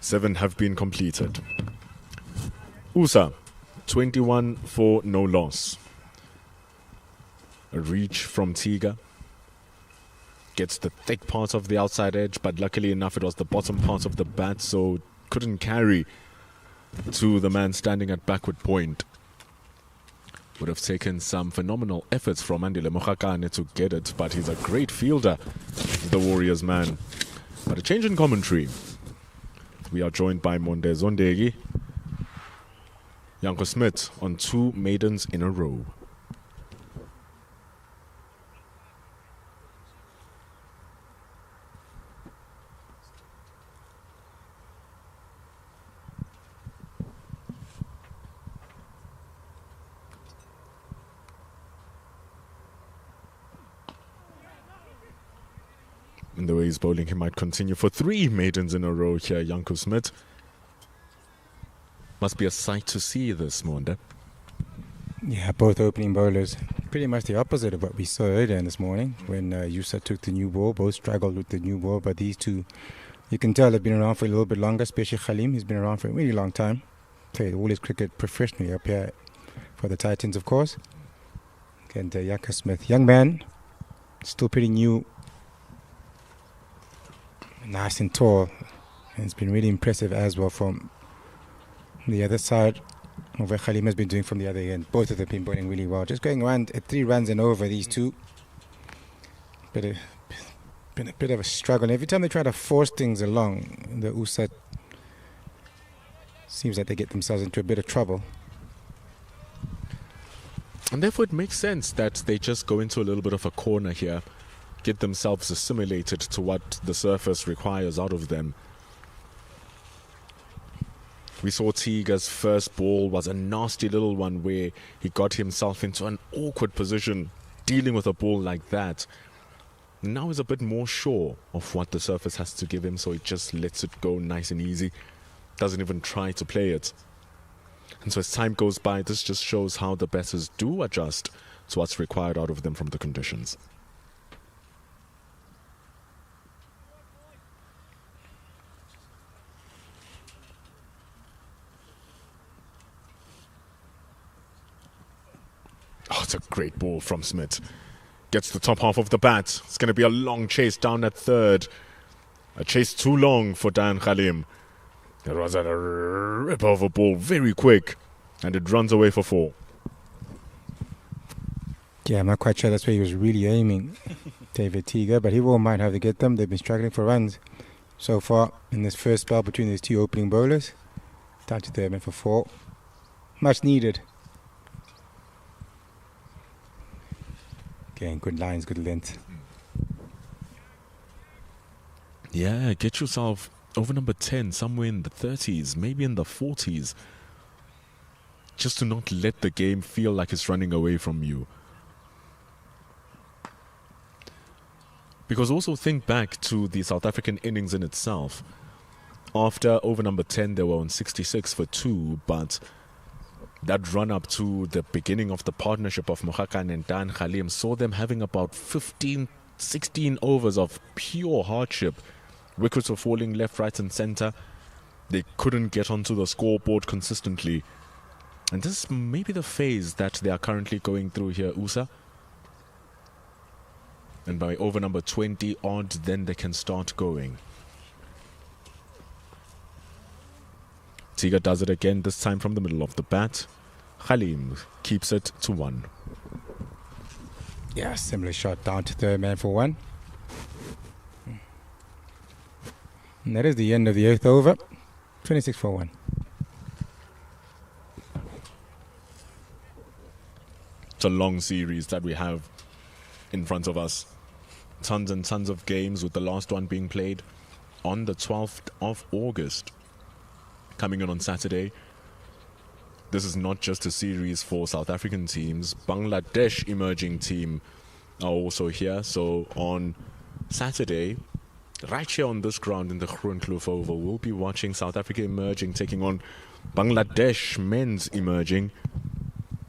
7 have been completed. USA, 21 for no loss. A reach from Tiga. Gets the thick part of the outside edge, but luckily enough it was the bottom part of the bat, so couldn't carry to the man standing at backward point. Would have taken some phenomenal efforts from Andile Mokhakane to get it, but he's a great fielder, the Warriors man. But a change in commentary. We are joined by Monde Zondegi, Janko Smith on 2 maidens in a row. In the way he's bowling, he might continue for 3 maidens in a row here, Janko Smith. Must be a sight to see this, Monde. Yeah, both opening bowlers. Pretty much the opposite of what we saw earlier this morning when USSA took the new ball. Both struggled with the new ball, but these two, you can tell they've been around for a little bit longer, especially Khalim. He's been around for a really long time. Played all his cricket professionally up here for the Titans, of course. And Janko Smith, young man, still pretty new. Nice and tall, and it's been really impressive as well from the other side of where Khalim has been doing from the other end. Both of them have been bowling really well. Just going around at 3 runs and over, these two. Been a bit of a struggle. Every time they try to force things along, the USA seems like they get themselves into a bit of trouble. And therefore it makes sense that they just go into a little bit of a corner here, get themselves assimilated to what the surface requires out of them. We saw Tiga's first ball was a nasty little one where he got himself into an awkward position dealing with a ball like that. Now he's a bit more sure of what the surface has to give him, so he just lets it go nice and easy. Doesn't even try to play it. And so as time goes by, this just shows how the batters do adjust to what's required out of them from the conditions. Oh, it's a great ball from Smith. Gets the top half of the bat. It's going to be a long chase down at third. A chase too long for Dan Khalim. It was a rip of a ball, very quick, and it runs away for 4. Yeah, I'm not quite sure that's where he was really aiming, David Tiga, but he won't mind how they get them. They've been struggling for runs so far in this first spell between these 2 opening bowlers. Down to third man for 4. Much needed. Again, good lines, good length. Yeah, get yourself over number 10, somewhere in the 30s, maybe in the 40s. Just to not let the game feel like it's running away from you. Because also think back to the South African innings in itself. After over number 10, they were on 66 for 2, but that run up to the beginning of the partnership of Mokhakane and Dan Khalim saw them having about 15, 16 overs of pure hardship. Wickets were falling left, right and centre. They couldn't get onto the scoreboard consistently. And this may be the phase that they are currently going through here, USA. And by over number 20 odd, then they can start going. Tiga does it again, this time from the middle of the bat. Khalim keeps it to 1. Yeah, similar shot down to third man for 1. And that is the end of the 8th over. 26 for 1. It's a long series that we have in front of us. tons and tons of games, with the last one being played on the 12th of August. Coming in on Saturday. This is not just a series for South African teams. Bangladesh emerging team are also here. So on Saturday, right here on this ground in the Groenkloof Oval, we'll be watching South Africa emerging taking on Bangladesh men's emerging.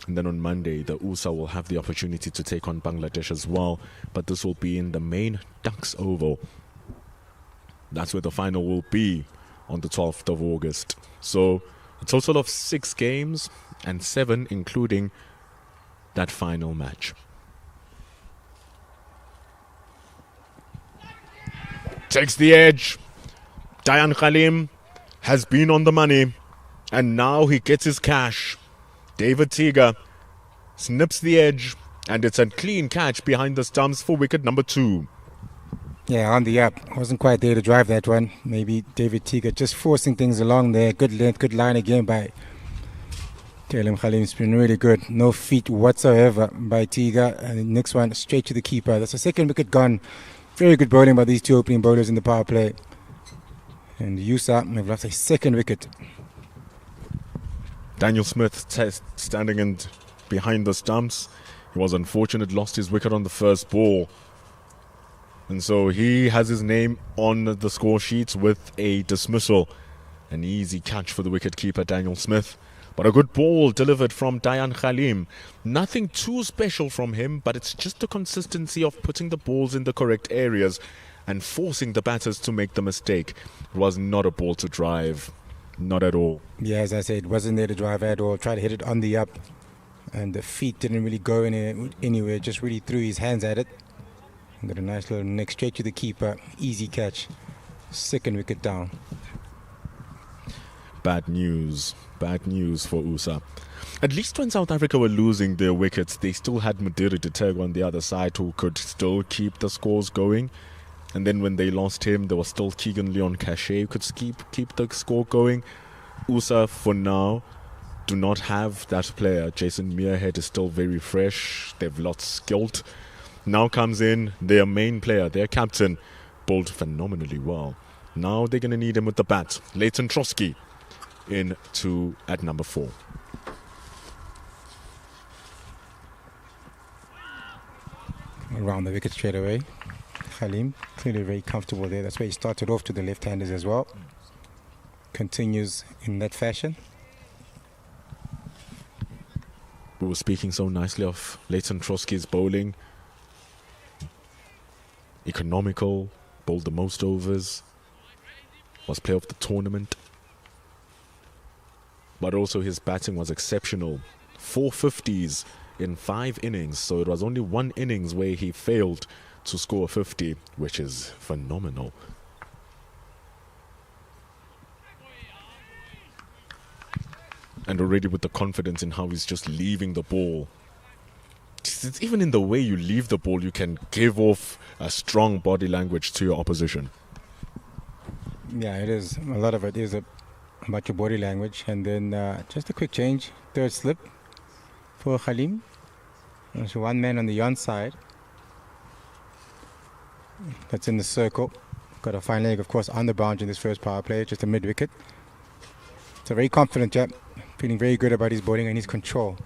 And then on Monday, the USA will have the opportunity to take on Bangladesh as well. But this will be in the main Ducks Oval. That's where the final will be on the 12th of August. So a total of 6 games and 7 including that final match. Takes the edge. Dayan Khalim has been on the money and now he gets his cash. David Tiga snips the edge and it's a clean catch behind the stumps for wicket number 2. Yeah, on the up. Wasn't quite there to drive that one. Maybe David Tiga just forcing things along there. Good length, good line again by Dayan Khalim. It's been really good. No feet whatsoever by Tiga. And the next one straight to the keeper. That's the second wicket gone. Very good bowling by these two opening bowlers in the power play. And USA have lost a second wicket. Daniel Smith standing in behind the stumps. He was unfortunate, lost his wicket on the first ball. And so he has his name on the score sheet with a dismissal. An easy catch for the wicketkeeper Daniel Smith. But a good ball delivered from Dayan Khalim. Nothing too special from him, but it's just the consistency of putting the balls in the correct areas and forcing the batters to make the mistake. It was not a ball to drive. Not at all. Yeah, as I said, wasn't there to drive at all. Tried to hit it on the up. And the feet didn't really go anywhere. Just really threw his hands at it. And got a nice little neck straight to the keeper. Easy catch. Second wicket down. Bad news. Bad news for USA. At least when South Africa were losing their wickets, they still had Mudiri Ditego on the other side who could still keep the scores going. And then when they lost him, there was still Keegan Leon Cachet who could keep the score going. USA, for now, do not have that player. Jason Muirhead is still very fresh. They've lost Skilt. Now comes in their main player, their captain, bowled phenomenally well. Now they're going to need him with the bat. Leighton Trotsky in at number 4. Around the wicket straight away. Khalim, clearly very comfortable there. That's where he started off to the left-handers as well. Continues in that fashion. We were speaking so nicely of Leighton Trotsky's bowling. Economical, bowled the most overs, was player of the tournament. But also his batting was exceptional. 4 50s in 5 innings, so it was only 1 innings where he failed to score 50, which is phenomenal. And already with the confidence in how he's just leaving the ball. It's even in the way you leave the ball, you can give off a strong body language to your opposition. Yeah, it is. A lot of it is about your body language. And then just a quick change. Third slip for Khalim. There's one man on the yon side. That's in the circle. Got a fine leg, of course, on the boundary in this first power play. Just a mid-wicket. So very confident chap. Feeling very good about his bowling and his control.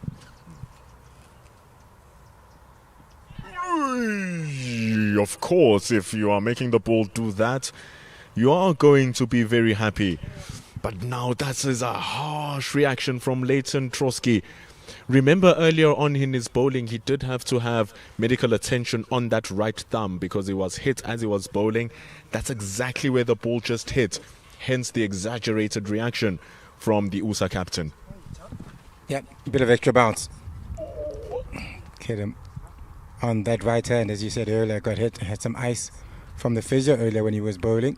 Of course, if you are making the ball do that, you are going to be very happy. But now that is a harsh reaction from Leighton Trotsky. Remember earlier on in his bowling, he did have to have medical attention on that right thumb because he was hit as he was bowling. That's exactly where the ball just hit. Hence the exaggerated reaction from the USA captain. Yep, a bit of extra bounce. Hit him on that right hand, as you said earlier, got hit. Had some ice from the physio earlier when he was bowling.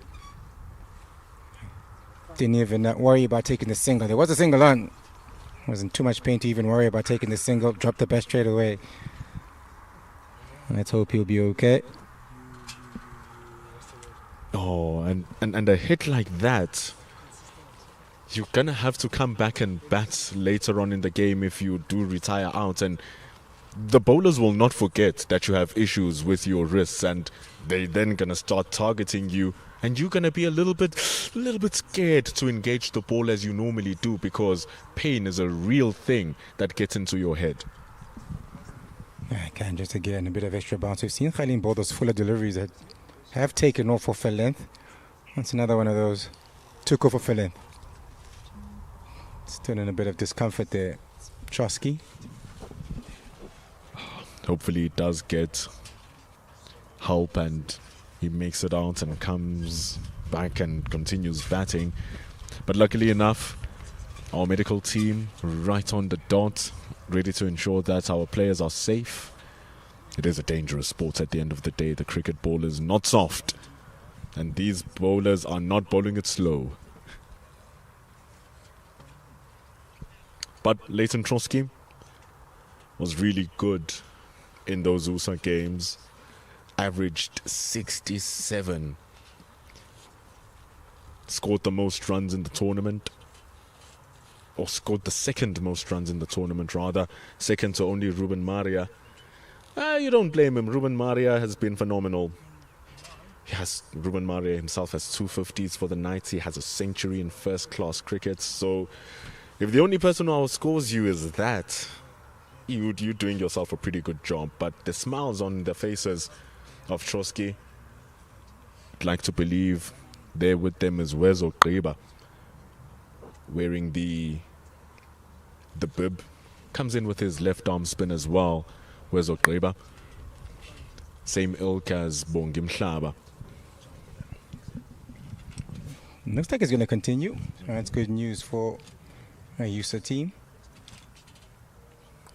Didn't even worry about taking the single. There was a single on. Wasn't too much pain to even worry about taking the single. Dropped the bat straight away. Let's hope he'll be okay. Oh, and a hit like that, you're going to have to come back and bat later on in the game if you do retire out. And the bowlers will not forget that you have issues with your wrists, and they're then going to start targeting you, and you're going to be a little bit scared to engage the ball as you normally do, because pain is a real thing that gets into your head. Again, just again, a bit of extra bounce. We've seen Khalim bowl those fuller deliveries that have taken off for length. That's another one of those. Took off for length. Still in a bit of discomfort there. Trotsky. Hopefully he does get help and he makes it out and comes back and continues batting. But luckily enough, our medical team right on the dot, ready to ensure that our players are safe. It is a dangerous sport at the end of the day. The cricket ball is not soft, and these bowlers are not bowling it slow. But Leighton Trotsky was really good in those USA games. Averaged 67. Scored the most runs in the tournament. Or scored the second most runs in the tournament, rather. Second to only Ruben Maria. You don't blame him. Ruben Maria has been phenomenal. Ruben Maria himself has 250s for the night. He has a century in first-class cricket. So if the only person who outscores you is that, you're doing yourself a pretty good job. But the smiles on the faces of Trotsky, I'd like to believe there with them is Wezo Gqiba, wearing the bib. Comes in with his left arm spin as well, Wezo Gqiba. Same ilk as Bongi Mhlaba. Looks like it's going to continue. That's good news for a USSA team.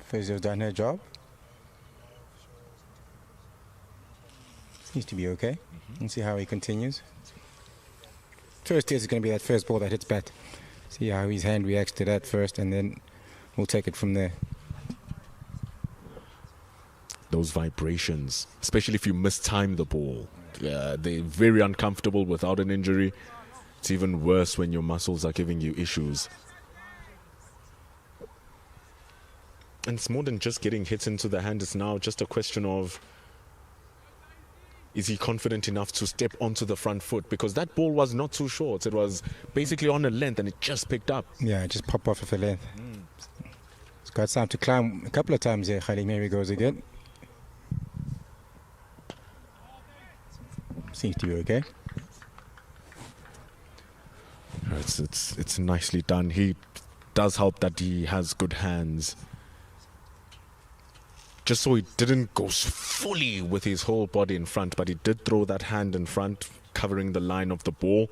Fazio's done her job. Seems to be okay. Let's see how he continues. First test is going to be that first ball that hits bat. See how his hand reacts to that first, and then we'll take it from there. Those vibrations, especially if you mistime the ball, they're very uncomfortable without an injury. It's even worse when your muscles are giving you issues. And it's more than just getting hit into the hand. It's now just a question of, is he confident enough to step onto the front foot? Because that ball was not too short. It was basically on a length and it just picked up. Yeah, it just popped off of the length. It's got time to climb a couple of times here. Khalim, here he goes again. Seems to be okay. It's nicely done. He does help that he has good hands. Just so he didn't go fully with his whole body in front, but he did throw that hand in front, covering the line of the ball.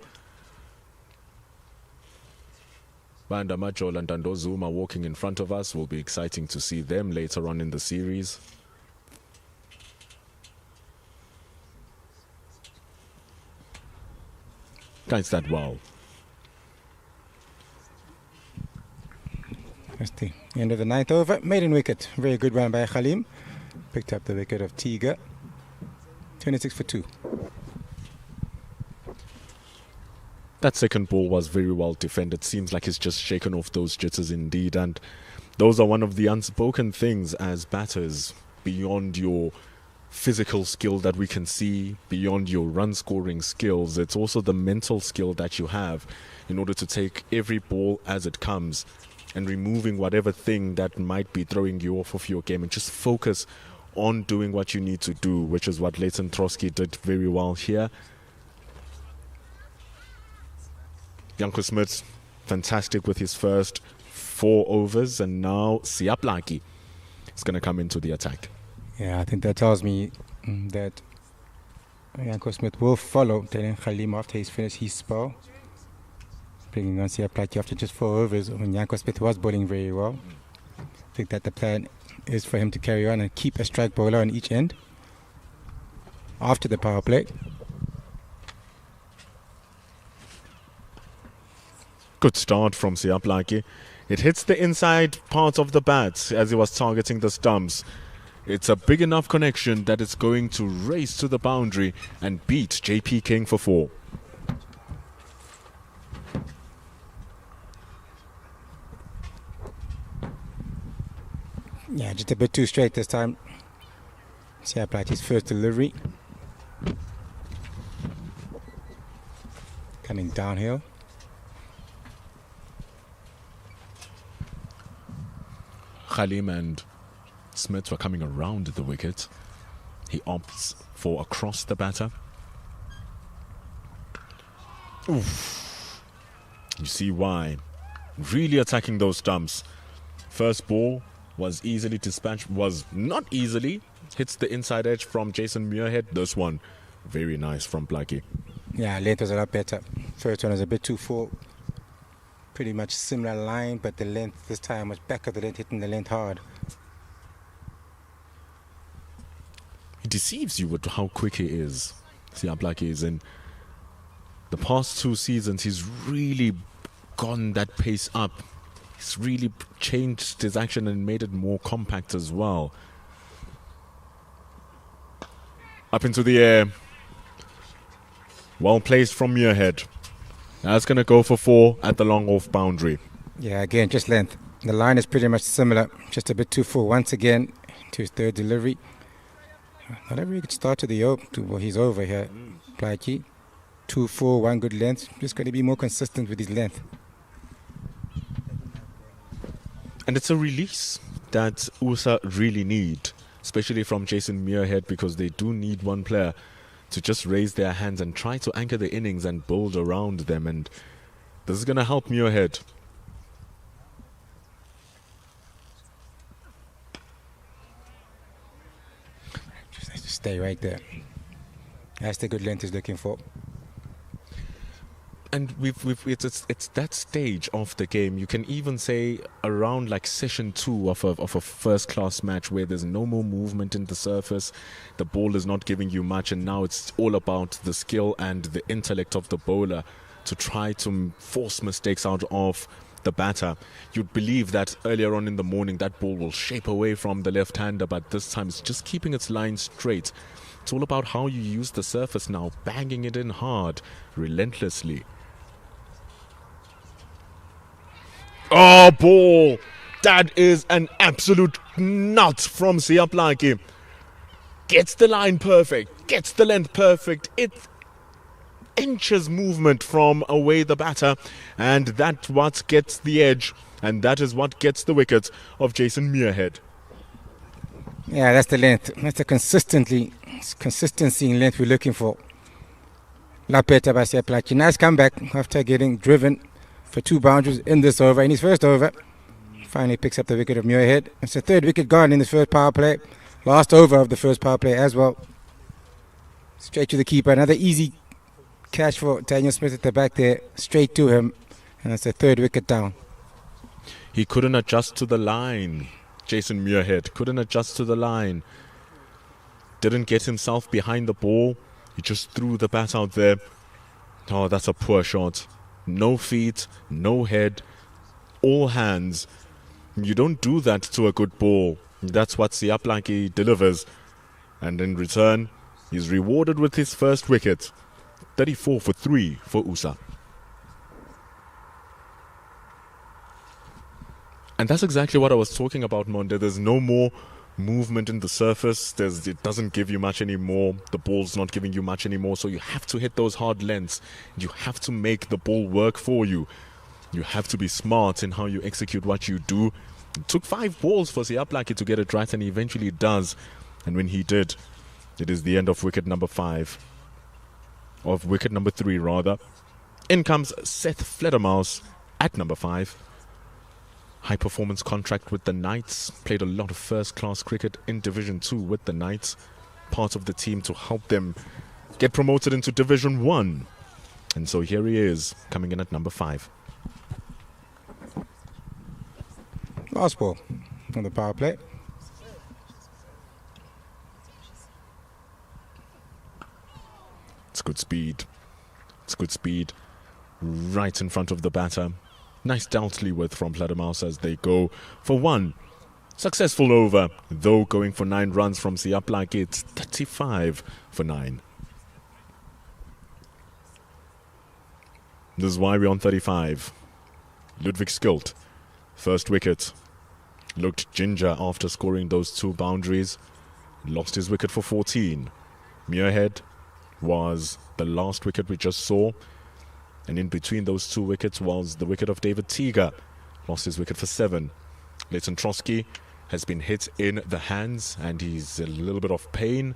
Banda Majol and Dando Zuma walking in front of us. Will be exciting to see them later on in the series. Guys, that wow. That's the end of the ninth over. Maiden wicket. Very good run by Khalim. Picked up the wicket of Tiga. 26 for 2. That second ball was very well defended. Seems like he's just shaken off those jitters indeed. And those are one of the unspoken things as batters, beyond your physical skill that we can see, beyond your run scoring skills. It's also the mental skill that you have in order to take every ball as it comes and removing whatever thing that might be throwing you off of your game and just focus on doing what you need to do, which is what Leighton Trotsky did very well here. Janko Smith, fantastic with his first 4 overs, and now Siaplaki is going to come into the attack. Yeah, I think that tells me that Janko Smith will follow Telen Khalim after he's finished his spell. Bringing on Siaplaki after just 4 overs when Janko Smith was bowling very well. I think that the plan is for him to carry on and keep a strike bowler on each end after the power play. Good start from Siaplaki. It hits the inside part of the bat as he was targeting the stumps. It's a big enough connection that it's going to race to the boundary and beat JP King for 4. Yeah, Yeah, just a bit too straight this time. Siaplachi's first delivery. Coming downhill. Khalim and Smith were coming around the wicket. He opts for across the batter. Oof. You see why. Really attacking those stumps. First ball was easily dispatched, was not easily. Hits the inside edge from Jason Muirhead. This one, very nice from Blackie. Yeah, length was a lot better. First one was a bit too full. Pretty much similar line, but the length this time was back of the length, hitting the length hard. He deceives you with how quick he is. See how Blackie is. In the past 2 seasons, he's really gotten that pace up. He's really changed his action and made it more compact as well. Up into the air. Well placed from Muirhead. That's going to go for 4 at the long off boundary. Yeah, again, just length. The line is pretty much similar, just a bit too full once again to his third delivery. Not every good start to the he's over here, Blackie. 2-4, 1 good length. Just got to be more consistent with his length. And it's a release that USA really need, especially from Jason Muirhead, because they do need one player to just raise their hands and try to anchor the innings and build around them. And this is going to help Muirhead. Just has to stay right there. That's the good length he's looking for. And it's that stage of the game. You can even say around like session 2 of a first-class match where there's no more movement in the surface. The ball is not giving you much, and now it's all about the skill and the intellect of the bowler to try to force mistakes out of the batter. You'd believe that earlier on in the morning that ball will shape away from the left-hander, but this time it's just keeping its line straight. It's all about how you use the surface now, banging it in hard, relentlessly. Oh, ball! That is an absolute nut from Siaplaki. Gets the line perfect, gets the length perfect. It inches movement from away the batter, and that's what gets the edge, and that is what gets the wicket of Jason Muirhead. Yeah, that's the length. That's the consistency in length we're looking for. La better by Siaplaki. Nice comeback after getting driven for 2 boundaries in this over. In his first over, finally picks up the wicket of Muirhead. It's the 3rd wicket gone in the first power play. Last over of the first power play as well. Straight to the keeper. Another easy catch for Daniel Smith at the back there. Straight to him. And it's the 3rd wicket down. He couldn't adjust to the line. Jason Muirhead couldn't adjust to the line. Didn't get himself behind the ball. He just threw the bat out there. Oh, that's a poor shot. No feet, no head, all hands. You don't do that to a good ball. That's what Siaplaki delivers. And in return, he's rewarded with his first wicket. 34 for 3 for USA. And that's exactly what I was talking about, Monde. There's no more movement in the surface. It doesn't give you much anymore. The ball's not giving you much anymore, so you have to hit those hard lengths. You have to make the ball work for you. You have to be smart in how you execute what you do. It took 5 balls for Siaplaki to get it right, and he eventually does. And when he did, it is the end of wicket number 5. Of wicket number 3, rather. In comes Seth Fledermaus at number 5. High performance contract with the Knights. Played a lot of first class cricket in Division 2 with the Knights. Part of the team to help them get promoted into Division 1. And so here he is, coming in at number 5. Last ball on the power play. It's good speed. It's good speed. Right in front of the batter. Nice dealtly with from Fledermaus as they go for 1 successful over, though going for 9 runs from Siaplaki. It's 35 for 9. This is why we're on 35. Ludwig Skilt, first wicket. looked ginger after scoring those 2 boundaries. Lost his wicket for 14. Muirhead was the last wicket we just saw. And in between those 2 wickets was the wicket of David Teager. Lost his wicket for 7. Leighton Trotsky has been hit in the hands and he's a little bit of pain.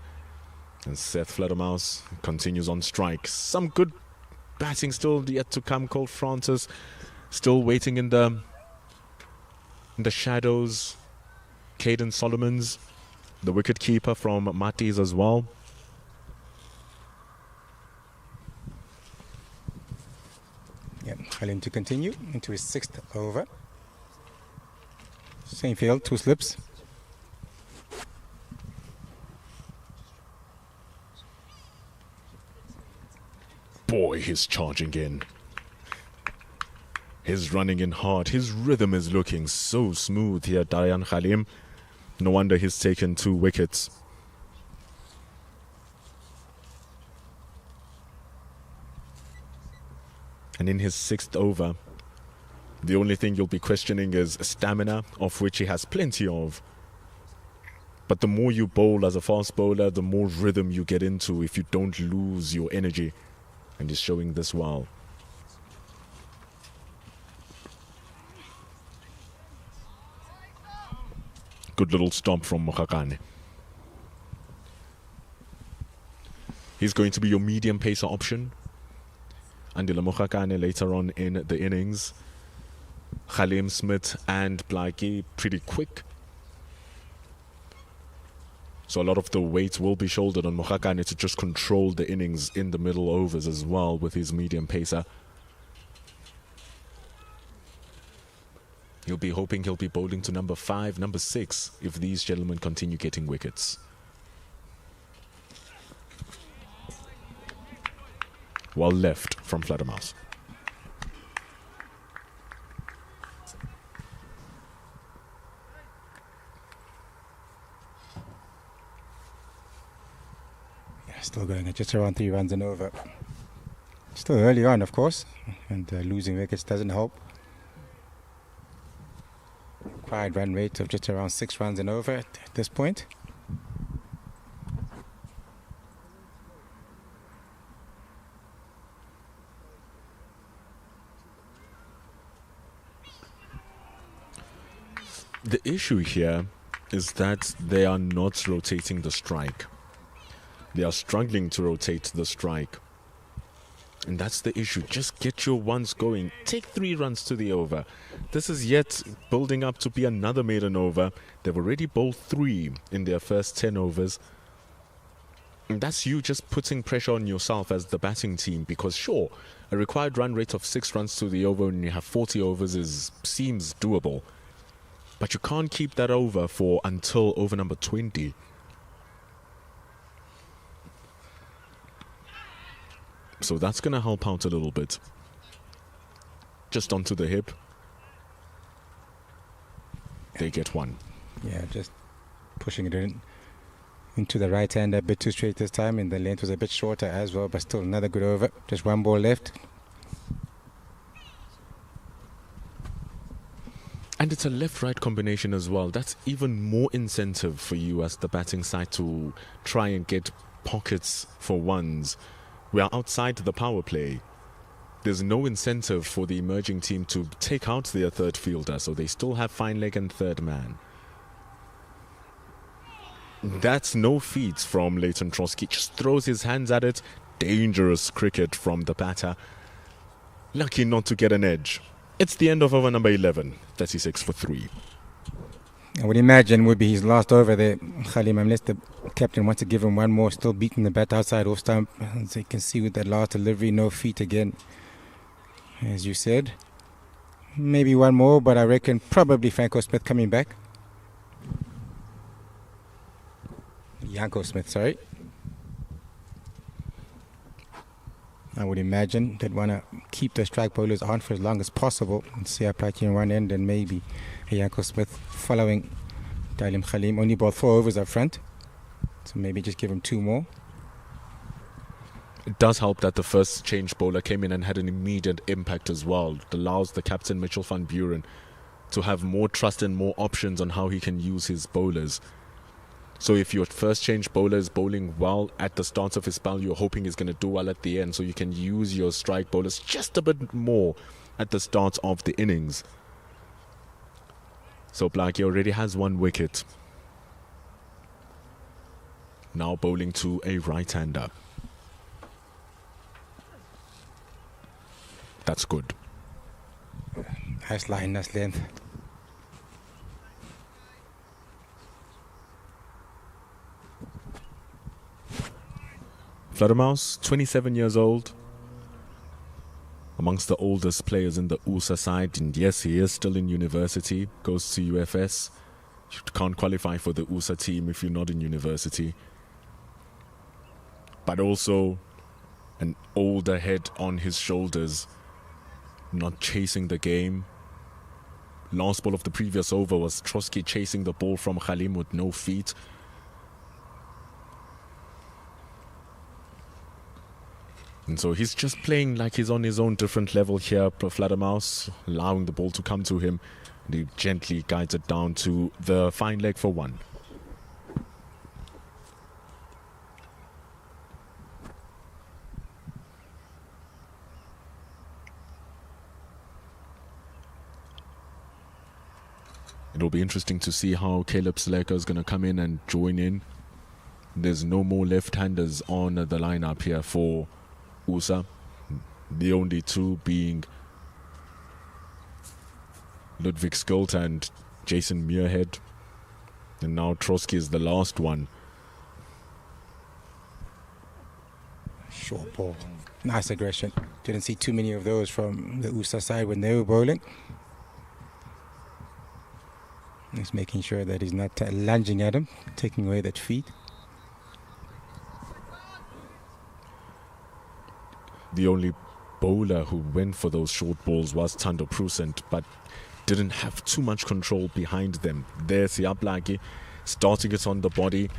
And Seth Fledermaus continues on strike. Some good batting still yet to come. Cole Francis still waiting in the shadows. Caden Solomons, the wicket keeper from Matis as well. Yeah, Khalim to continue into his 6th over. Same field, 2 slips. Boy, he's charging in. He's running in hard. His rhythm is looking so smooth here, Dayan Khalim. No wonder he's taken 2 wickets. And in his 6th over, the only thing you'll be questioning is stamina, of which he has plenty of. But the more you bowl as a fast bowler, the more rhythm you get into if you don't lose your energy. And he's showing this well. Good little stomp from Mokhakane. He's going to be your medium pacer option. Andile Mokhakane later on in the innings. Khalim Smith and Blakey pretty quick. So a lot of the weight will be shouldered on Mokhakane to just control the innings in the middle overs as well with his medium pacer. He'll be hoping he'll be bowling to number 5, number 6 if these gentlemen continue getting wickets. Well left from Fledermaus. Still going at just around 3 runs and over. Still early on, of course, and losing wickets doesn't help. Required run rate of just around 6 runs and over at this point. The issue here is that they are not rotating the strike. They are struggling to rotate the strike. And that's the issue. Just get your ones going. Take 3 runs to the over. This is yet building up to be another maiden over. They've already bowled 3 in their first 10 overs. And that's you just putting pressure on yourself as the batting team. Because sure, a required run rate of 6 runs to the over when you have 40 overs seems doable. But you can't keep that over for until over number 20. So that's going to help out a little bit. Just onto the hip. They get 1. Yeah, just pushing it into the right hand a bit too straight this time, and the length was a bit shorter as well, but still another good over. Just 1 ball left. And it's a left-right combination as well. That's even more incentive for you as the batting side to try and get pockets for ones. We are outside the power play. There's no incentive for the emerging team to take out their third fielder, so they still have fine leg and third man. That's no feat from Leighton Trotsky. Just throws his hands at it. Dangerous cricket from the batter. Lucky not to get an edge. It's the end of over number 11. 36 for 3. I would imagine would be his last over there, Khalim, unless the captain wants to give him 1 more, still beating the bat outside off stump. As you can see with that last delivery, no feet again, as you said. Maybe 1 more, but I reckon probably Franco Smith coming back. Yanko Smith, sorry. I would imagine they'd want to keep the strike bowlers on for as long as possible and see Plati in one end and maybe Yanko Smith following Dalim Khalim. Only bowled 4 overs up front, so maybe just give him 2 more. It does help that the first change bowler came in and had an immediate impact as well. It allows the captain, Mitchell van Buren, to have more trust and more options on how he can use his bowlers. So if your first change bowler is bowling well at the start of his spell, you're hoping he's going to do well at the end, so you can use your strike bowlers just a bit more at the start of the innings. So Blackie already has 1 wicket. Now bowling to a right-hander. That's good. Nice line, nice length. Fledermaus, 27 years old. Amongst the oldest players in the USSA side. And yes, he is still in university. Goes to UFS. You can't qualify for the USSA team if you're not in university. But also an older head on his shoulders. Not chasing the game. Last ball of the previous over was Trotsky chasing the ball from Khalim with no feet. And so he's just playing like he's on his own different level here, Fledermaus, allowing the ball to come to him. And he gently guides it down to the fine leg for 1. It'll be interesting to see how Caleb Seleka is going to come in and join in. There's no more left-handers on the lineup here for USA. The only 2 being Ludwig Skilt and Jason Muirhead. And now Trotsky is the last one. Short ball. Nice aggression. Didn't see too many of those from the USA side when they were bowling. He's making sure that he's not lunging at him, taking away that feet. The only bowler who went for those short balls was Thando Prusent, but didn't have too much control behind them. There's Siaplaki starting it on the body.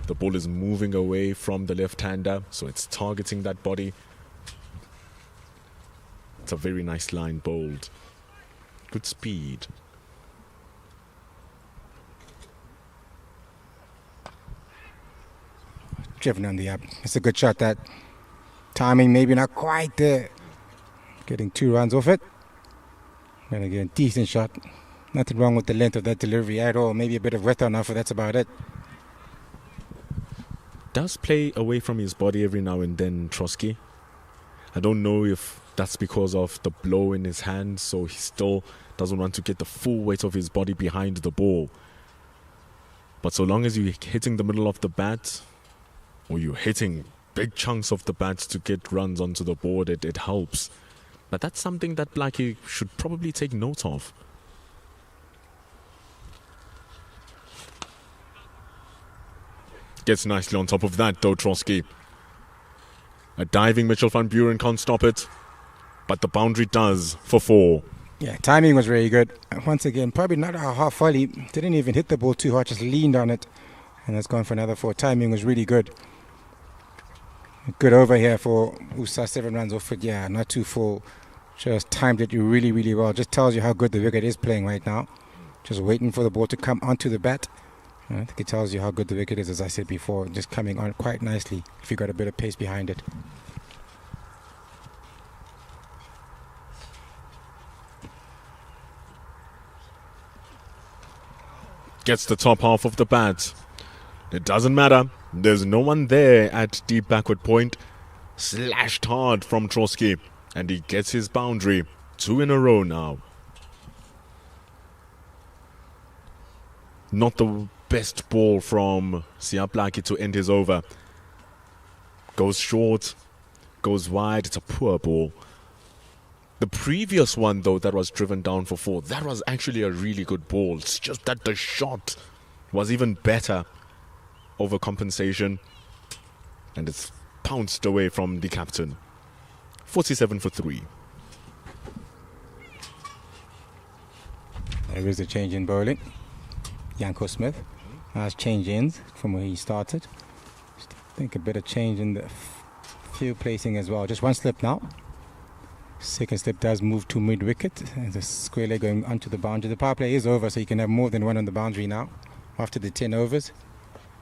The ball is moving away from the left-hander, so it's targeting that body. It's a very nice line bowled. Good speed. Driven on the up. It's a good shot. That timing maybe not quite there. Getting 2 runs off it. And again, decent shot. Nothing wrong with the length of that delivery at all. Maybe a bit of width on offer. That's about it. Does play away from his body every now and then, Trotsky. I don't know if that's because of the blow in his hand, so he still doesn't want to get the full weight of his body behind the ball. But so long as you're hitting the middle of the bat, or you're hitting big chunks of the bat to get runs onto the board, it helps. But that's something that Blackie should probably take note of. Gets nicely on top of that though, Trotsky. A diving Mitchell van Buren can't stop it, but the boundary does for 4. Yeah, timing was very good. Once again, probably not a half volley. Didn't even hit the ball too hard, just leaned on it. And that's gone for another 4. Timing was really good. Good over here for USA, 7 runs off it. Yeah, not too full. Just timed it really, really well. Just tells you how good the wicket is playing right now. Just waiting for the ball to come onto the bat. I think it tells you how good the wicket is, as I said before. Just coming on quite nicely if you got a bit of pace behind it. Gets the top half of the bat. It doesn't matter. There's no one there at deep backward point. Slashed hard from Trotsky. And he gets his boundary. 2 in a row now. Not the best ball from Siaplaki to end his over. Goes short. Goes wide. It's a poor ball. The previous one, though, that was driven down for 4, that was actually a really good ball. It's just that the shot was even better. Overcompensation. And it's pounced away from the captain. 47 for 3. There is a change in bowling. Janko Smith has change ins from where he started. I think a bit of change in the field placing as well. Just one slip now. Second step does move to mid-wicket. And the square leg going onto the boundary. The power play is over, so you can have more than one on the boundary now after the 10 overs.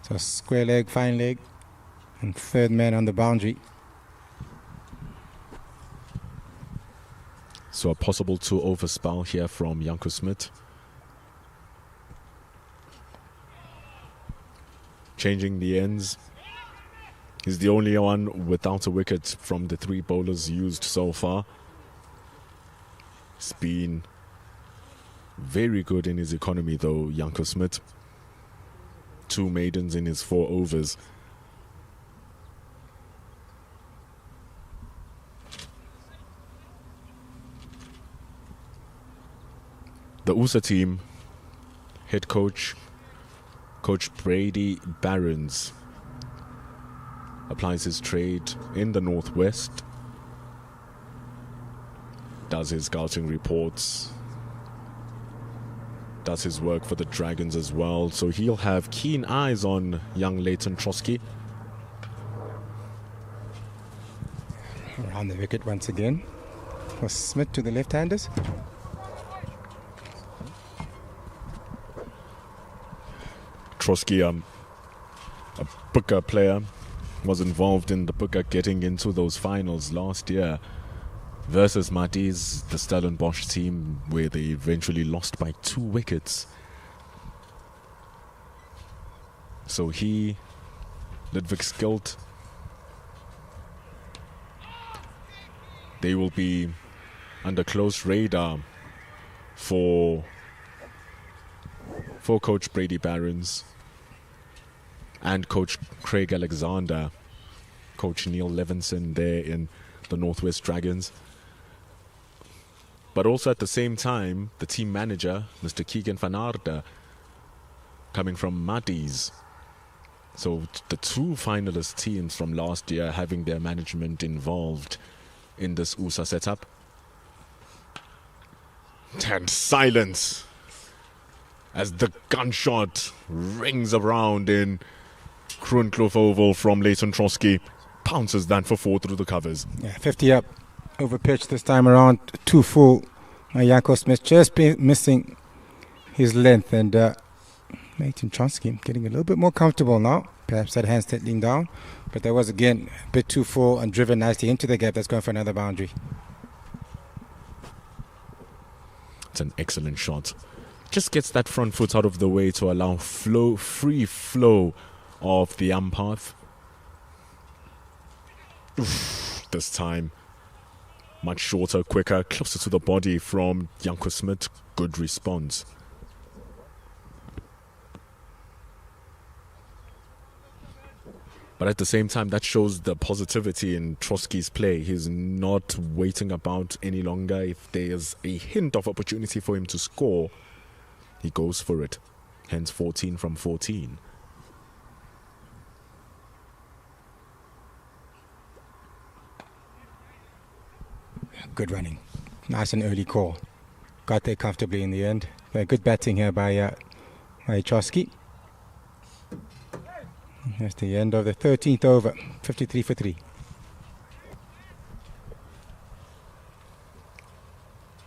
So square leg, fine leg, and third man on the boundary. So a possible 2-over spell here from Janko Smit. Changing the ends. He's the only one without a wicket from the 3 bowlers used so far. He's been very good in his economy though, Janko Smit. 2 maidens in his 4 overs. The USA team, head coach, Coach Brady Barons, applies his trade in the Northwest, does his scouting reports, does his work for the Dragons as well, so he'll have keen eyes on young Leighton Trotsky. Around the wicket once again for Smith to the left-handers. Trotsky, a Booker player, was involved in the Booker getting into those finals last year versus Mati's, the Stellenbosch team, where they eventually lost by 2 wickets. So he, Ludwig Skilt, they will be under close radar for Coach Brady Barons and Coach Craig Alexander, Coach Neil Levinson there in the Northwest Dragons. But also at the same time, the team manager, Mr. Keegan van Aarde, coming from Mati's. So the 2 finalist teams from last year having their management involved in this USA setup. And silence as the gunshot rings around in Groenkloof Oval from Leighton Trotsky. Pounces that for 4 through the covers. Yeah, 50 up. Over pitch this time around. 2 full. Janko Smith just missing his length. And Leighton Trotsky getting a little bit more comfortable now. Perhaps that hand settling down. But that was again a bit too full and driven nicely into the gap. That's going for another boundary. It's an excellent shot. Just gets that front foot out of the way to allow free flow of the path. This time much shorter, quicker, closer to the body from Janko Smit. Good response. But at the same time, that shows the positivity in Trotsky's play. He's not waiting about any longer. If there's a hint of opportunity for him to score, he goes for it. Hence 14 from 14. Good running. Nice and early call. Got there comfortably in the end. Good batting here by Trotsky. That's the end of the 13th over. 53 for 3.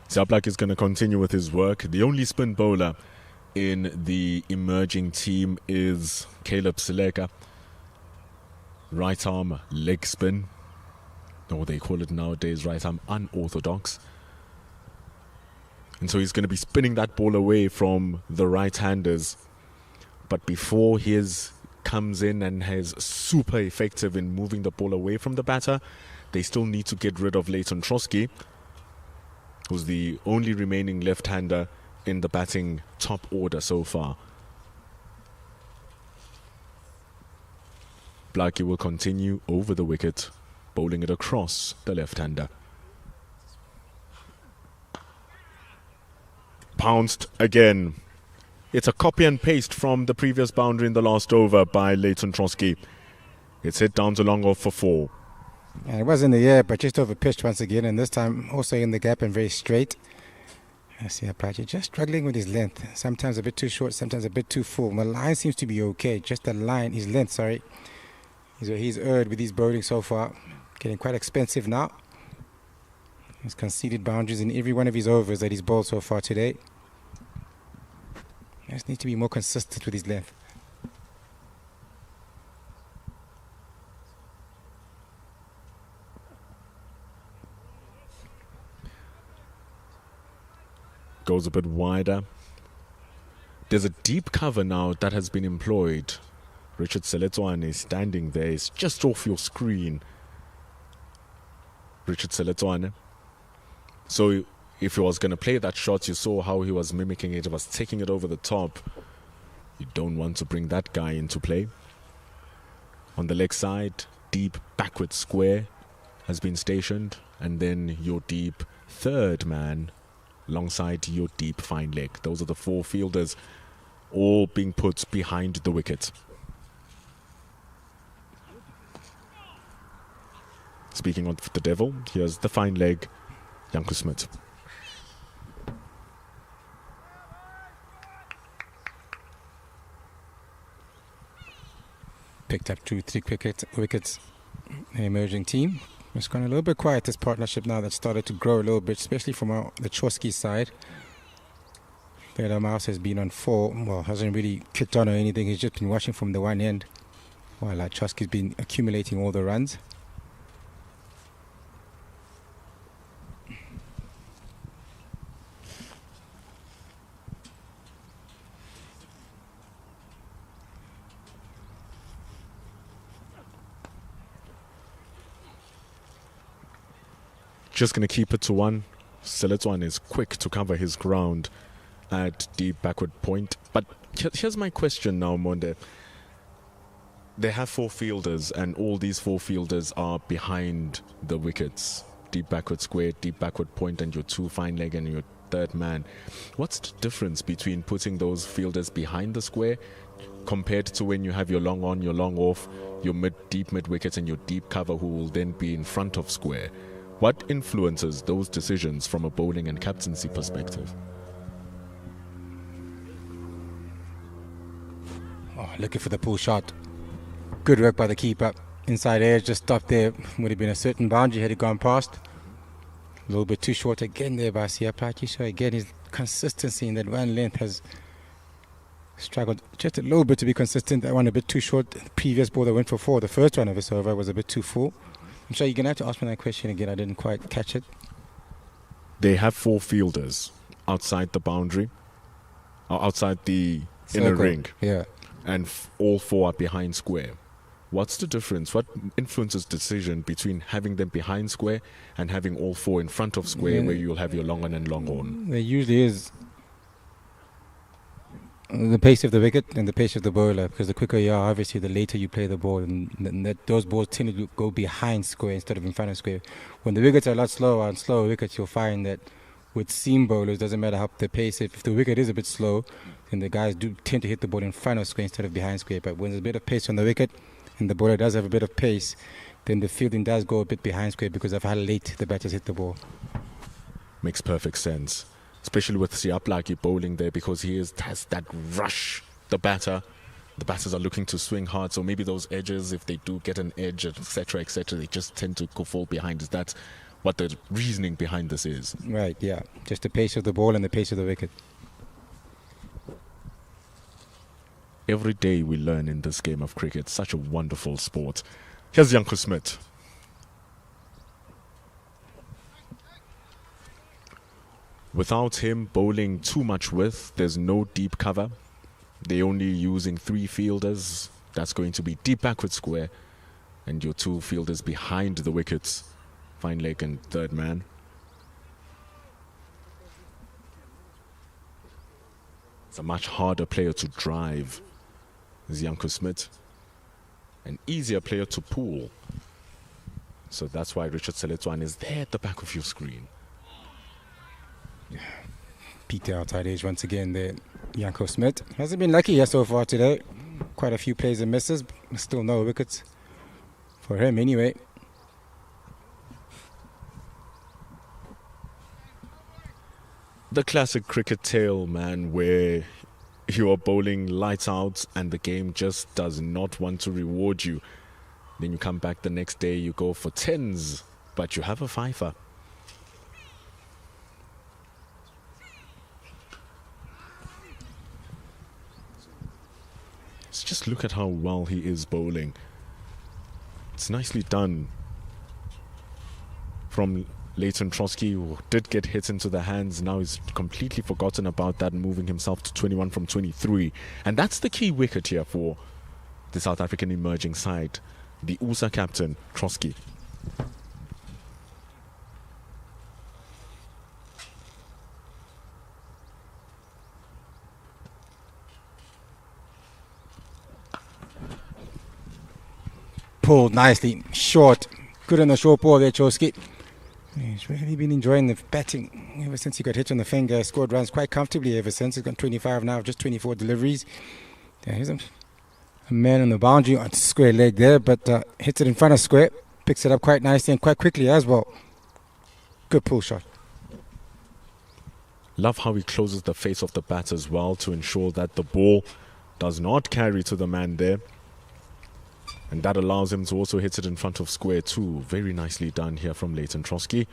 Zablak is going to continue with his work. The only spin bowler in the emerging team is Caleb Seleka. Right arm leg spin, or they call it nowadays right arm unorthodox. And so he's going to be spinning that ball away from the right-handers. But before his comes in and is super effective in moving the ball away from the batter, they still need to get rid of Leighton Trotsky, who's the only remaining left-hander in the batting top order so far. Blakey will continue over the wicket, bowling it across the left-hander. Pounced again. It's a copy and paste from the previous boundary in the last over by Leighton Trotsky. It's hit down to long off for 4. And it was in the air, but just over pitched once again, and this time also in the gap and very straight. I see Apache just struggling with his length. Sometimes a bit too short, sometimes a bit too full. The line seems to be okay. Just the line, his length, sorry. He's erred with his bowling so far. Getting quite expensive now. He's conceded boundaries in every one of his overs that he's bowled so far today. He just needs to be more consistent with his length. Goes a bit wider. There's a deep cover now that has been employed. Richard Seletwane is standing there. It's just off your screen. Richard Seletwane. So if he was going to play that shot, you saw how he was mimicking it. He was taking it over the top. You don't want to bring that guy into play. On the leg side, deep backward square has been stationed. And then your deep third man alongside your deep fine leg. Those are the 4 fielders all being put behind the wicket. Speaking of the devil, here's the fine leg, Janko Smith. Picked up 2-3 wickets. The emerging team. It's gone a little bit quiet, this partnership now that's started to grow a little bit, especially from the Chorski side. Peter Mouse has been on 4, well, hasn't really kicked on or anything, he's just been watching from the one end, while Chorski's been accumulating all the runs. Just going to keep it to 1. Seletwane is quick to cover his ground at deep backward point. But here's my question now, Monde. They have 4 fielders, and all these 4 fielders are behind the wickets. Deep backward square, deep backward point, and your 2 fine leg and your third man. What's the difference between putting those fielders behind the square compared to when you have your long on, your long off, your deep mid wickets, and your deep cover who will then be in front of square? What influences those decisions from a bowling and captaincy perspective? Oh, looking for the pull shot. Good work by the keeper. Inside edge, just stopped there. Would have been a certain boundary had it gone past. A little bit too short again there by Siaplaki. So again, his consistency in that one length has struggled just a little bit to be consistent. That one a bit too short. The previous ball that went for 4, the first one of this over, was a bit too full. I'm sure you're going to have to ask me that question again. I didn't quite catch it. They have 4 fielders outside the boundary, or outside the inner ring. Yeah. And all 4 are behind square. What's the difference? What influences decision between having them behind square and having all 4 in front of square, where you'll have your long on and long on? There usually is the pace of the wicket and the pace of the bowler, because the quicker you are, obviously, the later you play the ball, and those balls tend to go behind square instead of in front of square. When the wickets are a lot slower and slower wickets, you'll find that with seam bowlers, doesn't matter how the pace, if the wicket is a bit slow, then the guys do tend to hit the ball in front of square instead of behind square. But when there's a bit of pace on the wicket and the bowler does have a bit of pace, then the fielding does go a bit behind square because of how late the batters hit the ball. Makes perfect sense. Especially with Siaplaki bowling there, because he has that rush. The batters are looking to swing hard, so maybe those edges, if they do get an edge, etc., they just tend to go fall behind. Is that what the reasoning behind this is? Right, yeah. Just the pace of the ball and the pace of the wicket. Every day we learn in this game of cricket. Such a wonderful sport. Here's Janko Smith. Without him bowling too much width, there's no deep cover. They're only using 3 fielders. That's going to be deep backward square. And your 2 fielders behind the wickets. Fine leg and third man. It's a much harder player to drive, is Janko Smith. An easier player to pull. So that's why Richard Seletwane is there at the back of your screen. Peter outside edge once again there. Janko Smith hasn't been lucky here so far today. Quite a few plays and misses, but still no wickets for him anyway. The classic cricket tale, man, where you are bowling lights out and the game just does not want to reward you. Then you come back the next day, you go for 10s, but you have a fifer. Just look at how well he is bowling. It's nicely done from Leighton Trotsky, who did get hit into the hands. Now he's completely forgotten about that, moving himself to 21 from 23. And that's the key wicket here for the South African emerging side, the USA captain, Trotsky. Pulled nicely, short. Good on the short ball there, Trotsky. He's really been enjoying the batting ever since he got hit on the finger. Scored runs quite comfortably ever since. He's got 25 now, just 24 deliveries. Yeah, he's a man on the boundary on square leg there, but hits it in front of square. Picks it up quite nicely and quite quickly as well. Good pull shot. Love how he closes the face of the bat as well to ensure that the ball does not carry to the man there. And that allows him to also hit it in front of square too. Very nicely done here from Leighton Trotsky.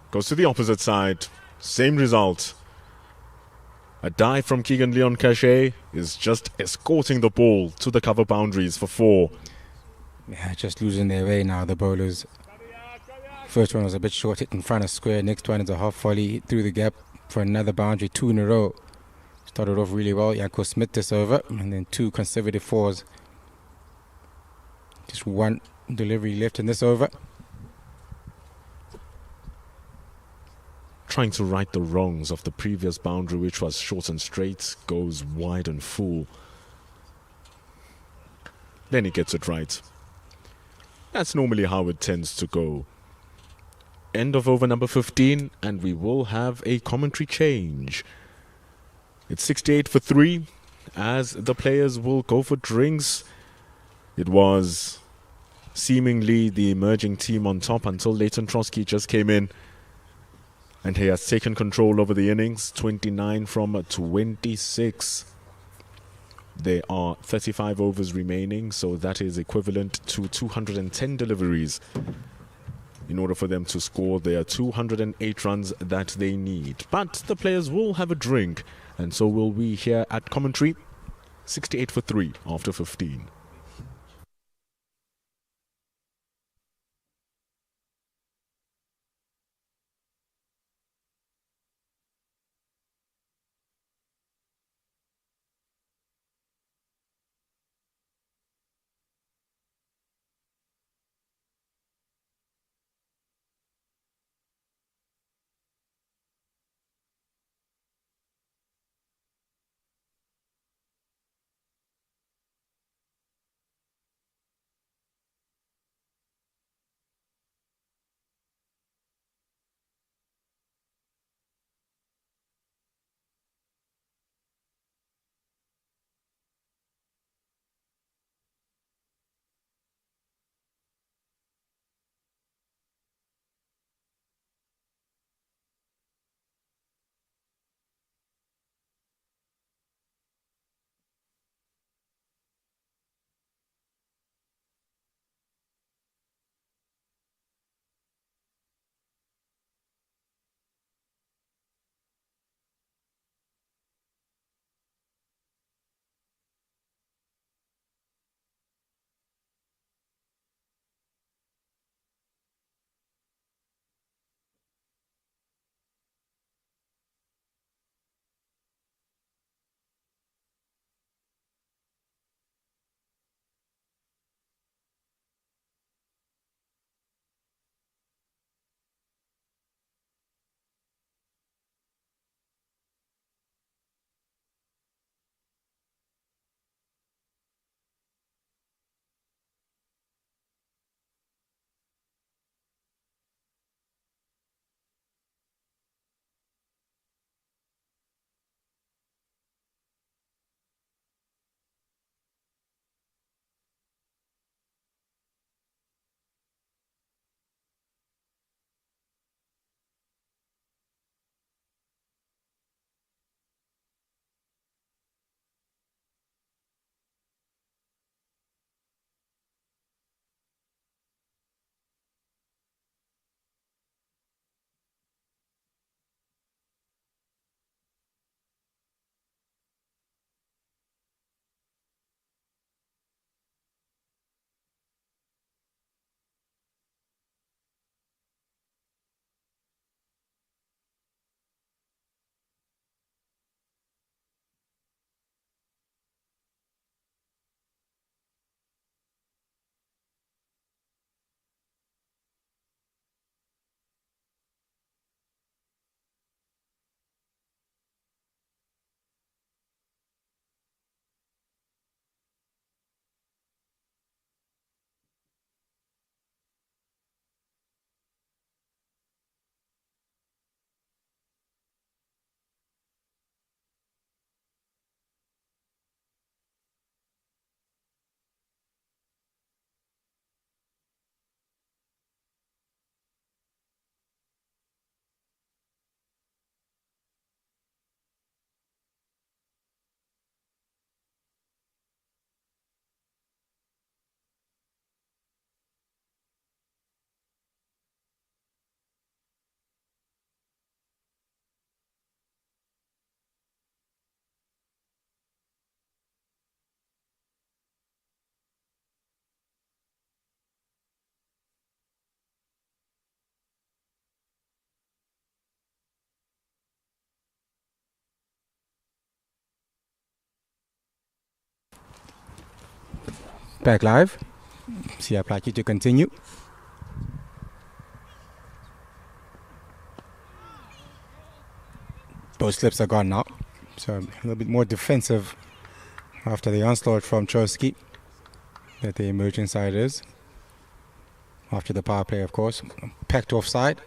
Goes to the opposite side. Same result. A dive from Keegan Leon Cachet is just escorting the ball to the cover boundaries for 4. Yeah, just losing their way now, the bowlers. First one was a bit short, hit in front of square. Next one is a half volley, hit through the gap for another boundary, 2 in a row. Started off really well. Janko Smith this over, and then 2 consecutive 4s. Just 1 delivery left in this over. Trying to right the wrongs of the previous boundary, which was short and straight, goes wide and full. Then he gets it right. That's normally how it tends to go. End of over number 15, and we will have a commentary change. It's 68 for 3, as the players will go for drinks. It was seemingly the emerging team on top until Leighton Trotsky just came in. And he has taken control over the innings, 29 from 26. There are 35 overs remaining, so that is equivalent to 210 deliveries in order for them to score their 208 runs that they need. But the players will have a drink, and so will we here at commentary. 68 for 3 after 15. Back live. See Aplaki to continue. Both slips are gone now. So a little bit more defensive after the onslaught from Trotsky that the emerging side is. After the power play, of course. Packed offside.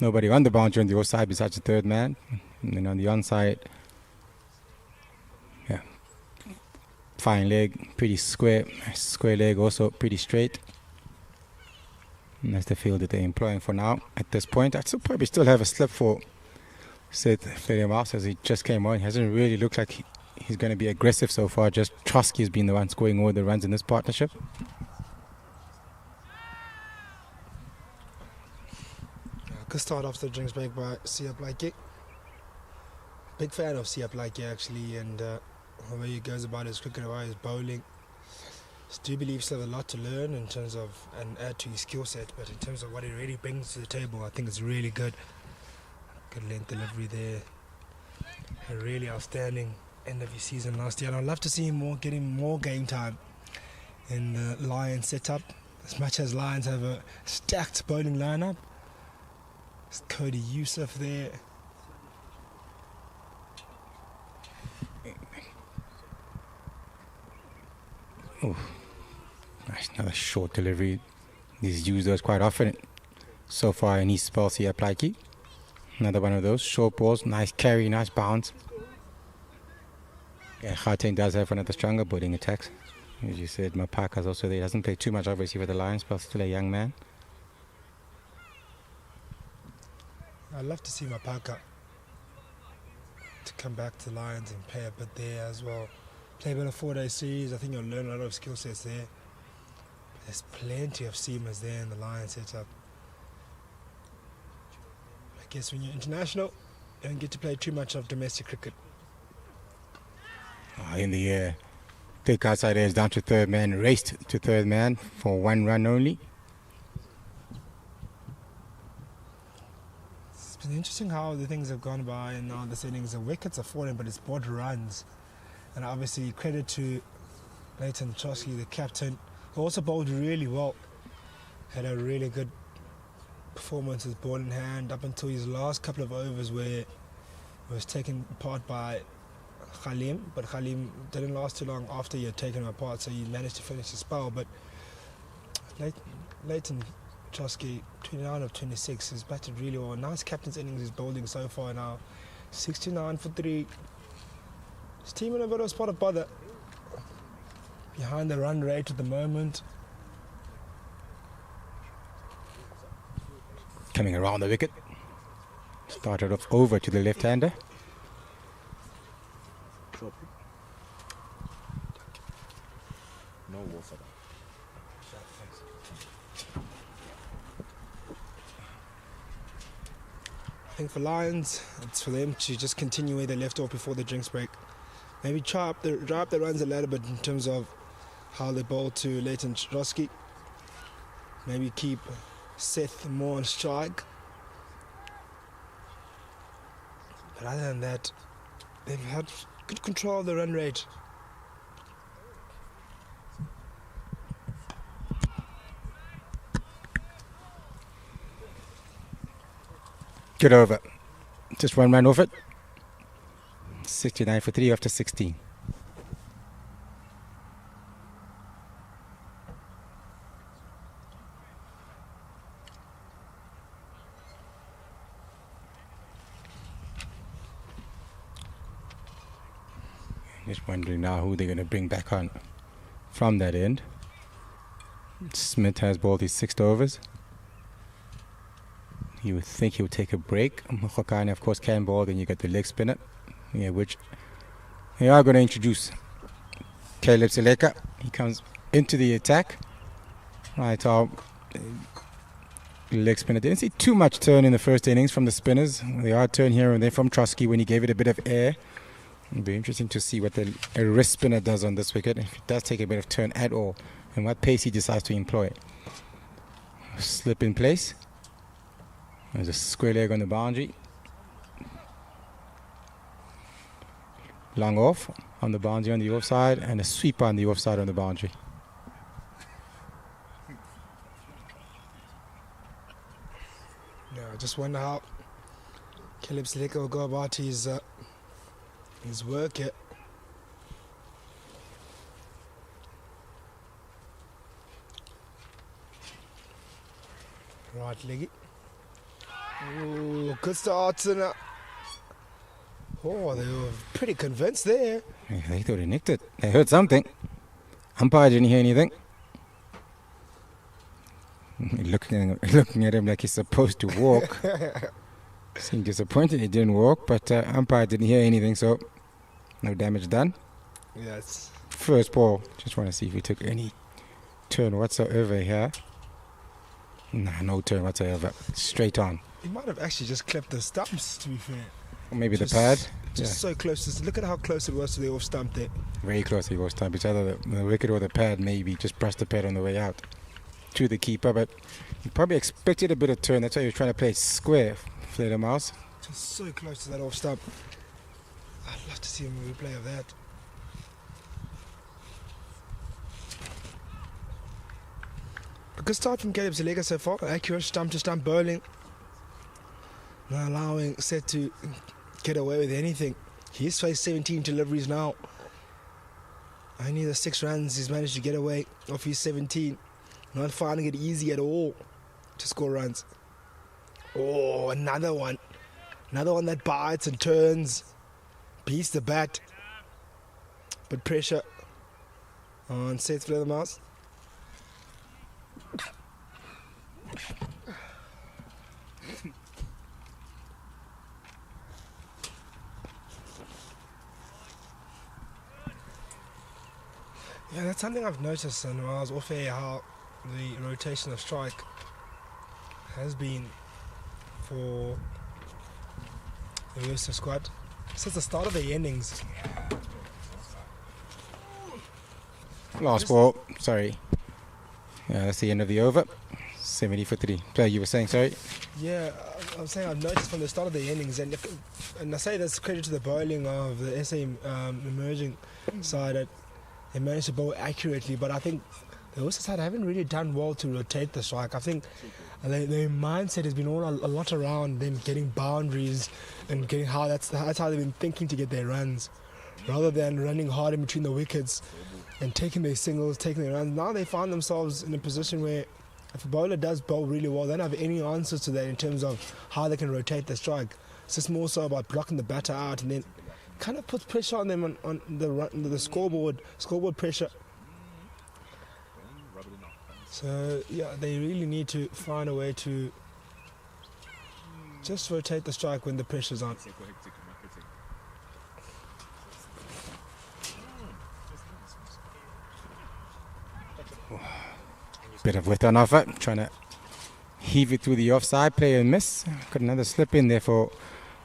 Nobody on the boundary on the offside besides the third man. And then on the onside, yeah, fine leg, pretty square leg, also pretty straight. And that's the field that they're employing for now. At this point, I'd probably still have a slip for Seth Fledermaus as he just came on. He hasn't really looked like he's going to be aggressive so far. Just Trotsky has been the one scoring all the runs in this partnership. Good start off the drinks break by Siaplaki. Big fan of Siaplaki actually, and the way he goes about his cricket, the way his bowling. I do believe still have a lot to learn in terms of and add to his skill set, but in terms of what he really brings to the table, I think it's really good. Good length delivery there. A really outstanding end of his season last year, and I'd love to see him getting more game time in the Lions setup. As much as Lions have a stacked bowling lineup, it's Cody Youssef there. Oh, nice, another short delivery. He's used those quite often so far in his spells here, Plaiki. Another one of those short balls, nice carry, nice bounce. Yeah, Gauteng does have one of the stronger bowling attacks. As you said, Mapaka's also there. He doesn't play too much, obviously, with the Lions, but still a young man. I'd love to see Mapaka to come back to Lions and play a bit there as well. Play a bit of 4-day series. I think you'll learn a lot of skill sets there. There's plenty of seamers there in the Lions setup. I guess when you're international, you don't get to play too much of domestic cricket. In the air. Thick outside there is down to third man. Raced to third man for 1 run only. It's been interesting how the things have gone by, and now the settings, the wickets are falling, but it's bought runs. And obviously credit to Leighton Trotsky, the captain, who also bowled really well. Had a really good performance with ball in hand up until his last couple of overs where he was taken apart by Khalim, but Khalim didn't last too long after he had taken him apart, so he managed to finish the spell. But Leighton Trotsky, 29 of 26, has batted really well. Nice captain's innings he's bowling so far now. 69 for 3. His team in a bit of a spot of bother. Behind the run rate at the moment. Coming around the wicket. Started off over to the left-hander. No water. I think for Lions, it's for them to just continue where they left off before the drinks break. Maybe dry up the runs a little bit in terms of how they bowl to Leighton Trotsky. Maybe keep Seth more on strike. But other than that, they've had good control of the run rate. Good over. Just 1 run off it. 69 for 3 after 16. Just wondering now who they're going to bring back on from that end. Smith has bowled his 6th overs. You would think he would take a break. Mokokane, of course, can bowl. Then you got the leg spinner, which they are going to introduce. Caleb Seleka, he comes into the attack. Right, our leg spinner. Didn't see too much turn in the first innings from the spinners. They are turn here and there from Trotsky when he gave it a bit of air. It'll be interesting to see what a wrist spinner does on this wicket, if it does take a bit of turn at all, and what pace he decides to employ. Slip in place. There's a square leg on the boundary. Long off on the boundary on the offside, and a sweep on the offside on the boundary. I just wonder how Caleb Seleka will go about his work here. Right, leggy. Ooh, good start. Oh, they were pretty convinced there. Yeah, they thought he nicked it. They heard something. Umpire didn't hear anything. Looking at him like he's supposed to walk. Seemed disappointed he didn't walk, but umpire didn't hear anything, so no damage done. Yes. First ball. Just want to see if he took any turn whatsoever here. Nah, no turn whatsoever. Straight on. He might have actually just clipped the stumps, to be fair. Or maybe Just- the pad. Just so close. Look at how close it was to the off stump there. Very close he was time. It's either the wicket or the pad, maybe. Just brushed the pad on the way out to the keeper, but he probably expected a bit of turn. That's why he was trying to play square, Flair Mouse. Just so close to that off stump. I'd love to see a replay of that. A good start from Caleb Seleka so far. Accurate stump to stump bowling. Not allowing Set to get away with anything. He's faced 17 deliveries now. Only the 6 runs he's managed to get away off his 17. Not finding it easy at all to score runs. Oh, another one. Another one that bites and turns. Beats the bat. But pressure on Seth Fledermaus. Yeah, that's something I've noticed and while I was off air, how the rotation of strike has been for the USSA squad since the start of the innings. Last ball. Sorry. Yeah, that's the end of the over. 70 for 3. Player, you were saying, sorry? Yeah, I'm saying I've noticed from the start of the innings, and I say that's credit to the bowling of the SA emerging side that they managed to bowl accurately, but I think the USSA side haven't really done well to rotate the strike. I think their mindset has been all a lot around them getting boundaries and getting how that's how they've been thinking to get their runs, rather than running hard in between the wickets and taking their singles, taking their runs. Now they find themselves in a position where if a bowler does bowl really well, they don't have any answers to that in terms of how they can rotate the strike. It's just more so about blocking the batter out, and then kind of puts pressure on them on the scoreboard pressure. So yeah, they really need to find a way to just rotate the strike when the pressure's on. Bit of width on offer. Trying to heave it through the offside. Play and miss. Got another slip in there for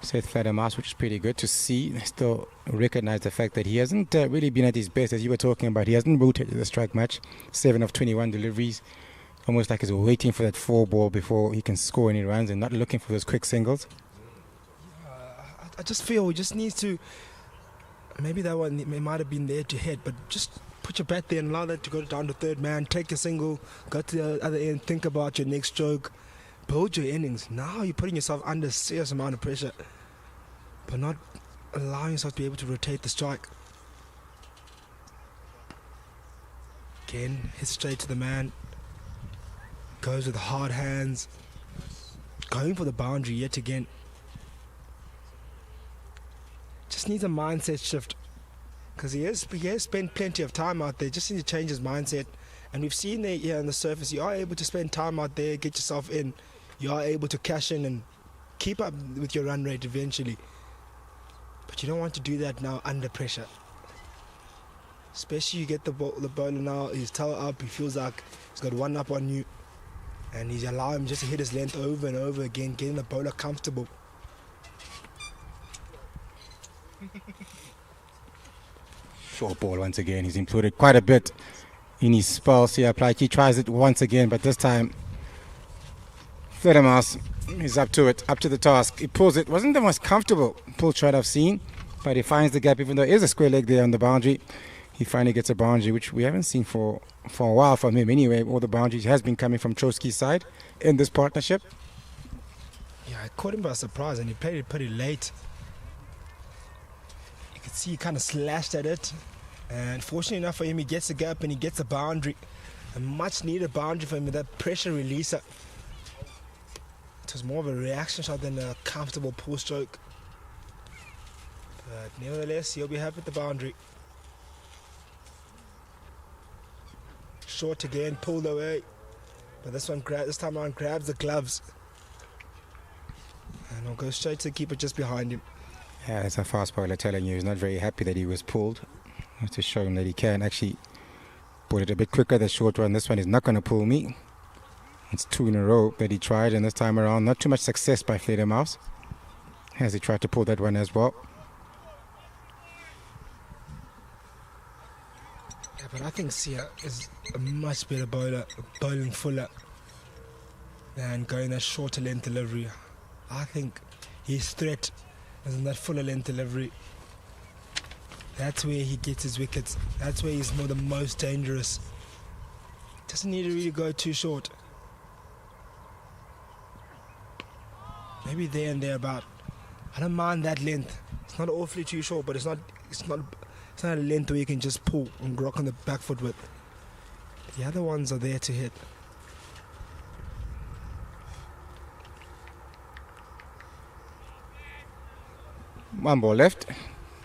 Seth Fledermaus, which is pretty good to see. They still recognize the fact that he hasn't really been at his best, as you were talking about. He hasn't rotated the strike much. 7 of 21 deliveries. Almost like he's waiting for that 4 ball before he can score any runs and not looking for those quick singles. I just feel he just needs to. Maybe that one might have been there to hit, but just put your bat there and allow that to go down to third man. Take a single, go to the other end, think about your next stroke, build your innings. Now you're putting yourself under a serious amount of pressure, but not allowing yourself to be able to rotate the strike. Again, hit straight to the man. Goes with hard hands. Going for the boundary yet again. Just needs a mindset shift. Because he has spent plenty of time out there. Just needs to change his mindset. And we've seen there here on the surface, you are able to spend time out there, get yourself in. You are able to cash in and keep up with your run rate eventually. But you don't want to do that now under pressure. Especially you get the bowler now, he's tail up, he feels like he's got one up on you. And he's allowing him just to hit his length over and over again, getting the bowler comfortable. Short ball once again. He's included quite a bit in his spells here. He tries it once again, but this time Fledermaus is up to it, up to the task. He pulls it. Wasn't the most comfortable pull shot I've seen, but he finds the gap, even though there is a square leg there on the boundary. He finally gets a boundary, which we haven't seen for a while from him anyway. All the boundaries has been coming from Trotsky's side in this partnership. I caught him by surprise and he played it pretty late. You could see he kind of slashed at it. And fortunately enough for him, he gets a gap and he gets a boundary. A much needed boundary for him with that pressure releaser. It was more of a reaction shot than a comfortable pull stroke. But nevertheless, he'll be happy with the boundary. Short again, pulled away. But this time around grabs the gloves. And he'll go straight to the keeper just behind him. Yeah, it's a fast bowler telling you he's not very happy that he was pulled. To show him that he can actually pull it a bit quicker. The short one, this one is not going to pull me. It's 2 in a row that he tried, and this time around not too much success by Fledermaus as he tried to pull that one as well. Yeah, but I think Sia is a much better bowler, bowling fuller than going that shorter length delivery. I think his threat is in that fuller length delivery. That's where he gets his wickets. That's where he's the most dangerous. Doesn't need to really go too short. Maybe there and thereabout. I don't mind that length. It's not awfully too short, but it's not a length where you can just pull and rock on the back foot with. The other ones are there to hit. One ball left.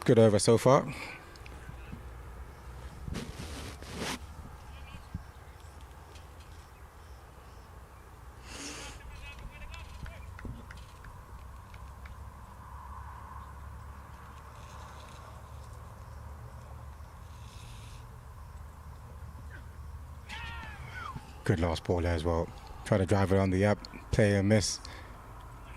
Good over so far. Good last ball as well. Try to drive it on the up, play a miss.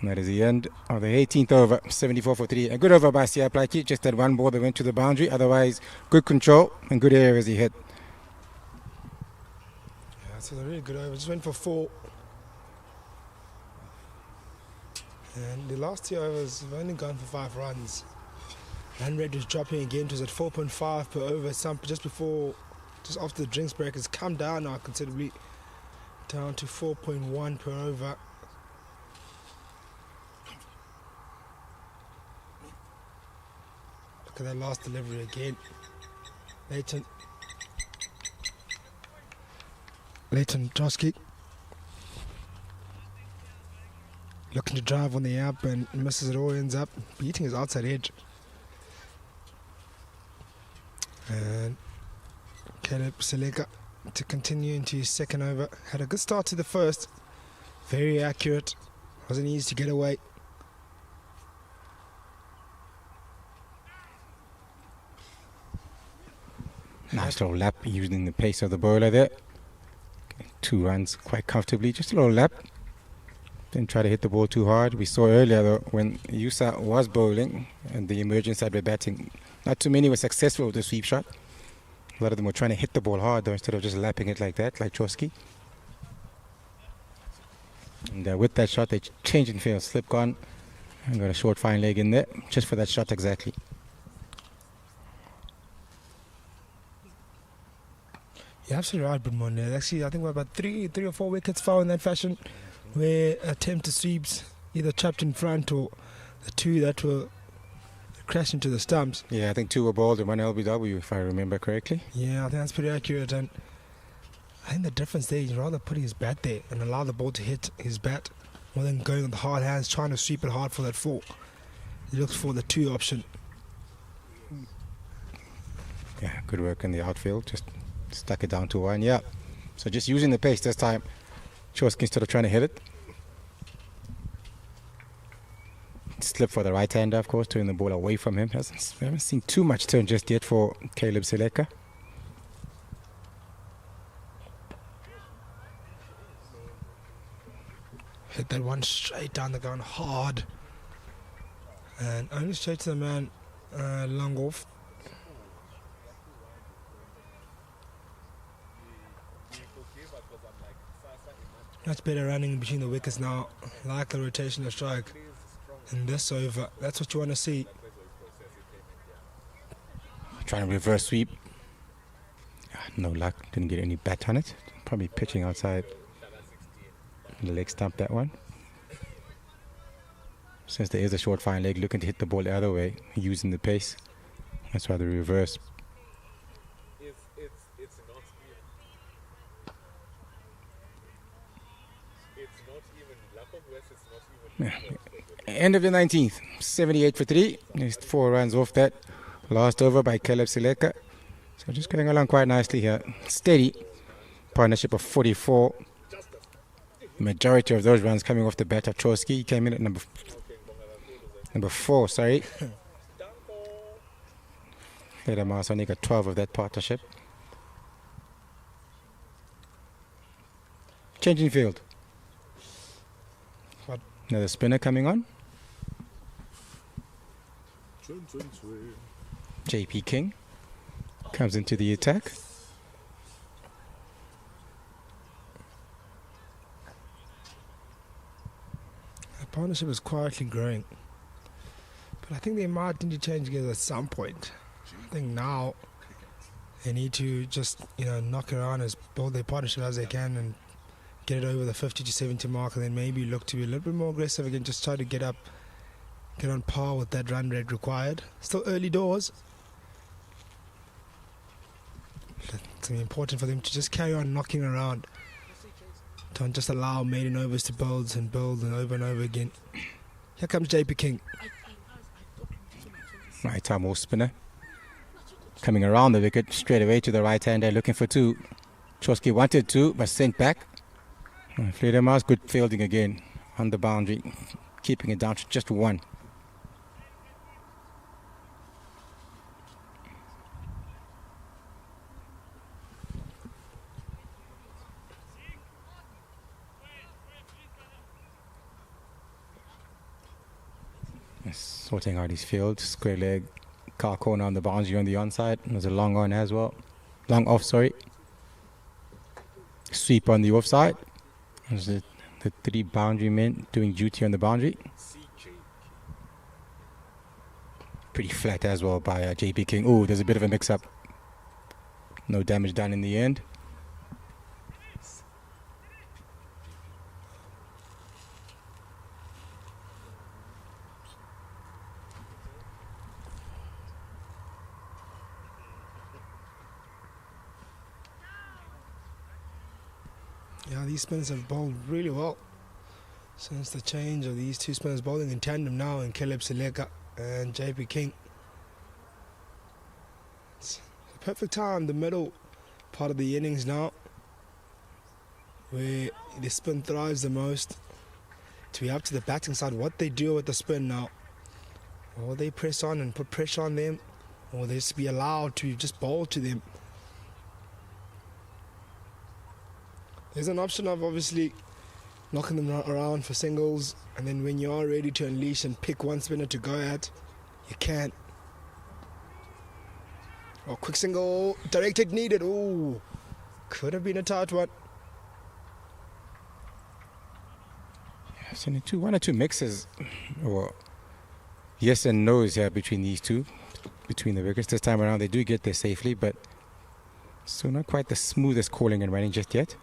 And that is the end of the 18th over, 74 for 3. A good over by Sia Plaiki, just that one ball that went to the boundary. Otherwise, good control and good air as he hit. Yeah, so a really good over. Just went for 4. And the last 2 overs, we've only gone for 5 runs. Run rate was dropping again. It was at 4.5 per over. Just after the drinks break, it's come down now considerably. Down to 4.1 per over. Look at that last delivery again. Leighton Josky. Looking to drive on the up and misses it all, ends up beating his outside edge. And Caleb Seleka to continue into his second over. Had a good start to the first. Very accurate. Wasn't easy to get away. Nice little lap using the pace of the bowler there. 2 runs quite comfortably. Just a little lap. Didn't try to hit the ball too hard. We saw earlier though when USSA was bowling and the emerging side were batting, not too many were successful with the sweep shot. A lot of them were trying to hit the ball hard though instead of just lapping it like that, like Chosky. And with that shot they changed in field, slip gone and got a short fine leg in there just for that shot exactly. You're absolutely right, Bruno. Actually, I think we're about 3 or 4 wickets foul in that fashion, where attempted sweeps either trapped in front or the 2 that were crashed into the stumps. Yeah, I think 2 were bowled and 1 LBW if I remember correctly. Yeah, I think that's pretty accurate. And I think the difference there is rather putting his bat there and allow the ball to hit his bat more than going on the hard hands, trying to sweep it hard for that 4. He looks for the 2 option. Yeah, good work in the outfield. Just stuck it down to 1. Yeah. So just using the pace this time. Chosky instead of trying to hit it. Slip for the right hander, of course, turning the ball away from him. We haven't seen too much turn just yet for Caleb Seleka. Hit that one straight down the gun hard. And only straight to the man, long off. Much better running between the wickets now, like a rotational strike. And this over, that's what you want to see. Trying to reverse sweep. No luck, didn't get any bat on it. Probably pitching outside the leg stump, that one. since there is a short fine leg, looking to hit the ball the other way, using the pace. That's why the reverse. End of the 19th, 78 for 3. There's 4 runs off that. Last over by Caleb Seleka. So just going along quite nicely here. Steady. Partnership of 44. Majority of those runs coming off the bat of Chorski. He came in at number 4, sorry. Later Mars only got 12 of that partnership. Changing field. Another spinner coming on. JP King comes into the attack. The partnership is quietly growing, but I think they might need to change gears at some point. I think now they need to just knock around as build their partnership as they can and get it over the 50 to 70 mark, and then maybe look to be a little bit more aggressive again, just try to get on par with that run rate required. Still early doors. It's important for them to just carry on knocking around. Don't just allow maiden overs to build and over and over again. Here comes JP King. Right arm off spinner. Coming around the wicket, straight away to the right hander, looking for 2. Chorski wanted 2, but sent back. Fledermaus, good fielding again on the boundary, keeping it down to just 1. Sorting out his field, square leg, car corner on the boundary on the onside. There's a long on as well. Long off, sorry. Sweep on the offside. There's the 3 boundary men doing duty on the boundary. Pretty flat as well by JP King. Oh, there's a bit of a mix-up. No damage done in the end. Yeah, these spinners have bowled really well since the change of these 2 spinners bowling in tandem now, in Caleb Seleka and JP King. It's the perfect time, the middle part of the innings now, where the spin thrives the most, to be up to the batting side. What they do with the spin now, or they press on and put pressure on them, or they just be allowed to just bowl to them. There's an option of obviously knocking them around for singles, and then when you are ready to unleash and pick one spinner to go at, you can. Oh, quick single, direct hit needed. Ooh, could have been a tight one. Yes, and 1 or 2 mixes, or yes and no's here between these 2, between the wickets. This time around they do get there safely, but still not quite the smoothest calling and running just yet.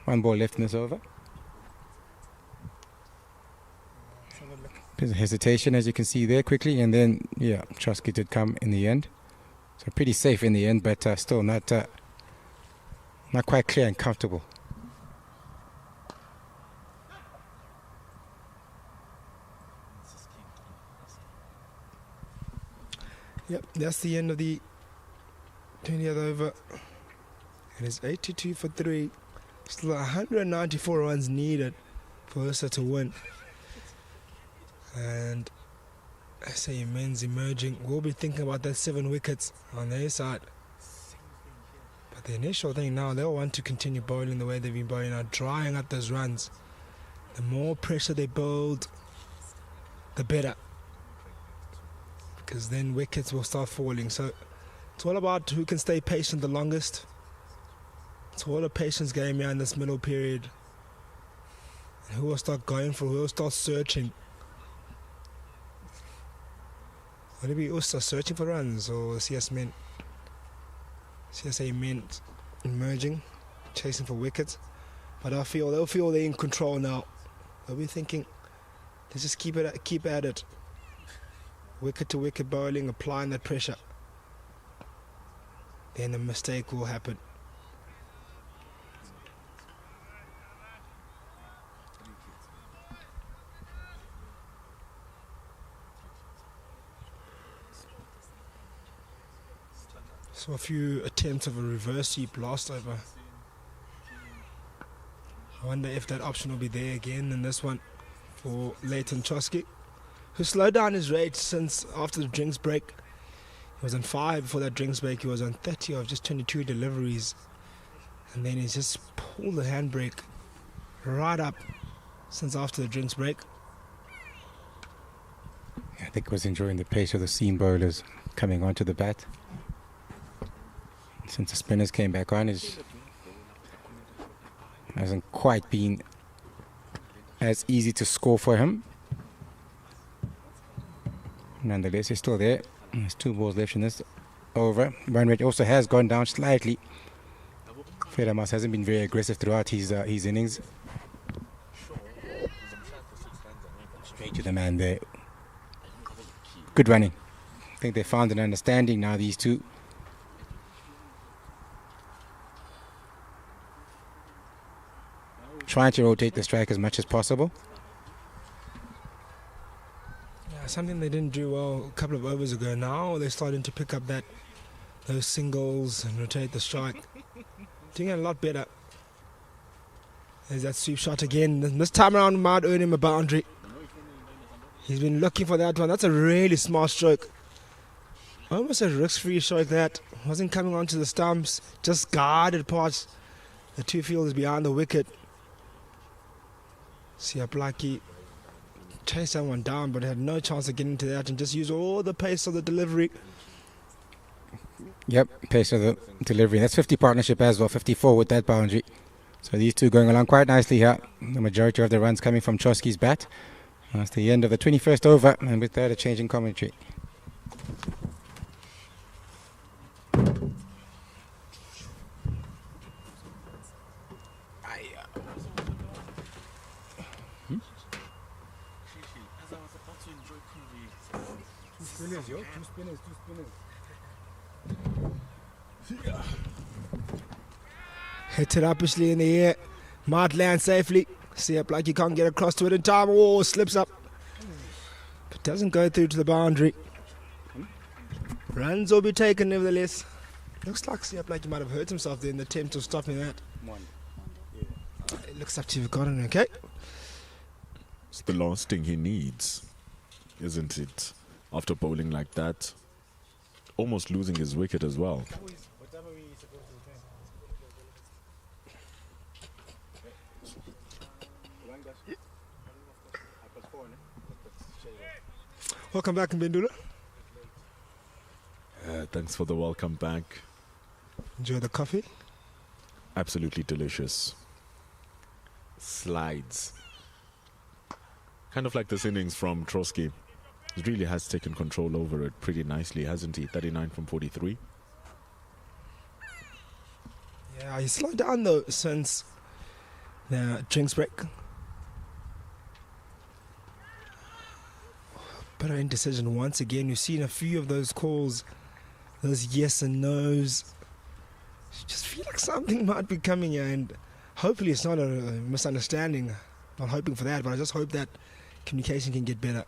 1 ball left in this over. There's a hesitation, as you can see there, quickly, and then Chorski did come in the end. So pretty safe in the end, but still not quite clear and comfortable. Yep, that's the end of the 20th over. It is 82 for 3. Still 194 runs needed for USSA to win. And SA men's emerging will be thinking about that 7 wickets on their side. But the initial thing now, they'll want to continue bowling the way they've been bowling now, drying up those runs. The more pressure they build, the better, because then wickets will start falling. So it's all about who can stay patient the longest. It's all a patience game here in this middle period. And who will start going for, who will start searching. Will it be USSA searching for runs, or CSA men emerging, chasing for wickets? But they'll feel they're in control now. They'll be thinking, Let's just keep at it. Wicket to wicket bowling, applying that pressure. Then a mistake will happen. So a few attempts of a reverse sweep last over. I wonder if that option will be there again in this one for Leighton Chosky, who slowed down his rate since after the drinks break. He was on 5 before that drinks break. He was on 30 of just 22 deliveries. And then he's just pulled the handbrake right up since after the drinks break. I think he was enjoying the pace of the seam bowlers coming onto the bat. Since the spinners came back on, it hasn't quite been as easy to score for him. Nonetheless, he's still there. There's 2 balls left in this over. Run rate also has gone down slightly. Feramas hasn't been very aggressive throughout his innings. Straight to the man there. Good running. I think they found an understanding now, these two. Trying to rotate the strike as much as possible. Yeah, something they didn't do well a couple of overs ago. Now they're starting to pick up those singles and rotate the strike. Doing it a lot better. There's that sweep shot again. This time around might earn him a boundary. He's been looking for that one. That's a really smart stroke. Almost a risk-free stroke that. Wasn't coming onto the stumps. Just guided past the 2 fielders behind the wicket. Siaplaki chased that one down but had no chance of getting to that and just used all the pace of the delivery. Yep, pace of the delivery. That's 50 partnership as well, 54 with that boundary. So these two going along quite nicely here. The majority of the runs coming from Chosky's bat. That's the end of the 21st over, and with that a change in commentary. Hits it uppishly in the air. Might land safely. See up like you can't get across to it in time. Oh, slips up. But doesn't go through to the boundary. Runs will be taken nevertheless. Looks like see up like he might have hurt himself there in the attempt of stopping that. It looks like you've gotten okay. It's the last thing he needs, isn't it? After bowling like that, almost losing his wicket as well. Welcome back, Mbendula. Thanks for the welcome back. Enjoy the coffee. Absolutely delicious. Slides. Kind of like this innings from Trotsky. He really has taken control over it pretty nicely, hasn't he? 39 from 43. Yeah, he slowed down though since the drinks break. But an indecision once again. We've seen a few of those calls, those yes and no's. You just feel like something might be coming here, and hopefully it's not a misunderstanding. Not hoping for that, but I just hope that communication can get better.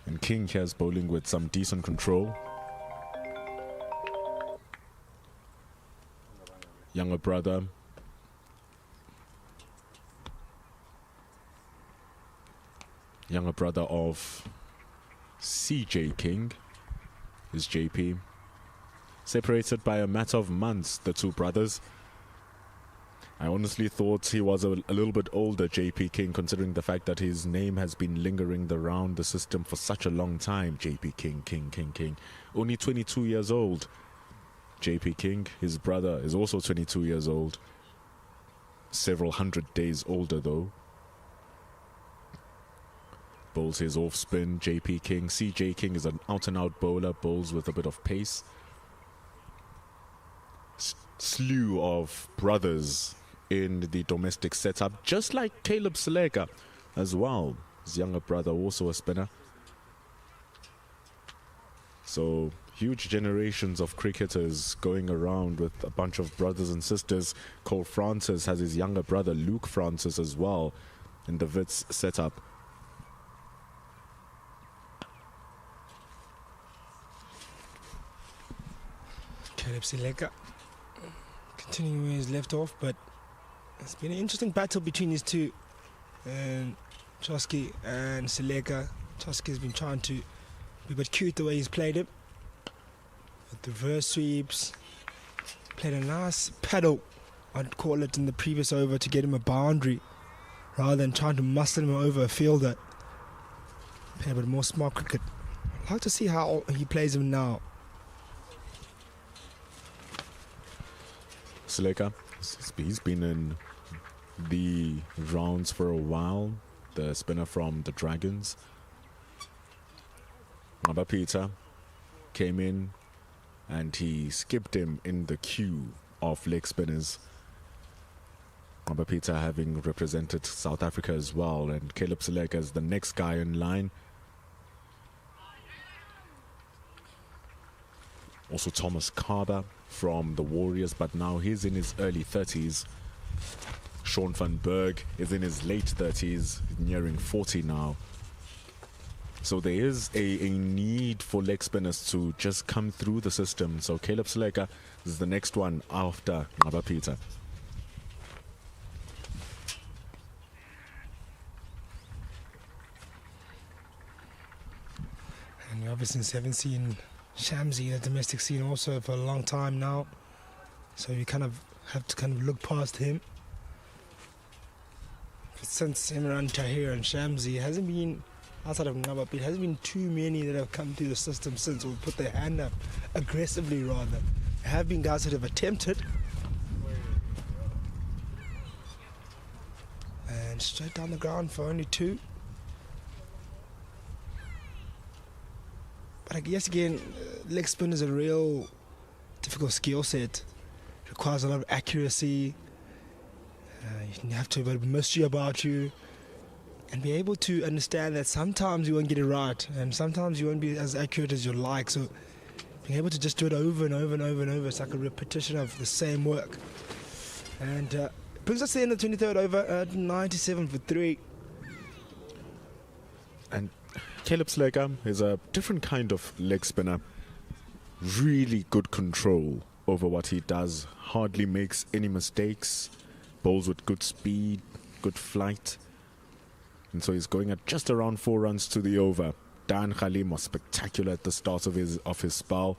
And King here's bowling with some decent control. Younger brother. Younger brother of CJ King is JP. Separated by a matter of months, the two brothers. I honestly thought he was a little bit older, JP King, considering the fact that his name has been lingering around the system for such a long time. JP King, King. Only 22 years old. JP King, his brother, is also 22 years old. Several hundred days older, though. Bowls his off spin, JP King. CJ King is an out-and-out bowler, bowls with a bit of pace. Slew of brothers in the domestic setup, just like Caleb Seleka as well. His younger brother, also a spinner. So huge generations of cricketers going around with a bunch of brothers and sisters. Cole Francis has his younger brother, Luke Francis, as well in the Wits setup. Caleb Seleka continuing where he's left off, but it's been an interesting battle between these two, and Chosky and Seleka. Chosky's been trying to be a bit cute the way he's played it, with the reverse sweeps. Played a nice paddle, I'd call it, in the previous over to get him a boundary, rather than trying to muscle him over a fielder. Play a bit more smart cricket. I'd like to see how he plays him now. Seleka, he's been in the rounds for a while, the spinner from the Dragons. Ngaba Peter came in and he skipped him in the queue of leg spinners. Ngaba Peter having represented South Africa as well, and Caleb Seleka is the next guy in line. Also Thomas Carter from the Warriors, but now he's in his early 30s. Sean van Berg is in his late 30s, nearing 40 now. So there is a need for leg spinners to just come through the system. So Caleb Seleka is the next one after Ngaba Peter. And we obviously haven't seen Shamsi in the domestic scene also for a long time now, so you kind of have to kind of look past him. Since Imran Tahir and Shamsi, hasn't been, outside of Ngaba, it hasn't been too many that have come through the system since, or put their hand up aggressively rather. There have been guys that have attempted, and straight down the ground for only 2. But I guess again, leg spin is a real difficult skill set. It requires a lot of accuracy. You have to have a bit of mystery about you, and be able to understand that sometimes you won't get it right, and sometimes you won't be as accurate as you like. So being able to just do it over and over and over and over, it's like a repetition of the same work. And it brings us in the 23rd over at 97 for 3. And Caleb Seleka is a different kind of leg spinner. Really good control over what he does. Hardly makes any mistakes. Bowls with good speed, good flight. And so he's going at just around 4 runs to the over. Dan Khalim was spectacular at the start of his spell,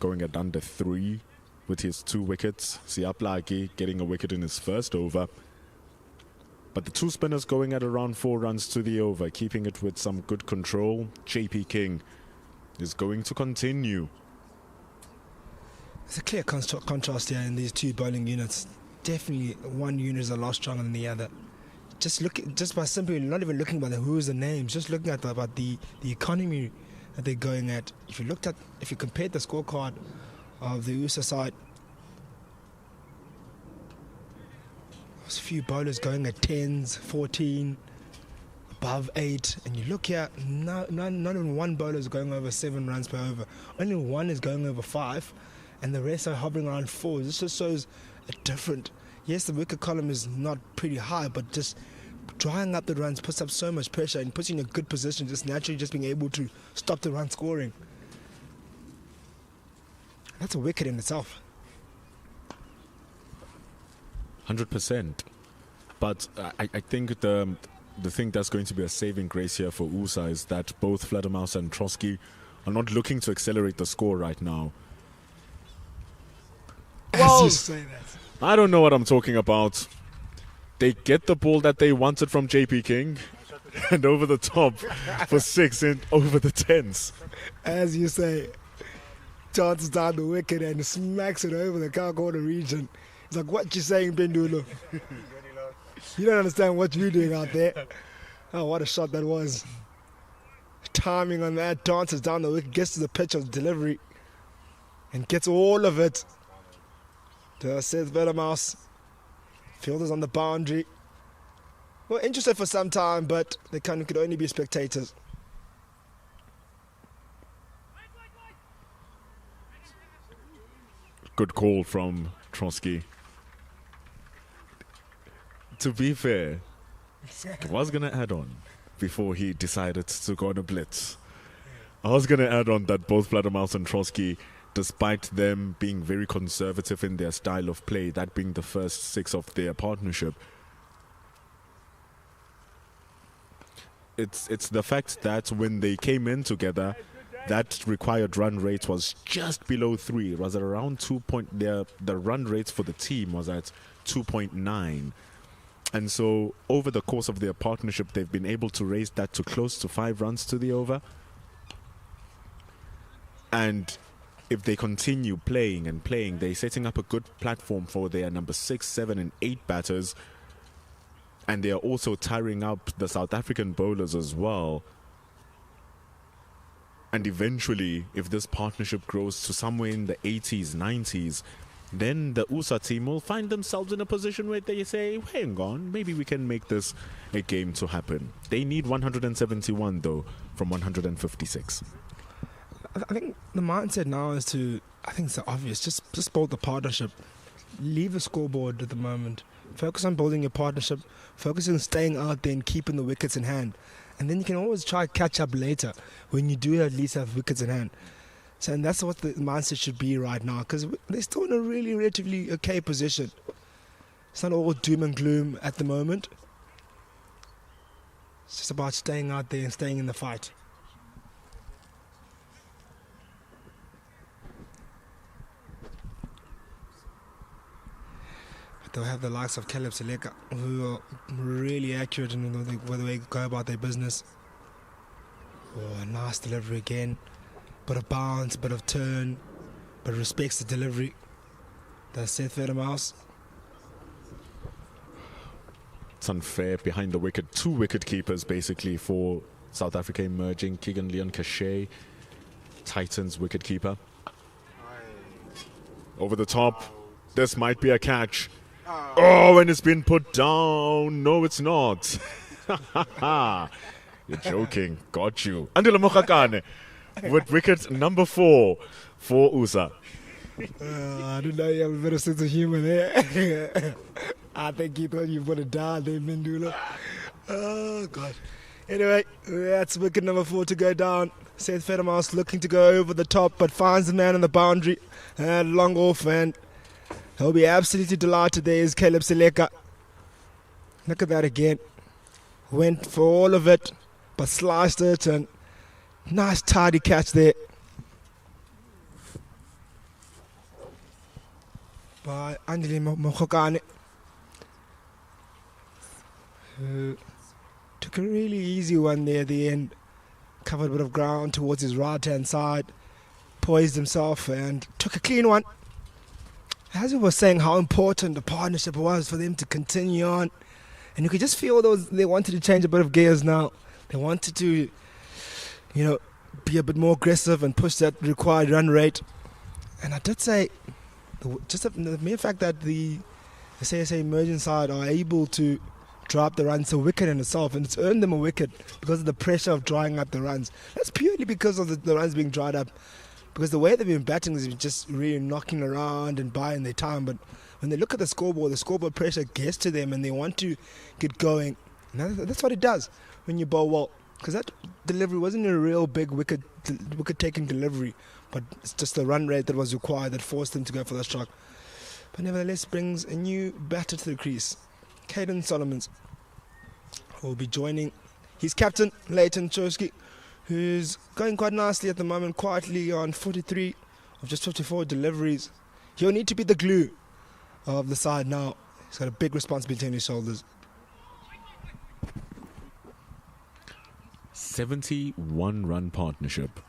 going at under 3 with his 2 wickets. Siaplaki getting a wicket in his first over. But the 2 spinners going at around 4 runs to the over, keeping it with some good control. JP King is going to continue. There's a clear contrast here in these 2 bowling units. Definitely one unit is a lot stronger than the other. Just by simply not even looking by the who's the names, just looking at about the economy that they're going at. If you compared the scorecard of the USSA side, there's a few bowlers going at 10s, 14, above 8, and you look here, not even one bowler is going over 7 runs per over. Only one is going over 5, and the rest are hovering around 4. This just shows a different. Yes, the wicket column is not pretty high, but just drying up the runs puts up so much pressure and puts you in a good position, just naturally just being able to stop the run scoring. That's a wicket in itself. 100%. But I think the thing that's going to be a saving grace here for USA is that both Fledermaus and Trotsky are not looking to accelerate the score right now. As you say that. I don't know what I'm talking about. They get the ball that they wanted from JP King and over the top for 6 and over the 10s. As you say, chances down the wicket and smacks it over the Kalkona region. It's like, what you saying, Bendulu? You don't understand what you're doing out there. Oh, what a shot that was. Timing on that, dances down the wicket, gets to the pitch of delivery and gets all of it. To Seth Vellermouse. Fielders on the boundary. Well, interested for some time, but they could only be spectators. Good call from Trotsky. To be fair, I was going to add on before he decided to go on a blitz. I was going to add on that both Vladermouse and Trotsky, despite them being very conservative in their style of play, that being the first 6 of their partnership, it's the fact that when they came in together, that required run rate was just below 3. It was at around 2 point. The run rate for the team was at 2.9. And so over the course of their partnership, they've been able to raise that to close to 5 runs to the over. And if they continue playing and playing, they're setting up a good platform for their number 6, 7, and 8 batters. And they are also tiring up the South African bowlers as well. And eventually, if this partnership grows to somewhere in the 80s, 90s, then the USA team will find themselves in a position where they say, hang on, maybe we can make this a game to happen. They need 171, though, from 156. I think the mindset now is to, I think it's obvious, just build the partnership. Leave the scoreboard at the moment. Focus on building your partnership. Focus on staying out there and keeping the wickets in hand. And then you can always try to catch up later when you do at least have wickets in hand. So, and that's what the mindset should be right now, because they're still in a really relatively okay position. It's not all doom and gloom at the moment. It's just about staying out there and staying in the fight. They'll have the likes of Caleb Seleka, who are really accurate in the way they go about their business. Oh, a nice delivery again. Bit of bounce, bit of turn, but respects the delivery. That's Seth Vladermouse. It's unfair behind the wicket. 2 wicket keepers basically for South Africa emerging. Keegan Leon Cachet, Titans wicket keeper. Over the top. This might be a catch. Oh, and it's been put down. No, it's not. You're joking. Got you. Andile Mokhakane with wicket number 4 for USA. I don't know, you have a better sense of humor there. I think he thought you put it down there, Mindula. Oh, God. Anyway, that's wicket number 4 to go down. Seth Vladermouse looking to go over the top, but finds the man on the boundary. And long off, and he'll be absolutely delighted. There is Caleb Seleka. Look at that again. Went for all of it, but sliced it, and nice tidy catch there by Andile Mokhakane. Took a really easy one there at the end. Covered a bit of ground towards his right-hand side. Poised himself and took a clean one. As we were saying, how important the partnership was for them to continue on. And you could just feel they wanted to change a bit of gears now. They wanted to, be a bit more aggressive and push that required run rate. And I did say, just the mere fact that the SASA emerging side are able to drop the runs, a wicket in itself, and it's earned them a wicket because of the pressure of drying up the runs. That's purely because of the runs being dried up. Because the way they've been batting is just really knocking around and buying their time. But when they look at the scoreboard pressure gets to them and they want to get going. And that's what it does when you bowl well. Because that delivery wasn't a real big wicket-taking delivery. But it's just the run rate that was required that forced them to go for the strike. But nevertheless brings a new batter to the crease. Caden Solomons will be joining his captain, Leighton Chosky, who's going quite nicely at the moment, quietly on 43 of just 54 deliveries. He'll need to be the glue of the side now. He's got a big responsibility on his shoulders. 71-run partnership.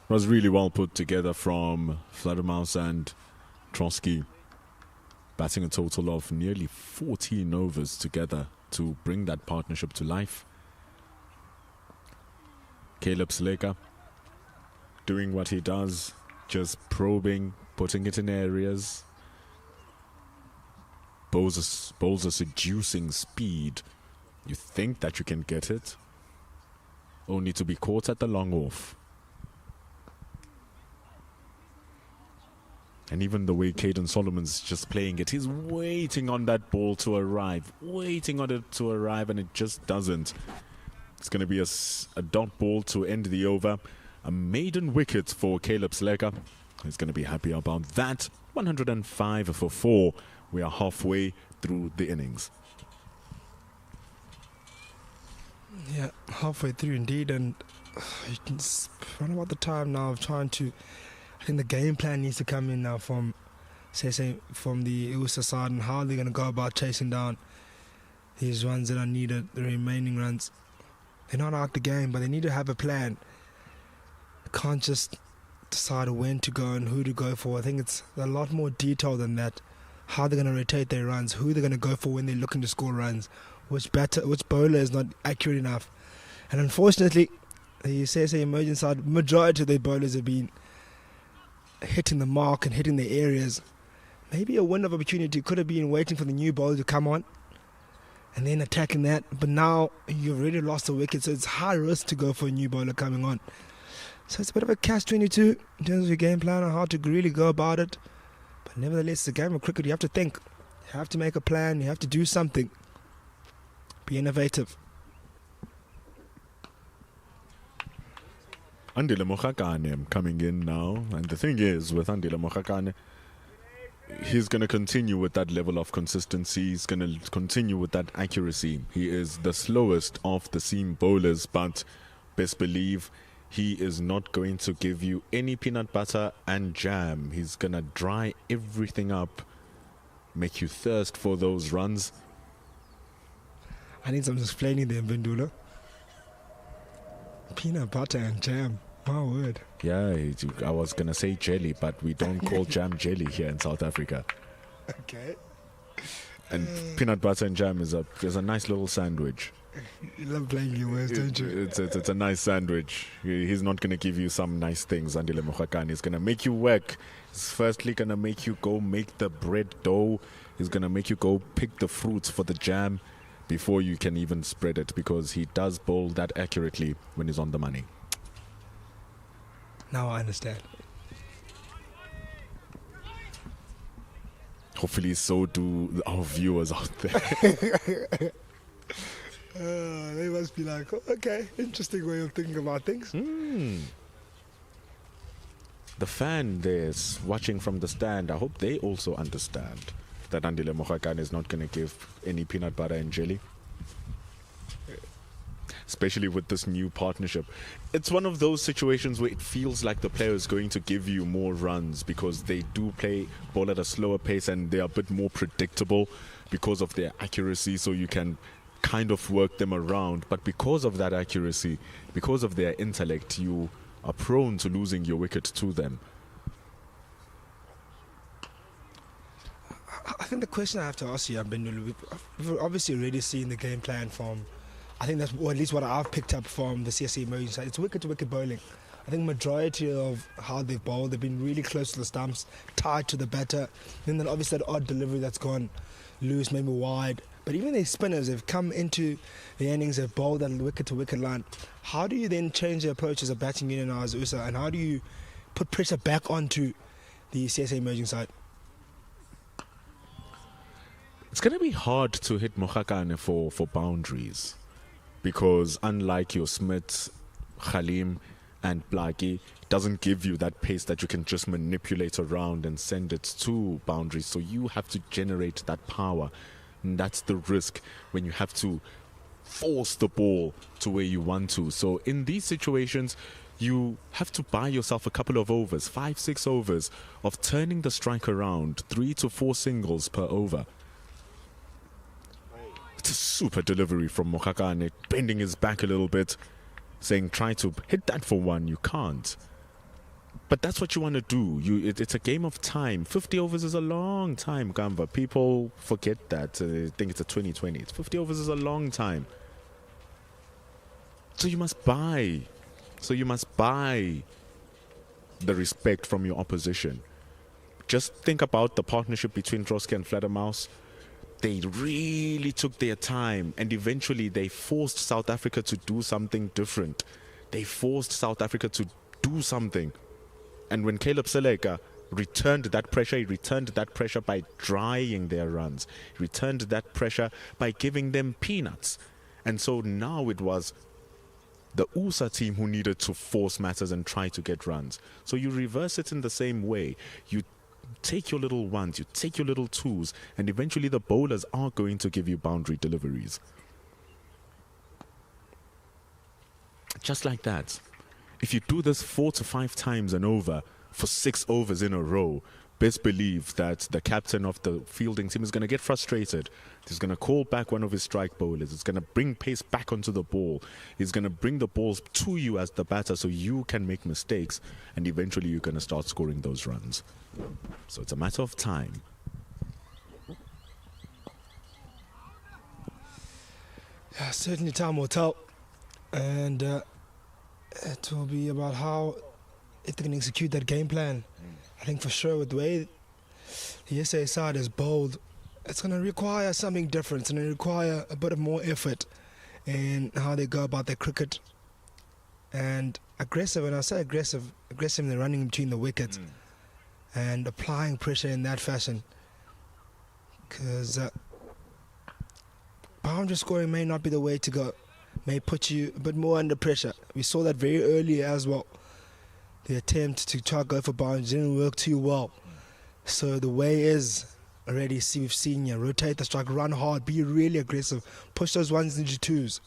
Was really well put together from Vladermouse and Trotsky, batting a total of nearly 14 overs together to bring that partnership to life. Caleb Seleka doing what he does, just probing, putting it in areas. bowls a seducing speed. You think that you can get it, only to be caught at the long off. And even the way Caden Solomon's just playing it, he's waiting on that ball to arrive, and it just doesn't. It's going to be a dot ball to end the over. A maiden wicket for Caleb Sleka. He's going to be happy about that. 105 for 4. We are halfway through the innings. Yeah, halfway through indeed, and it's around about the time now of trying to. I think the game plan needs to come in now from the USSA side, and how they're going to go about chasing down these runs that are needed, the remaining runs. They're not out the game, but they need to have a plan. They can't just decide when to go and who to go for. I think it's a lot more detailed than that. How they're going to rotate their runs, who they're going to go for when they're looking to score runs, which bowler is not accurate enough. And unfortunately, the USSA emerging side, majority of their bowlers have been hitting the mark and hitting the areas. Maybe a window of opportunity could have been waiting for the new bowler to come on and then attacking that, but now you've already lost a wicket, so it's high risk to go for a new bowler coming on. So it's a bit of a catch-22 in terms of your game plan and how to really go about it. But nevertheless, it's a game of cricket. You have to think, you have to make a plan, you have to do something, be innovative. Andile Mokhakane coming in now, and the thing is with Andile Mokhakane, he's going to continue with that level of consistency. He's going to continue with that accuracy. He is the slowest of the seam bowlers, but best believe he is not going to give you any peanut butter and jam. He's going to dry everything up, make you thirst for those runs. I need some explaining there, Bendula. Peanut butter and jam. My word. Yeah, I was going to say jelly, but we don't call jam jelly here in South Africa. Okay. And peanut butter and jam is a nice little sandwich. You love playing your words, don't you? It's a nice sandwich. He's not going to give you some nice things, Andile Mokhakane. He's going to make you work. He's firstly going to make you go make the bread dough. He's going to make you go pick the fruits for the jam before you can even spread it, because he does bowl that accurately when he's on the money. Now I understand. Hopefully so do our viewers out there. They must be like, oh, okay, interesting way of thinking about things. The fan there's watching from the stand, I hope they also understand that Andile Mokhakane is not going to give any peanut butter and jelly. Especially with this new partnership. It's one of those situations where it feels like the player is going to give you more runs because they do play ball at a slower pace and they're a bit more predictable because of their accuracy, so you can kind of work them around. But because of that accuracy, because of their intellect, you are prone to losing your wicket to them. I think the question I have to ask you, we've obviously already seen the game plan from, I think that's, or at least what I've picked up from the CSA emerging side. It's wicket-to-wicket bowling. I think majority of how they've bowled, they've been really close to the stumps, tied to the batter. And then obviously that odd delivery that's gone loose, maybe wide. But even their spinners have come into the innings, they've bowled that wicket-to-wicket line. How do you then change the approach as a batting unit now as USSA, and how do you put pressure back onto the CSA emerging side? It's going to be hard to hit Mokhakane for boundaries, because unlike your Smith, Khalim and Blaki, it doesn't give you that pace that you can just manipulate around and send it to boundaries. So you have to generate that power, and that's the risk when you have to force the ball to where you want to. So in these situations, you have to buy yourself a couple of overs, 5-6 overs of turning the strike around, 3 to 4 singles per over. It's a super delivery from Mokhakane, bending his back a little bit, saying try to hit that for one. You can't. But that's what you want to do. It's a game of time. 50 overs is a long time, Gamba. People forget that. They think it's a 2020. 50 overs is a long time. So you must buy. The respect from your opposition. Just think about the partnership between Droske and Fledermaus. they really took their time, and eventually they forced South Africa to do something different. They forced South Africa to do something. And when Caleb Seleka returned that pressure, he returned that pressure by drying their runs. He returned that pressure by giving them peanuts. And so now it was the USA team who needed to force matters and try to get runs. So you reverse it in the same way. You take your little ones, you take your little twos, and eventually the bowlers are going to give you boundary deliveries. Just like that. If you do this 4 to 5 times and over for 6 overs in a row, best believe that the captain of the fielding team is going to get frustrated. He's going to call back one of his strike bowlers. It's going to bring pace back onto the ball. He's going to bring the balls to you as the batter so you can make mistakes, and eventually you're going to start scoring those runs. So it's a matter of time. Yeah, certainly time will tell. And it will be about how, if they can execute that game plan. I think for sure with the way the USA side is bowled, it's going to require something different. It's going to require a bit of more effort in how they go about their cricket. And aggressive, and I say aggressive in the running between the wickets and applying pressure in that fashion. Because boundary scoring may not be the way to go. May put you a bit more under pressure. We saw that very early as well. The attempt to try to go for boundaries didn't work too well. So the way is already, we've seen you rotate the strike, run hard, be really aggressive, push those ones into twos.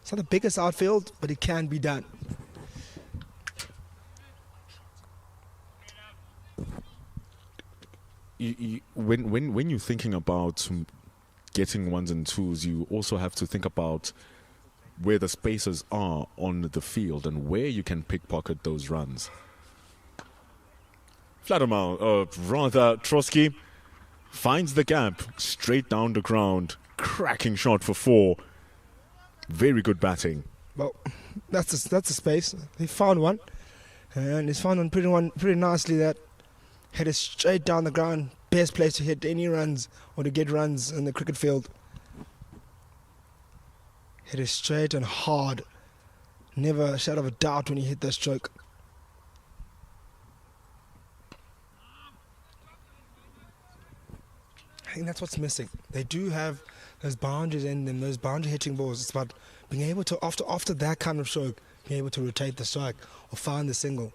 It's not the biggest outfield, but it can be done. When you're thinking about getting ones and twos, you also have to think about where the spaces are on the field and where you can pickpocket those runs. Trotsky finds the gap straight down the ground. Cracking shot for 4. Very good batting. Well, that's a space. He found one, and he's found one pretty nicely. That hit it straight down the ground. Best place to hit any runs or to get runs in the cricket field. Hit it straight and hard. Never a shadow of a doubt when he hit that stroke. I think that's what's missing. They do have those boundaries in them, those boundary hitting balls. It's about being able to, after that kind of stroke, being able to rotate the strike or find the single.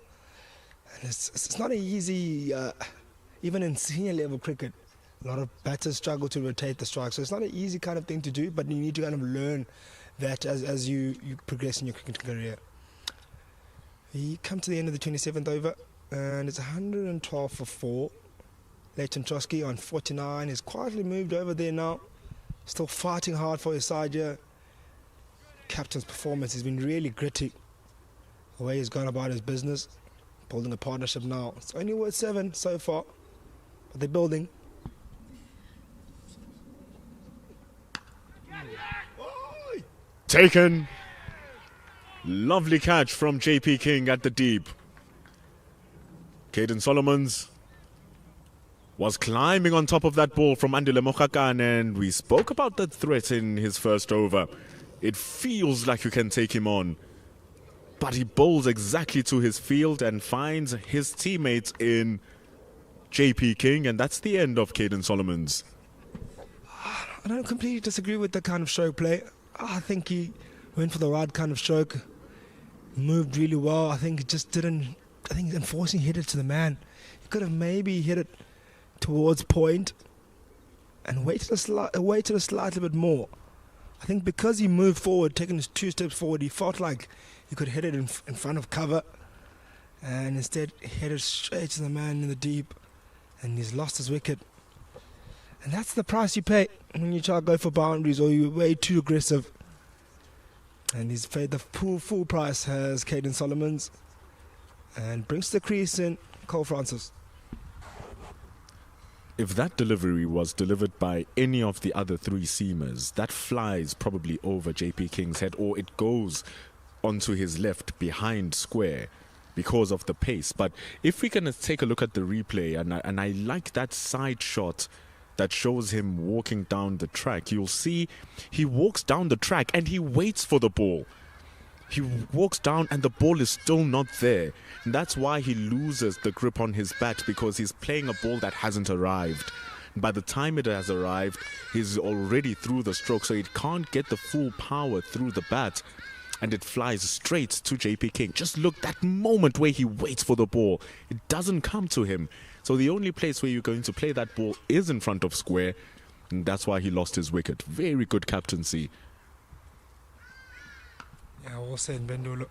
And it's not an easy, even in senior level cricket, a lot of batters struggle to rotate the strike. So it's not an easy kind of thing to do, but you need to kind of learn that as you progress in your cricket career. We come to the end of the 27th over, and it's 112 for 4. Leighton Trotsky on 49 is quietly moved over there now. Still fighting hard for his side here. Captain's performance has been really gritty. The way he's gone about his business. Building a partnership now. It's only worth 7 so far, but they're building. Taken. Lovely catch from JP King at the deep. Caden Solomons was climbing on top of that ball from Andile Mohakan, and we spoke about the threat in his first over. It feels like you can take him on, but he bowls exactly to his field and finds his teammates in JP King, and that's the end of Caden Solomons. I don't completely disagree with the kind of stroke play. I think he went for the right kind of stroke, moved really well. I think he just didn't. I think unfortunately hit it to the man. He could have maybe hit it towards point and waited a slightly bit more. I think because he moved forward, taking his 2 steps forward, he felt like he could hit it in front of cover, and instead hit it straight to the man in the deep, and he's lost his wicket. And that's the price you pay when you try to go for boundaries or you're way too aggressive. And he's paid the full price, has Caden Solomons, and brings the crease in Cole Francis. If that delivery was delivered by any of the other 3 seamers, that flies probably over JP King's head, or it goes onto his left behind square because of the pace. But if we can take a look at the replay, and I like that side shot that shows him walking down the track. You'll see he walks down the track and he waits for the ball. He walks down and the ball is still not there. And that's why he loses the grip on his bat, because he's playing a ball that hasn't arrived. By the time it has arrived, he's already through the stroke, so he can't get the full power through the bat. And it flies straight to JP King. Just look, that moment where he waits for the ball, it doesn't come to him. So the only place where you're going to play that ball is in front of square, and that's why he lost his wicket. Very good captaincy. Yeah, well said, Bendolo.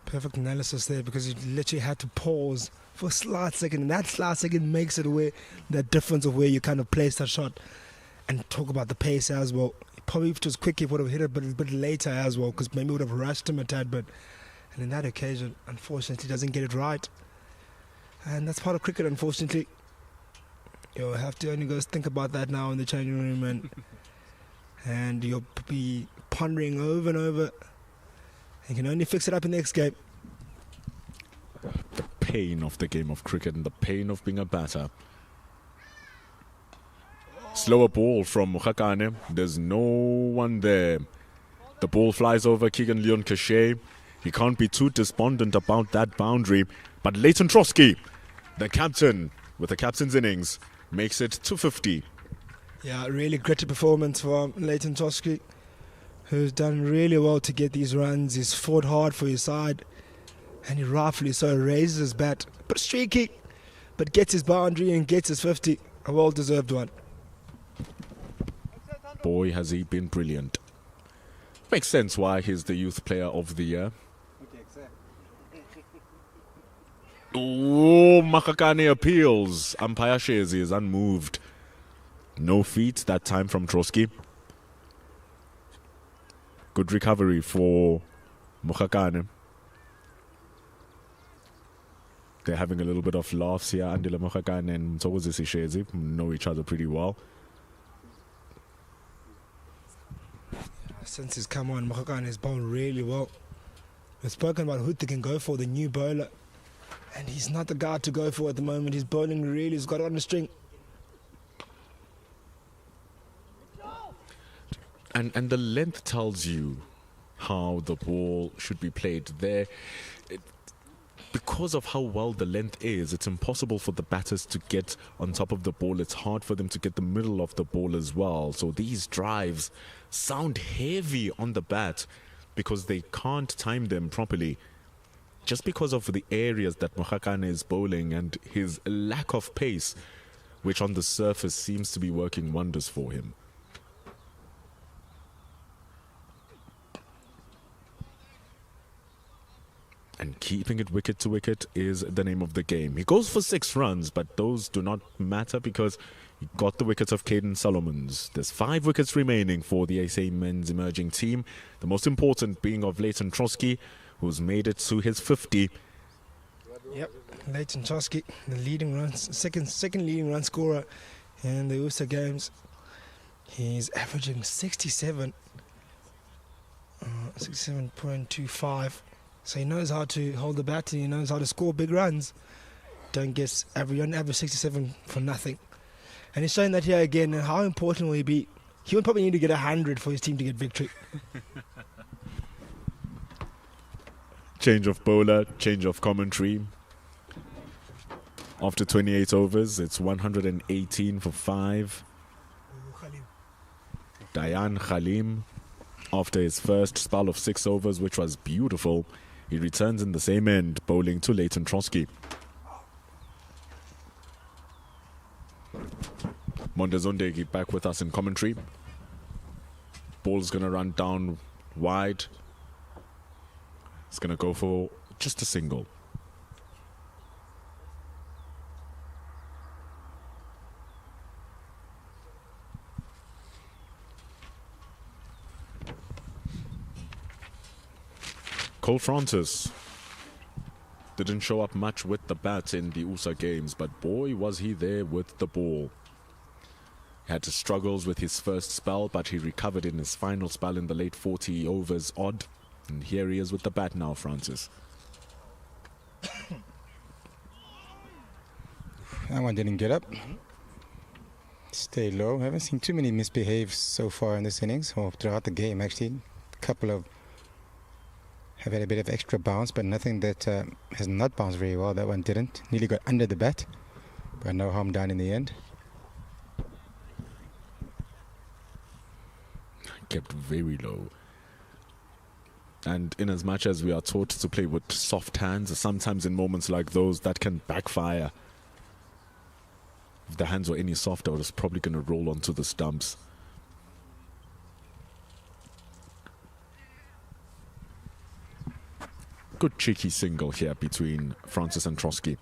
Perfect analysis there, because he literally had to pause for a slight second, and that slight second makes it where the difference of where you kind of place that shot. And talk about the pace as well. Probably if it was quick, he would have hit it a bit later as well, because maybe would have rushed him a tad bit. And in that occasion, unfortunately, doesn't get it right. And that's part of cricket, unfortunately. You'll have to only go think about that now in the changing room, and you'll be pondering over and over. You can only fix it up in the next game. The pain of the game of cricket and the pain of being a batter. Slower ball from Mokgakane. There's no one there. The ball flies over Keegan Leon Cachet. He can't be too despondent about that boundary. But Leighton Trotsky, the captain, with the captain's innings, makes it 250. Yeah, really gritty performance from Leighton Trotsky, who's done really well to get these runs. He's fought hard for his side, and he rightfully so raises his bat. But streaky, but gets his boundary and gets his 50. A well-deserved one. Boy, has he been brilliant. Makes sense why he's the Youth Player of the Year. Oh, Mokgakane appeals. Umpire Shezi is unmoved. No feet that time from Trotsky. Good recovery for Mokgakane. They're having a little bit of laughs here. Andile Mokgakane and Mthokozisi Shezi know each other pretty well. Since he's come on, Mokgakane has bowled really well. We've spoken about who they can go for, the new bowler. And he's not the guy to go for at the moment. He's bowling really, he's got it on the string. And the length tells you how the ball should be played there. Because of how well the length is, it's impossible for the batters to get on top of the ball. It's hard for them to get the middle of the ball as well. So these drives sound heavy on the bat because they can't time them properly. Just because of the areas that Mokgakane is bowling and his lack of pace, which on the surface seems to be working wonders for him. And keeping it wicket to wicket is the name of the game. He goes for 6 runs, but those do not matter because he got the wickets of Caden Solomons. There's 5 wickets remaining for the SA men's emerging team. The most important being of Leighton Trotsky, who's made it to his 50. Yep, Leighton Trotsky, the leading runs, second leading run scorer in the USSA games. He's averaging 67.25. So he knows how to hold the bat and he knows how to score big runs. Don't average 67 for nothing. And he's showing that here again. And how important will he be? He would probably need to get 100 for his team to get victory. Change of bowler, change of commentary. After 28 overs, it's 118 for 5. Dayan Khalim, after his first spell of 6 overs, which was beautiful, he returns in the same end, bowling to Leighton Trotsky. Mondezondegi back with us in commentary. Ball's going to run down wide. It's going to go for just a single. Cole Francis didn't show up much with the bat in the USA games, but boy was he there with the ball. He had struggles with his first spell, but he recovered in his final spell in the late 40 overs odd. And here he is with the bat now, Francis. That one didn't get up. Stay low. Haven't seen too many misbehaves so far in this innings, or throughout the game actually. A couple of have had a bit of extra bounce, but nothing that has not bounced very well. That one didn't. Nearly got under the bat, but no harm done in the end. Kept very low. And in as much as we are taught to play with soft hands, sometimes in moments like those, that can backfire. If the hands were any softer, it was probably going to roll onto the stumps. Good cheeky single here between Francis and Trotsky.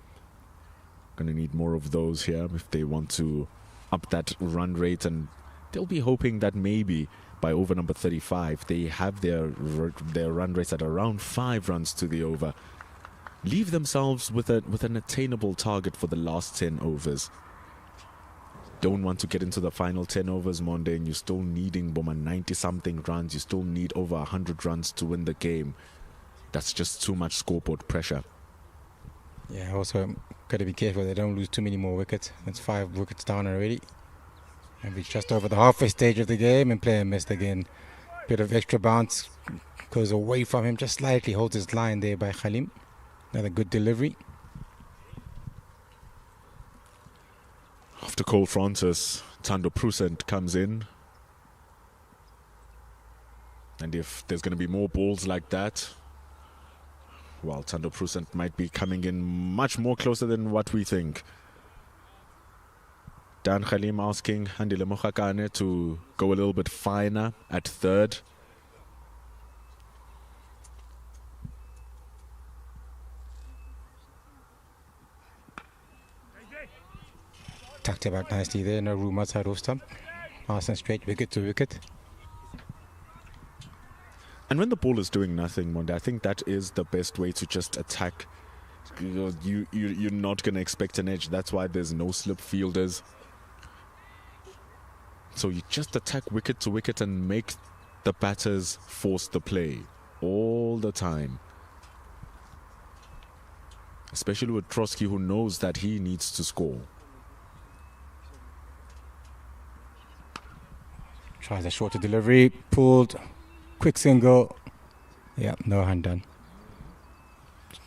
Going to need more of those here if they want to up that run rate, and they'll be hoping that maybe by over number 35 they have their run rates at around 5 runs to the over. Leave themselves with an attainable target for the last 10 overs. Don't want to get into the final 10 overs, Monday, and you're still needing 90 something runs. You still need over 100 runs to win the game. That's just too much scoreboard pressure. Yeah, also got to be careful they don't lose too many more wickets. That's 5 wickets down already. And we're just over the halfway stage of the game, and player missed again. Bit of extra bounce, goes away from him, just slightly holds his line there by Khalim. Another good delivery. After Cole Francis, Thando Prusent comes in. And if there's going to be more balls like that, well, Thando Prusent might be coming in much more closer than what we think. Dan Khalim asking Handile Mokhakane to go a little bit finer at third. Tucked it back nicely there, no room outside off stump. Nice and straight, wicket to wicket. And when the ball is doing nothing, Monde, I think that is the best way to just attack. You're not going to expect an edge. That's why there's no slip fielders. So you just attack wicket to wicket and make the batters force the play all the time. Especially with Trotsky, who knows that he needs to score. Tries a shorter delivery, pulled, quick single. Yeah, no hand done.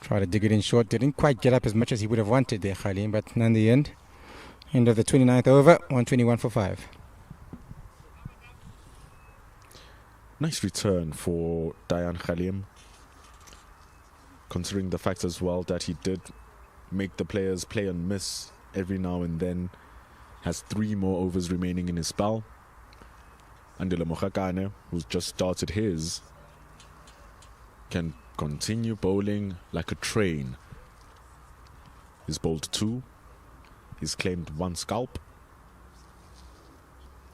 Tried to dig it in short, didn't quite get up as much as he would have wanted there, Khalim, but in the end of the 29th over, 121 for 5. Nice return for Dayan Khalim, considering the fact as well that he did make the players play and miss every now and then. Has 3 more overs remaining in his spell. Andile Mokhakane, who's just started his, can continue bowling like a train. He's bowled 2. He's claimed 1 scalp.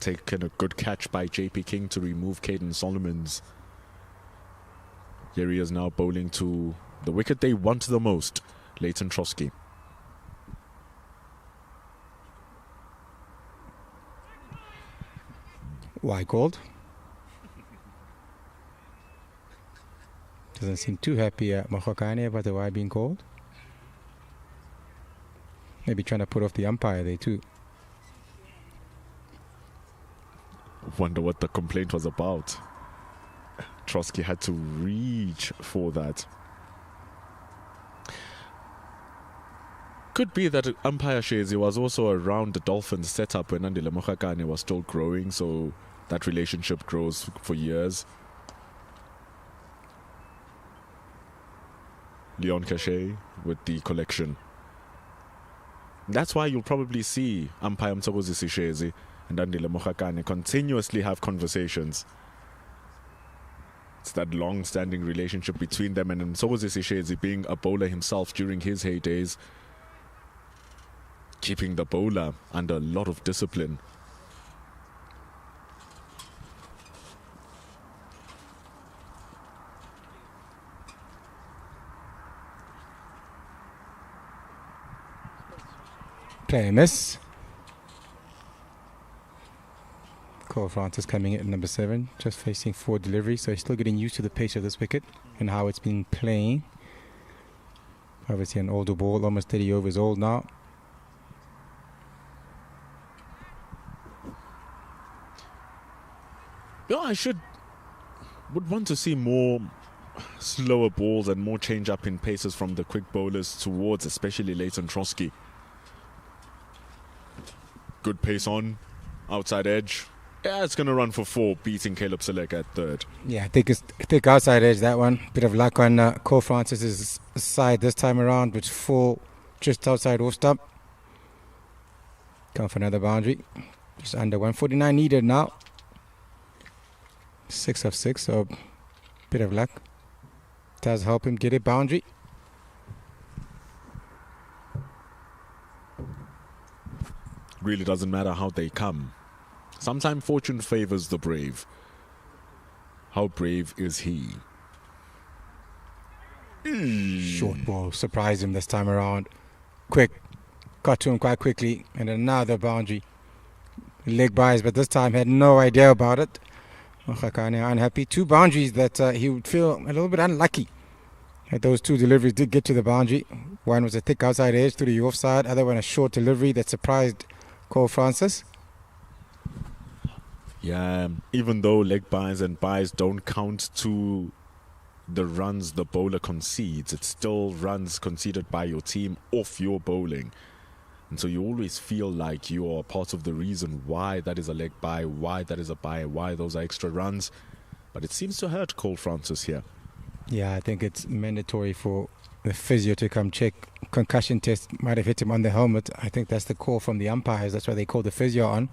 Taken a good catch by JP King to remove Caden Solomons. Here he is now bowling to the wicket they want the most, Leighton Trotsky. Why called? Doesn't seem too happy at Mokhakane about the why being called. Maybe trying to put off the umpire there too. Wonder what the complaint was about. Trotsky had to reach for that. Could be that umpire Shezi was also around the Dolphins setup when Andile Mokhakane was still growing, so that relationship grows for years. Leon Cachet with the collection. That's why you'll probably see umpire Mthokozisi Shezi and Andile Mokhakane continuously have conversations. It's that long-standing relationship between them, and Mthokozisi Shezi being a bowler himself during his heydays, keeping the bowler under a lot of discipline. Player miss. Cole Francis coming in at number 7, just facing 4 deliveries, so he's still getting used to the pace of this wicket and how it's been playing. Obviously an older ball, almost 30 overs old now. Yeah, would want to see more slower balls and more change up in paces from the quick bowlers towards especially Leighton Trotsky. Good pace on, outside edge. Yeah, it's going to run for 4, beating Caleb Select at third. Yeah, I think outside edge, that one. Bit of luck on Cole Francis's side this time around, which 4 just outside off stump. Going for another boundary. Just under 149 needed now. 6 of 6, so bit of luck. Does help him get a boundary. Really doesn't matter how they come. Sometimes fortune favors the brave. How brave is he? Short ball surprised him this time around. Quick. Got to him quite quickly. And another boundary. Leg buys, but this time had no idea about it. Mokhakane unhappy. 2 boundaries that he would feel a little bit unlucky. Those 2 deliveries did get to the boundary. One was a thick outside edge to the offside. Other one a short delivery that surprised Cole Francis. Yeah, even though leg buys and buys don't count to the runs the bowler concedes, it's still runs conceded by your team off your bowling. And so you always feel like you are part of the reason why that is a leg buy, why that is a buy, why those are extra runs. But it seems to hurt Cole Francis here. Yeah, I think it's mandatory for the physio to come check. Concussion test might have hit him on the helmet. I think that's the call from the umpires. That's why they call the physio on.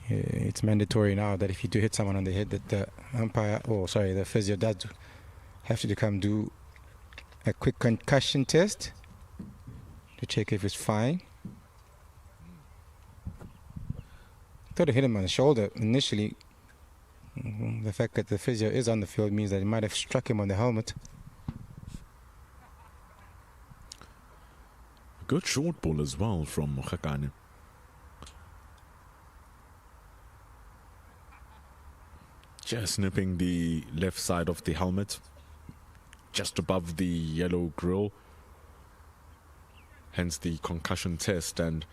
It's mandatory now that if you do hit someone on the head, that the the physio does have to come do a quick concussion test to check if it's fine. Thought it hit him on the shoulder initially. The fact that the physio is on the field means that it might have struck him on the helmet. Good short ball as well from Mokhakane. Just nipping the left side of the helmet, just above the yellow grill. Hence the concussion test. And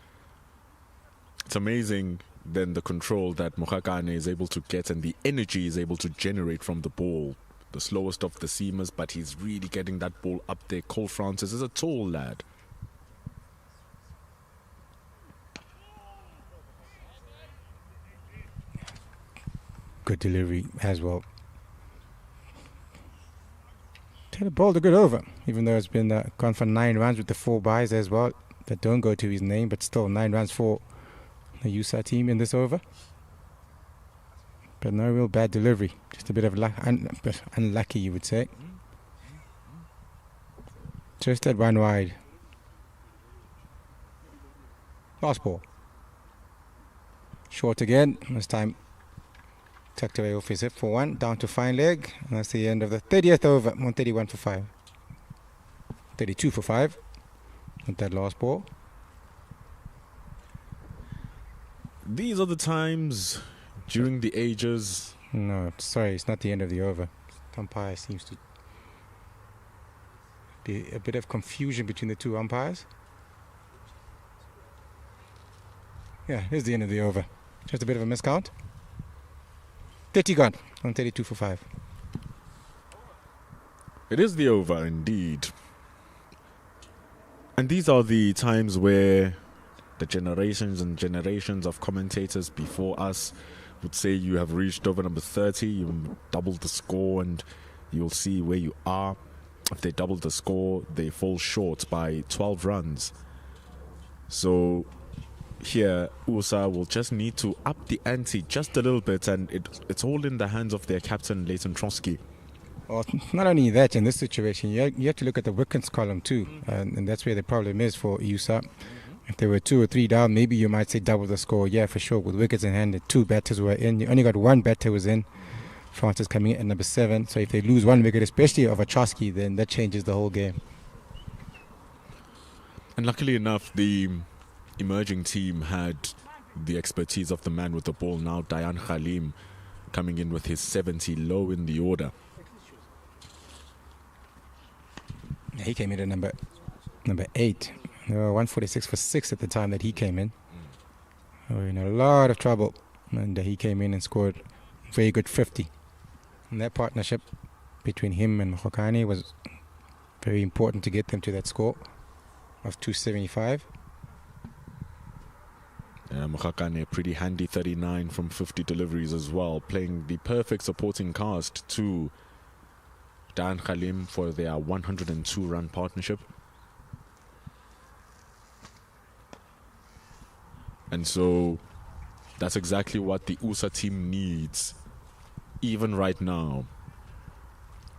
it's amazing then the control that Mokhakane is able to get and the energy is able to generate from the ball. The slowest of the seamers, but he's really getting that ball up there. Cole Francis is a tall lad. Good delivery as well. Taylor bowled a good over, even though it's been gone for 9 runs with the 4 buys as well that don't go to his name, but still 9 runs for the USSA team in this over. But no real bad delivery, just a bit of luck, unlucky you would say. Just at 1 wide. Last ball. Short again, this time tucked away off his hip for 1, down to fine leg, and that's the end of the 30th over, 131 for 5. 32 for 5 with that last ball. These are the times during the ages. No, sorry, it's not the end of the over. Umpire seems to be a bit of confusion between the 2 umpires. Yeah, here's the end of the over. Just a bit of a miscount. 30 gone on 32 for 5. It is the over indeed. And these are the times where the generations and generations of commentators before us would say you have reached over number 30, you doubled the score, and you'll see where you are. If they double the score, they fall short by 12 runs. So here, USA will just need to up the ante just a little bit, and it's all in the hands of their captain, Leighton Trotsky. Well, not only that, in this situation, you have to look at the wickets column too, and that's where the problem is for USA. If there were 2 or 3 down, maybe you might say double the score. Yeah, for sure. With wickets in hand, the 2 batters were in. You only got 1 batter was in. Francis coming in at number 7. So if they lose 1 wicket, especially of a Trotsky, then that changes the whole game. And luckily enough, the emerging team had the expertise of the man with the ball now, Dayan Khalim, coming in with his 70 low in the order. Yeah, he came in at number 8. They were 146 for 6 at the time that he came in. They were in a lot of trouble And he came in and scored a very good 50. And that partnership between him and Mokokane was very important to get them to that score of 275. Mokakane, pretty handy 39 from 50 deliveries as well, playing the perfect supporting cast to Dan Khalim for their 102-run partnership. And so that's exactly what the USA team needs, even right now.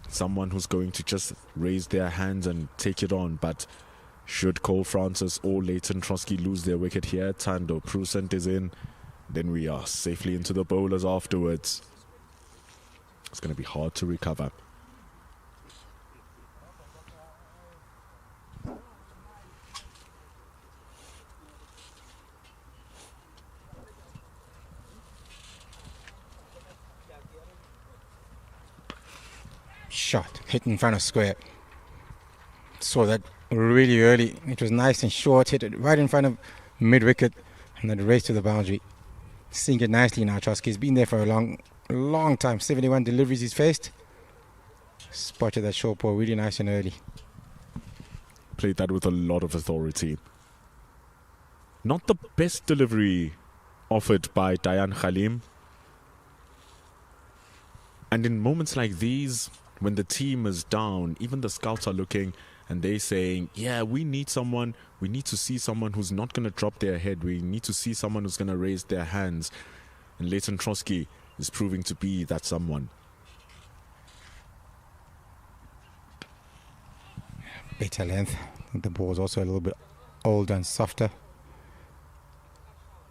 Someone who's going to just raise their hands and take it on. But should Cole Francis or Leighton Trotsky lose their wicket here, Tando Prusent is in, then we are safely into the bowlers afterwards. It's going to be hard to recover. Shot, hit in front of square. Saw that really early. It was nice and short, hit it right in front of mid-wicket, and then race to the boundary. Seeing it nicely now, Trotsky. He's been there for a long time. 71 deliveries he's faced. Spotted that short ball really nice and early. Played that with a lot of authority. Not the best delivery offered by Dayan Khalim. And in moments like these, when the team is down, even the scouts are looking and they're saying, yeah, we need to see someone who's not going to drop their head. We need to see someone who's going to raise their hands. And Leighton Trotsky is proving to be that someone. Better length. The ball's also a little bit older and softer.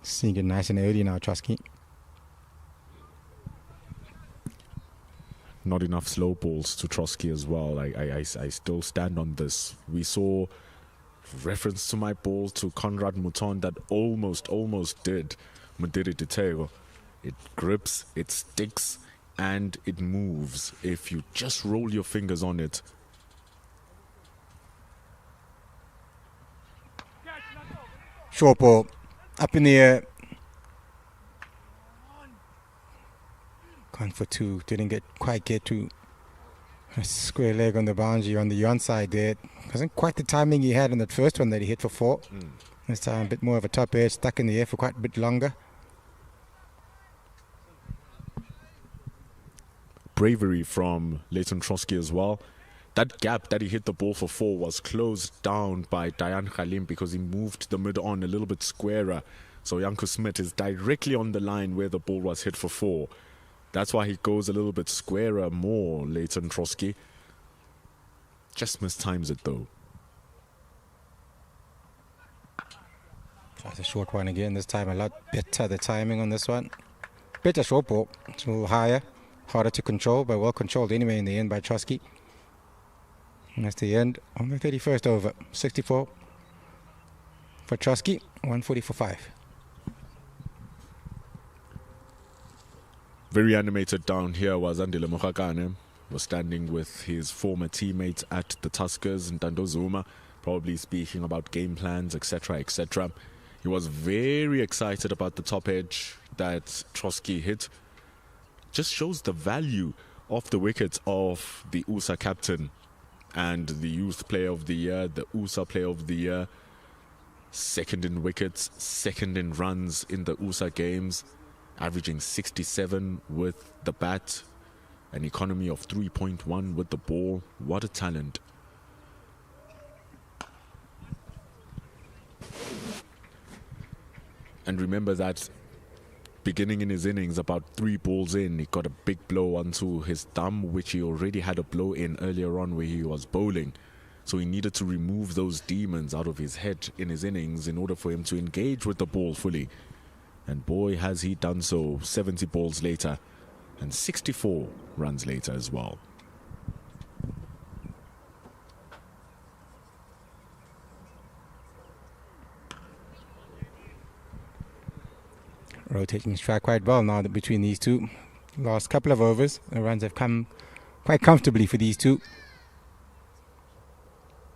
Seeing it nice and early now, Trotsky. Not enough slow balls to Trotsky as well. I still stand on this. We saw reference to my ball to Conrad Mouton that almost did Mudiri Ditego. It grips, it sticks, and it moves if you just roll your fingers on it. Short ball up in the air. Gone for two. Didn't quite get to a square leg on the boundary on the onside there. Wasn't quite the timing he had in that first one that he hit for four. This time a bit more of a top edge, stuck in the air for quite a bit longer. Bravery from Leighton Trotsky as well. That gap that he hit the ball for four was closed down by Dayan Khalim because he moved the mid on a little bit squarer. So Janko Smith is directly on the line where the ball was hit for four. That's why he goes a little bit squarer more, Leighton Trotsky. Just mistimes it though. Tries a short one again, this time a lot better the timing on this one. Better short ball, it's a little higher, harder to control, but well controlled anyway in the end by Trotsky. And that's the end on the 31st over. 64 for Trotsky, 140 for 5. Very animated down here was Andile Mokakane. Was standing with his former teammates at the Tuskers, Ntando Zuma, probably speaking about game plans, etc., etc. He was very excited about the top edge that Trotsky hit. Just shows the value of the wickets of the USA captain and the Youth Player of the Year, the USA Player of the Year. Second in wickets, second in runs in the USA games. Averaging 67 with the bat, an economy of 3.1 with the ball. What a talent. And remember that beginning in his innings, about 3 balls in, he got a big blow onto his thumb, which he already had a blow in earlier on where he was bowling. So he needed to remove those demons out of his head in his innings in order for him to engage with the ball fully. And boy, has he done so. 70 balls later and 64 runs later as well. Rotating strike quite well now between these two. Last couple of overs, the runs have come quite comfortably for these two.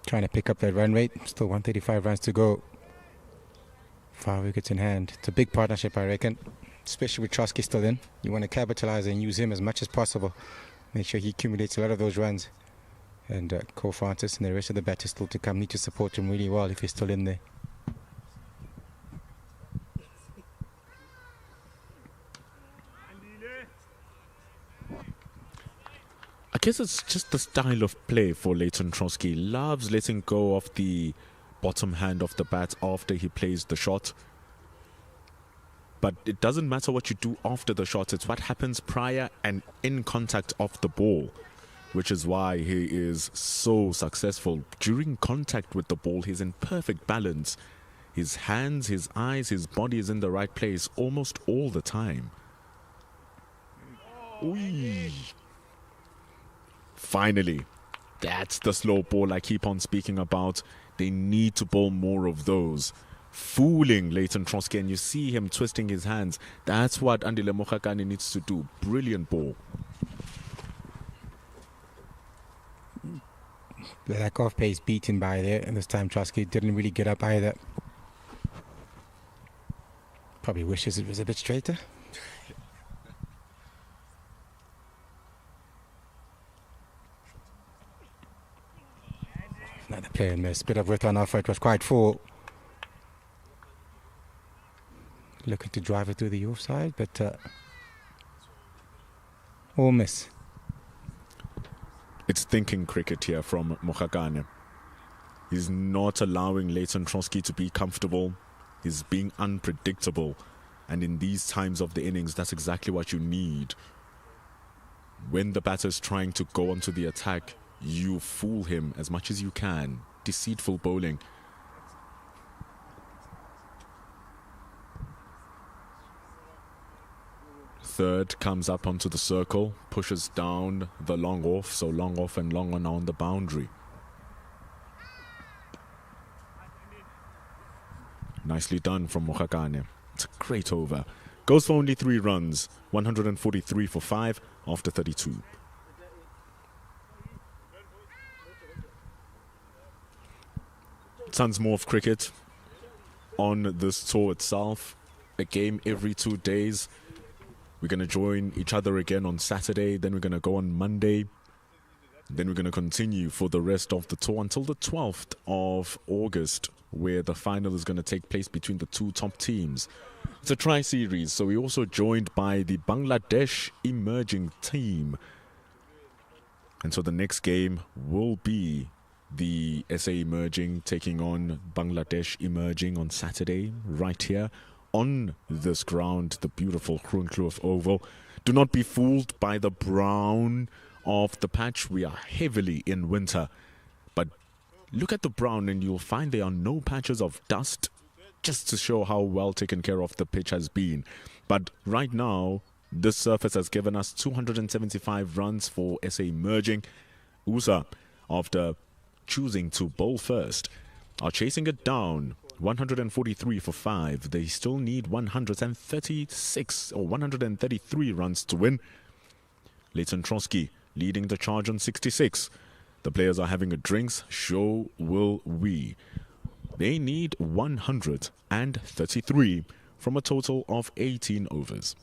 Trying to pick up that run rate. Still 135 runs to go. 5 wickets in hand. It's a big partnership, I reckon. especially with Trotsky still in. You want to capitalise and use him as much as possible. Make sure he accumulates a lot of those runs. And Cole Francis and the rest of the batters still to come need to support him really well if he's still in there. I guess it's just the style of play for Leighton Trotsky. Loves letting go of the bottom hand of the bat after he plays the shot. But it doesn't matter what you do after the shot. It's what happens prior and in contact of the ball, which is why he is so successful. During contact with the ball, he's in perfect balance. His hands, his eyes, his body is in the right place almost all the time. Ooh. Finally, that's the slow ball I keep on speaking about. They need to bowl more of those. Fooling Leighton Trotsky, and you see him twisting his hands. That's what Andile Mokhakane needs to do. Brilliant ball. The lack of pace beaten by there, and this time Trotsky didn't really get up either. Probably wishes it was a bit straighter. Another player miss. Bit of width on offer. It was quite full. Looking to drive it through the offside, but all miss. It's thinking cricket here from Mokhakane. He's not allowing Leighton Trotsky to be comfortable. He's being unpredictable. And in these times of the innings, that's exactly what you need. When the batter's trying to go onto the attack, you fool him as much as you can. Deceitful bowling. Third comes up onto the circle, pushes down the long off, so long off and long on the boundary. Nicely done from Mokhakane. It's a great over. Goes for only 3 runs, 143 for 5 after 32. Tons more of cricket on this tour itself. A game every 2 days. We're going to join each other again on Saturday. Then we're going to go on Monday. Then we're going to continue for the rest of the tour until the 12th of August, where the final is going to take place between the 2 top teams. It's a tri-series, so we're also joined by the Bangladesh emerging team. And so the next game will be the SA emerging taking on Bangladesh emerging on Saturday, right here on this ground, the beautiful Groenkloof Oval. Do not be fooled by the brown of the patch. We are heavily in winter, but look at the brown and you'll find there are no patches of dust, just to show how well taken care of the pitch has been. But right now, this surface has given us 275 runs for SA emerging. USA, after choosing to bowl first, are chasing it down. 143 for 5. They still need 136 or 133 runs to win. Leighton Trotsky leading the charge on 66. The players are having a drinks. So will we. They need 133 from a total of 18 overs.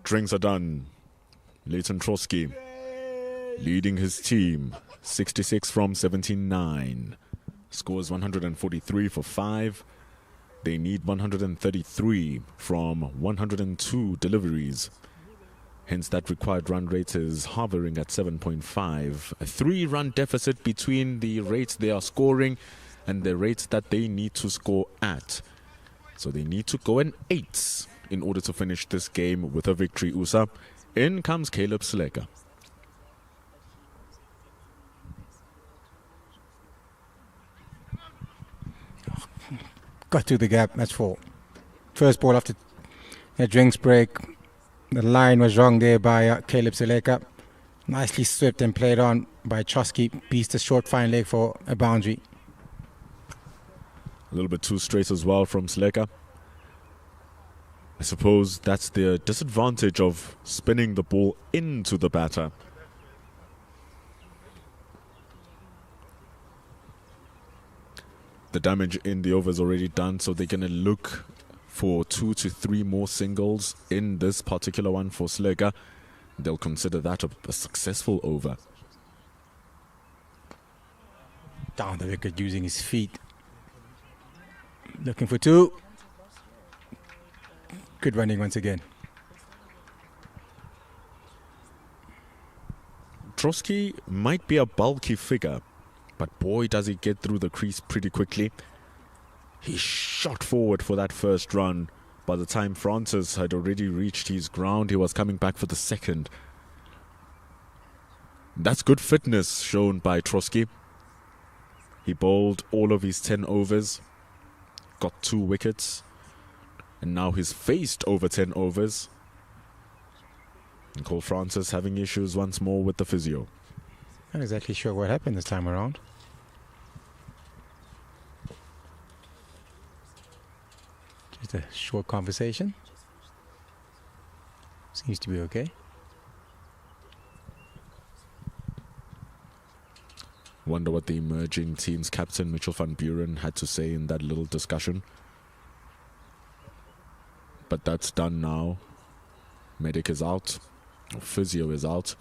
Drinks are done. Leighton Trotsky leading his team. 66 from 79. Scores 143 for 5. They need 133 from 102 deliveries. Hence, that required run rate is hovering at 7.5. A 3-run deficit between the rates they are scoring and the rates that they need to score at. So they need to go an 8 in order to finish this game with a victory, USA. In comes Caleb Sleka. Got to the gap, that's 4. First ball after a drinks break. The line was wrong there by Caleb Seleka. Nicely swept and played on by Trotsky. Beats the short fine leg for a boundary. A little bit too straight as well from Sleka. I suppose that's the disadvantage of spinning the ball into the batter. The damage in the over is already done, so they're going to look for 2 to 3 more singles in this particular one for Sleka. They'll consider that a successful over. Down the wicket using his feet. Looking for 2. Good running once again. Trotsky might be a bulky figure, but boy does he get through the crease pretty quickly. He shot forward for that first run. By the time Francis had already reached his ground, he was coming back for the second. That's good fitness shown by Trotsky. He bowled all of his 10 overs, got 2 wickets, and now he's faced over 10 overs. And Cole Francis having issues once more with the physio. Not exactly sure what happened this time around. Just a short conversation. Seems to be okay. Wonder what the emerging team's captain Mitchell van Buren had to say in that little discussion. But that's done now. Medic is out. Or physio is out.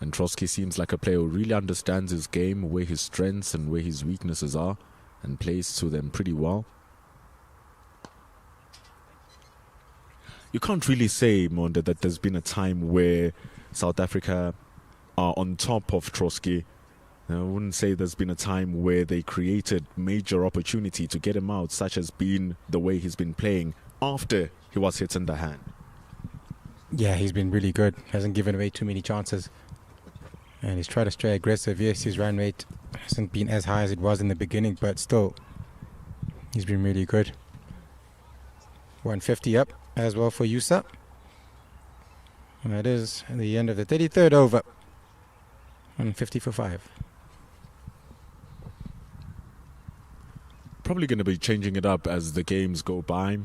And Trotsky seems like a player who really understands his game, where his strengths and where his weaknesses are, and plays to them pretty well. You can't really say, Monda, that there's been a time where South Africa are on top of Trotsky. I wouldn't say there's been a time where they created major opportunity to get him out, such as being the way he's been playing after he was hit in the hand. Yeah, he's been really good. Hasn't given away too many chances. And he's tried to stay aggressive. Yes, his run rate hasn't been as high as it was in the beginning, but still, he's been really good. 150 up as well for USSA. And that is the end of the 33rd over. 150 for 5. Probably going to be changing it up as the games go by.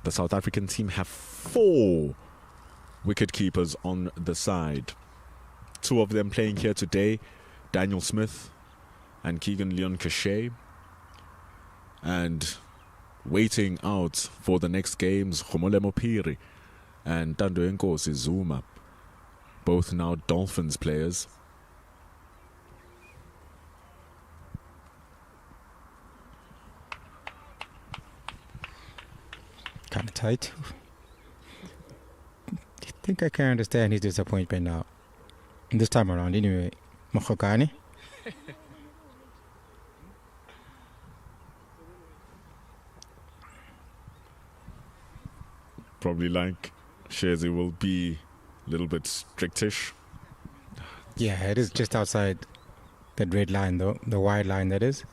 The South African team have 4 wicket keepers on the side. 2 of them playing here today, Daniel Smith and Keegan Leon Cachet. And waiting out for the next games, Khomole Mopiri and Tando Nkosi Zuma, both now Dolphins players. Kind of tight. I think I can understand his disappointment now. This time around, anyway. Mokhokani. Probably like Shazi will be a little bit strictish. Yeah, it is just outside that red line, though. The wide line, that is.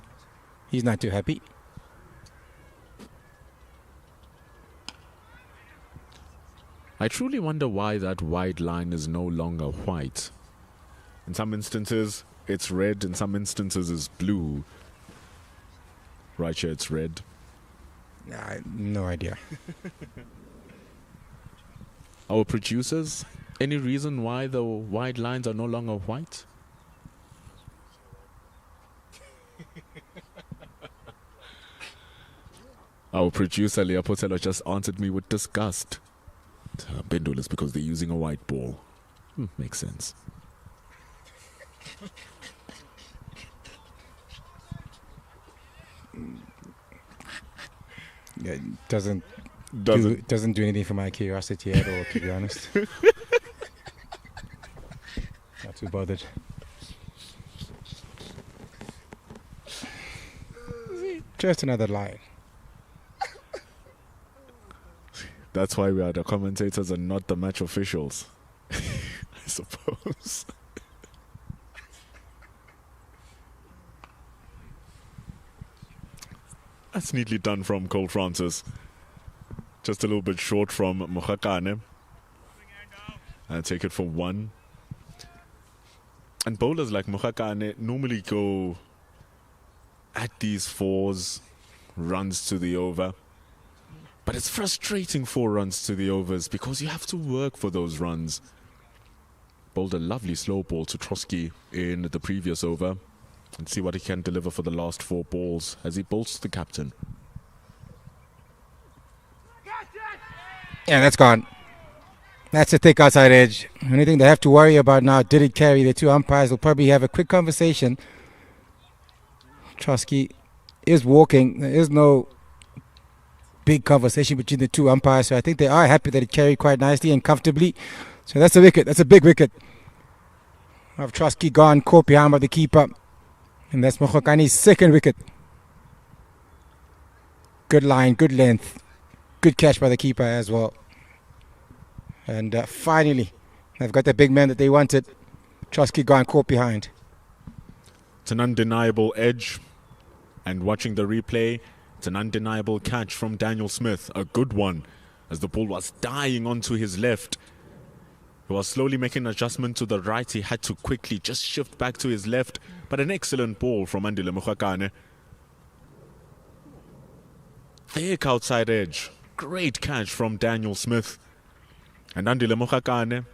He's not too happy. I truly wonder why that wide line is no longer white. In some instances, it's red. In some instances, it's blue. Right here, it's red. No idea. Our producers, any reason why the wide lines are no longer white? Our producer Leah Potelo just answered me with disgust. Bendul is because they're using a white ball. Makes sense. Yeah, doesn't do anything for my curiosity at all, to be honest. Not too bothered. Just another line. That's why we are the commentators and not the match officials, I suppose. That's neatly done from Cole Francis. Just a little bit short from Mokhakane. And take it for one. And bowlers like Mokhakane normally go at these 4s, runs to the over. But it's frustrating 4 runs to the overs because you have to work for those runs. Bowled a lovely slow ball to Trotsky in the previous over. And see what he can deliver for the last 4 balls as he bowls to the captain. Yeah, that's gone. That's a thick outside edge. Only thing they have to worry about now, did it carry? The 2 umpires will probably have a quick conversation. Trotsky is walking. There is no big conversation between the 2 umpires, so I think they are happy that it carried quite nicely and comfortably. So that's a wicket. That's a big wicket. Of Trotsky gone, caught behind by the keeper. And that's Mokhokane's 2nd wicket. Good line, good length. Good catch by the keeper as well. And finally, they've got the big man that they wanted. Trotsky gone, caught behind. It's an undeniable edge. And watching the replay, it's an undeniable catch from Daniel Smith. A good one, as the ball was dying onto his left. He was slowly making an adjustment to the right. He had to quickly just shift back to his left. But an excellent ball from Andile Mokhakane. Thick outside edge. Great catch from Daniel Smith. And Andile Mokhakane,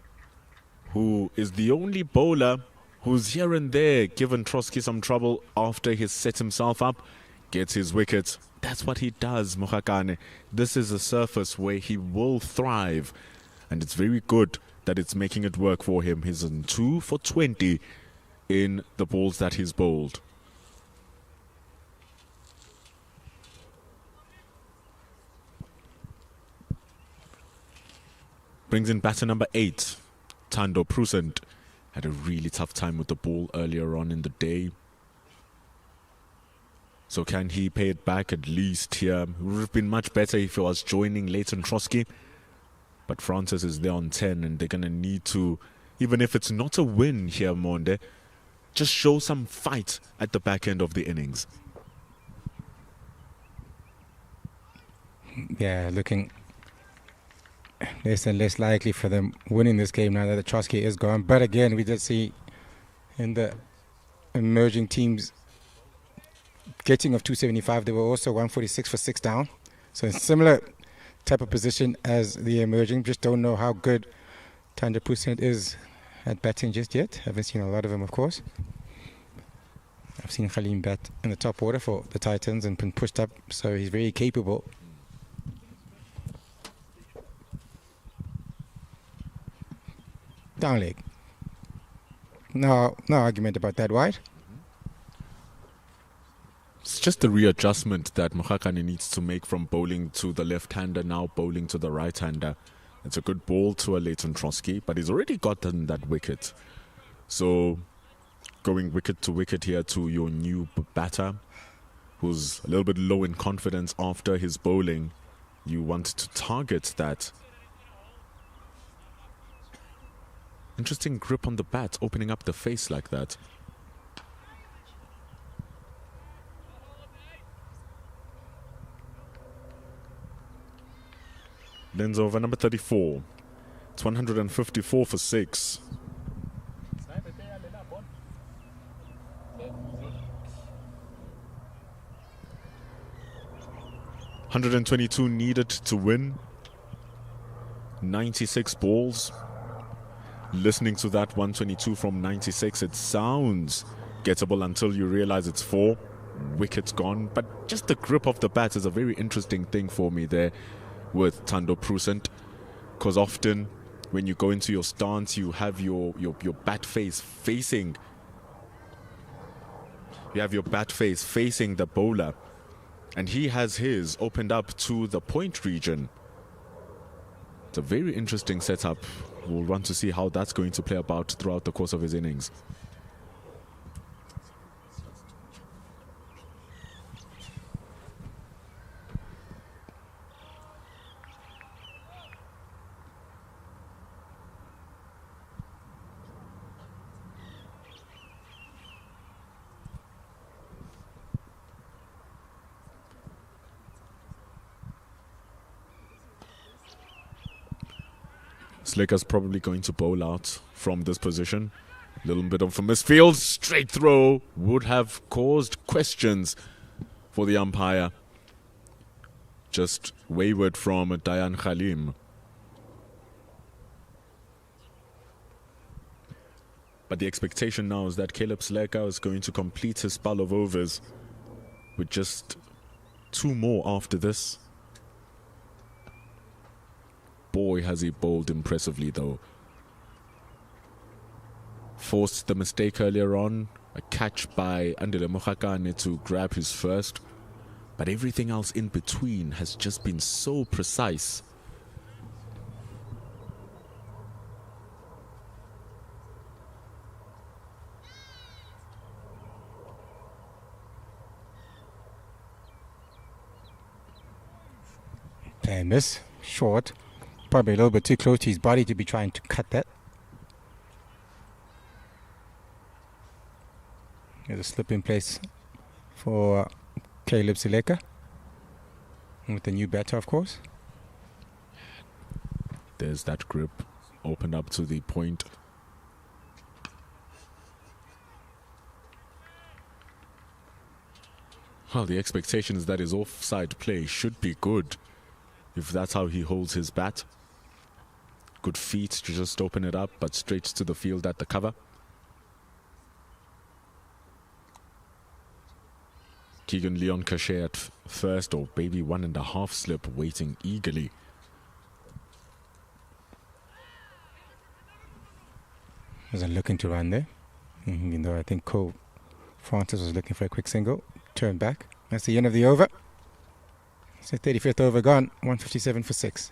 who is the only bowler who's here and there given Trotsky some trouble after he's set himself up, gets his wicket. That's what he does, Mokhakane. This is a surface where he will thrive. And it's very good that it's making it work for him. He's on 2 for 20 in the balls that he's bowled. Brings in batter number 8, Thando Prusent. Had a really tough time with the ball earlier on in the day. So can he pay it back at least here? It would have been much better if he was joining Leighton Trotsky. But Francis is there on 10 and they're going to need to, even if it's not a win here, Monde, just show some fight at the back end of the innings. Yeah, looking less and less likely for them winning this game now that the Trotsky is gone. But again, we did see in the emerging teams getting of 275, they were also 146 for 6 down. So similar type of position as the emerging. Just don't know how good Thando Prusent is at batting just yet. Haven't seen a lot of him, of course. I've seen Khalim bat in the top order for the Titans and been pushed up, so he's very capable. Down leg. No argument about that, right? It's just the readjustment that Mokhakane needs to make from bowling to the left-hander, now bowling to the right-hander. It's a good ball to a Leighton Trotsky, but he's already gotten that wicket. So going wicket to wicket here to your new batter, who's a little bit low in confidence after his bowling. You want to target that. Interesting grip on the bat, opening up the face like that. Lens over number 34. It's 154 for 6. 122 needed to win. 96 balls. Listening to that 122 from 96, it sounds gettable until you realize it's 4. wicket gone. But just the grip of the bat is a very interesting thing for me there with Thando Prusent, because often when you go into your stance, you have your bat face facing. You have your bat face facing the bowler, and he has his opened up to the point region. It's a very interesting setup. We'll want to see how that's going to play about throughout the course of his innings. Slicker's probably going to bowl out from this position. A little bit of a misfield. Straight throw would have caused questions for the umpire. Just wayward from Dayan Khalim. But the expectation now is that Caleb Slicker is going to complete his spell of overs with just 2 more after this. Boy, has he bowled impressively though. Forced the mistake earlier on. A catch by Andile Mokhakane to grab his first. But everything else in between has just been so precise. Play miss. Short. Probably a little bit too close to his body to be trying to cut that. There's a slip in place for Caleb Sileka. With the new batter, of course. There's that grip. Opened up to the point. Well, the expectation is that his offside play should be good if that's how he holds his bat. Good feet to just open it up, but straight to the field at the cover. Keegan Leon Cachet at first, or baby 1.5 slip, waiting eagerly. Wasn't looking to run there. Even though I think Cole Francis was looking for a quick single. Turn back. That's the end of the over. It's the 35th over gone. 157 for 6.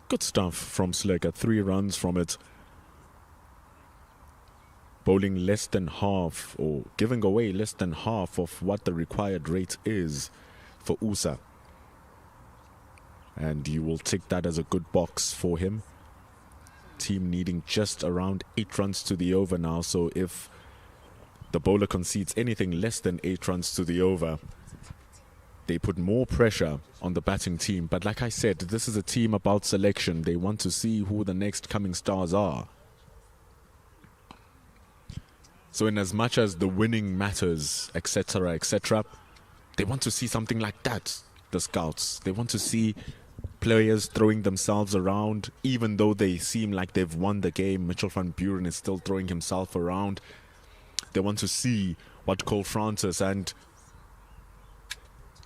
Good stuff from Slicker. 3 runs from it. Bowling less than half, or giving away less than half of what the required rate is for USA. And you will tick that as a good box for him. Team needing just around 8 runs to the over now. So if the bowler concedes anything less than 8 runs to the over, they put more pressure on the batting team. But like I said, this is a team about selection. They want to see who the next coming stars are. So in as much as the winning matters, etc., etc., they want to see something like that, the scouts. They want to see players throwing themselves around, even though they seem like they've won the game. Mitchell van Buren is still throwing himself around. They want to see what Cole Francis and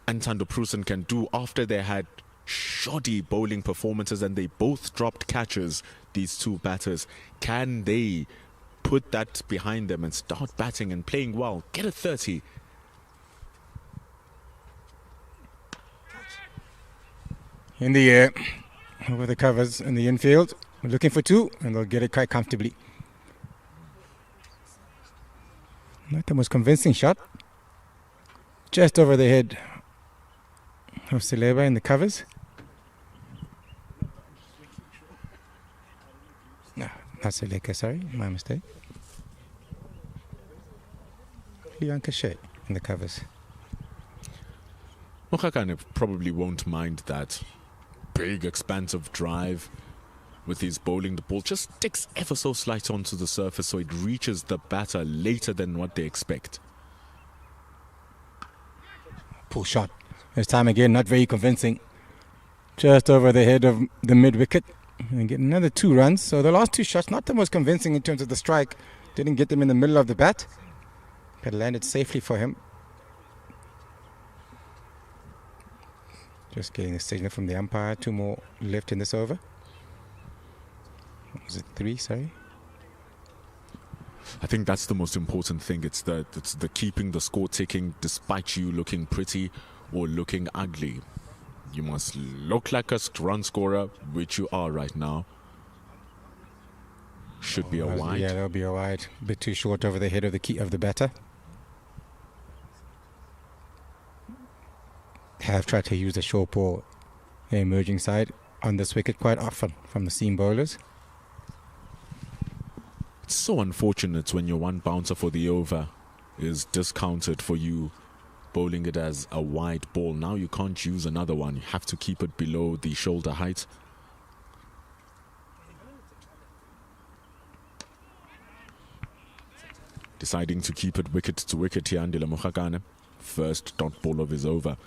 Thando Prusent can do after they had shoddy bowling performances and they both dropped catches, these two batters. Can they put that behind them and start batting and playing well? Get a 30. In the air, over the covers in the infield. We're looking for 2, and they'll get it quite comfortably. Not the most convincing shot. Just over the head of Sileba in the covers. No, not Sileka, sorry, my mistake. Leon Cachet in the covers. Mokhakane probably won't mind that. Big, expansive drive with his bowling. The ball just sticks ever so slight onto the surface, so it reaches the batter later than what they expect. Pull shot. This time again, not very convincing. Just over the head of the mid-wicket. And get another 2 runs. So the last 2 shots, not the most convincing in terms of the strike. Didn't get them in the middle of the bat, but landed safely for him. Just getting a signal from the umpire. 2 more left in this over. Was it 3? Sorry. I think that's the most important thing. It's the keeping the score ticking despite you looking pretty or looking ugly. You must look like a run scorer, which you are right now. Should be a wide. Yeah, that'll be a wide. A bit too short over the head of the batter. Have tried to use the short ball, the emerging side, on this wicket quite often from the seam bowlers. It's so unfortunate when your one bouncer for the over is discounted for you bowling it as a wide ball. Now you can't use another one. You have to keep it below the shoulder height. Deciding to keep it wicket to wicket here, Andile Mokhakane. First dot ball of his over.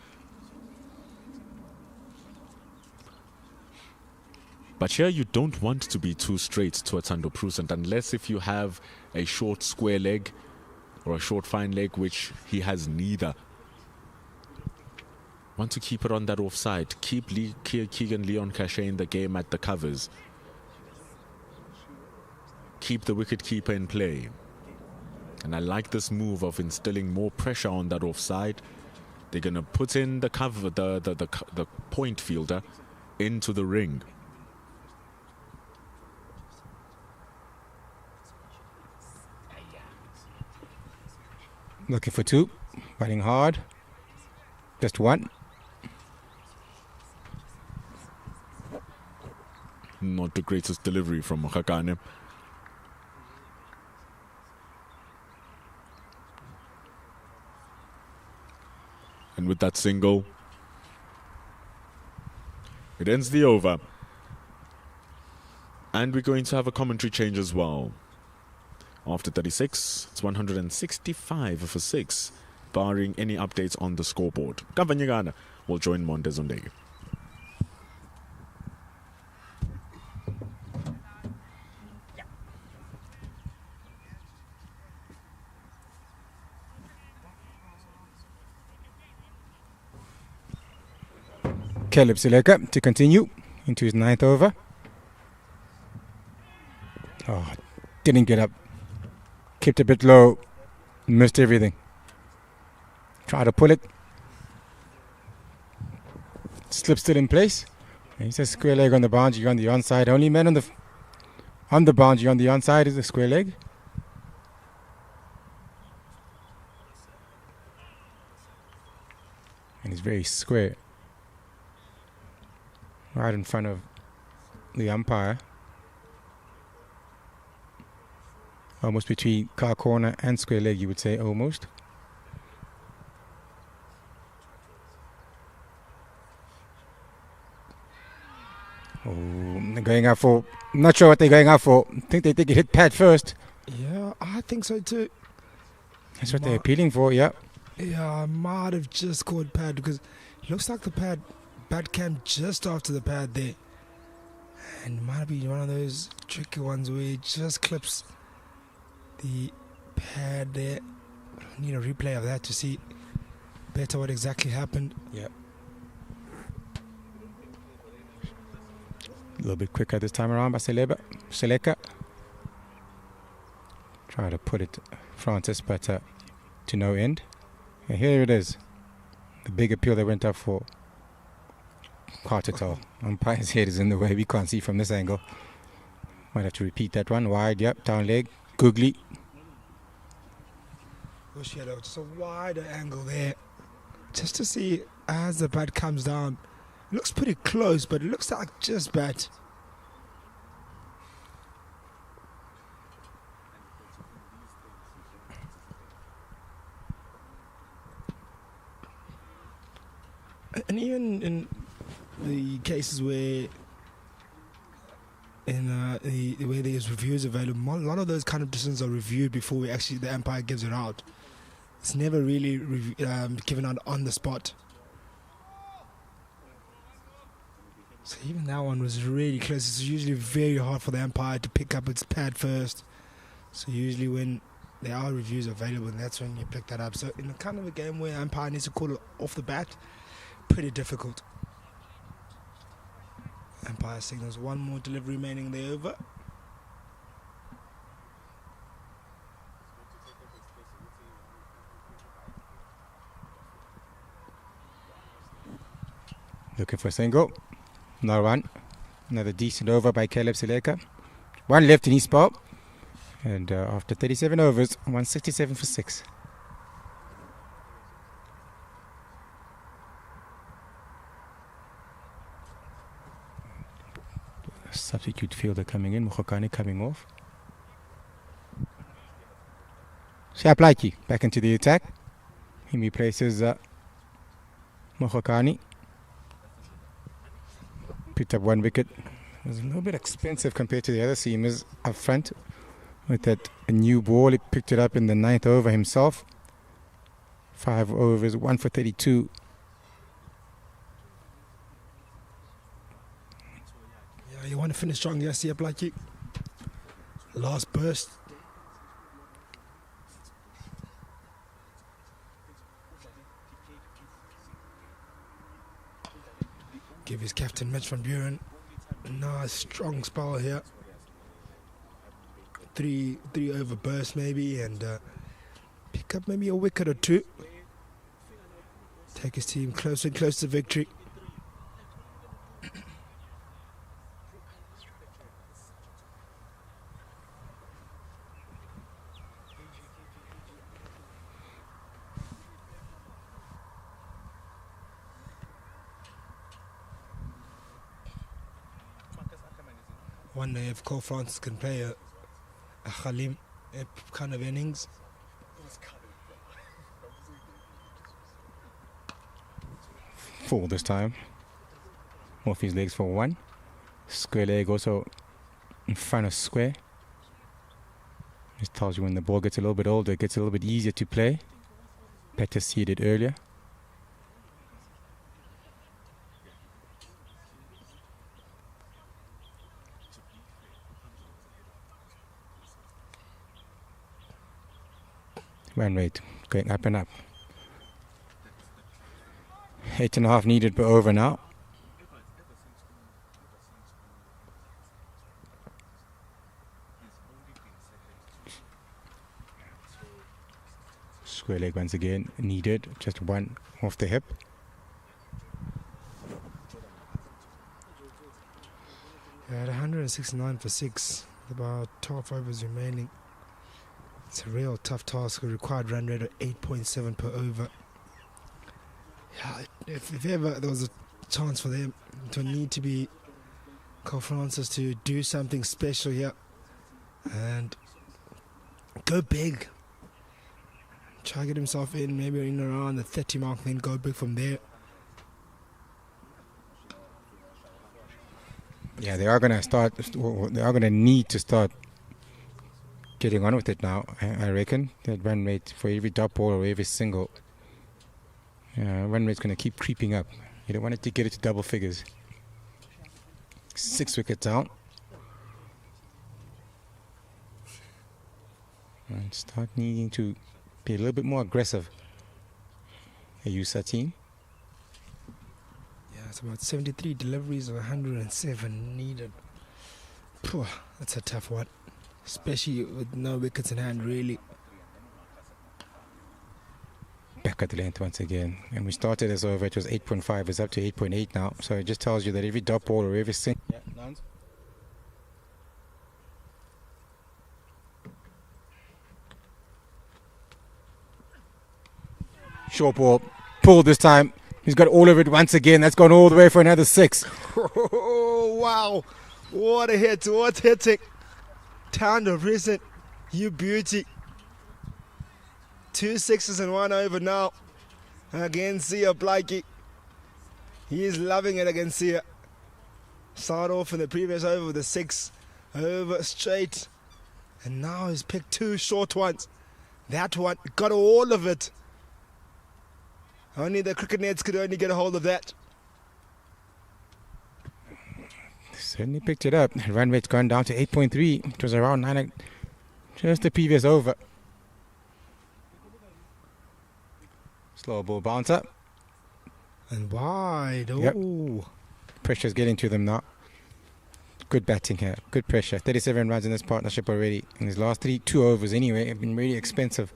But here you don't want to be too straight to a Thando Prusant, unless if you have a short square leg or a short fine leg, which he has neither. Want to keep it on that offside. Keep Keegan Leon Cachet in the game at the covers. Keep the wicket-keeper in play. And I like this move of instilling more pressure on that offside. They're going to put in the cover, the point fielder into the ring. Looking for 2, running hard. Just 1. Not the greatest delivery from Mokhakane. And with that single, it ends the over. And we're going to have a commentary change as well. After 36, it's 165 for 6, barring any updates on the scoreboard. Kavanyagana will join Mondes Ondegi. Caleb Sileka to continue into his 9th over. Oh, didn't get up. Kept a bit low. Missed everything. Try to pull it. Slip still in place. And he says square leg on the boundary on the onside. Only man on the boundary on the onside is a square leg. And he's very square. Right in front of the umpire. Almost between car corner and square leg, you would say, almost. Oh, they're going out for... Not sure what they're going out for. I think they think it hit pad first. Yeah, I think so too. That's what they're appealing for, yeah. Yeah, I might have just caught pad because it looks like the bat came just after the pad there. And it might be one of those tricky ones where it just clips the pad there. I need a replay of that to see better what exactly happened. Yeah. A little bit quicker this time around by Seleka. Try to put it Francis, but to no end. And here it is. The big appeal they went up for. Hard to tell. Umpire's head is in the way. We can't see from this angle. Might have to repeat that one. Wide, yep. Down leg. Googly. Wish you had just a wider angle there. Just to see as the bat comes down. It looks pretty close, but it looks like just bat. And even in the cases where the way there's reviews available, a lot of those kind of decisions are reviewed before the umpire gives it out. It's never really given out on the spot. So even that one was really close. It's usually very hard for the umpire to pick up its pad first. So usually when there are reviews available, and that's when you pick that up. So in a kind of a game where umpire needs to call it off the bat, pretty difficult. Umpire signals one more delivery remaining in the over. Looking for a single. Another one. Another decent over by Caleb Seleka. One left in his spot. And after 37 overs, 167 for 6. Substitute fielder coming in. Mukhokani coming off. Shaplaiki back into the attack. He replaces Mukhokani. Picked up 1 wicket. It was a little bit expensive compared to the other seamers up front. With that new ball, he picked it up in the 9th over himself. 5 overs, 1 for 32. Yeah, you want to finish strong, yes, Blakey. Last burst. Give his captain Mitch van Buren a nice strong spell here. 3 over burst maybe, and pick up maybe a wicket or 2. Take his team closer and closer to victory. Wonder if Cole Francis can play a Khalim kind of innings. Full this time. Off his legs for 1. Square leg also in front of square. This tells you when the ball gets a little bit older, it gets a little bit easier to play. Better seeded earlier. Run rate going up and up. 8.5 needed per over now. Square leg once again needed, just 1 off the hip. Yeah, at 169 for 6, about 12 overs remaining. It's a real tough task. A required run rate of 8.7 per over. Yeah, if ever there was a chance for them to need to be Cole Francis to do something special here and go big. Try to get himself in, maybe in around the 30 mark, then go big from there. Yeah, they are going to start. They are going to need to start getting on with it now. I reckon that run rate for every dot ball or every single run rate's going to keep creeping up. You don't want it to get it to double figures. 6 wickets out. And start needing to be a little bit more aggressive. A USSA team. Yeah, it's about 73 deliveries of 107 needed. Phew, that's a tough one, especially with no wickets in hand, really. Back at the length once again. And we started as over, it was 8.5, it's up to 8.8 now. So it just tells you that every dot ball or every single... Yeah, none. Short ball, pulled this time. He's got all of it once again. That's gone all the way for another 6. Oh, wow. What a hit. What hitting. Town of Recent. You beauty. 2 sixes and 1 over now. Against Sia Blakey. He is loving it against Sia. Start off in the previous over with a 6 over straight. And now he's picked 2 short ones. That one got all of it. Only the cricket nets could only get a hold of that. Certainly picked it up. Run rate's gone down to 8.3. It was around Just the previous over. Slow ball bouncer. And wide. Oh. Yep. Pressure's getting to them now. Good batting here. Good pressure. 37 runs in this partnership already. In his last 2 overs anyway, have been really expensive.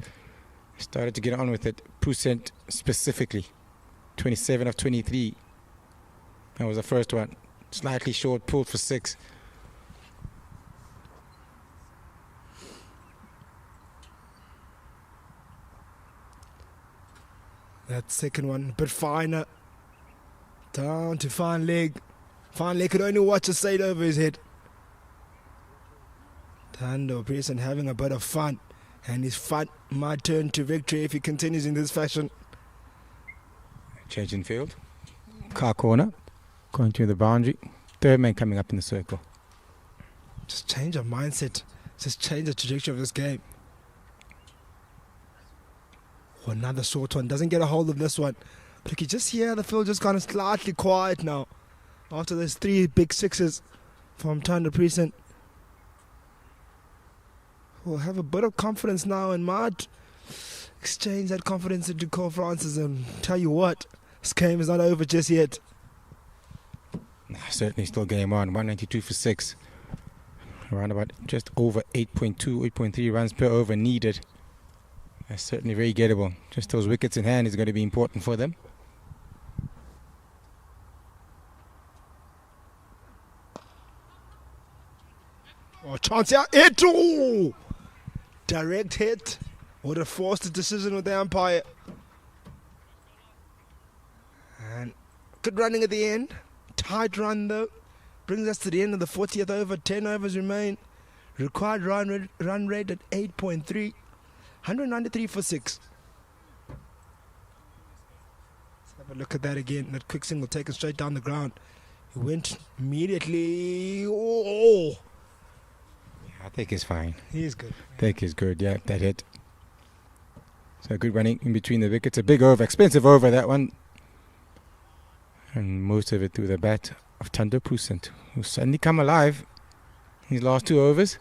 Started to get on with it. Percent specifically. 27 of 23. That was the first one. Slightly short, pulled for 6. That second one, a bit finer. Down to fine leg. Fine leg could only watch a side over his head. Thando Present having a bit of fun. And his fun might turn to victory if he continues in this fashion. Change in field. Car corner. Going to the boundary. Third man coming up in the circle. Just change of mindset. Just change the trajectory of this game. Oh, another short one. Doesn't get a hold of this one. But you can just hear the field just kind of slightly quiet now. After those 3 big sixes from Thando Present. We'll have a bit of confidence now and might exchange that confidence into Cole Francis. And tell you what, this game is not over just yet. Certainly still game on. 192 for 6. Around about just over 8.2, 8.3 runs per over needed. That's certainly very gettable. Just those wickets in hand is going to be important for them. Oh, chance here. Hit! Oh! Direct hit. Would have forced the decision with the umpire. And good running at the end. Tight run though. Brings us to the end of the 40th over. 10 overs remain. Required run rate at 8.3. 193 for 6. Let's have a look at that again. That quick single taken straight down the ground. He went immediately. Oh! I think he's fine. He is good. I think he's good, yeah, that hit. So good running in between the wickets. A big over, expensive over that one. And most of it through the bat of Thando Present, who's suddenly come alive in his last 2 overs.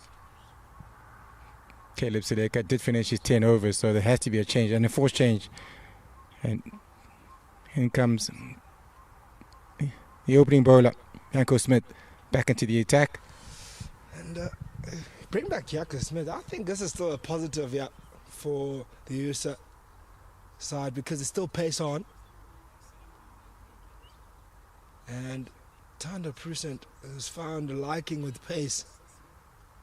Caleb Sedeka did finish his 10 overs, so there has to be a change, and a forced change. And in comes the opening bowler, Yanko Smith, back into the attack. And bring back Yanko Smith. I think this is still a positive for the USA side because there's still pace on. And Thando Present has found a liking with pace.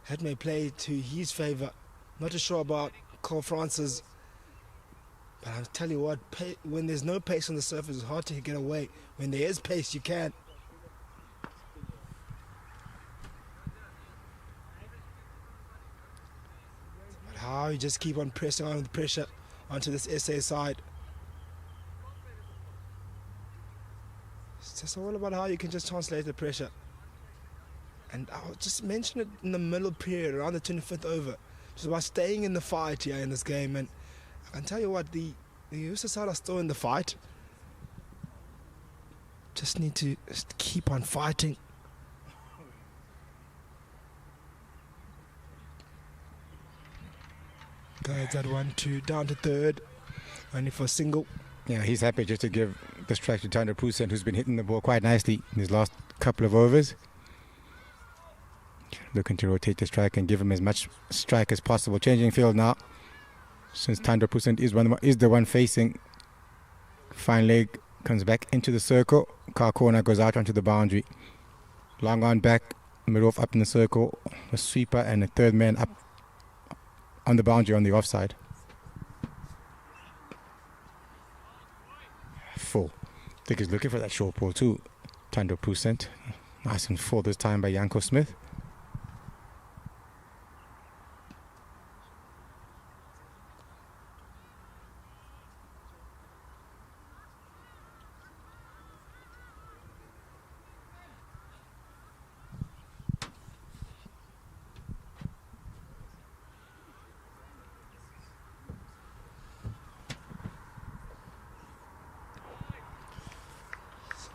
That may play to his favour. Not too sure about Cole Francis. But I'll tell you what, when there's no pace on the surface, it's hard to get away. When there is pace, you can. But how you just keep on pressing on with pressure onto this SA side. It's just all about how you can just translate the pressure. And I'll just mention it in the middle period, around the 25th over. Just about staying in the fight here in this game. And I can tell you what, the USA side are still in the fight. Just need to keep on fighting. Guys, that 1-2 down to third. Only for a single. Yeah, he's happy just to give the strike to Thando Present, who's been hitting the ball quite nicely in his last couple of overs. Looking to rotate the strike and give him as much strike as possible. Changing field now, since Thando Present is the one facing. Fine leg comes back into the circle. Car corner goes out onto the boundary. Long on back, middle off up in the circle. A sweeper and a third man up on the boundary on the offside. Full. I think he's looking for that short ball too. Thando Present. Nice and full this time by Yanko Smith.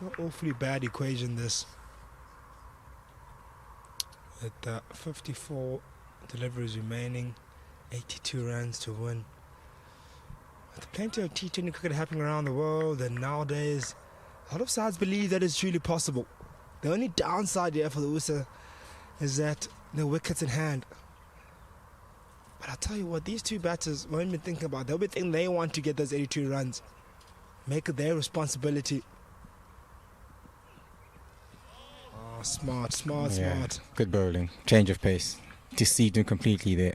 Not awfully bad equation this. At 54 deliveries remaining, 82 runs to win. With plenty of T20 cricket happening around the world, and nowadays, a lot of sides believe that it's truly possible. The only downside here for the USA is that the wicket's in hand. But I'll tell you what, these two batters won't be thinking about. They'll be thinking they want to get those 82 runs. Make it their responsibility. Oh, smart. Good bowling. Change of pace. Deceived him completely there.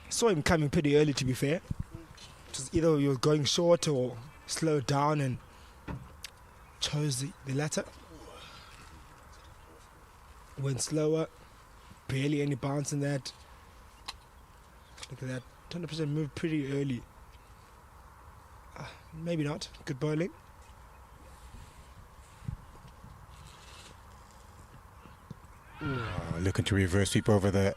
Saw him coming pretty early, to be fair. Just either he was going short or slowed down and chose the latter. Went slower. Barely any bounce in that. Look at that. 100% moved pretty early. Maybe not. Good bowling. Looking to reverse sweep over the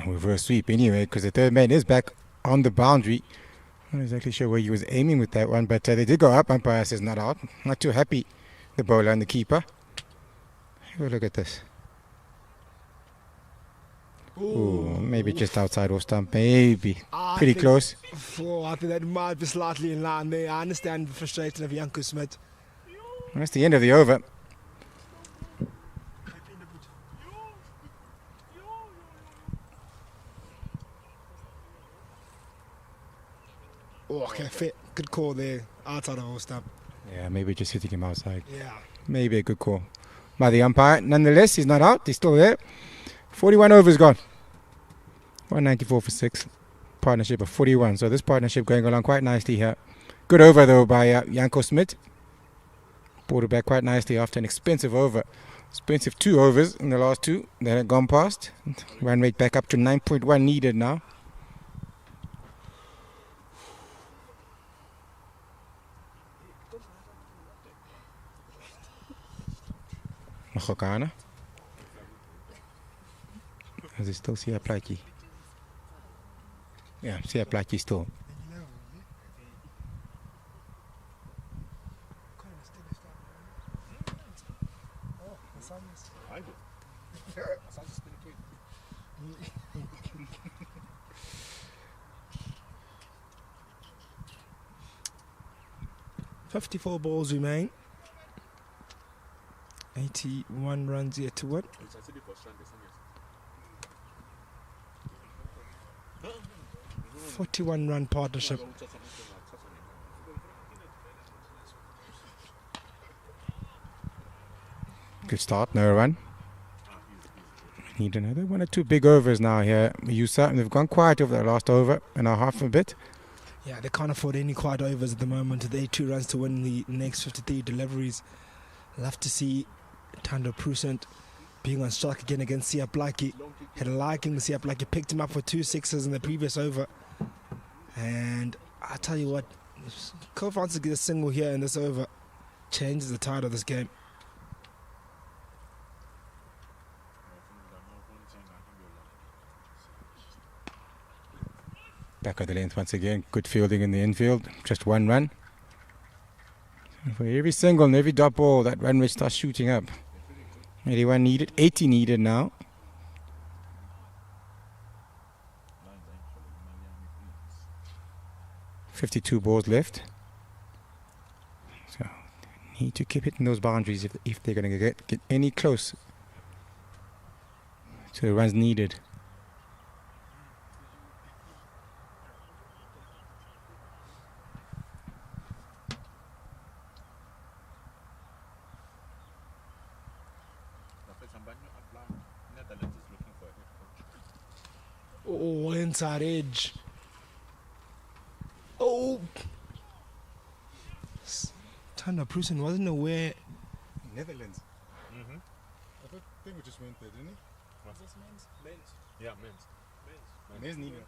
reverse sweep anyway, because the third man is back on the boundary. I'm not exactly sure where he was aiming with that one, but they did go up. Umpire says not out. Not too happy, the bowler and the keeper. Have a look at this. Ooh, maybe just outside off stump, maybe. Pretty close. I think that might be slightly in line there. I understand the frustration of Janko Smith. That's the end of the over. Oh, okay, fit. Good call there. Outside of off stump. Yeah, maybe just hitting him outside. Yeah. Maybe a good call by the umpire. Nonetheless, he's not out. He's still there. 41 overs gone. 194 for 6. Partnership of 41. So this partnership going along quite nicely here. Good over though by Janko Smith. Brought it back quite nicely after an expensive over. Expensive 2 overs in the last 2 that had gone past. Run rate back up to 9.1 needed now. Machokana. Is it still Siaplaki? Yeah, Siaplaki still. .54 balls remain. 81 runs yet to win. 41-run partnership. Good start, no run. Need another 1 or 2 big overs now here. USSA, and they've gone quiet over the last over and a half a bit. Yeah, they can't afford any quiet overs at the moment. They 2 runs to win the next 53 deliveries. Love to see Tando Prusent being on strike again against Siaplaki. Had a liking. Siaplaki picked him up for 2 sixes in the previous over. And I tell you what, Kof to get a single here in this over changes the tide of this game. Back of the length once again. Good fielding in the infield. Just 1 run. For every single and every dot ball, that run rate starts shooting up. 81 needed, 80 needed now. .52 balls left. So need to keep hitting those boundaries if they're going to get any close to the runs needed. Oh, inside edge. Oh! Tanda Prusen wasn't aware. Netherlands. I think we just went there, didn't he? Was this men's? Men's. Yeah, men's. Men's needed.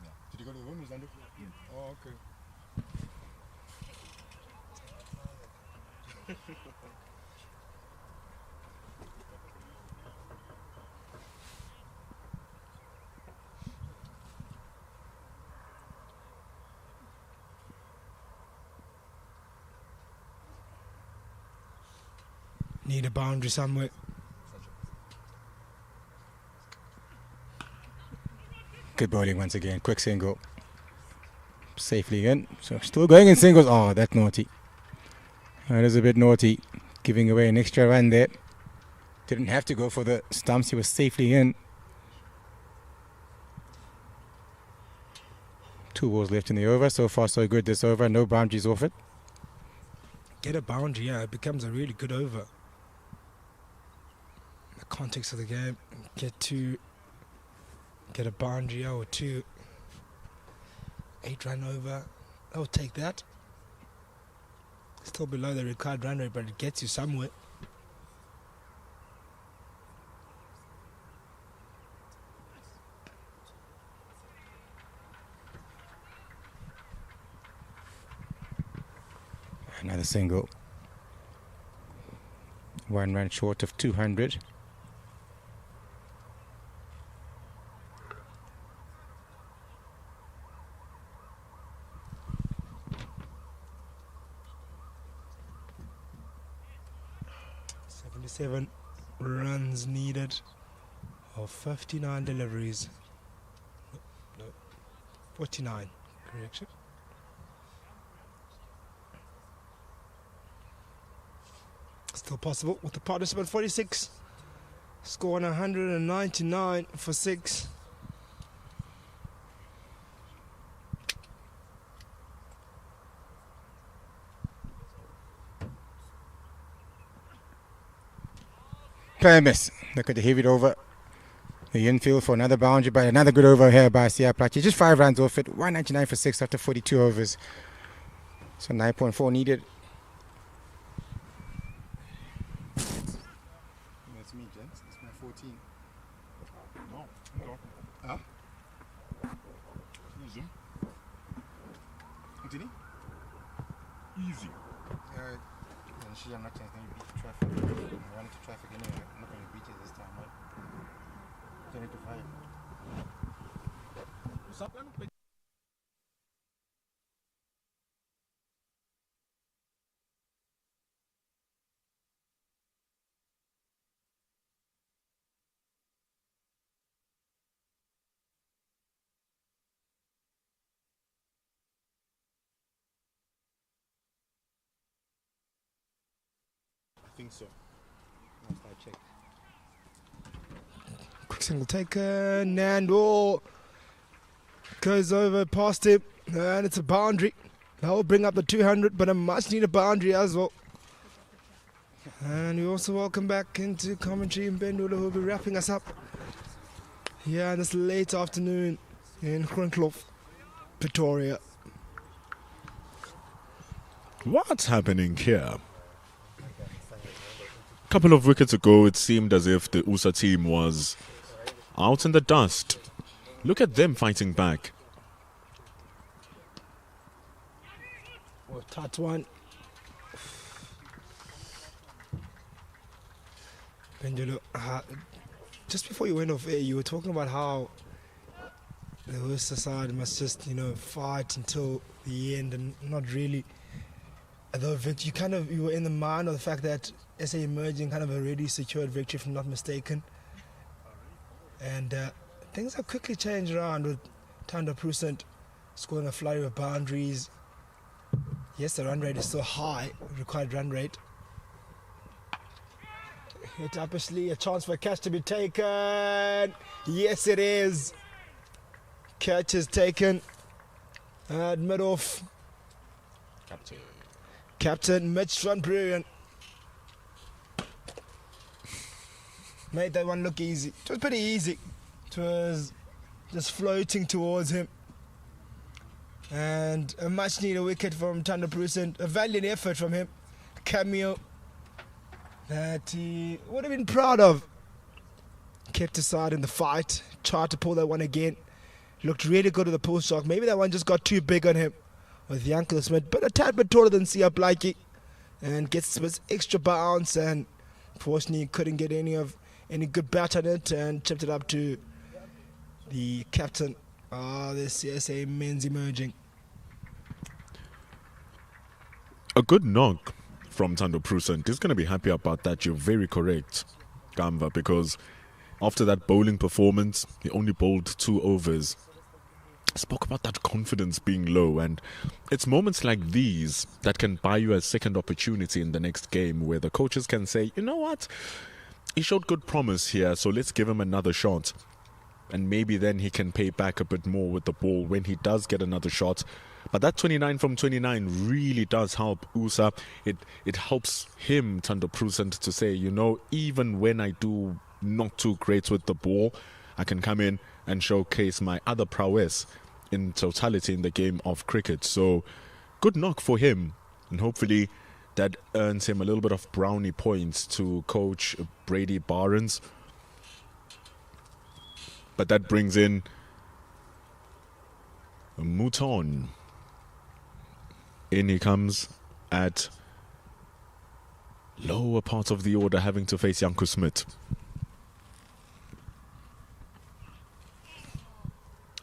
Yeah. Did you go to the women's, Andy? Yeah. Oh, okay. Need a boundary somewhere. Good bowling once again. Quick single. Safely in. So still going in singles. Oh, that's naughty. That is a bit naughty. Giving away an extra run there. Didn't have to go for the stumps. He was safely in. 2 balls left in the over. So far so good this over. No boundaries off it. Get a boundary, yeah, it becomes a really good over. The context of the game, get a boundary or 2. 8 run over, I'll take that. Still below the required run rate, but it gets you somewhere. Another single. 1 run short of 200. Seven runs needed of 59 deliveries. No, 49. Correction. Still possible with the participant 46. Scoring 199 for 6. Play a miss. Look at the heavy it over the infield for another boundary, but another good over here by Sia Plachi. Just 5 runs off it. 199 for 6 after 42 overs. So 9.4 needed. That's me, gents. It's my 14. No, no. Huh? Easy. Continue? Easy. I'm not going to beat traffic. I run into traffic anyway. I'm not going to beat it this time, right? 20 to 5. I think so. Last I checked. Quick single taken and goes over past him, and it's a boundary. That will bring up the 200, but a much needed boundary as well. And we also welcome back into commentary Mbendula, who will be wrapping us up here this late afternoon in Groenkloof, Pretoria. What's happening here? A couple of wickets ago, it seemed as if the USA team was out in the dust. Look at them fighting back. Well, touch one. Pendulum, just before you went off air, you were talking about how the USSA side must just, fight until the end and not really. Although you were in the mind of the fact that SA Emerging kind of already secured victory, if I'm not mistaken. And things have quickly changed around with Thando Prusent scoring a flurry of boundaries. Yes, the run rate is still high, required run rate. Hit up a chance for a catch to be taken. Yes, it is. Catch is taken. Mid-off. Captain Mitch van Breuren made that one look easy. It was pretty easy. It was just floating towards him. And a much needed wicket from Thando Prusent. A valiant effort from him. Cameo that he would have been proud of. Kept aside in the fight. Tried to pull that one again. Looked really good with the pull shot. Maybe that one just got too big on him with Yankel Smith, but a tad bit taller than Sia Plachi. And gets his extra bounce, and fortunately couldn't get any good bat on it, and chipped it up to the captain. The CSA men's emerging. A good knock from Thando Prusent. He's going to be happy about that. You're very correct, Gamba, because after that bowling performance, he only bowled 2 overs. spoke about that confidence being low, and it's moments like these that can buy you a second opportunity in the next game, where the coaches can say, you know what, he showed good promise here, so let's give him another shot, and maybe then he can pay back a bit more with the ball when he does get another shot. But that 29 from 29 really does help USA. It helps him, Thando Prusent, to say, you know, even when I do not too great with the ball, I can come in and showcase my other prowess in totality in the game of cricket. So good knock for him, and hopefully that earns him a little bit of brownie points to coach Brady Barnes. But that brings in Mouton. In he comes at lower part of the order, having to face Janko Smith.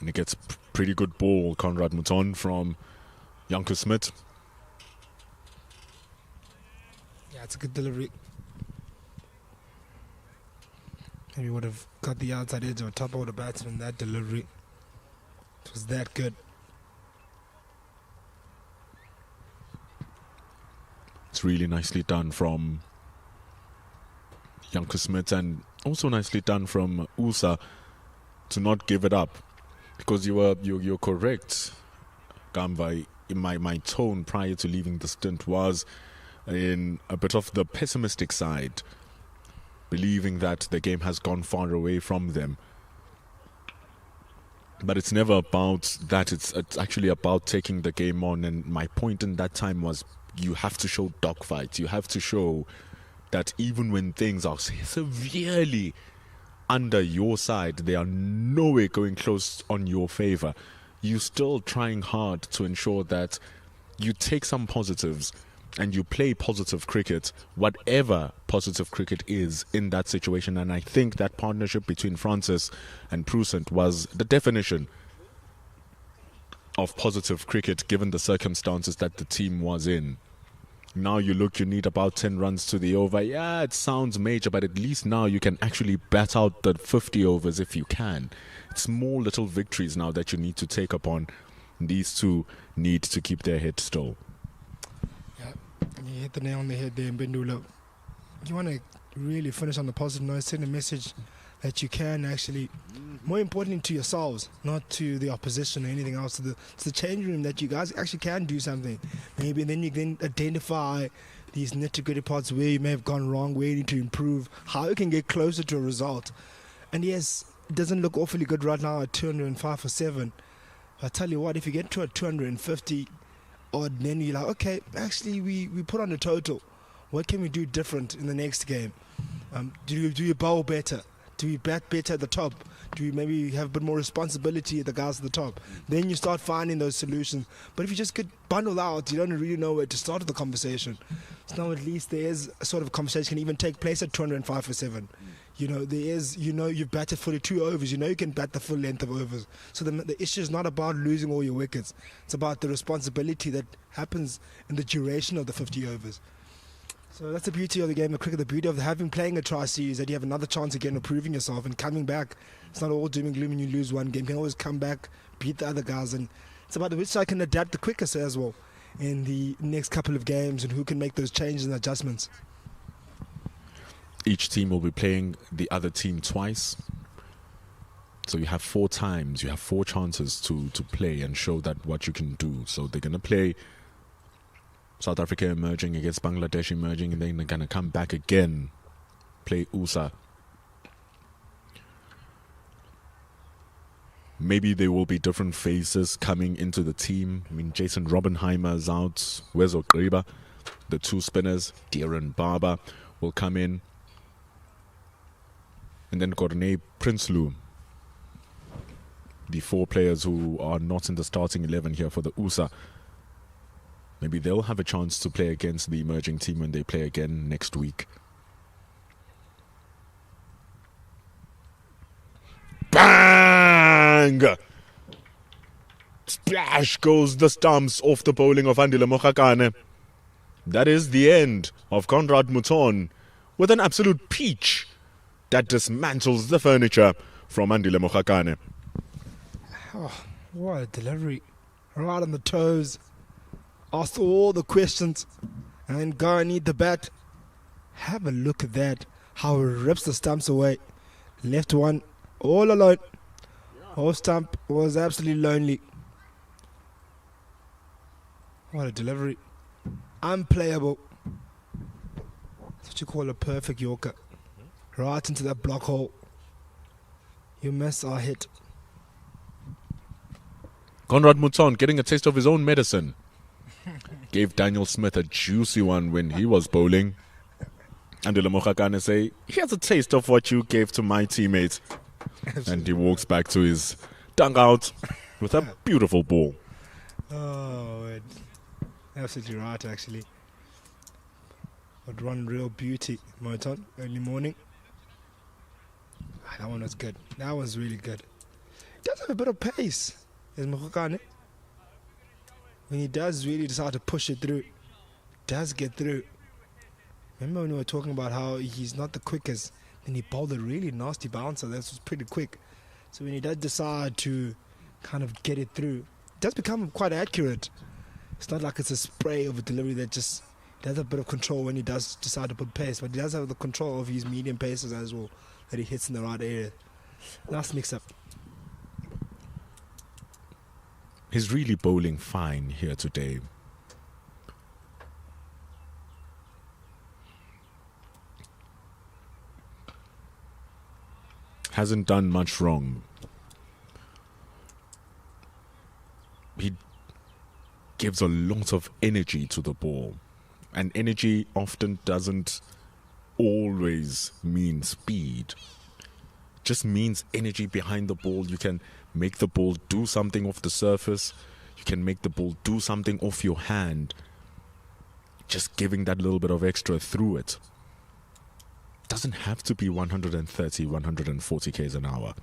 And he gets pretty good ball, Conrad Mouton, from Janko Smith. Yeah, it's a good delivery. Maybe would have got the outside edge or top order batsman, that delivery. It was that good. It's really nicely done from Janko Smith, and also nicely done from USA to not give it up. Because you're correct, Gamba. My tone prior to leaving the stint was in a bit of the pessimistic side, believing that the game has gone far away from them. But it's never about that. It's actually about taking the game on. And my point in that time was, you have to show dogfight. You have to show that even when things are severely under your side, they are nowhere going close on your favor, you're still trying hard to ensure that you take some positives and you play positive cricket, whatever positive cricket is in that situation. And I think that partnership between Francis and Prusent was the definition of positive cricket, given the circumstances that the team was in. Now you need about 10 runs to the over. Yeah, it sounds major, but at least now you can actually bat out the 50 overs if you can. It's small little victories now that you need to take upon. These two need to keep their head still. Yeah, you hit the nail on the head there, Mbendula. You want to really finish on the positive note, send a message that you can actually, more importantly to yourselves, not to the opposition or anything else, to the change room, that you guys actually can do something. Maybe then you can identify these nitty-gritty parts where you may have gone wrong, where you need to improve, how you can get closer to a result. And yes, it doesn't look awfully good right now at 205 for 7. But I tell you what, if you get to a 250 odd, then you're like, okay, actually we put on a total. What can we do different in the next game? Do you bowl better? Do we bat better at the top? Do we maybe have a bit more responsibility at the guys at the top? Then you start finding those solutions. But if you just get bundled out, you don't really know where to start the conversation. So now at least there is a sort of conversation can even take place at 205 for 7. You know, there is, you know, you've batted 42 overs. You know you can bat the full length of overs. So the issue is not about losing all your wickets. It's about the responsibility that happens in the duration of the 50 overs. So that's the beauty of the game of cricket, the beauty of playing a tri-series, that you have another chance again of proving yourself and coming back. It's not all doom and gloom when you lose one game. You can always come back, beat the other guys, and it's about which side can adapt the quickest as well in the next couple of games and who can make those changes and adjustments. Each team will be playing the other team twice. So you have 4 times, you have 4 chances to play and show that what you can do. So they're going to play South Africa emerging against Bangladesh emerging, and then they're going to come back again, play USA. Maybe there will be different faces coming into the team. I mean, Jason Robbenheimer is out. Where's Ogriba? The 2 spinners, Darren Barber, will come in. And then Corne Prinsloo. The 4 players who are not in the starting 11 here for the USA. Maybe they'll have a chance to play against the emerging team when they play again next week. Bang! Splash goes the stumps off the bowling of Andile Mokhakane. That is the end of Conrad Mouton with an absolute peach that dismantles the furniture from Andile Mokhakane. Oh, What a delivery. Right on the toes. Asked all the questions. And then go and eat the bat. Have a look at that. How it rips the stumps away. Left one all alone. Whole stump was absolutely lonely. What a delivery. Unplayable. That's what you call a perfect Yorker. Right into that block hole. You miss our hit. Conrad Mouton getting a taste of his own medicine. Gave Daniel Smith a juicy one when he was bowling. And Mokhakane say, here's a taste of what you gave to my teammates. And he walks back to his dugout with a beautiful ball. Oh, absolutely right, actually. But one real beauty, Moton, early morning. That one was good. That one's really good. He does have a bit of pace, is Mokhakane. When he does really decide to push it through, does get through. Remember when we were talking about how he's not the quickest, then he bowled a really nasty bouncer. That was pretty quick. So when he does decide to kind of get it through, it does become quite accurate. It's not like it's a spray of a delivery that just does have a bit of control when he does decide to put pace, but he does have the control of his medium paces as well, that he hits in the right area. Nice mix-up. He's really bowling fine here today. Hasn't done much wrong. He gives a lot of energy to the ball. And energy often doesn't always mean speed. Just means energy behind the ball. You can make the ball do something off the surface. You can make the ball do something off your hand. Just giving that little bit of extra through it. Doesn't have to be 130, 140 k's an hour.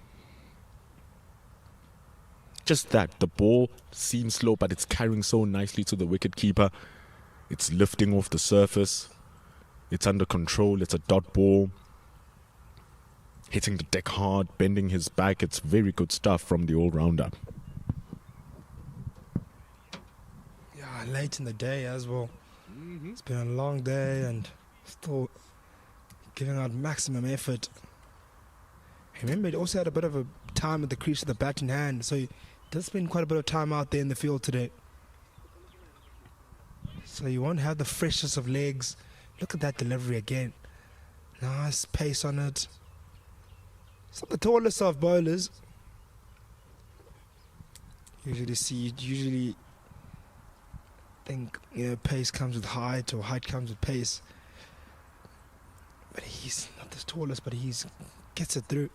Just that. The ball seems slow, but it's carrying so nicely to the wicket keeper. It's lifting off the surface. It's under control. It's a dot ball. Hitting the deck hard, bending his back. It's very good stuff from the all-rounder. Yeah, late in the day as well. It's been a long day and still giving out maximum effort. Remember, he also had a bit of a time at the crease of the bat in hand, so he does spend quite a bit of time out there in the field today. So you won't have the freshness of legs. Look at that delivery again. Nice pace on it. It's not the tallest of bowlers. Usually think, pace comes with height or height comes with pace. But he's not the tallest, but he gets it through.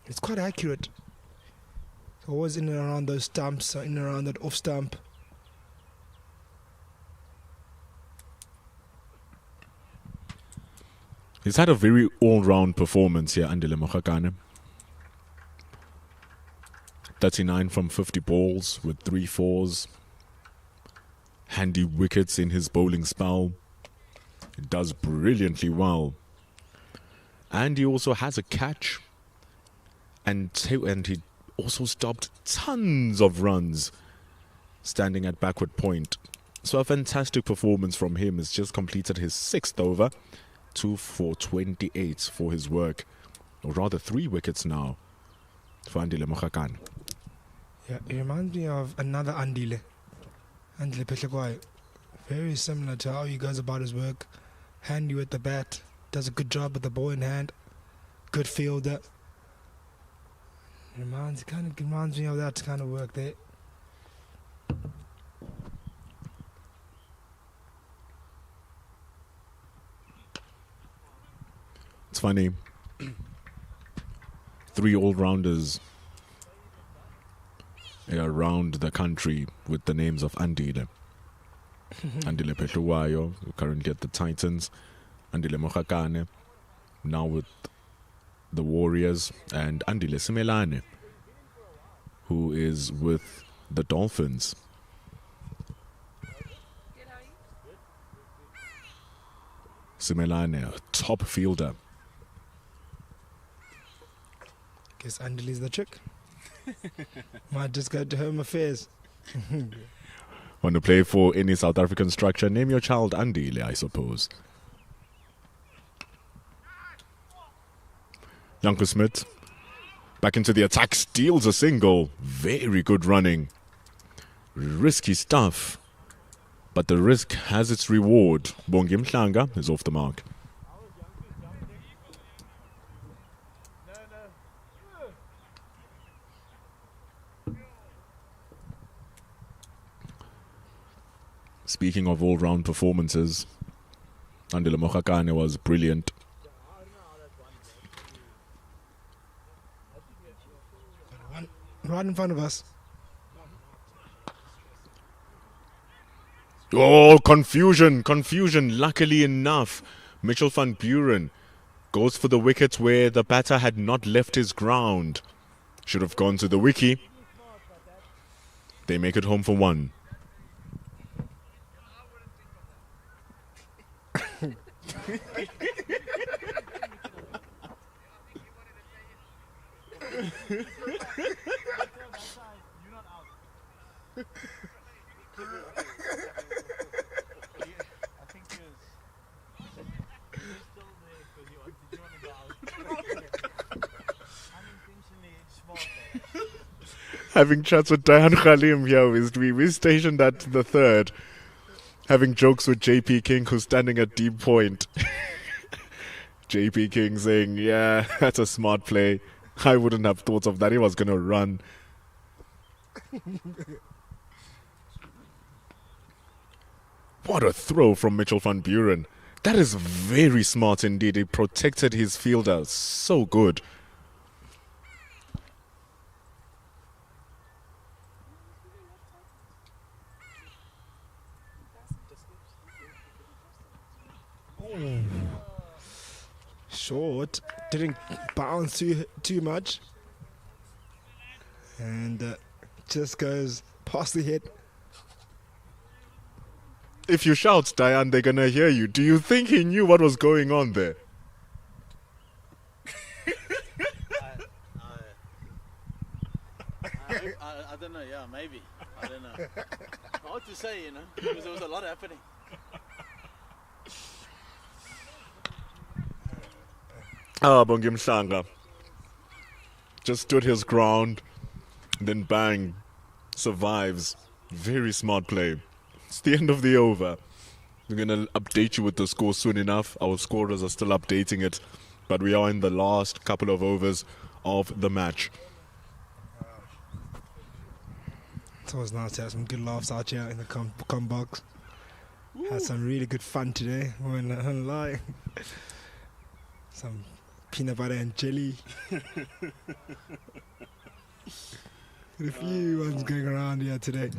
It's quite accurate. Always in and around those stumps, in and around that off stump. He's had a very all-round performance here, Andile Mokhakane. 39 from 50 balls with 3 fours. Handy wickets in his bowling spell. He does brilliantly well. And he also has a catch. And he also stopped tons of runs standing at backward point. So a fantastic performance from him. He's just completed his 6th over. 2 for 28 for his work. Or rather 3 wickets now for Andile Mokhakane. Yeah, it reminds me of another Andile. Andile Pehlekwayo. Very similar to how he goes about his work. Handy with the bat. Does a good job with the ball in hand. Good fielder. Reminds me of that kind of work there. It's funny. 3 all-rounders around the country with the names of Andile. Andile Pehlekwayo, currently at the Titans. Andile Mokhakane, now with the Warriors. And Andile Simelane, who is with the Dolphins. Simelane, a top fielder. Guess Andile is the trick. Might just go to Home Affairs. Want to play for any South African structure? Name your child Andile, I suppose. Janko Smith back into the attack, steals a single. Very good running. Risky stuff. But the risk has its reward. Bongi Mhlanga is off the mark. Speaking of all-round performances, Andile Mokhakane was brilliant. Right in front of us. Oh, confusion. Luckily enough, Mitchell van Buren goes for the wicket where the batter had not left his ground. Should have gone to the wiki. They make it home for one. Having chats with Diane Khalim here, we stationed at the third, having jokes with JP King, who's standing at deep point. JP King saying, yeah, that's a smart play. I wouldn't have thought of that. He was going to run. What a throw from Mitchell van Buren. That is very smart indeed. He protected his fielder so good. Short, didn't bounce too much, and just goes past the head. If you shout, Diane, they're gonna hear you. Do you think he knew what was going on there? I don't know, yeah, maybe. I don't know. Hard to say, you know, because there was a lot happening. Bongi Mhlanga just stood his ground, then bang, survives. Very smart play. It's the end of the over. We're going to update you with the score soon enough. Our scorers are still updating it, but we are in the last couple of overs of the match. It's always nice to have some good laughs out here in the com box. Had some really good fun today, I won't lie. Some peanut butter and jelly. A few ones going around here today.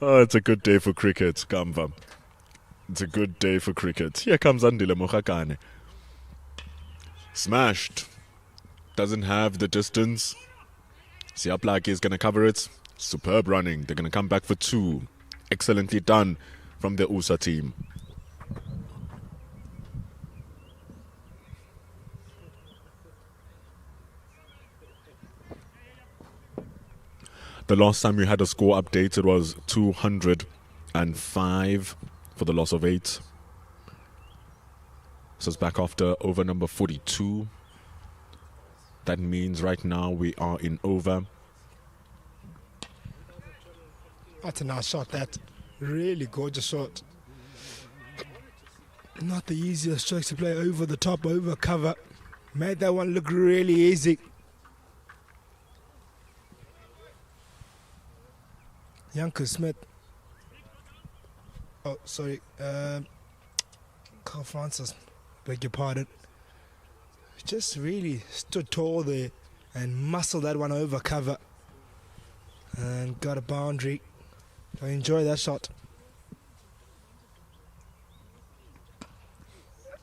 Oh, it's a good day for cricket, Kamva. It's a good day for cricket. Here comes Andile Mokhakane. Smashed. Doesn't have the distance. Siaplaki is going to cover it. Superb running. They're going to come back for two. Excellently done from the USA team. The last time we had a score update, it was 205 for the loss of 8. So it's back after over number 42. That means right now we are in over. That's a nice shot, that. Really gorgeous shot. Not the easiest strokes to play, over the top, over cover. Made that one look really easy. Janko Smith. Oh, sorry. Carl Francis. Beg your pardon. Just really stood tall there and muscled that one over cover. And got a boundary. I enjoy that shot.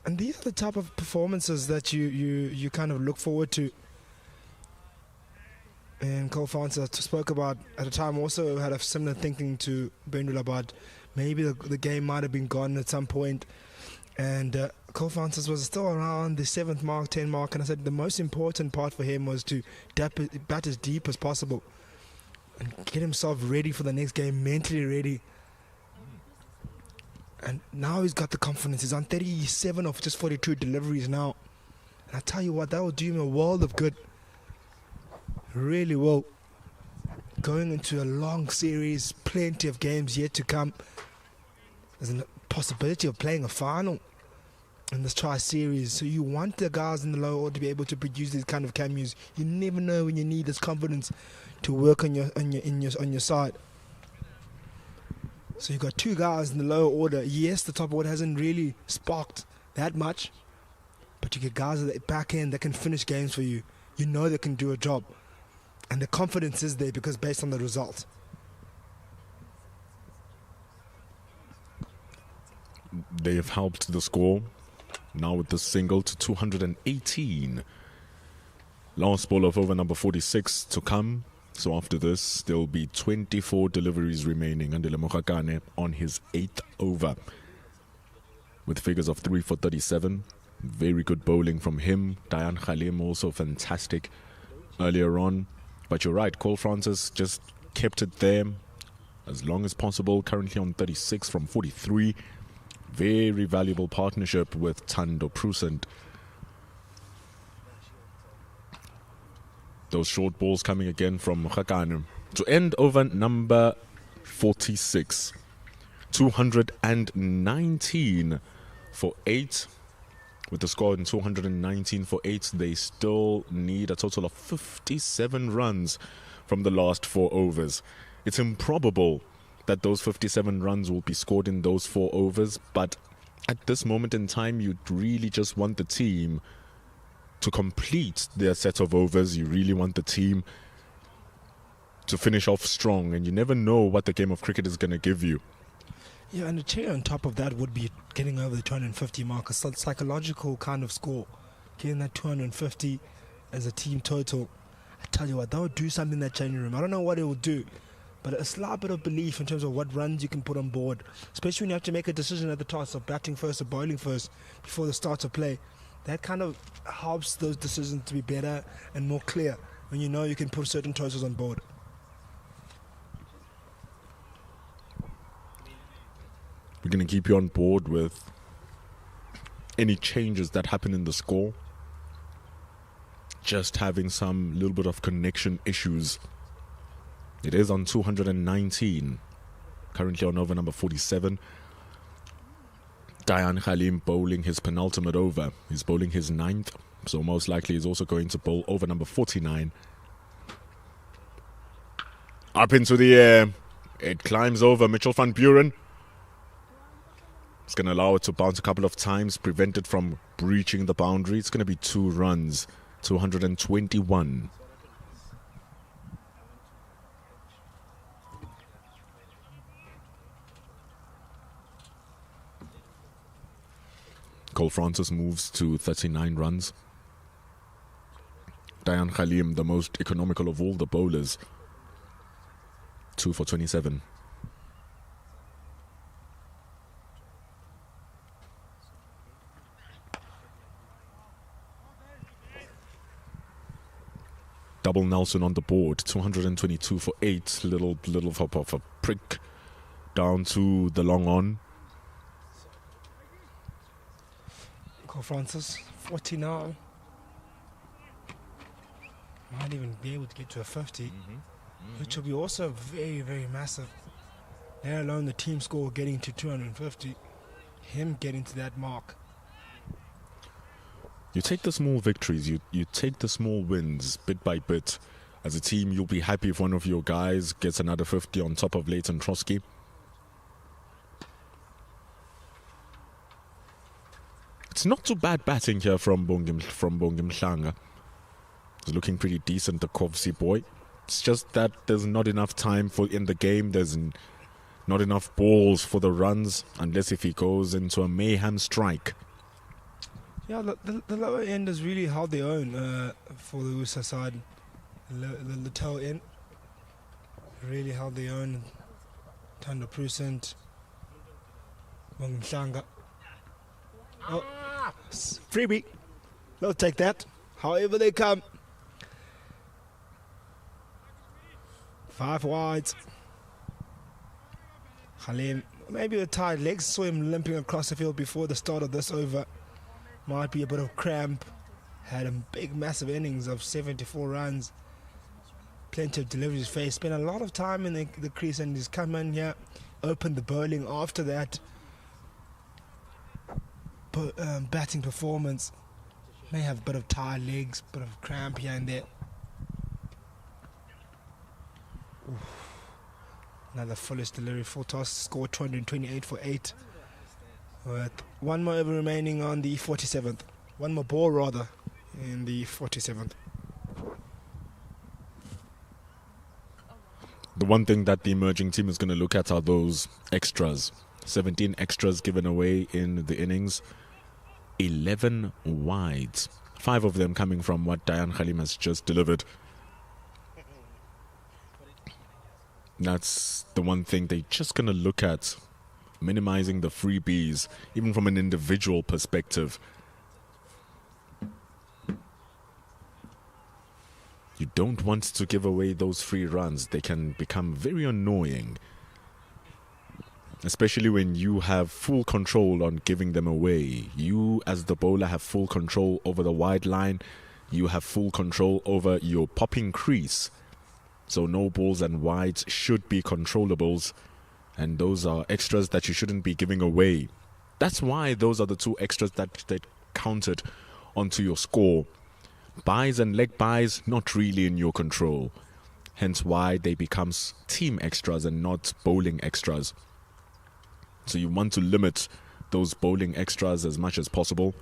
And these are the type of performances that you kind of look forward to. And Cole Francis spoke about at the time, also had a similar thinking to Bendula, but maybe the game might have been gone at some point. And Cole Francis was still around the 7th mark, 10 mark, and I said the most important part for him was to bat as deep as possible and get himself ready for the next game, mentally ready. And now he's got the confidence. He's on 37 of just 42 deliveries now. And I tell you what, that will do him a world of good. Really will. Going into a long series, plenty of games yet to come. There's a possibility of playing a final in this tri-series. So you want the guys in the lower order to be able to produce these kind of cameos. You never know when you need this confidence to work on your side. So you've got 2 guys in the lower order. Yes, the top order hasn't really sparked that much, but you get guys at the back end that can finish games for you. You know they can do a job. And the confidence is there because based on the result. They have helped the score. Now with the single to 218. Last ball of over number 46 to come. So after this, there'll be 24 deliveries remaining. Andile Mogakane on his 8th over. With figures of 3 for 37. Very good bowling from him. Dayan Khalim also fantastic earlier on. But you're right, Cole Francis just kept it there as long as possible. Currently on 36 from 43. Very valuable partnership with Thando Prusent. Those short balls coming again from Mogakane to end over number 46. 219 for 8. With the score in 219 for 8, they still need a total of 57 runs from the last 4 overs. It's improbable that those 57 runs will be scored in those 4 overs, but at this moment in time, you'd really just want the team to complete their set of overs. You really want the team to finish off strong, and you never know what the game of cricket is going to give you. Yeah, and the cherry on top of that would be getting over the 250 mark, a psychological kind of score. Getting that 250 as a team total. I tell you what, that would do something in that changing room. I don't know what it will do, but a slight bit of belief in terms of what runs you can put on board, especially when you have to make a decision at the toss of batting first or bowling first before the start of play. That kind of helps those decisions to be better and more clear when you know you can put certain totals on board. We're going to keep you on board with any changes that happen in the score. Just having some little bit of connection issues. It is on 219. Currently on over number 47. Dayan Khalim bowling his penultimate over. He's bowling his 9th. So most likely he's also going to bowl over number 49. Up into the air. It climbs over Mitchell van Buren. It's going to allow it to bounce a couple of times, prevent it from breaching the boundary. It's going to be 2 runs, 221. Cole Francis moves to 39 runs. Dayan Khalim, the most economical of all the bowlers, 2 for 27. Double Nelson on the board, 222 for 8. Little hop of a prick down to the long on. Cole Francis, 49. Might even be able to get to a 50, which will be also very, very massive. Let alone the team score getting to 250, him getting to that mark. You take the small victories, you take the small wins bit by bit. As a team, you'll be happy if one of your guys gets another 50 on top of Leighton Trotsky. It's not too bad batting here from Bongim Mhlanga. He's looking pretty decent, the Kovsi boy. It's just that there's not enough time in the game. There's not enough balls for the runs, unless if he goes into a mayhem strike. Yeah, the lower end has really held their own for the USSA side. The tail end really held their own. Thando Prusent, Mhlanga. Oh, Freebie. They'll take that. However they come. 5 wides. Halim, maybe with tired legs. Saw him limping across the field before the start of this over. Might be a bit of cramp. Had a big, massive innings of 74 runs. Plenty of deliveries faced. Spent a lot of time in the crease, and he's come in here, opened the bowling after that. Batting performance. May have a bit of tired legs, bit of cramp here and there. Oof. Another fullish delivery, full toss, scored 228 for 8. With one more over remaining on the 47th. One more ball rather in the 47th. The one thing that the emerging team is going to look at are those extras. 17 extras given away in the innings. 11 wides. 5 of them coming from what Dayan Khalim has just delivered. That's the one thing they're just going to look at. Minimizing the freebies, even from an individual perspective. You don't want to give away those free runs. They can become very annoying. Especially when you have full control on giving them away. You, as the bowler, have full control over the wide line. You have full control over your popping crease. So no balls and wides should be controllables. And those are extras that you shouldn't be giving away. That's why those are the 2 extras that counted onto your score. Buys and leg buys, not really in your control. Hence why they become team extras and not bowling extras. So you want to limit those bowling extras as much as possible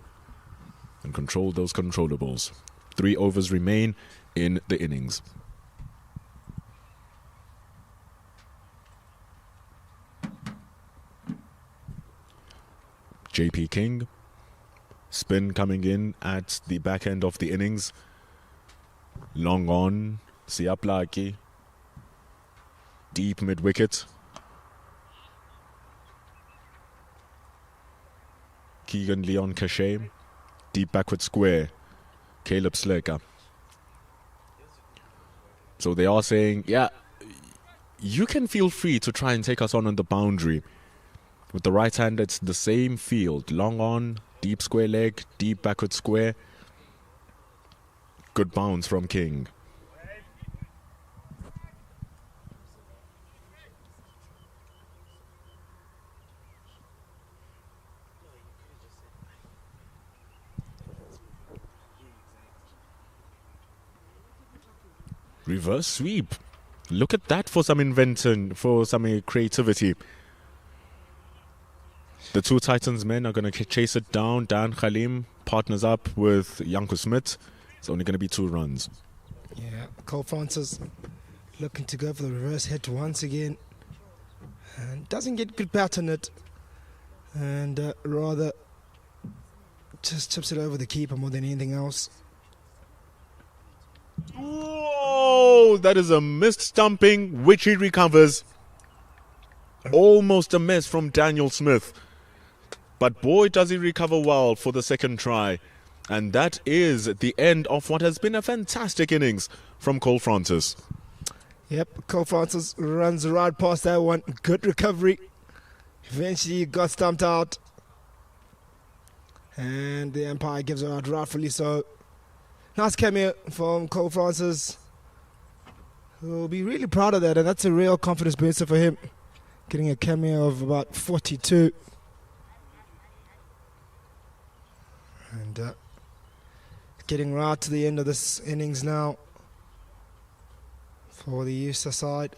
and control those controllables. 3 overs remain in the innings. JP King, spin coming in at the back end of the innings. Long on, Siaplaki, deep mid wicket. Keegan Leon Cachet, deep backward square, Caleb Slaker. So they are saying, yeah, you can feel free to try and take us on the boundary. With the right hand, it's the same field. Long on, deep square leg, deep backward square. Good bounce from King. Reverse sweep. Look at that for some invention, for some creativity. The 2 Titans men are going to chase it down. Dan Khalim partners up with Janko Smith. It's only going to be 2 runs. Yeah, Cole Francis looking to go for the reverse hit once again. And doesn't get good bat on it. And rather just chips it over the keeper more than anything else. Whoa! That is a missed stumping, which he recovers. Almost a miss from Daniel Smith. But boy, does he recover well for the second try. And that is the end of what has been a fantastic innings from Cole Francis. Yep, Cole Francis runs right past that one. Good recovery. Eventually got stumped out. And the umpire gives it out rightfully so. Nice cameo from Cole Francis. He'll be really proud of that, and that's a real confidence booster for him. Getting a cameo of about 42. And getting right to the end of this innings now for the USSA side.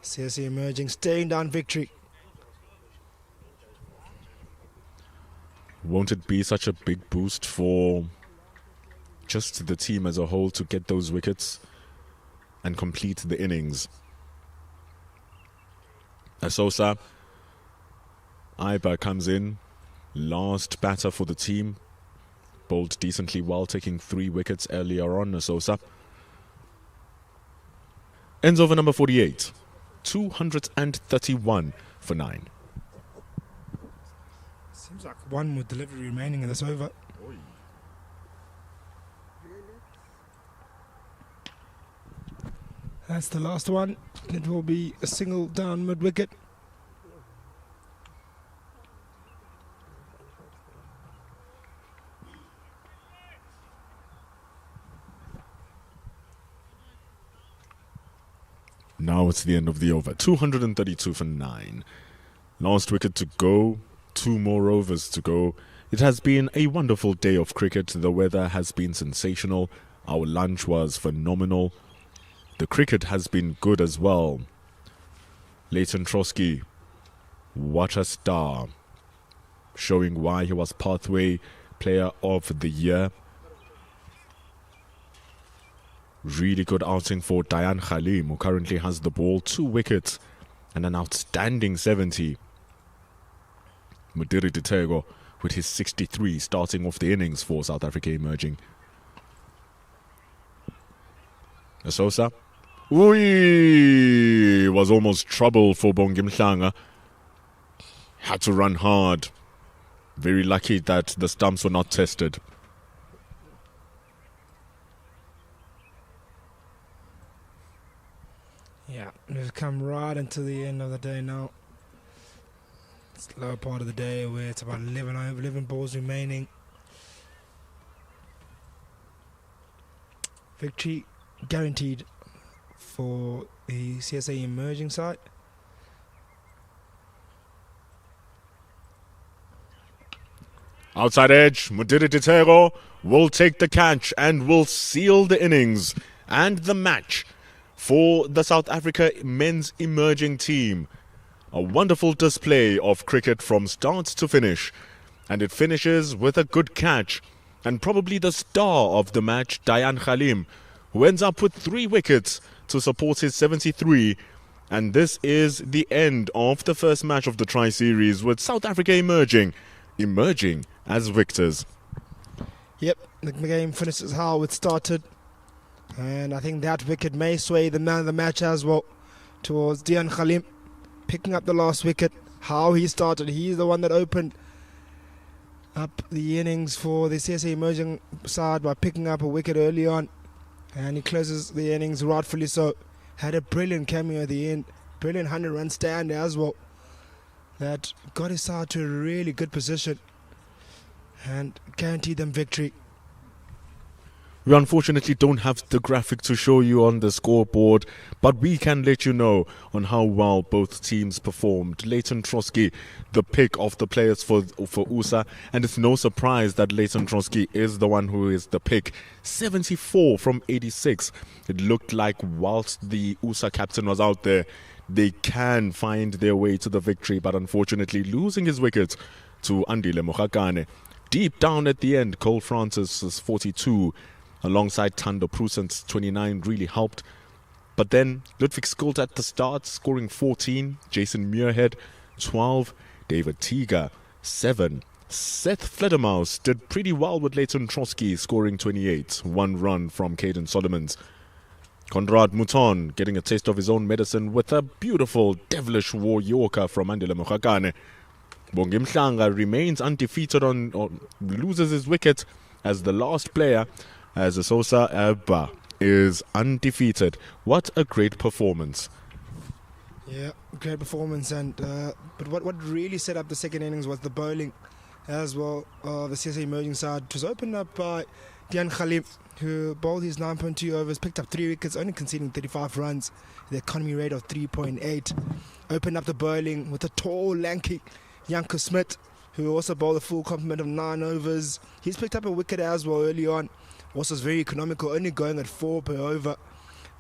CSC emerging, staying down victory. Won't it be such a big boost for just the team as a whole to get those wickets and complete the innings? Asosa, Iba comes in, last batter for the team, bowled decently well, taking 3 wickets earlier on. Asosa ends over number 48, 231 for 9. Seems Seems like one more delivery remaining in this over. Oi. That's the last one. It will be a single down mid-wicket. Now it's the end of the over. 232 for 9. Last wicket to go. 2 more overs to go. It has been a wonderful day of cricket. The weather has been sensational. Our lunch was phenomenal. The cricket has been good as well. Leighton Trotsky, what a star. Showing why he was Pathway Player of the Year. Really good outing for Dayan Khalim, who currently has the ball, 2 wickets and an outstanding 70. Mudiri Ditego with his 63 starting off the innings for South Africa emerging. Sosa. Was almost trouble for Bongimhlanga. Had to run hard. Very lucky that the stumps were not tested. Yeah, we've come right into the end of the day now. It's the lower part of the day where it's about 11 balls remaining. Victory guaranteed for the CSA emerging side. Outside edge, Mudiri Ditego will take the catch and will seal the innings and the match for the South Africa men's emerging team. A wonderful display of cricket from start to finish, and it finishes with a good catch and probably the star of the match, Dayan Khalim, who ends up with 3 wickets to support his 73. And this is the end of the first match of the Tri-Series, with South Africa emerging as victors. Yep, the game finishes how it started. And I think that wicket may sway the man of the match as well towards Dayan Khalim. Picking up the last wicket, how he started. He's the one that opened up the innings for the CSA emerging side by picking up a wicket early on. And he closes the innings rightfully so. Had a brilliant cameo at the end. Brilliant 100-run stand as well. That got his side to a really good position and guaranteed them victory. We unfortunately don't have the graphic to show you on the scoreboard, but we can let you know on how well both teams performed. Leighton Trotsky, the pick of the players for USA, and it's no surprise that Leighton Trotsky is the one who is the pick. 74 from 86. It looked like whilst the USA captain was out there, they can find their way to the victory, but unfortunately losing his wicket to Andile Mohakane. Deep down at the end, Cole Francis' 42 alongside Thando Prusant's 29 really helped. But then Ludwig Skuld at the start scoring 14, Jason Muirhead 12, David Tiga 7. Seth Fledermaus did pretty well with Leighton Trotsky scoring 28, 1 run from Caden Solomons. Conrad Mouton getting a taste of his own medicine with a beautiful devilish war yorker from Andile Mohakane. Bongimhlanga remains undefeated or loses his wicket as the last player, as Sosa Abba is undefeated. What a great performance. Yeah, great performance. And but what really set up the second innings was the bowling as well. The CSA emerging side, it was opened up by Dayan Khalim, who bowled his 9.2 overs, picked up 3 wickets, only conceding 35 runs, the economy rate of 3.8. Opened up the bowling with a tall, lanky Janko Smith, who also bowled a full complement of 9 overs. He's picked up a wicket as well early on. Also was very economical, only going at 4 per over.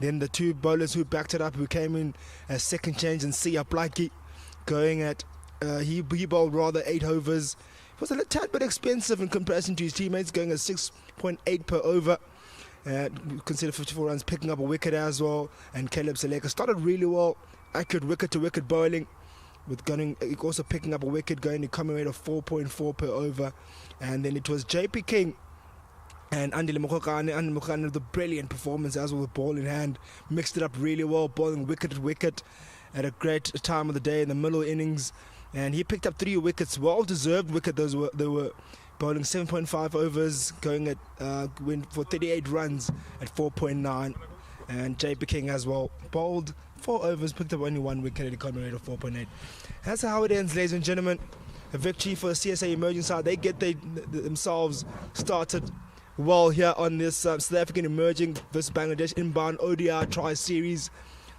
Then the 2 bowlers who backed it up, who came in as second change, and Siya Blakey going at, he bowled rather 8 overs. It was a tad bit expensive in comparison to his teammates, going at 6.8 per over. Considered 54 runs, picking up a wicket as well. And Caleb Seleka started really well, accurate wicket-to-wicket bowling, with also picking up a wicket, going to coming rate of 4.4 per over. And then it was JP King and Andile Mohakane with a brilliant performance as well, with ball in hand, mixed it up really well, bowling wicket to wicket at a great time of the day in the middle innings. and he picked up 3 wickets, well-deserved wicket. They were bowling 7.5 overs, going at went for 38 runs at 4.9, and JP King as well bowled 4 overs, picked up only 1 wicket at a economy rate of 4.8. That's how it ends, ladies and gentlemen. A victory for the CSA emerging side. They get themselves started well here on this South African emerging versus Bangladesh inbound ODI tri-series.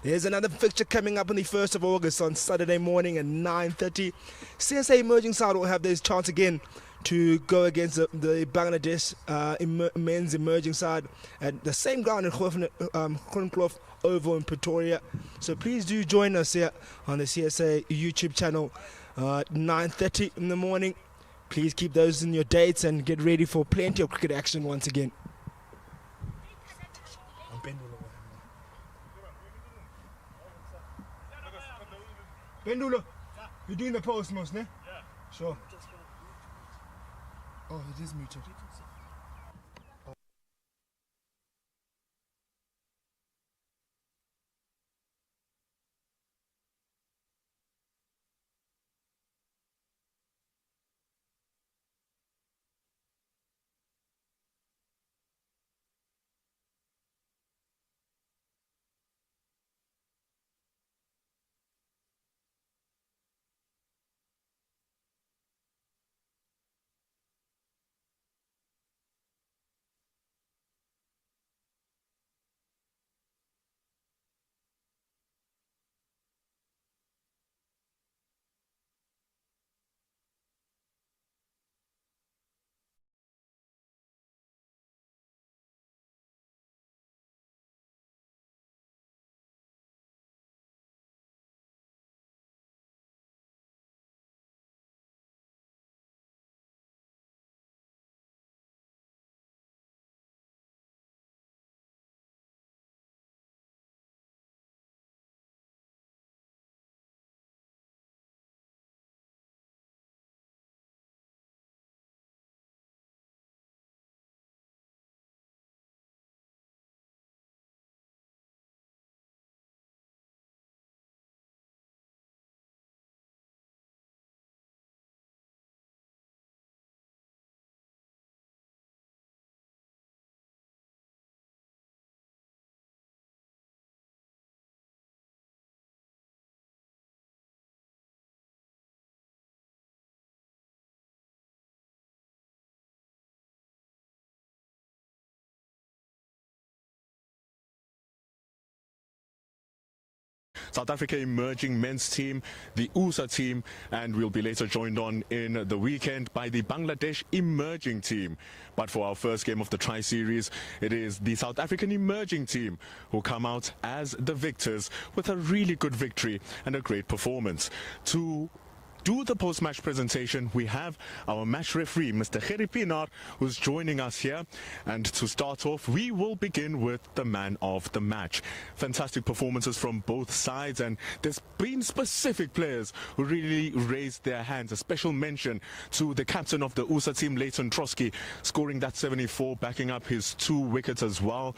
There's another fixture coming up on the 1st of August on Saturday morning at 9:30. CSA emerging side will have their chance again to go against the Bangladesh men's emerging side at the same ground in Groenkloof Oval in Pretoria. So please do join us here on the CSA YouTube channel at 9:30 in the morning. Please keep those in your dates and get ready for plenty of cricket action once again. Bendulo, you're doing the post most, ne? Yeah. Sure. Oh, it is muted. South Africa emerging men's team, the USA team, and we'll be later joined on in the weekend by the Bangladesh emerging team. But for our first game of the tri-series, it is the South African emerging team who come out as the victors with a really good victory and a great performance. To do the post-match presentation, we have our match referee, Mr. Gerry Pienaar, who's joining us here. And to start off, we will begin with the man of the match. Fantastic performances from both sides, and there's been specific players who really raised their hands. A special mention to the captain of the USA team, Leighton Trotsky, scoring that 74, backing up his 2 wickets as well.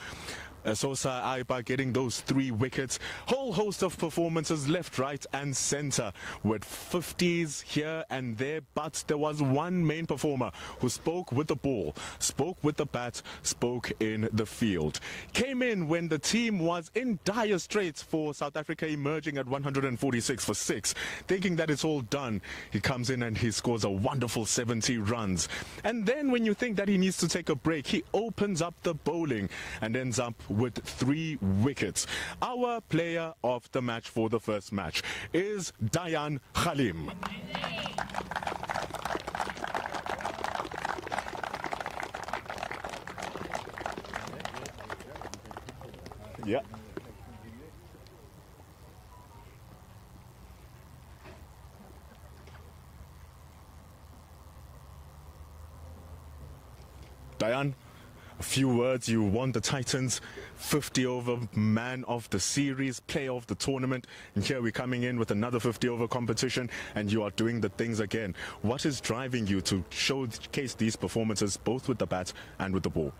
Sosa Aiba getting those 3 wickets. Whole host of performances left, right and centre with 50s here and there, but there was one main performer who spoke with the ball, spoke with the bat, spoke in the field. Came in when the team was in dire straits for South Africa emerging at 146 for 6, thinking that it's all done. He comes in and he scores a wonderful 70 runs. And then when you think that he needs to take a break, he opens up the bowling and ends up with 3 wickets. Our player of the match for the first match is Dayan Khalim. Yeah. Dayan, a few words. You won the Titans 50 over man of the series, player of the tournament, and here we're coming in with another 50 over competition and you are doing the things again. What is driving you to showcase these performances both with the bat and with the ball?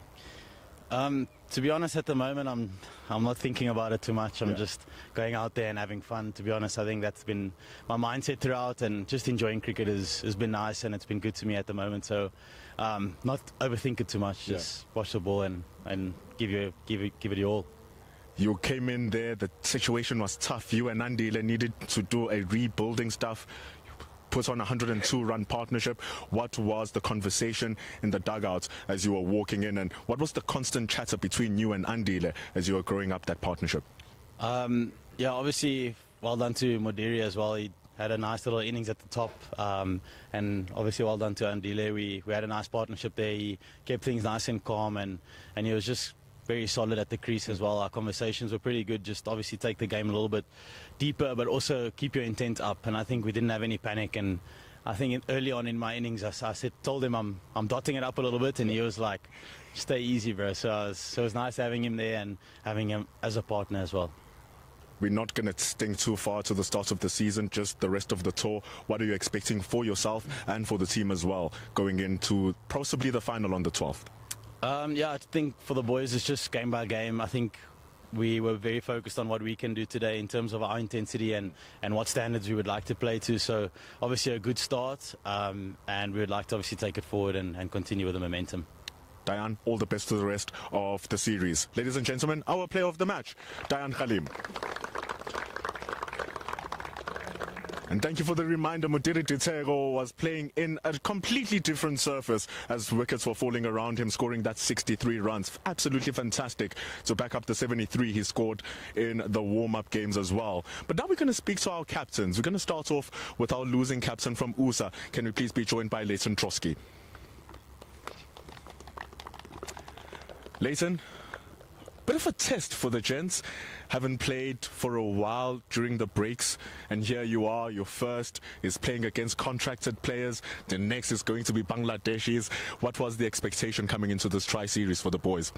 To be honest, at the moment, I'm not thinking about it too much. I'm just going out there and having fun. To be honest, I think that's been my mindset throughout, and just enjoying cricket has been nice, and it's been good to me at the moment. So, not overthink it too much. Just watch the ball and give it your all. You came in there, the situation was tough. You and Andile needed to do a rebuilding stuff. Put on a 102-run partnership. What was the conversation in the dugout as you were walking in, and what was the constant chatter between you and Andile as you were growing up that partnership? Yeah, obviously, well done to Modiri as well. He had a nice little innings at the top, and obviously well done to Andile. We had a nice partnership there. He kept things nice and calm, and he was just very solid at the crease as well. Our conversations were pretty good. Just obviously take the game a little bit deeper, but also keep your intent up. And I think we didn't have any panic. And I think early on in my innings, told him I'm dotting it up a little bit, and he was like, "Stay easy, bro." So it was nice having him there and having him as a partner as well. We're not going to sting too far to the start of the season, just the rest of the tour. What are you expecting for yourself and for the team as well, going into possibly the final on the 12th? Yeah, I think for the boys it's just game by game. I think we were very focused on what we can do today in terms of our intensity and what standards we would like to play to. So obviously a good start, and we would like to obviously take it forward and continue with the momentum. Diane, all the best to the rest of the series. Ladies and gentlemen, our player of the match, Diane Khalim. And thank you for the reminder. Modiri Ditego was playing in a completely different surface as wickets were falling around him, scoring that 63 runs. Absolutely fantastic to back up the 73 he scored in the warm-up games as well. But now we're going to speak to our captains. We're going to start off with our losing captain from USA. Can we please be joined by Leighton Trotsky? Leighton, bit of a test for the gents. Haven't played for a while during the breaks, and here you are. Your first is playing against contracted players. The next is going to be Bangladeshis. What was the expectation coming into this tri-series for the boys?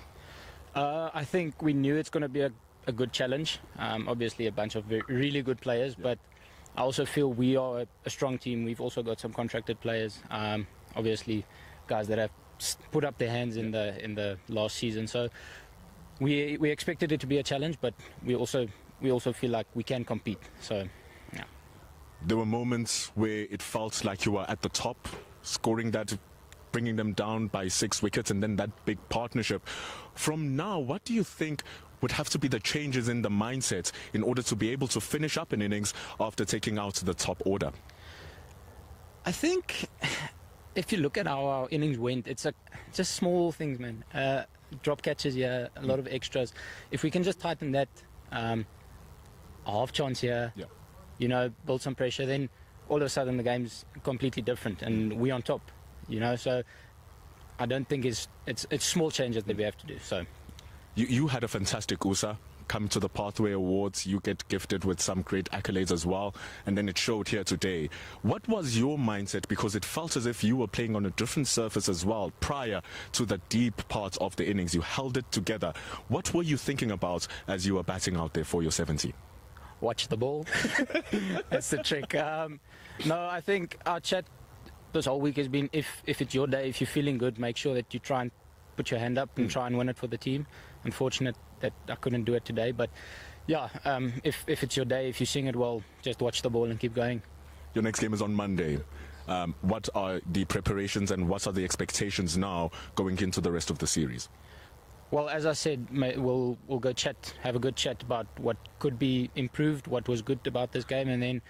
I think we knew it's going to be a good challenge. Obviously a bunch of really good players, but I also feel we are a strong team. We've also got some contracted players, obviously guys that have put up their hands in the last season. So we expected it to be a challenge, but we also feel like we can compete. So, yeah. There were moments where it felt like you were at the top, scoring that, bringing them down by 6 wickets, and then that big partnership. From now, what do you think would have to be the changes in the mindset in order to be able to finish up an innings after taking out the top order? I think if you look at how our innings went, it's just small things, man. Drop catches here, a lot of extras. If we can just tighten that, a half chance here, build some pressure, then all of a sudden the game's completely different and we on top, So I don't think it's small changes that we have to do. So you had a fantastic USA. Come to the Pathway Awards, you get gifted with some great accolades as well, and then it showed here today. What was your mindset? Because it felt as if you were playing on a different surface as well prior to the deep part of the innings. You held it together. What were you thinking about as you were batting out there for your 70? Watch the ball. That's the trick. No, I think our chat this whole week has been if it's your day, if you're feeling good, make sure that you try and put your hand up and try and win it for the team. Unfortunate that I couldn't do it today, but yeah, if it's your day, if you sing it well, just watch the ball and keep going. Your next game is on Monday. What are the preparations and what are the expectations now going into the rest of the series? Well, as I said, we'll go have a good chat about what could be improved, what was good about this game, and then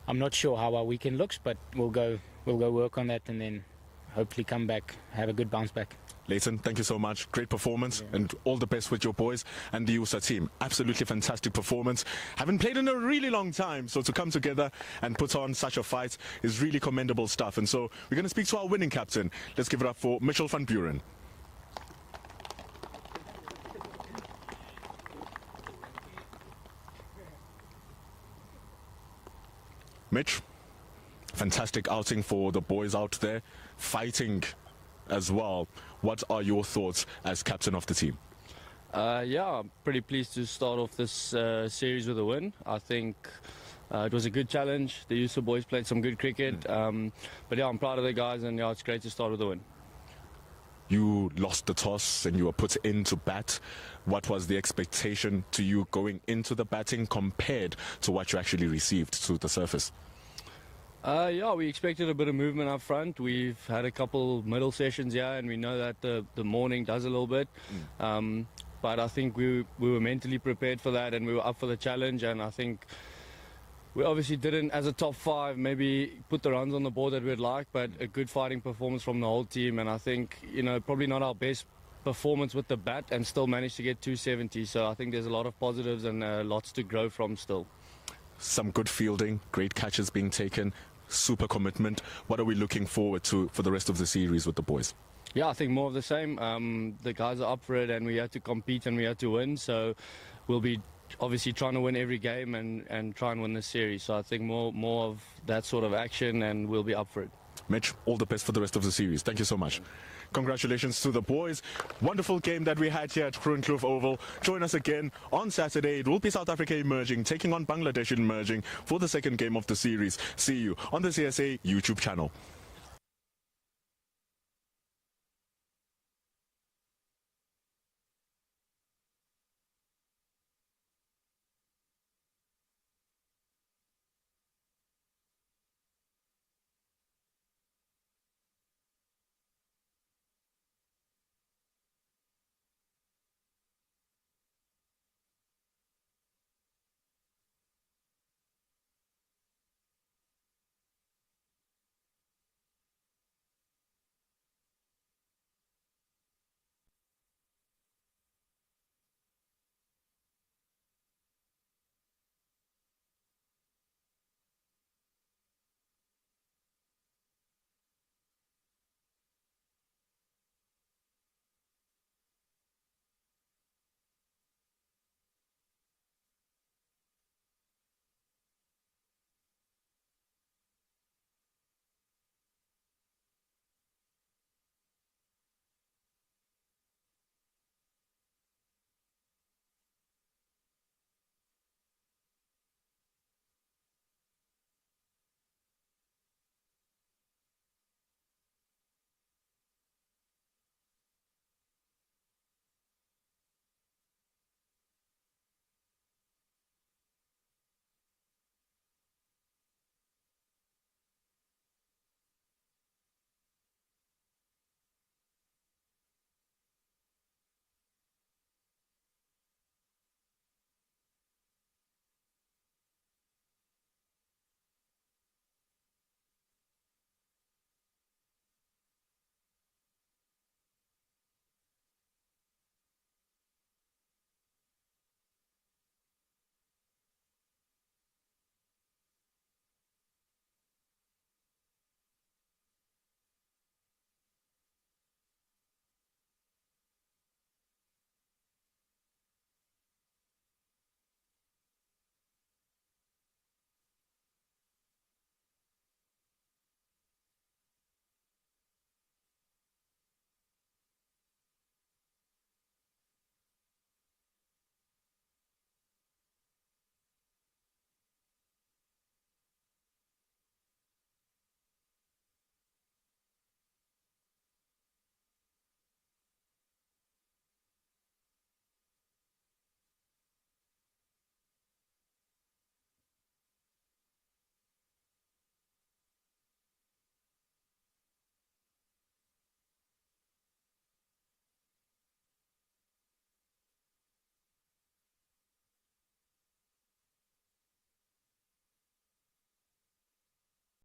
I'm not sure how our weekend looks, but we'll go work on that and then hopefully come back, have a good bounce back. Leighton, thank you so much. Great performance and all the best with your boys and the USA team. Absolutely fantastic performance. Haven't played in a really long time, so to come together and put on such a fight is really commendable stuff. And so we're going to speak to our winning captain. Let's give it up for Mitchell van Buren. Mitch, fantastic outing for the boys out there, fighting as well. What are your thoughts as captain of the team? Yeah, I'm pretty pleased to start off this series with a win. I think it was a good challenge. The USA boys played some good cricket. But yeah, I'm proud of the guys, and yeah, it's great to start with a win. You lost the toss and you were put into bat. What was the expectation to you going into the batting compared to what you actually received to the surface? Yeah, we expected a bit of movement up front. We've had a couple middle sessions here, and we know that the morning does a little bit. But I think we were mentally prepared for that, and we were up for the challenge. And I think we obviously didn't, as a top 5, maybe put the runs on the board that we'd like, but a good fighting performance from the whole team. And I think, probably not our best performance with the bat, and still managed to get 270. So I think there's a lot of positives and lots to grow from still. Some good fielding, great catches being taken, super commitment. What are we looking forward to for the rest of the series with the boys? Yeah, I think more of the same. The guys are up for it, and we have to compete and we have to win. So we'll be obviously trying to win every game and try and win this series. So I think more of that sort of action, and we'll be up for it. Mitch, all the best for the rest of the series. Thank you so much. Congratulations to the boys. Wonderful game that we had here at Groenkloof Oval. Join us again on Saturday. It will be South Africa emerging, taking on Bangladesh emerging for the second game of the series. See you on the CSA YouTube channel.